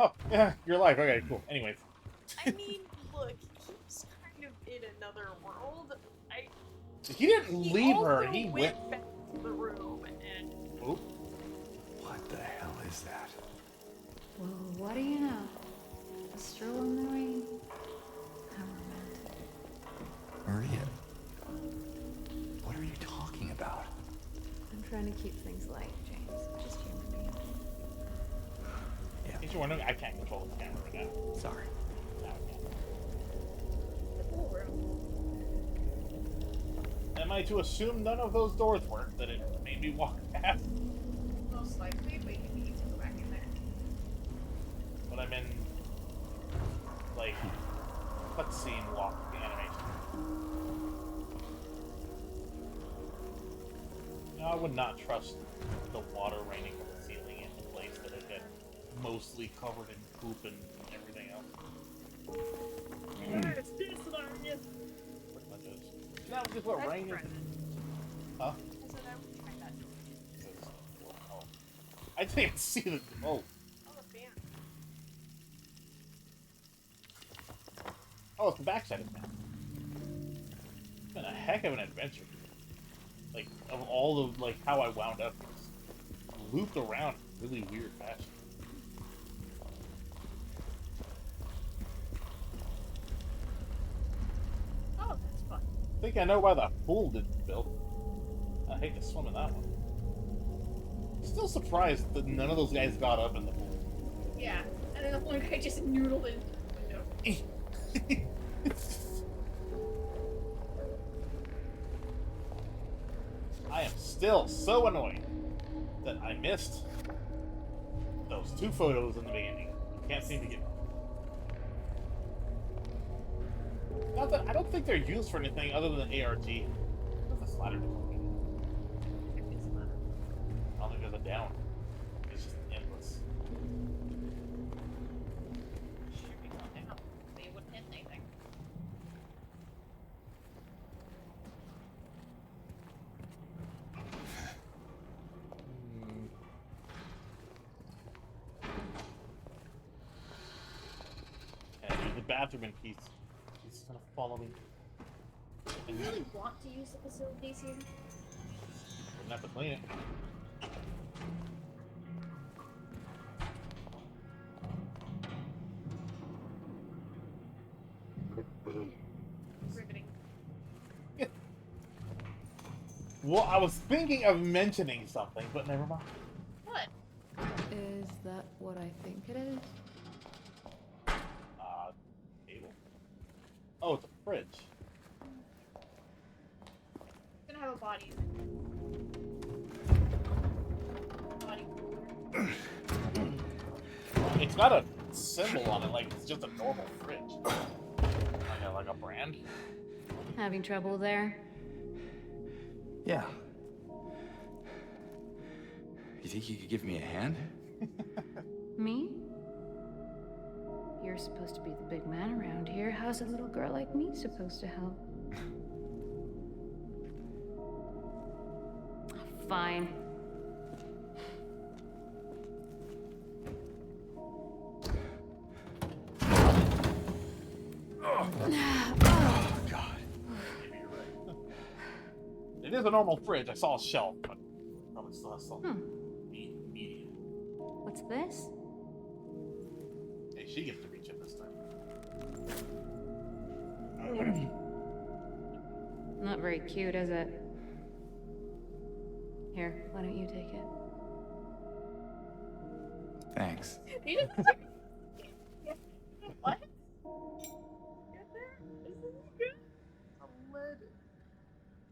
Oh, yeah, your life. Okay, cool. Anyways. I mean, look, he's kind of in another world. He didn't leave her. also He went back to the room and. Oop. What the hell is that? Well, what do you know? A stroll in the rain. How romantic. Maria. What are you talking about? I'm trying to keep things light, James. Just humor me. Yeah. In case you're wondering, I can't control the camera right now. Sorry. Now I can. The pool room. Am I to assume none of those doors work, that it made me walk past? Most likely, but you need to go back in there. But I'm in, like, cutscene walk animation. No, I would not trust the water raining from the ceiling in a place that had been mostly covered in poop and everything else. It's this one, yes. Pretty much is. That was just what rain is. Huh? I said I would try that door. Oh. I didn't even see the. Oh. Oh, the fan. Oh, it's the backside of the map. It's been a heck of an adventure. Like, of all the, like, how I wound up, it's looped around in really weird fashion. Oh, that's fun. I think I know why the pool didn't build. I hate to swim in that one. still surprised that none of those guys got up in the pool. Yeah, and then the one guy just noodled into the window. I am still so annoyed that I missed those 2 photos in the beginning. Can't seem to get them. Not that I don't think they're used for anything other than ARG. What's the slider doing? I don't think there's a down. It's just endless. Should be going down. They wouldn't hit anything. Okay, there's the bathroom in peace. He's gonna follow me. Do you really want to use the facilities here? Wouldn't have to clean it. Riveting. Well, I was thinking of mentioning something, but never mind. What? Is that what I think it is? Table. Oh, it's a fridge. It's gonna have a body in it. Body cooler. It's got a symbol on it, like it's just a normal fridge. Like a brand. Having trouble there? Yeah. You think you could give me a hand? Me? You're supposed to be the big man around here. How's a little girl like me supposed to help? Fine. Oh, God. Maybe you're right. It is a normal fridge. I saw a shelf, but probably still has some media. What's this? Hey, she gets to reach it this time. Not very cute, is it? Here, why don't you take it? Thanks. You just what? Get there? Is this good? A lid.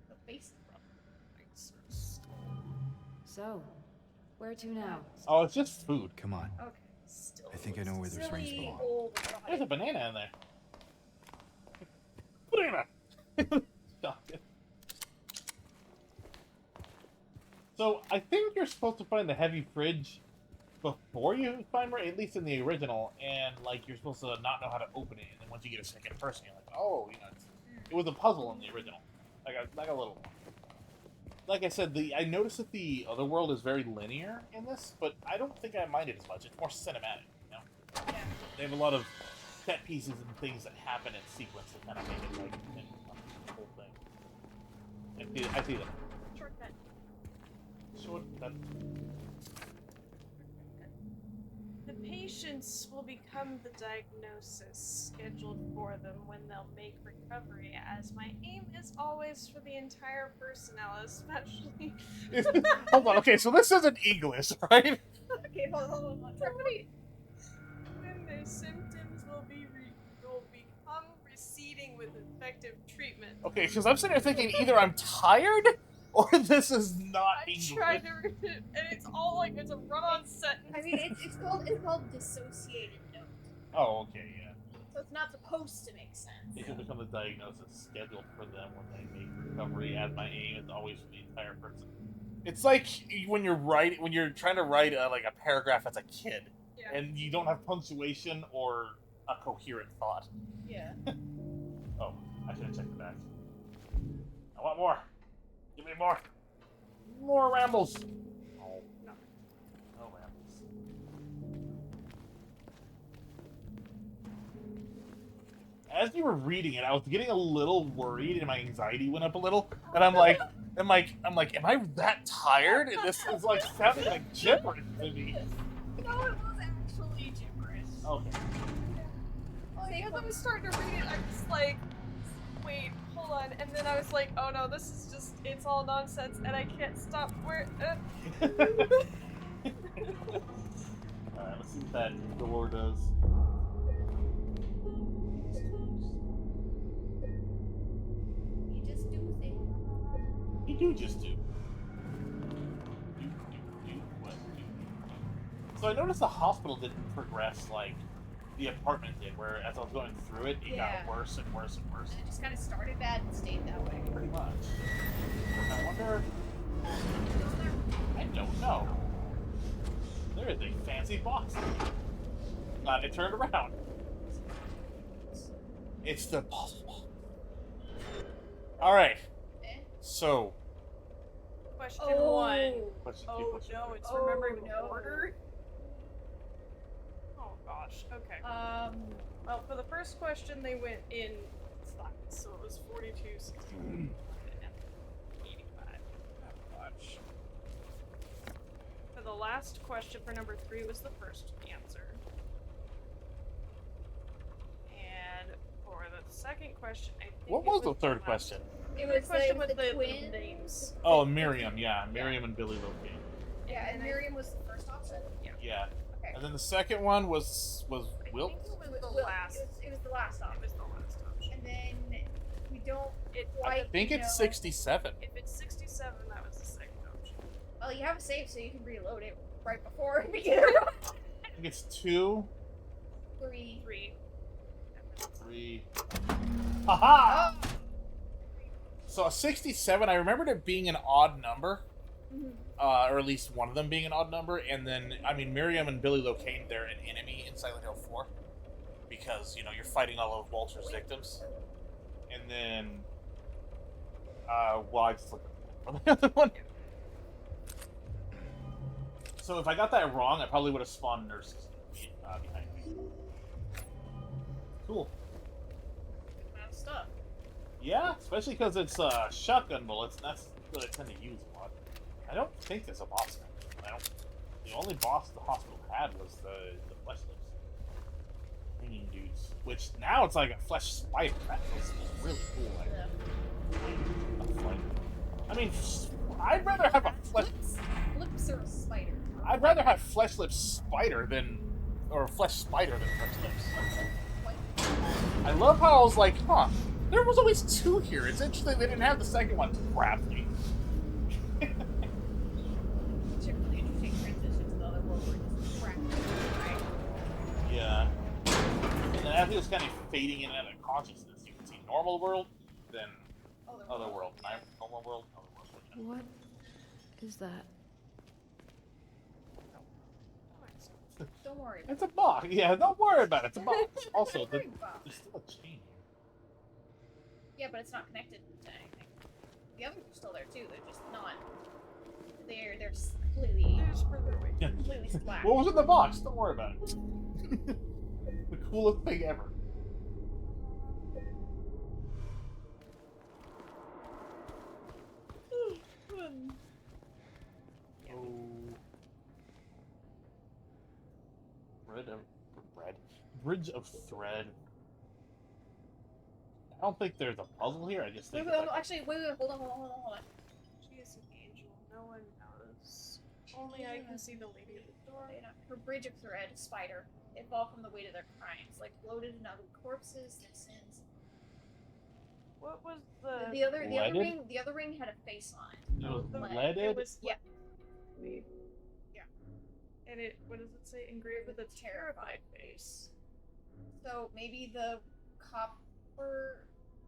The face So, where to now? Oh, it's just food. Come on. Okay. Still. I think I know where those rings silly belong. old There's a banana in there. Banana! Stop it. So, I think you're supposed to find the heavy fridge before you find Ray, at least in the original, and, like, you're supposed to not know how to open it, and then once you get a second person, you're like, oh, you know, it was a puzzle in the original. Like a little one. Like I said, I noticed that the other world is very linear in this, but I don't think I mind it as much. It's more cinematic, you know? Yeah. They have a lot of set pieces and things that happen in sequence that kind of make it like the whole thing. I see that. Shortcut. Shortcut. The patients will become the diagnosis scheduled for them when they'll make recovery, as my aim is always for the entire personnel, especially... Hold on, okay, so this isn't English, right? Okay, hold on. Somebody. when their symptoms will become receding with effective treatment. Okay, because I'm sitting there thinking either I'm tired or this is not I English. tried to read it, and it's all like it's a run-on sentence. I mean, it's called dissociated note. Oh, okay, yeah. So it's not supposed to make sense. It should become the diagnosis scheduled for them when they make recovery. As my aim is always for the entire person. It's like when you're trying to write like a paragraph as a kid, Yeah. and you don't have punctuation or a coherent thought. Yeah. Oh, I should have checked the back. I want more. Give me more. More rambles. Oh. No. No rambles. As you were reading it, I was getting a little worried and my anxiety went up a little. And I'm like, am I that tired? And this is like sounding like gibberish to me. No, it was actually gibberish. Okay. Like, as I was starting to read it, I was like, wait, hold on. And then I was like, oh no, this is just, it's all nonsense, and I can't stop where... Alright, let's see what that door does. You just do things. You do just do. What do. So I noticed the hospital didn't progress like the apartment did, where as I was going through it, it Yeah. got worse and worse and worse. And it just kind of started bad and stayed that way. Pretty much. I wonder. I don't know. There is a fancy box. Glad I turned around. It's the puzzle box. Alright. Eh? So. Question Oh. 1. Question two, Oh question no, three. it's Oh, remembering the no. order. Oh gosh. Okay. Well, For the first question, they went in slots, so it was 42, 61, and 85. Oh gosh. For the last question, for number 3, was the first answer. And for the second question, I think What it was the last- third question? it The was question with with the the twin. names. Oh, Miriam, yeah. Miriam and Billy Loki. Yeah, and Miriam was the first option. Yeah. Okay. And then the second one was I Wilt? think it was the Well, last. It was the last It option. was the last option. And then we don't It, quite I think know. it's 67. If it's 67, that was the second option. Well, you have a save, so you can reload it right before we get I think it's 2, 3. 3. 3. Haha! Oh. So a 67, I remembered it being an odd number. Mhm. Or at least one of them being an odd number. And then, I mean, Miriam and Billy Locane, they're an enemy in Silent Hill 4. Because, you know, you're fighting all of Walter's victims. And then, well, I just looked at the other one. So if I got that wrong, I probably would have spawned nurses behind me. Cool. Good amount of stuff. Yeah, especially because it's shotgun bullets, and that's what I tend to use a lot. I don't think there's a boss now. The only boss the hospital had was the flesh lips. Hanging dudes. Which now it's like a flesh spider. That feels really cool. Like, a flight. I mean, I'd rather have a flesh. Lips are a spider. I'd rather have flesh lips spider than, or flesh spider than flesh lips. I love how I was like, huh, there was always 2 here. It's interesting they didn't have the second one. Grab me. It's a really interesting transition to the other world where it just cracked, right? Yeah. And then as he was kind of fading in and out of consciousness, you can see normal world, then other world. Normal world, other world. What is that? Don't worry. It's a box. Yeah, don't worry about it. It's a box. Also, Don't worry about there's still a chain here. Yeah, but it's not connected to anything. The others are still there too. They're just not. They're completely. They're just further away. Yeah. Completely splat. What was in the box? Don't worry about it. The coolest thing ever. Oh. Bridge of Thread. I don't think there's a puzzle here. I just Wait, think. it's like- actually, wait, hold on. She is an angel. No one knows. Only I can see the lady at the door. Her bridge of thread, spider. They fall from the weight of their crimes, like bloated and ugly corpses, their sins. What was the The other Leaded? ring, the other ring had a face on it. It was the- leaded. It was Yeah. Yeah. And it, what does it say? Engraved with a terrified face. So maybe the copper.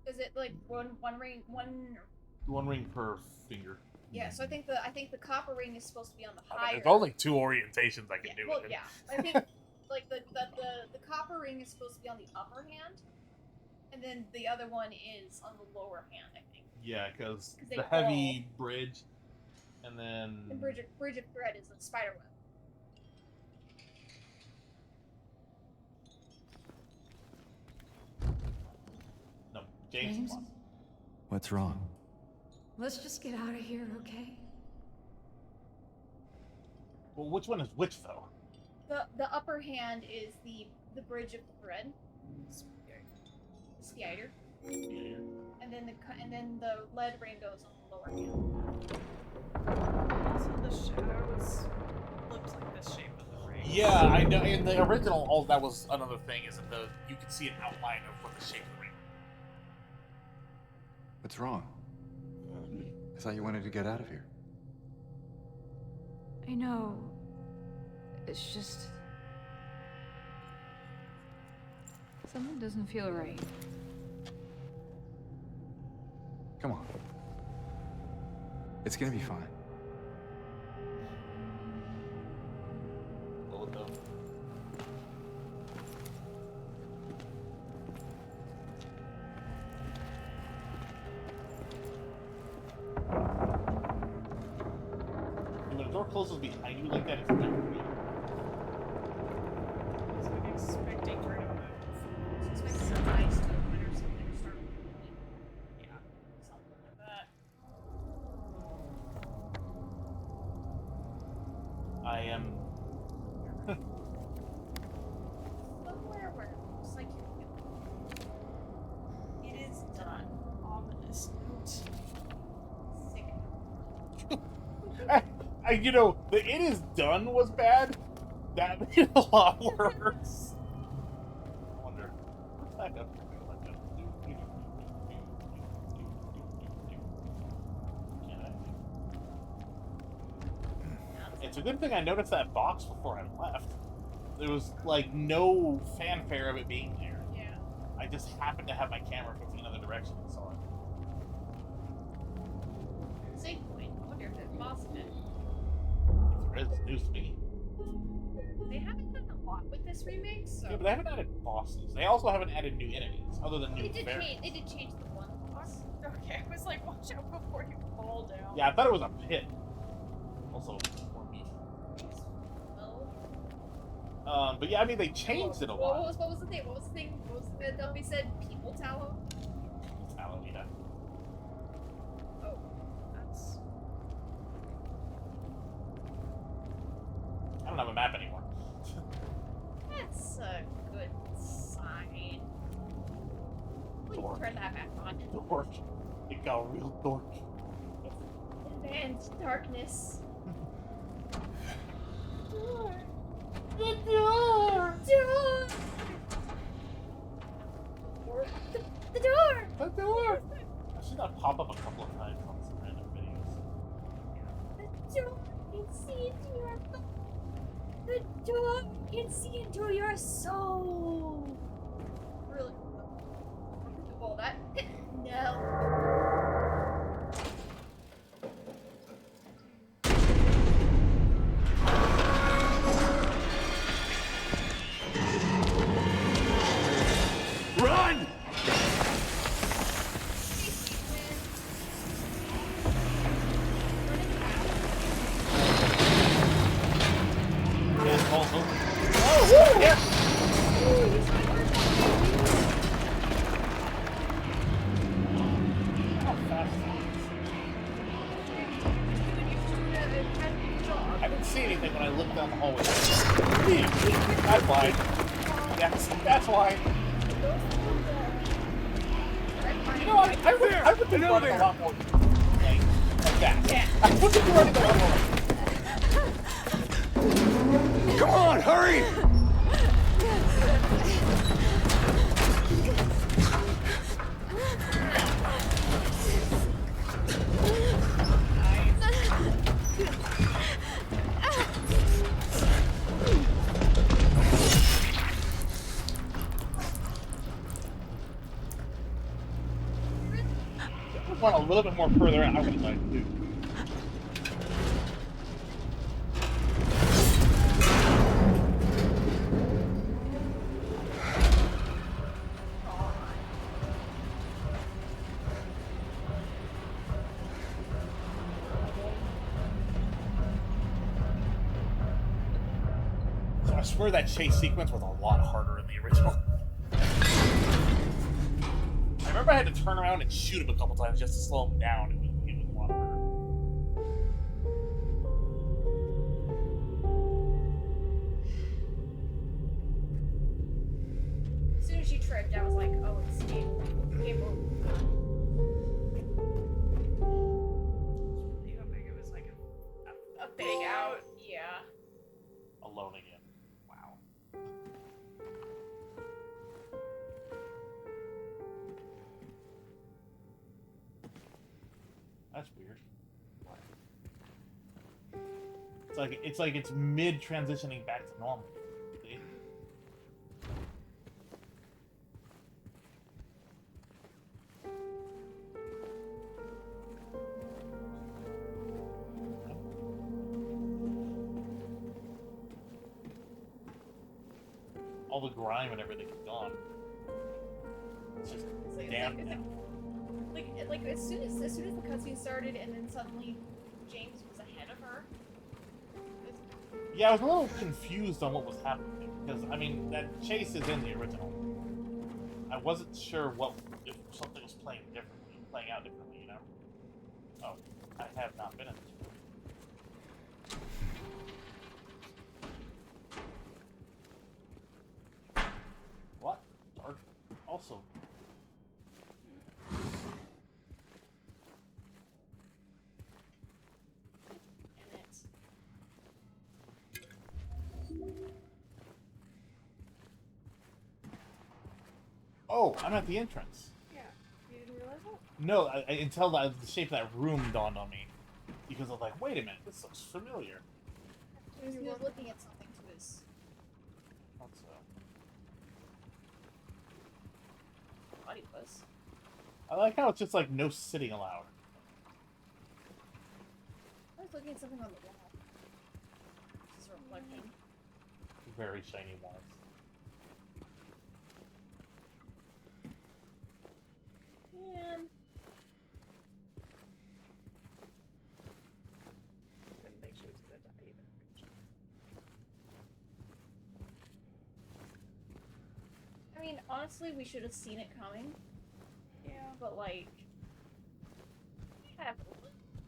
Is it like one ring, one? One ring per finger. Yeah. So I think the copper ring is supposed to be on the I mean, higher. there's only 2 orientations I can Yeah, do well, with it. yeah. I think like the copper ring is supposed to be on the upper hand, and then the other one is on the lower hand. I think. Yeah, because 'Cause they the heavy bridge, and then The bridge of thread is a spider web. no, James. James? One. What's wrong? Let's just get out of here, okay? Well, which one is which though? The upper hand is the bridge of thread, spider, Yeah. and then the lead ring goes on the lower hand. So the shadow looks like this Yeah, I know. In the original, all that was another thing is that you could see an outline of what the shape of the ring. What's wrong? I thought you wanted to get out of here. I know. It's just... something doesn't feel right. Come on. It's gonna be fine. Well, though. When a door closes behind you like that, it's never good. It's like expecting her to move. It's like some eyes to open or something to start moving. Yeah, something like that. I am. Somewhere where it looks like It is done. Ominous note. sick. You know, the "it is done" was bad. That made it a lot worse. I wonder. What's back up? It's a good thing I noticed that box before I left. There was like no fanfare of it being there. Yeah. I just happened to have my camera facing another direction and saw it. Save point. I wonder if it's possible. If there is, it's news to me. They haven't done a lot with this remake, so. Yeah, but they haven't added bosses. They also haven't added new enemies, other than new They did variants. change. They did change the one boss. Okay, I was like, watch out before you fall down. Yeah, I thought it was a pit. Also, more meat. Well, But yeah, I mean, they changed it a lot. What was the thing? What was the thing? What was the Delphi said? People tallow? Tallow, yeah. Oh, that's. I don't have a map anymore. That's a good sign. We Dork. can turn that back on. Dork. It got real dork. Advanced darkness. Door. The door! Door. The door. The door! I should not pop up a couple of times on some random videos. The door can see into your. The door can see into your soul. Really? All that? No. Run! Yeah, it falls over. Oh, woo! Yeah! How fast I didn't see anything when I looked down the hallway. That's why. Yes, that's why. You know, I would be running a lot more like that. Yeah. I would be running a lot more. Come on, hurry! I went a little bit more further out. I would have died too. So I swear that chase sequence was a lot harder in the original. I remember I had to turn around and shoot him a couple times just to slow him down. It was a lot harder. As soon as you tripped, I was like, oh, it's game over. You don't think it was like a A big out. Yeah. Alone again. like it's mid transitioning back to normal. See? All the grime and everything is gone. It's just damp now. Like as soon as the cutscene started, and then suddenly James was ahead of her. Yeah, I was a little confused on what was happening because I mean that chase is in the original. I wasn't sure if something was playing out differently, you know. Oh, I have not been in this room. What? Dark. Also. Oh, I'm at the entrance. Yeah, you didn't realize that? No, until the shape of that room dawned on me. Because I was like, wait a minute, this looks familiar. He was looking at something to his... What's Thought he was. I like how it's just like no sitting allowed. I was looking at something on the wall. This is reflecting. Very shiny walls. Man. Couldn't make sure it was gonna die even. I mean, honestly, we should have seen it coming. Yeah. But like, have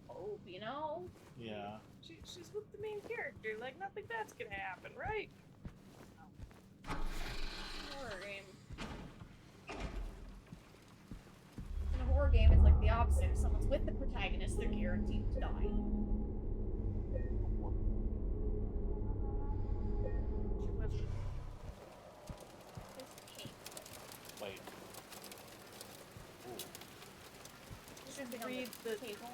hope, you know? Yeah. She's with the main character. Like nothing bad's gonna happen, right? Horror game. In a horror game, it's like the opposite. If someone's with the protagonist, they're guaranteed to die. Wait. Read the table.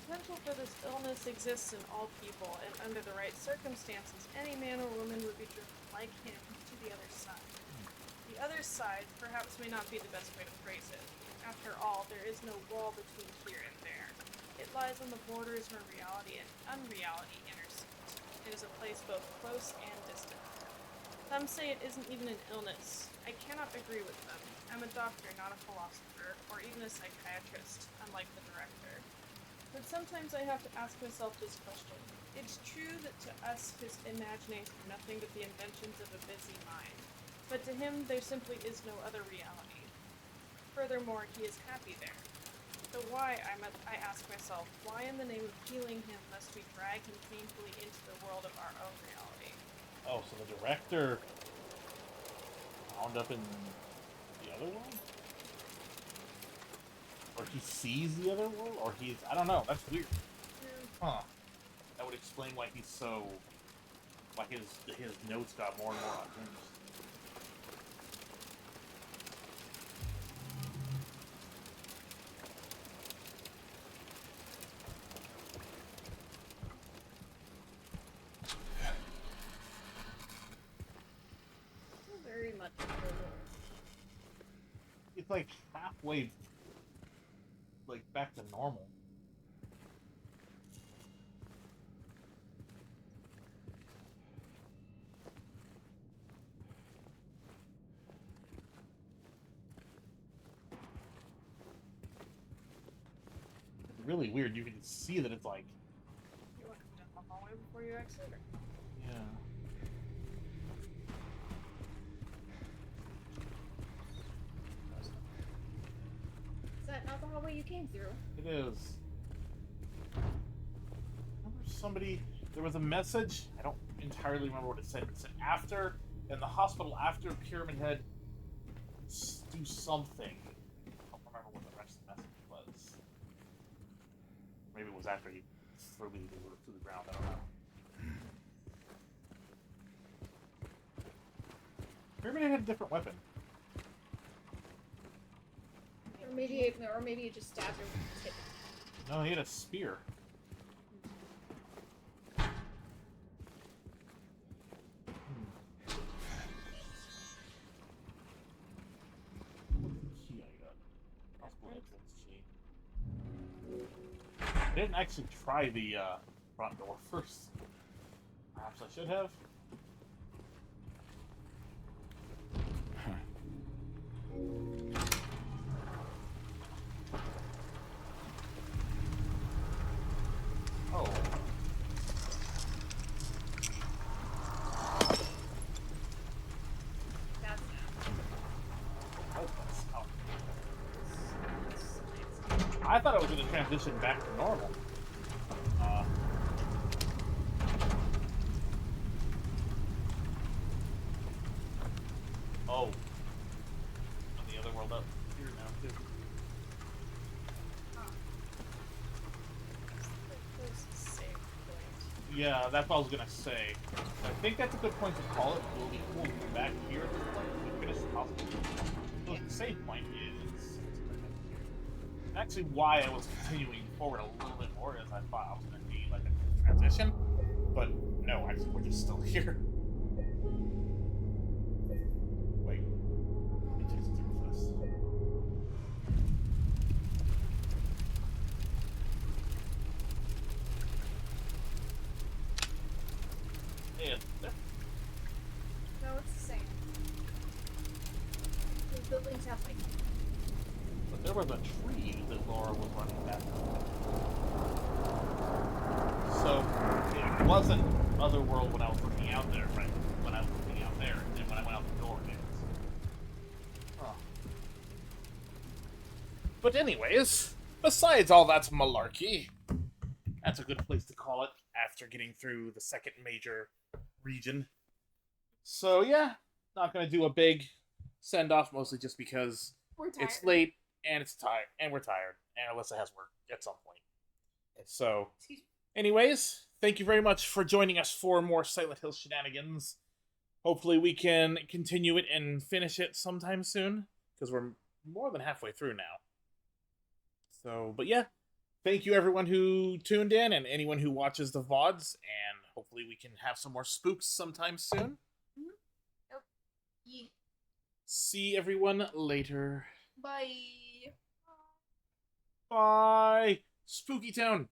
Potential for this illness exists in all people, and under the right circumstances, any man or woman would be driven like him to the other side. The other side perhaps may not be the best way to phrase it. After all, there is no wall between here and there. It lies on the borders where reality and unreality intersect. It is a place both close and distant. Some say it isn't even an illness. I cannot agree with them. I'm a doctor, not a philosopher, or even a psychiatrist, unlike the director. But sometimes I have to ask myself this question. It's true that to us his imaginings are nothing but the inventions of a busy mind. But to him there simply is no other reality. Furthermore, he is happy there. So why, I ask myself, why in the name of healing him must we drag him painfully into the world of our own reality? Oh, so the director wound up in the other world? Or he sees the other world? Or he's... I don't know. That's weird. Huh. That would explain why he's so... Why his notes got more and more unhinged. Very much. It's like halfway... like back to normal. It's really weird. You can see that it's like... You want to come down the hallway before you exit? Or? Yeah. Is that not the hallway you came through? It is. Remember somebody... There was a message. I don't entirely remember what it said. It said after... In the hospital, after Pyramid Head... do something. I don't remember what the rest of the message was. Maybe it was after he threw me to the ground. I don't know. Pyramid Head had a different weapon. Or maybe it just stabs her with the tip. No, he had a spear. Key I got. Possible entrance key. I didn't actually try the front door first. Perhaps I should have. Oh. That's Oh. I thought it was going to transition back to normal. Oh. And the other world up here now, too. Yeah, that's what I was gonna say. I think that's a good point to call it. We'll be back here at this point. We finish the puzzle. So the save point is actually why I was continuing forward a little bit more, as I thought I was gonna be like a transition. But no, actually we're just still here. Wait. Let me take some through this. Yeah, there. No, it's the same. The buildings have like. But there was a tree that Laura was running back on. So it wasn't Otherworld when I was looking out there, right? When I was looking out there, and then when I went out the door, it is. Huh. But anyways, besides all that malarkey, that's a good place to call it after getting through the second major region. So yeah, not gonna do a big send off, mostly just because We're tired. it's late and it's tired and we're tired and Alyssa has work at some point. So, anyways, thank you very much for joining us for more Silent Hill shenanigans. Hopefully we can continue it and finish it sometime soon, because we're more than halfway through now. So, but yeah, thank you everyone who tuned in and anyone who watches the VODs, and hopefully we can have some more spooks sometime soon. Yeah. See everyone later. Bye. Bye! Spooky Town!